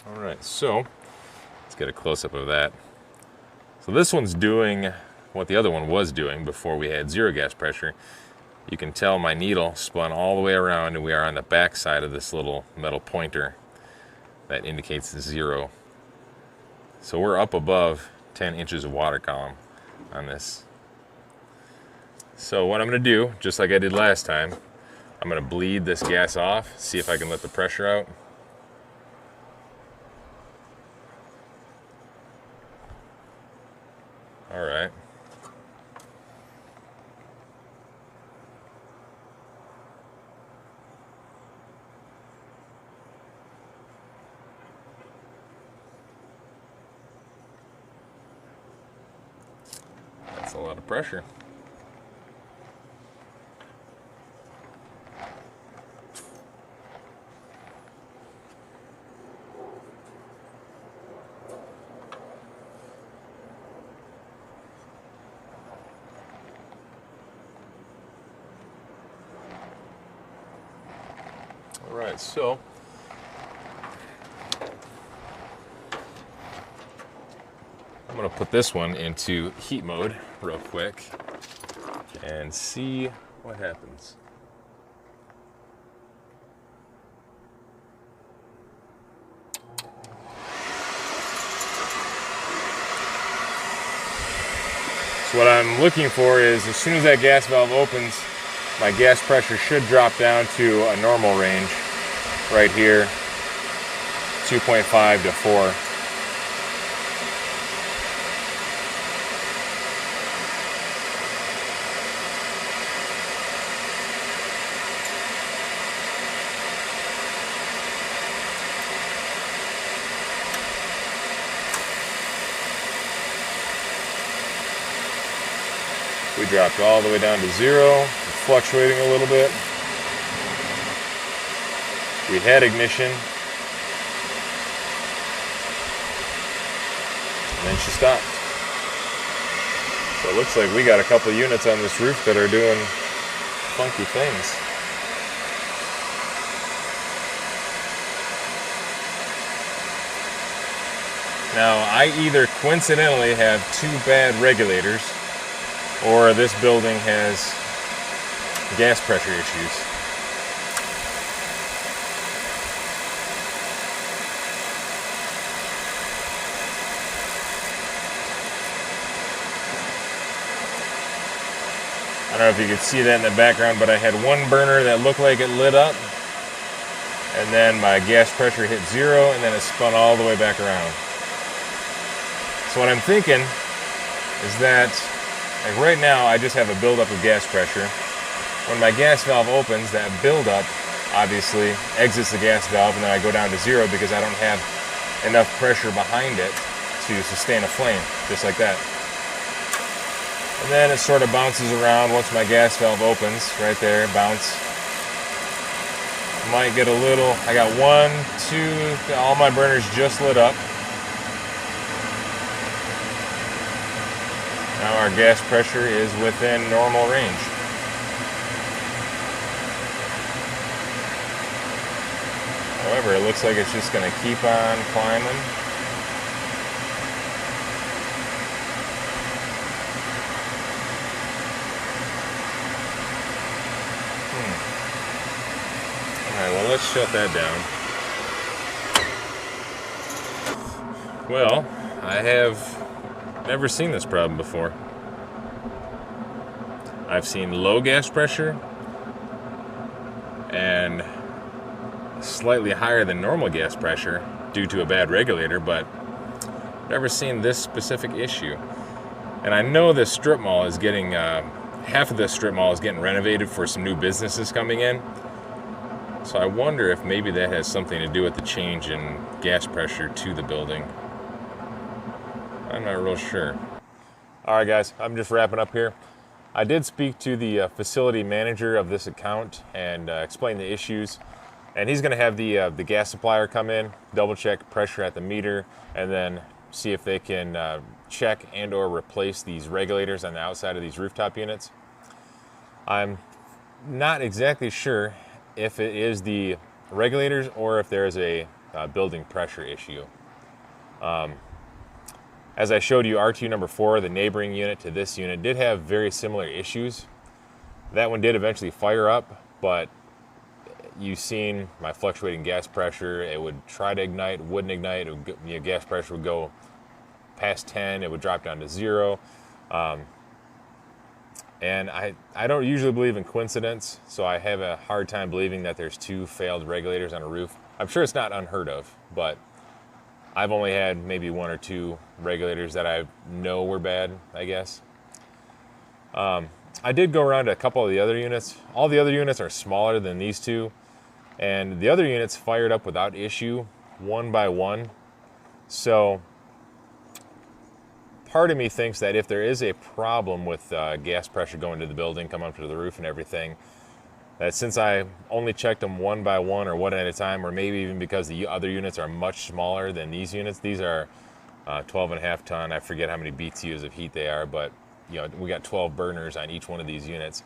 Alright, so let's get a close-up of that. So this one's doing what the other one was doing before we had zero gas pressure. You can tell my needle spun all the way around, and we are on the back side of this little metal pointer that indicates zero. So we're up above 10 inches of water column on this. So what I'm going to do, just like I did last time, I'm going to bleed this gas off, see if I can let the pressure out. All right. That's a lot of pressure. All right, so I'm going to put this one into heat mode real quick and see what happens. So what I'm looking for is, as soon as that gas valve opens, my gas pressure should drop down to a normal range right here, 2.5 to 4. We dropped all the way down to 0, fluctuating a little bit. We had ignition, and then she stopped. So it looks like we got a couple units on this roof that are doing funky things. Now, I either coincidentally have two bad regulators, or this building has gas pressure issues. I don't know if you could see that in the background, but I had one burner that looked like it lit up, and then my gas pressure hit 0, and then it spun all the way back around. So what I'm thinking is that, like right now, I just have a buildup of gas pressure. When my gas valve opens, that buildup obviously exits the gas valve, and then I go down to 0 because I don't have enough pressure behind it to sustain a flame, just like that. And then it sort of bounces around once my gas valve opens, right there, bounce. Might get a little, I got 1, 2, all my burners just lit up. Now our gas pressure is within normal range. However, it looks like it's just going to keep on climbing. Alright, well, let's shut that down. Well, I have never seen this problem before. I've seen low gas pressure, and slightly higher than normal gas pressure due to a bad regulator, but never seen this specific issue. And I know this strip mall is getting, half of this strip mall is getting renovated for some new businesses coming in. So I wonder if maybe that has something to do with the change in gas pressure to the building. I'm not real sure. All right, guys, I'm just wrapping up here. I did speak to the facility manager of this account and explain the issues. And he's going to have the gas supplier come in, double check pressure at the meter, and then see if they can check and or replace these regulators on the outside of these rooftop units. I'm not exactly sure if it is the regulators or if there is a building pressure issue. As I showed you, R2 number 4, the neighboring unit to this unit, did have very similar issues. That one did eventually fire up, but you've seen my fluctuating gas pressure. It would try to ignite, wouldn't ignite. It would, gas pressure would go past 10, it would drop down to 0. And I don't usually believe in coincidence, so I have a hard time believing that there's 2 failed regulators on a roof. I'm sure it's not unheard of, but I've only had maybe 1 or 2 regulators that I know were bad, I guess. I did go around to a couple of the other units. All the other units are smaller than these 2, and the other units fired up without issue, one by one. So part of me thinks that if there is a problem with gas pressure going to the building, come up to the roof and everything, that since I only checked them one by one or one at a time, or maybe even because the other units are much smaller than these units, these are 12.5 ton. I forget how many BTUs of heat they are, but we got 12 burners on each one of these units.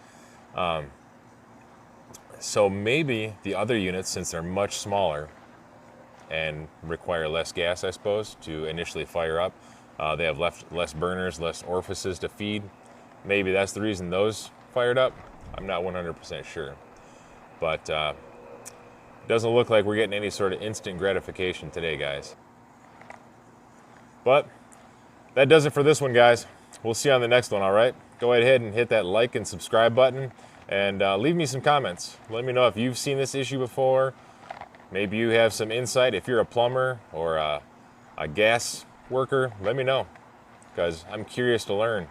So maybe the other units, since they're much smaller and require less gas, I suppose, to initially fire up, they have less burners, less orifices to feed. Maybe that's the reason those fired up. I'm not 100% sure. But it doesn't look like we're getting any sort of instant gratification today, guys. But that does it for this one, guys. We'll see you on the next one, all right? Go ahead and hit that like and subscribe button, and leave me some comments. Let me know if you've seen this issue before. Maybe you have some insight. If you're a plumber or a gas worker, let me know, because I'm curious to learn.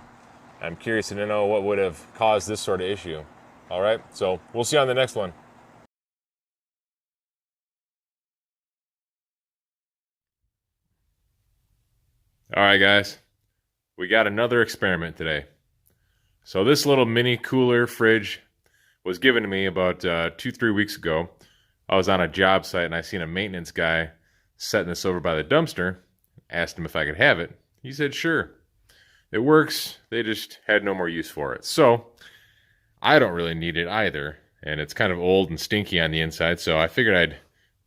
I'm curious to know what would have caused this sort of issue. All right, so we'll see you on the next one. All right, guys, we got another experiment today. So this little mini cooler fridge was given to me about 2-3 weeks ago. I was on a job site and I seen a maintenance guy setting this over by the dumpster. Asked him if I could have it. He said sure. It works. They just had no more use for it. So I don't really need it either, and it's kind of old and stinky on the inside, so I figured I'd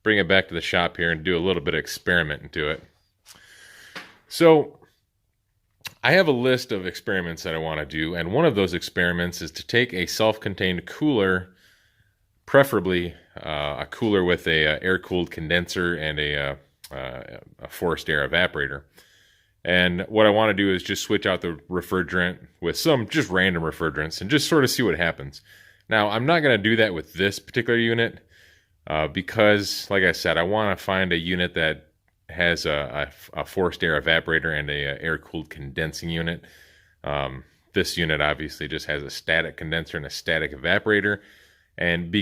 bring it back to the shop here and do a little bit of experimenting to it. So I have a list of experiments that I want to do, and one of those experiments is to take a self-contained cooler, preferably a cooler with a air-cooled condenser and a forced air evaporator. And what I want to do is just switch out the refrigerant with some just random refrigerants and just sort of see what happens. Now, I'm not going to do that with this particular unit because, like I said, I want to find a unit that has a forced air evaporator and a air-cooled condensing unit. This unit obviously just has a static condenser and a static evaporator. And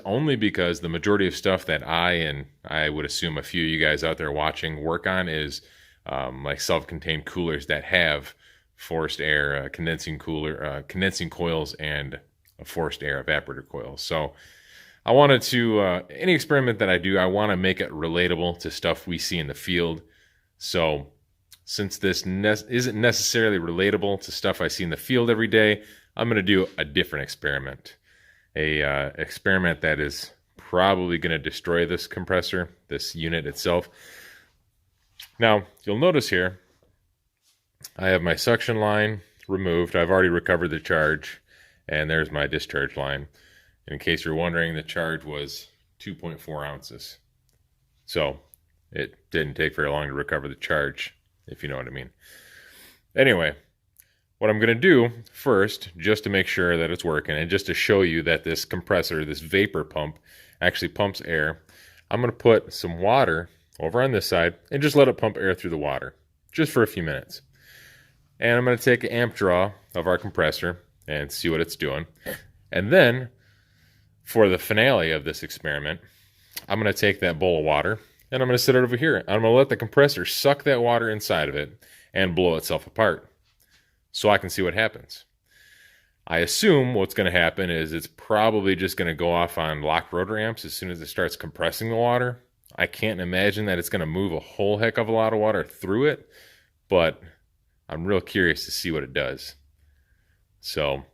only because the majority of stuff that I would assume a few of you guys out there watching work on is like self-contained coolers that have forced air condensing coils and a forced air evaporator coil. So I wanted to, any experiment that I do, I want to make it relatable to stuff we see in the field. So since this isn't necessarily relatable to stuff I see in the field every day, I'm going to do a different experiment. A experiment that is probably going to destroy this compressor, this unit itself. Now, you'll notice here, I have my suction line removed. I've already recovered the charge, and there's my discharge line. And in case you're wondering, the charge was 2.4 ounces. So it didn't take very long to recover the charge, if you know what I mean. Anyway, What I'm going to do first, just to make sure that it's working and just to show you that this compressor, this vapor pump, actually pumps air, I'm going to put some water over on this side and just let it pump air through the water, just for a few minutes. And I'm going to take an amp draw of our compressor and see what it's doing. And then, for the finale of this experiment, I'm going to take that bowl of water and I'm going to sit it over here. I'm going to let the compressor suck that water inside of it and blow itself apart so I can see what happens. I assume what's going to happen is it's probably just going to go off on lock rotor amps as soon as it starts compressing the water. I can't imagine that it's going to move a whole heck of a lot of water through it, but I'm real curious to see what it does. So,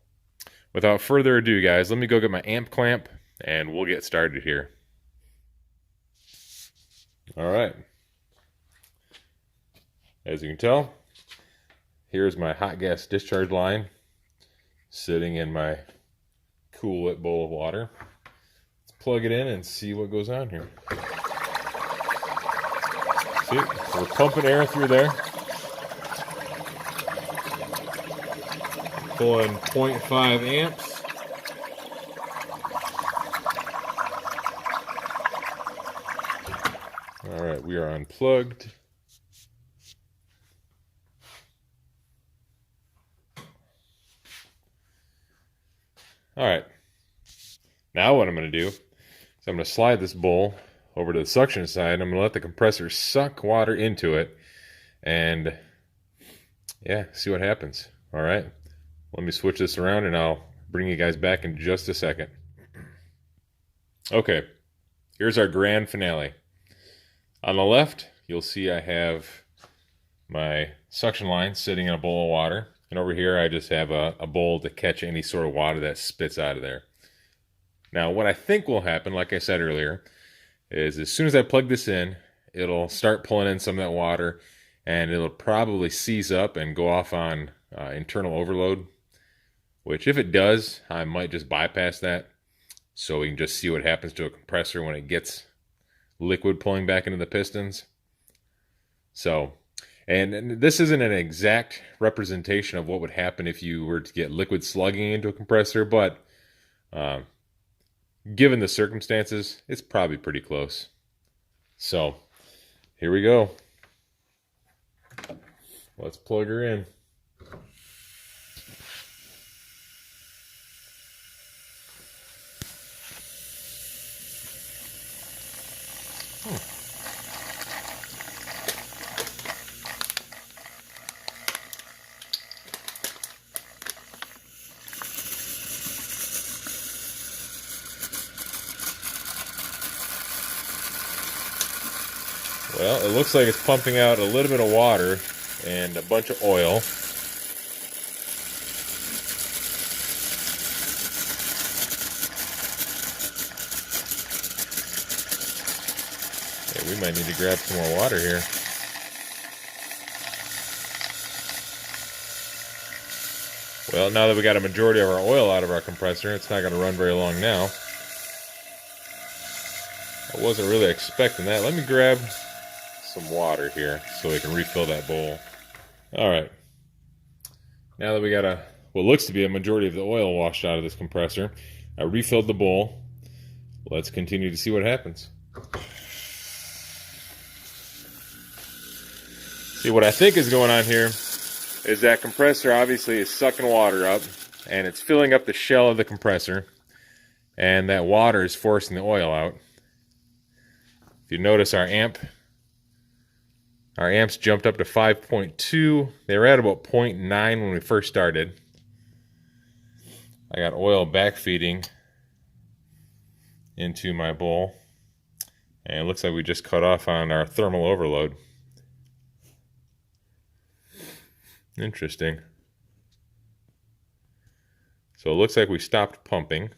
without further ado, guys, let me go get my amp clamp and we'll get started here. All right. As you can tell, here's my hot gas discharge line sitting in my Cool Whip bowl of water. Let's plug it in and see what goes on here. See, we're pumping air through there. Pulling 0.5 amps. All right, we are unplugged. All right, now what I'm going to do is I'm going to slide this bowl over to the suction side. I'm going to let the compressor suck water into it and, yeah, see what happens. All right, let me switch this around and I'll bring you guys back in just a second. Okay, here's our grand finale. On the left, you'll see I have my suction line sitting in a bowl of water. And over here, I just have a bowl to catch any sort of water that spits out of there. Now, what I think will happen, like I said earlier, is as soon as I plug this in, it'll start pulling in some of that water, and it'll probably seize up and go off on internal overload, which if it does, I might just bypass that so we can just see what happens to a compressor when it gets liquid pulling back into the pistons. So, and this isn't an exact representation of what would happen if you were to get liquid slugging into a compressor, but given the circumstances, it's probably pretty close. So, here we go. Let's plug her in. Well, it looks like it's pumping out a little bit of water and a bunch of oil. Hey, we might need to grab some more water here. Well, now that we got a majority of our oil out of our compressor, it's not going to run very long now. I wasn't really expecting that. Let me grab some water here so we can refill that bowl. All right. Now that we got what looks to be a majority of the oil washed out of this compressor, I refilled the bowl. Let's continue to see what happens. See, what I think is going on here is that compressor obviously is sucking water up and it's filling up the shell of the compressor, and that water is forcing the oil out. If you notice, our amps jumped up to 5.2. They were at about 0.9 when we first started. I got oil backfeeding into my bowl, and it looks like we just cut off on our thermal overload. Interesting. So it looks like we stopped pumping.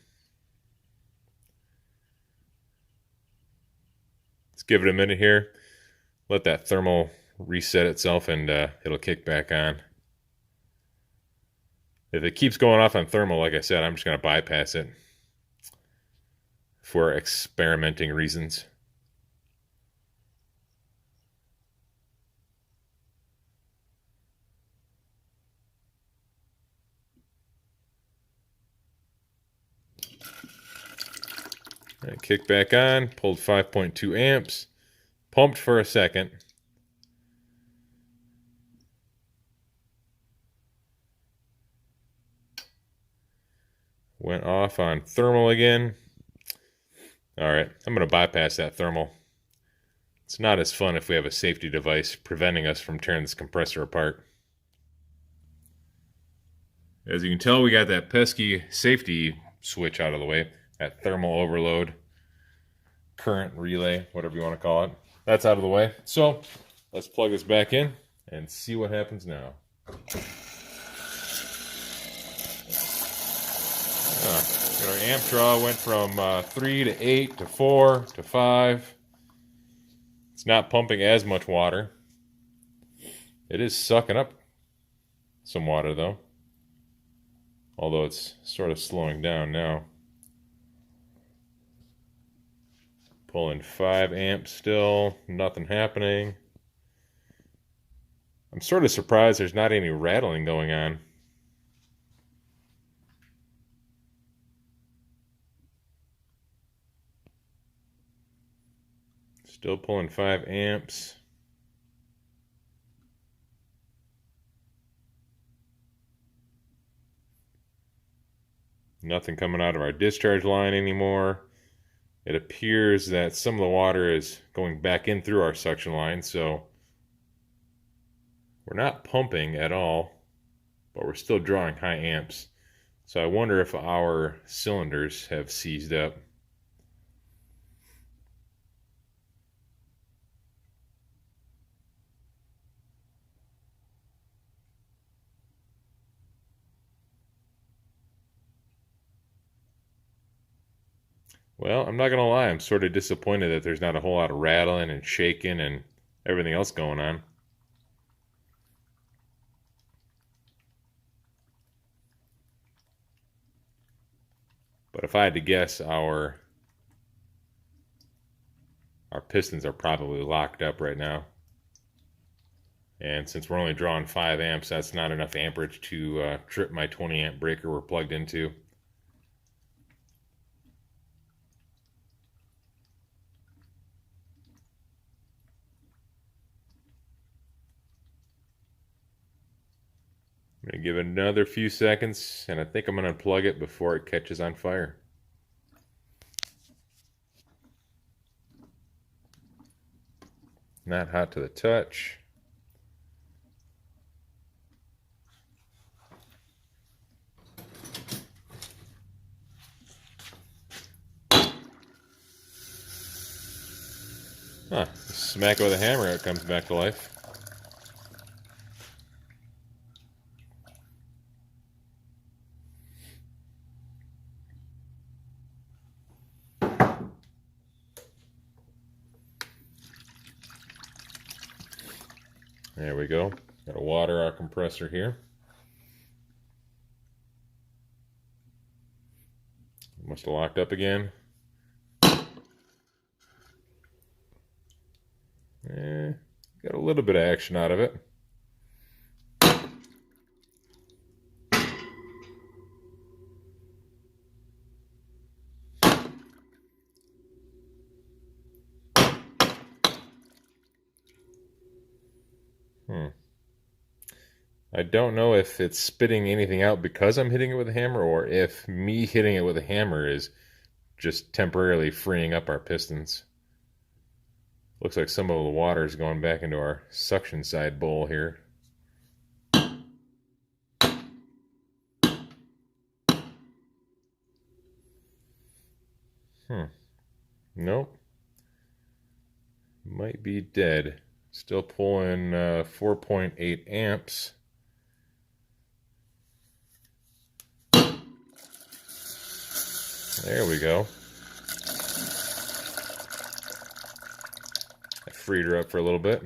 Let's give it a minute here. Let that thermal reset itself and it'll kick back on. If it keeps going off on thermal, like I said, I'm just going to bypass it for experimenting reasons. Right, kick back on, pulled 5.2 amps, pumped for a second. Went off on thermal again. All right, I'm going to bypass that thermal. It's not as fun if we have a safety device preventing us from tearing this compressor apart. As you can tell, we got that pesky safety switch out of the way. That thermal overload, current relay, whatever you want to call it. That's out of the way. So let's plug this back in and see what happens now. Our amp draw went from 3 to 8 to 4 to 5. It's not pumping as much water. It is sucking up some water though, although it's sort of slowing down now. Pulling 5 amps still, nothing happening. I'm sort of surprised there's not any rattling going on. Still pulling 5 amps. Nothing coming out of our discharge line anymore. It appears that some of the water is going back in through our suction line, so we're not pumping at all, but we're still drawing high amps. So I wonder if our cylinders have seized up. Well, I'm not going to lie, I'm sort of disappointed that there's not a whole lot of rattling and shaking and everything else going on. But if I had to guess, our pistons are probably locked up right now. And since we're only drawing 5 amps, that's not enough amperage to trip my 20 amp breaker we're plugged into. I'm going to give it another few seconds, and I think I'm going to unplug it before it catches on fire. Not hot to the touch. Smack it with a hammer, it comes back to life. There we go. Got to water our compressor here. Must have locked up again. Got a little bit of action out of it. I don't know if it's spitting anything out because I'm hitting it with a hammer, or if me hitting it with a hammer is just temporarily freeing up our pistons. Looks like some of the water is going back into our suction side bowl here. Nope. Might be dead. Still pulling 4.8 amps. There we go. I freed her up for a little bit.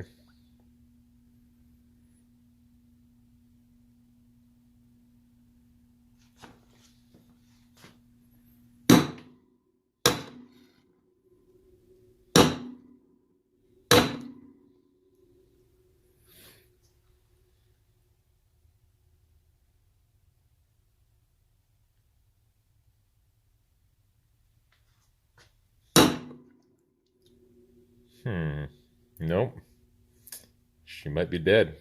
Nope. She might be dead.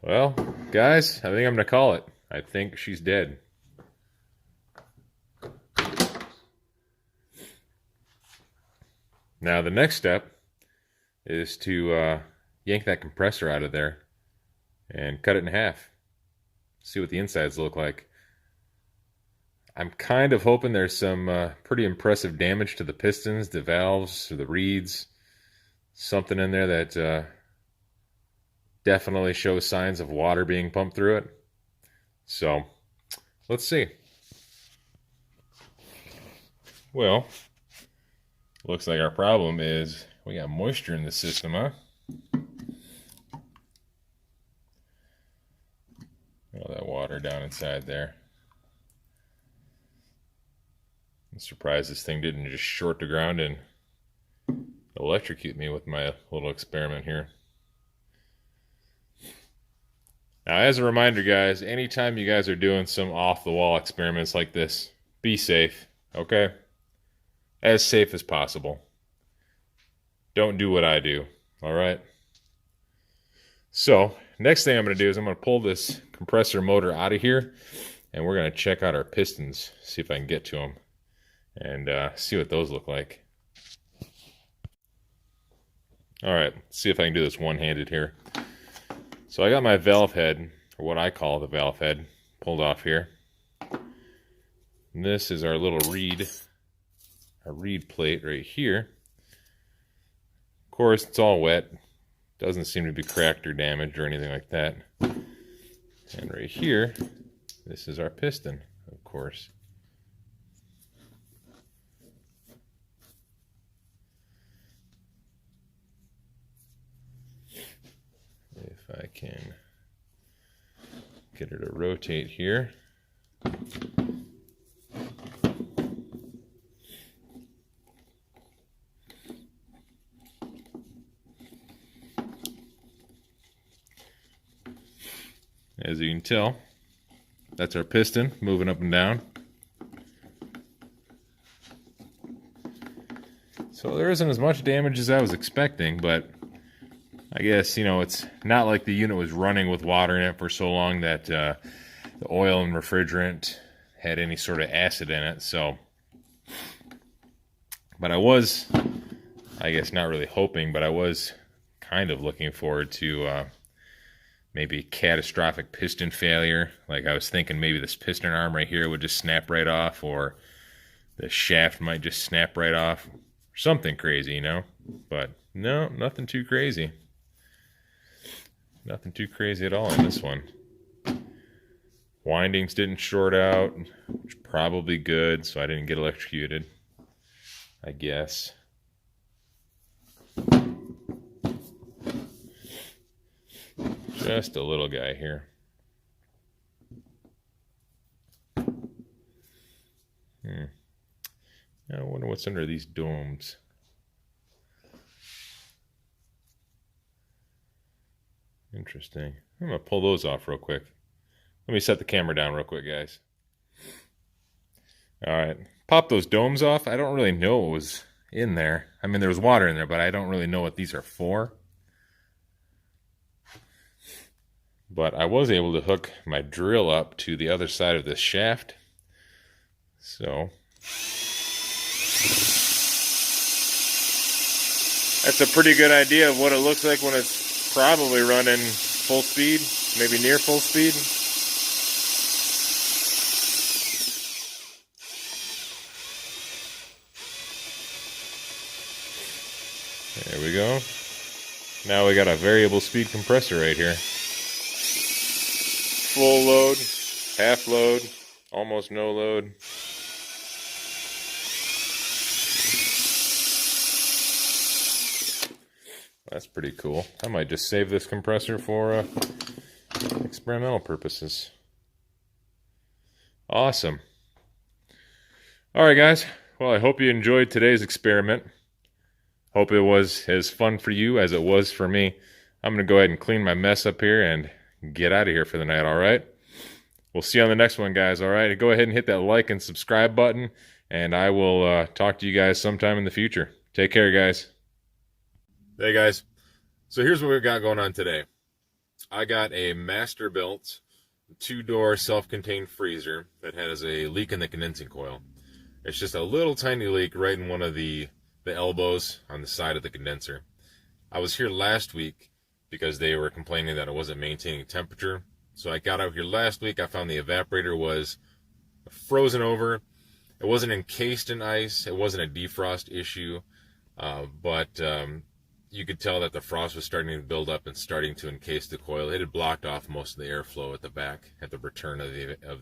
Well, guys, I think I'm going to call it. I think she's dead. Now, the next step is to yank that compressor out of there and cut it in half. See what the insides look like. I'm kind of hoping there's some pretty impressive damage to the pistons, the valves, or the reeds. Something in there that definitely shows signs of water being pumped through it. So, let's see. Well, looks like our problem is we got moisture in the system, huh? All that water down inside there. I'm surprised this thing didn't just short the ground and electrocute me with my little experiment here. Now, as a reminder, guys, anytime you guys are doing some off-the-wall experiments like this, be safe, okay? As safe as possible. Don't do what I do, all right? So, next thing I'm going to do is I'm going to pull this compressor motor out of here, and we're going to check out our pistons, see if I can get to them, and see what those look like. All right, let's see if I can do this one-handed here. So I got my valve head, or what I call the valve head, pulled off here. And this is our little reed plate right here. Of course, it's all wet. Doesn't seem to be cracked or damaged or anything like that. And right here, this is our piston, of course. If I can get her to rotate here. As you can tell, that's our piston moving up and down. So there isn't as much damage as I was expecting, but I guess, it's not like the unit was running with water in it for so long that the oil and refrigerant had any sort of acid in it. So, but I was, I guess not really hoping, but I was kind of looking forward to maybe catastrophic piston failure. Like I was thinking maybe this piston arm right here would just snap right off, or the shaft might just snap right off. Something crazy, But no, nothing too crazy. Nothing too crazy at all in this one. Windings didn't short out, which is probably good, so I didn't get electrocuted, I guess. Just a little guy here. I wonder what's under these domes. Interesting. I'm going to pull those off real quick. Let me set the camera down real quick, guys. All right. Pop those domes off. I don't really know what was in there. I mean, there was water in there, but I don't really know what these are for. But I was able to hook my drill up to the other side of this shaft. So that's a pretty good idea of what it looks like when it's probably running full speed, maybe near full speed. There we go. Now we got a variable speed compressor right here. Full load, half load, almost no load. That's pretty cool. I might just save this compressor for experimental purposes. Awesome. All right, guys. Well, I hope you enjoyed today's experiment. Hope it was as fun for you as it was for me. I'm going to go ahead and clean my mess up here and get out of here for the night, all right? We'll see you on the next one, guys, all right? Go ahead and hit that like and subscribe button, and I will talk to you guys sometime in the future. Take care, guys. Hey, guys. So here's what we've got going on today. I got a master-built 2-door self-contained freezer that has a leak in the condensing coil. It's just a little tiny leak right in one of the elbows on the side of the condenser. I was here last week because they were complaining that it wasn't maintaining temperature. So I got out here last week. I found the evaporator was frozen over. It wasn't encased in ice. It wasn't a defrost issue. But you could tell that the frost was starting to build up and starting to encase the coil. It had blocked off most of the airflow at the back at the return of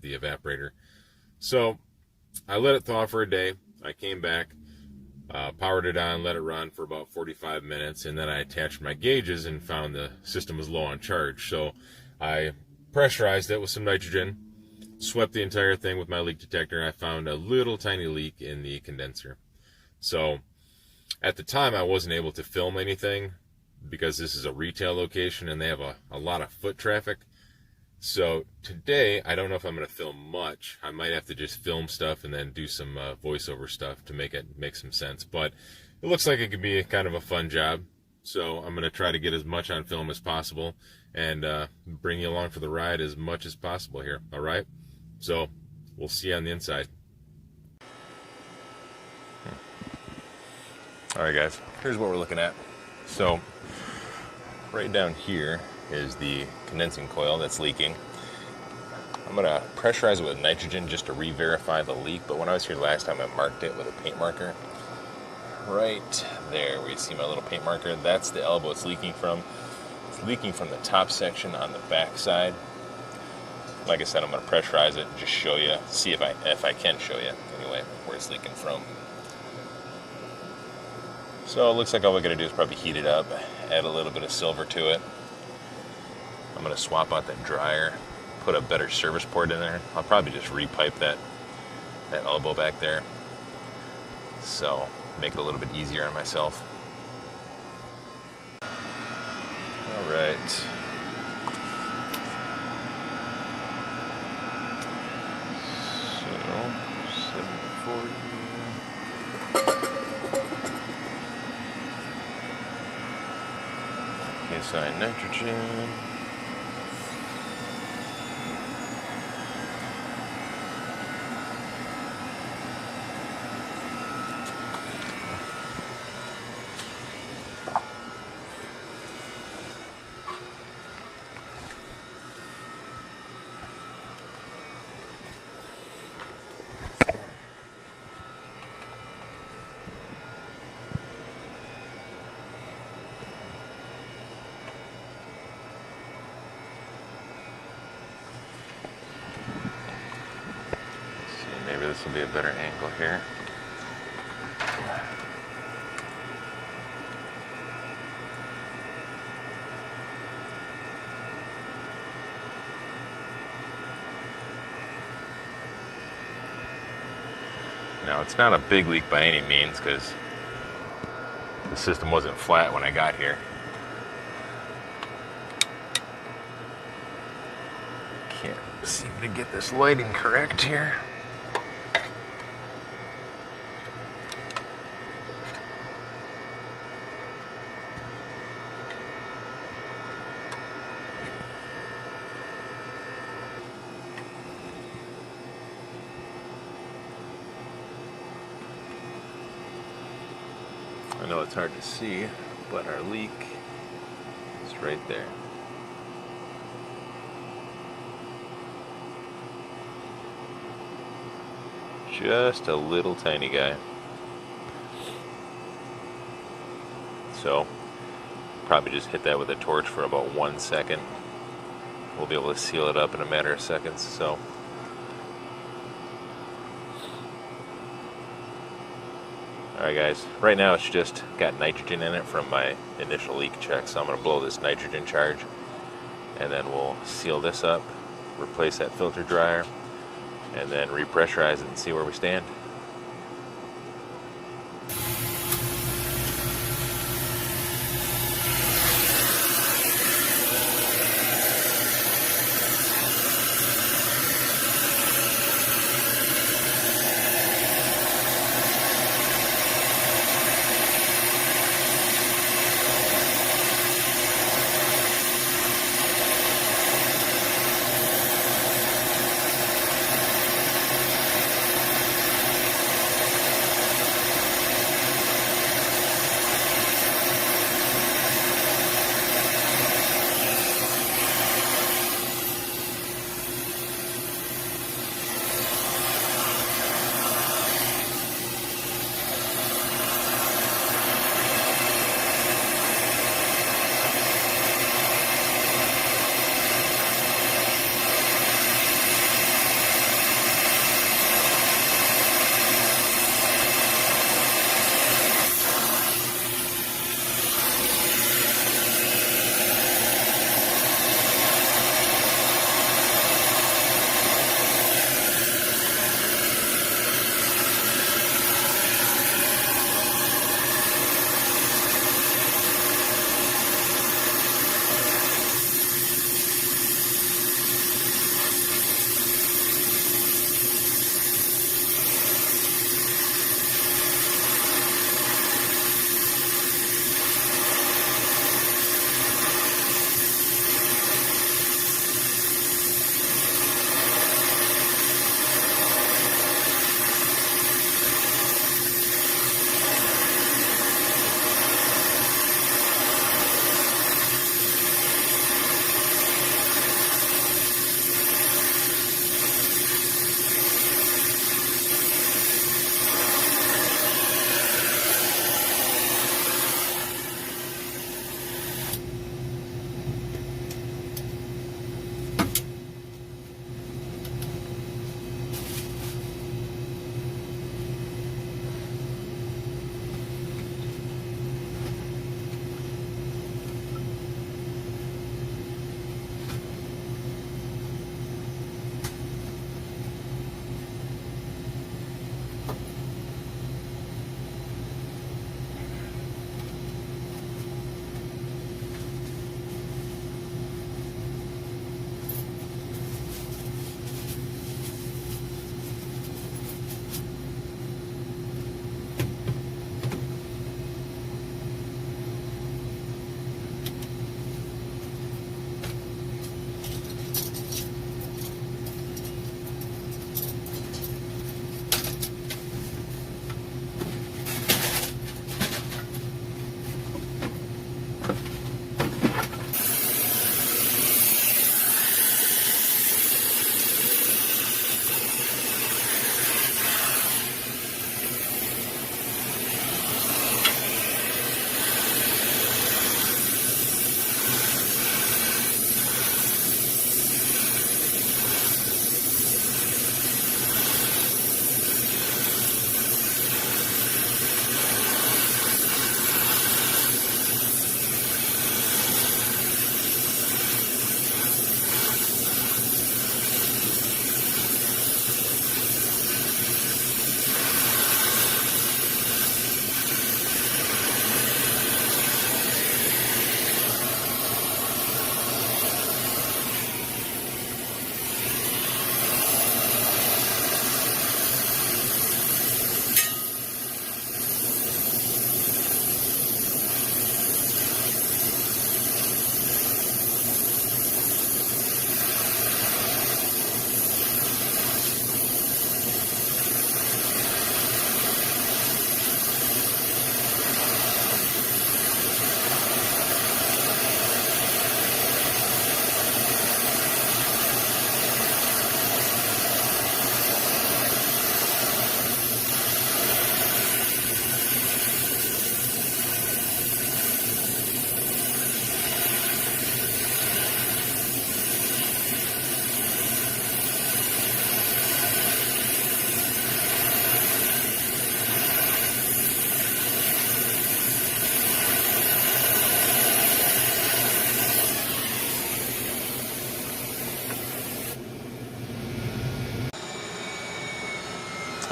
the evaporator. So I let it thaw for a day. I came back, powered it on, let it run for about 45 minutes, and then I attached my gauges and found the system was low on charge. So I pressurized it with some nitrogen, swept the entire thing with my leak detector. I found a little tiny leak in the condenser. So at the time, I wasn't able to film anything because this is a retail location and they have a lot of foot traffic. So today, I don't know if I'm going to film much. I might have to just film stuff and then do some voiceover stuff to make some sense. But it looks like it could be kind of a fun job. So I'm going to try to get as much on film as possible and bring you along for the ride as much as possible here. All right? So we'll see you on the inside. All right, guys, here's what we're looking at. So right down here is the condensing coil that's leaking. I'm gonna pressurize it with nitrogen just to re-verify the leak, but when I was here last time, I marked it with a paint marker. Right there, where you see my little paint marker, that's the elbow it's leaking from. It's leaking from the top section on the back side. Like I said, I'm gonna pressurize it and just show you, see if I can show you anyway, where it's leaking from. So it looks like all we're going to do is probably heat it up, add a little bit of silver to it. I'm going to swap out that dryer, put a better service port in there. I'll probably just repipe that elbow back there. So make it a little bit easier on myself. All right. So 740. KSI nitrogen. Maybe this will be a better angle here. Now, it's not a big leak by any means because the system wasn't flat when I got here. Can't seem to get this lighting correct here. I know it's hard to see, but our leak is right there. Just a little tiny guy. So, probably just hit that with a torch for about 1 second. We'll be able to seal it up in a matter of seconds. So, alright guys, right now it's just got nitrogen in it from my initial leak check, so I'm going to blow this nitrogen charge and then we'll seal this up, replace that filter dryer, and then repressurize it and see where we stand.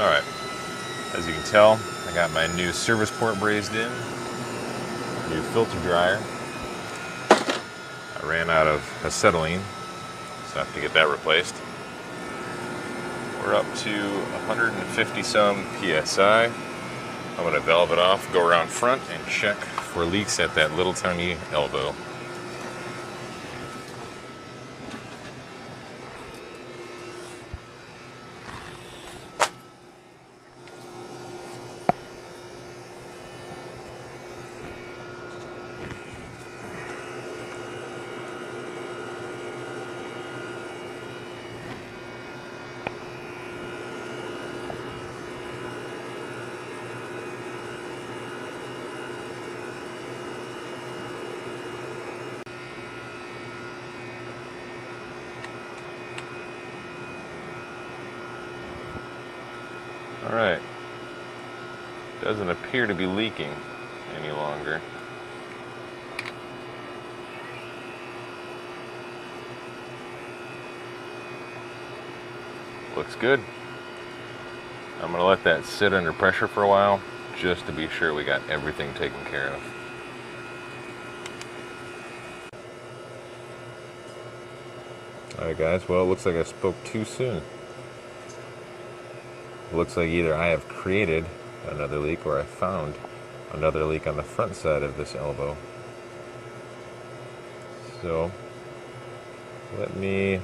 Alright, as you can tell, I got my new service port brazed in, new filter dryer. I ran out of acetylene, so I have to get that replaced. We're up to 150 some PSI. I'm going to valve it off, go around front, and check for leaks at that little tiny elbow. Alright, doesn't appear to be leaking any longer. Looks good. I'm going to let that sit under pressure for a while just to be sure we got everything taken care of. Alright guys, well it looks like I spoke too soon. It looks like either I have created another leak or I found another leak on the front side of this elbow. So let me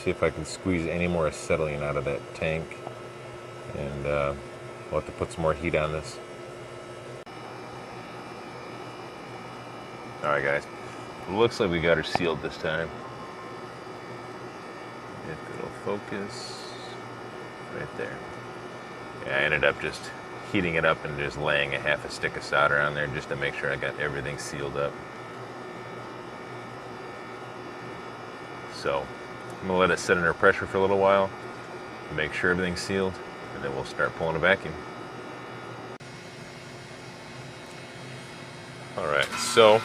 see if I can squeeze any more acetylene out of that tank, and we'll have to put some more heat on this. Alright guys, it looks like we got her sealed this time. If it'll focus, right there. Yeah, I ended up just heating it up and just laying a half a stick of solder on there just to make sure I got everything sealed up. So I'm gonna let it sit under pressure for a little while, make sure everything's sealed, and then we'll start pulling a vacuum. Alright, so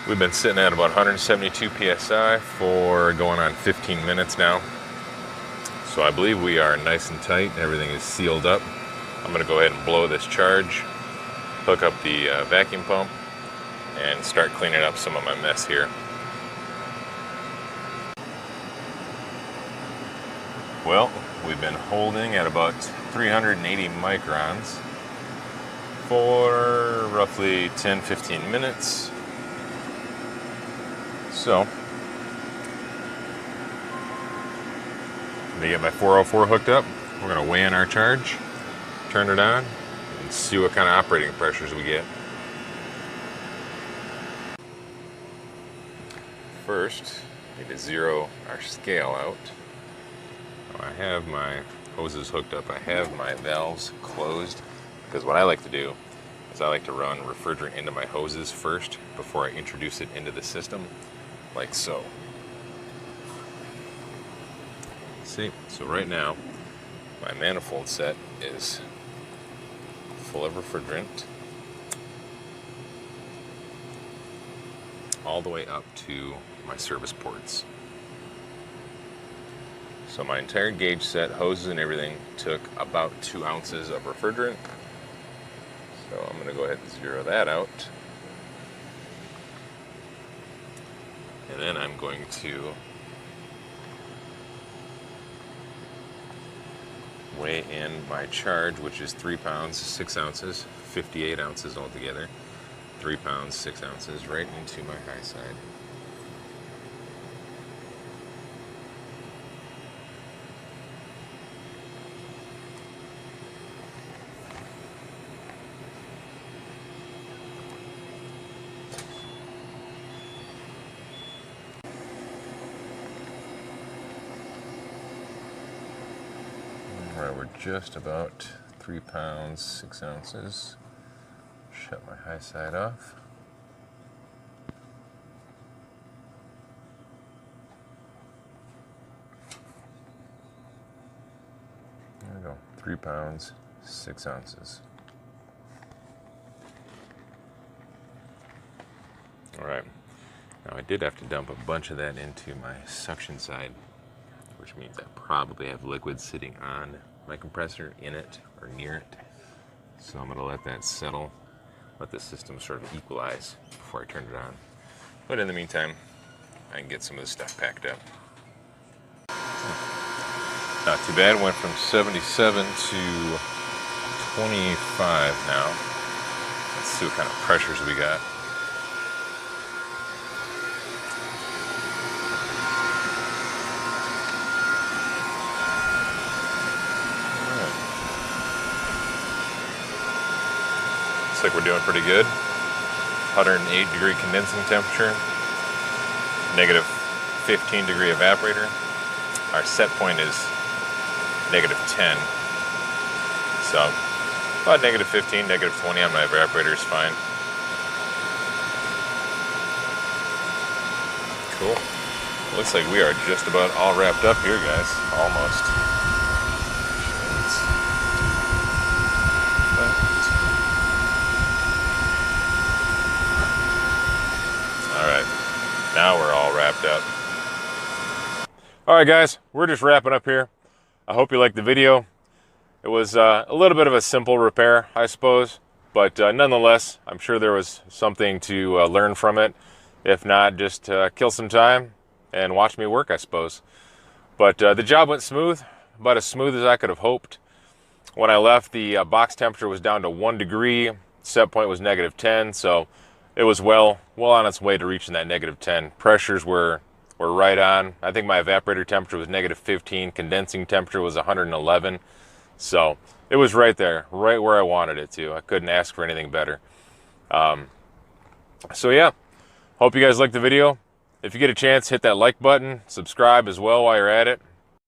we've been sitting at about 172 PSI for going on 15 minutes now. So I believe we are nice and tight. Everything is sealed up. I'm going to go ahead and blow this charge, hook up the vacuum pump, and start cleaning up some of my mess here. Well, we've been holding at about 380 microns for roughly 10-15 minutes. So I'm gonna get my 404 hooked up. We're gonna weigh in our charge, turn it on, and see what kind of operating pressures we get. First, need to zero our scale out. I have my hoses hooked up. I have my valves closed, because what I like to do is I like to run refrigerant into my hoses first before I introduce it into the system, like so. See, so right now my manifold set is full of refrigerant all the way up to my service ports. So my entire gauge set, hoses and everything, took about 2 ounces of refrigerant. So I'm going to go ahead and zero that out. And then I'm going to weigh in my charge, which is 3 pounds, 6 ounces, 58 ounces altogether. 3 pounds, 6 ounces, right into my high side. Alright, we're just about 3 pounds, 6 ounces. Shut my high side off. There we go, 3 pounds, 6 ounces. Alright, now I did have to dump a bunch of that into my suction side, which means I probably have liquid sitting on my compressor in it or near it. So I'm going to let that settle, let the system sort of equalize before I turn it on. But in the meantime, I can get some of this stuff packed up. Not too bad. Went from 77 to 25 now. Let's see what kind of pressures we got. Looks like we're doing pretty good. 108 degree condensing temperature, negative 15 degree evaporator. Our set point is negative 10. So about negative 15, negative 20 on my evaporator is fine. Cool. Looks like we are just about all wrapped up here, guys. Almost. Alright, now we're all wrapped up. Alright guys, we're just wrapping up here. I hope you liked the video. It was a little bit of a simple repair, I suppose, but nonetheless, I'm sure there was something to learn from it. If not, just kill some time and watch me work, I suppose. But the job went smooth, about as smooth as I could have hoped. When I left, the box temperature was down to 1 degree. Set point was negative 10, so it was well on its way to reaching that negative 10. Pressures were right on. I think my evaporator temperature was negative 15. Condensing temperature was 111. So it was right there, right where I wanted it to. I couldn't ask for anything better. So yeah, hope you guys liked the video. If you get a chance, hit that like button, subscribe as well while you're at it.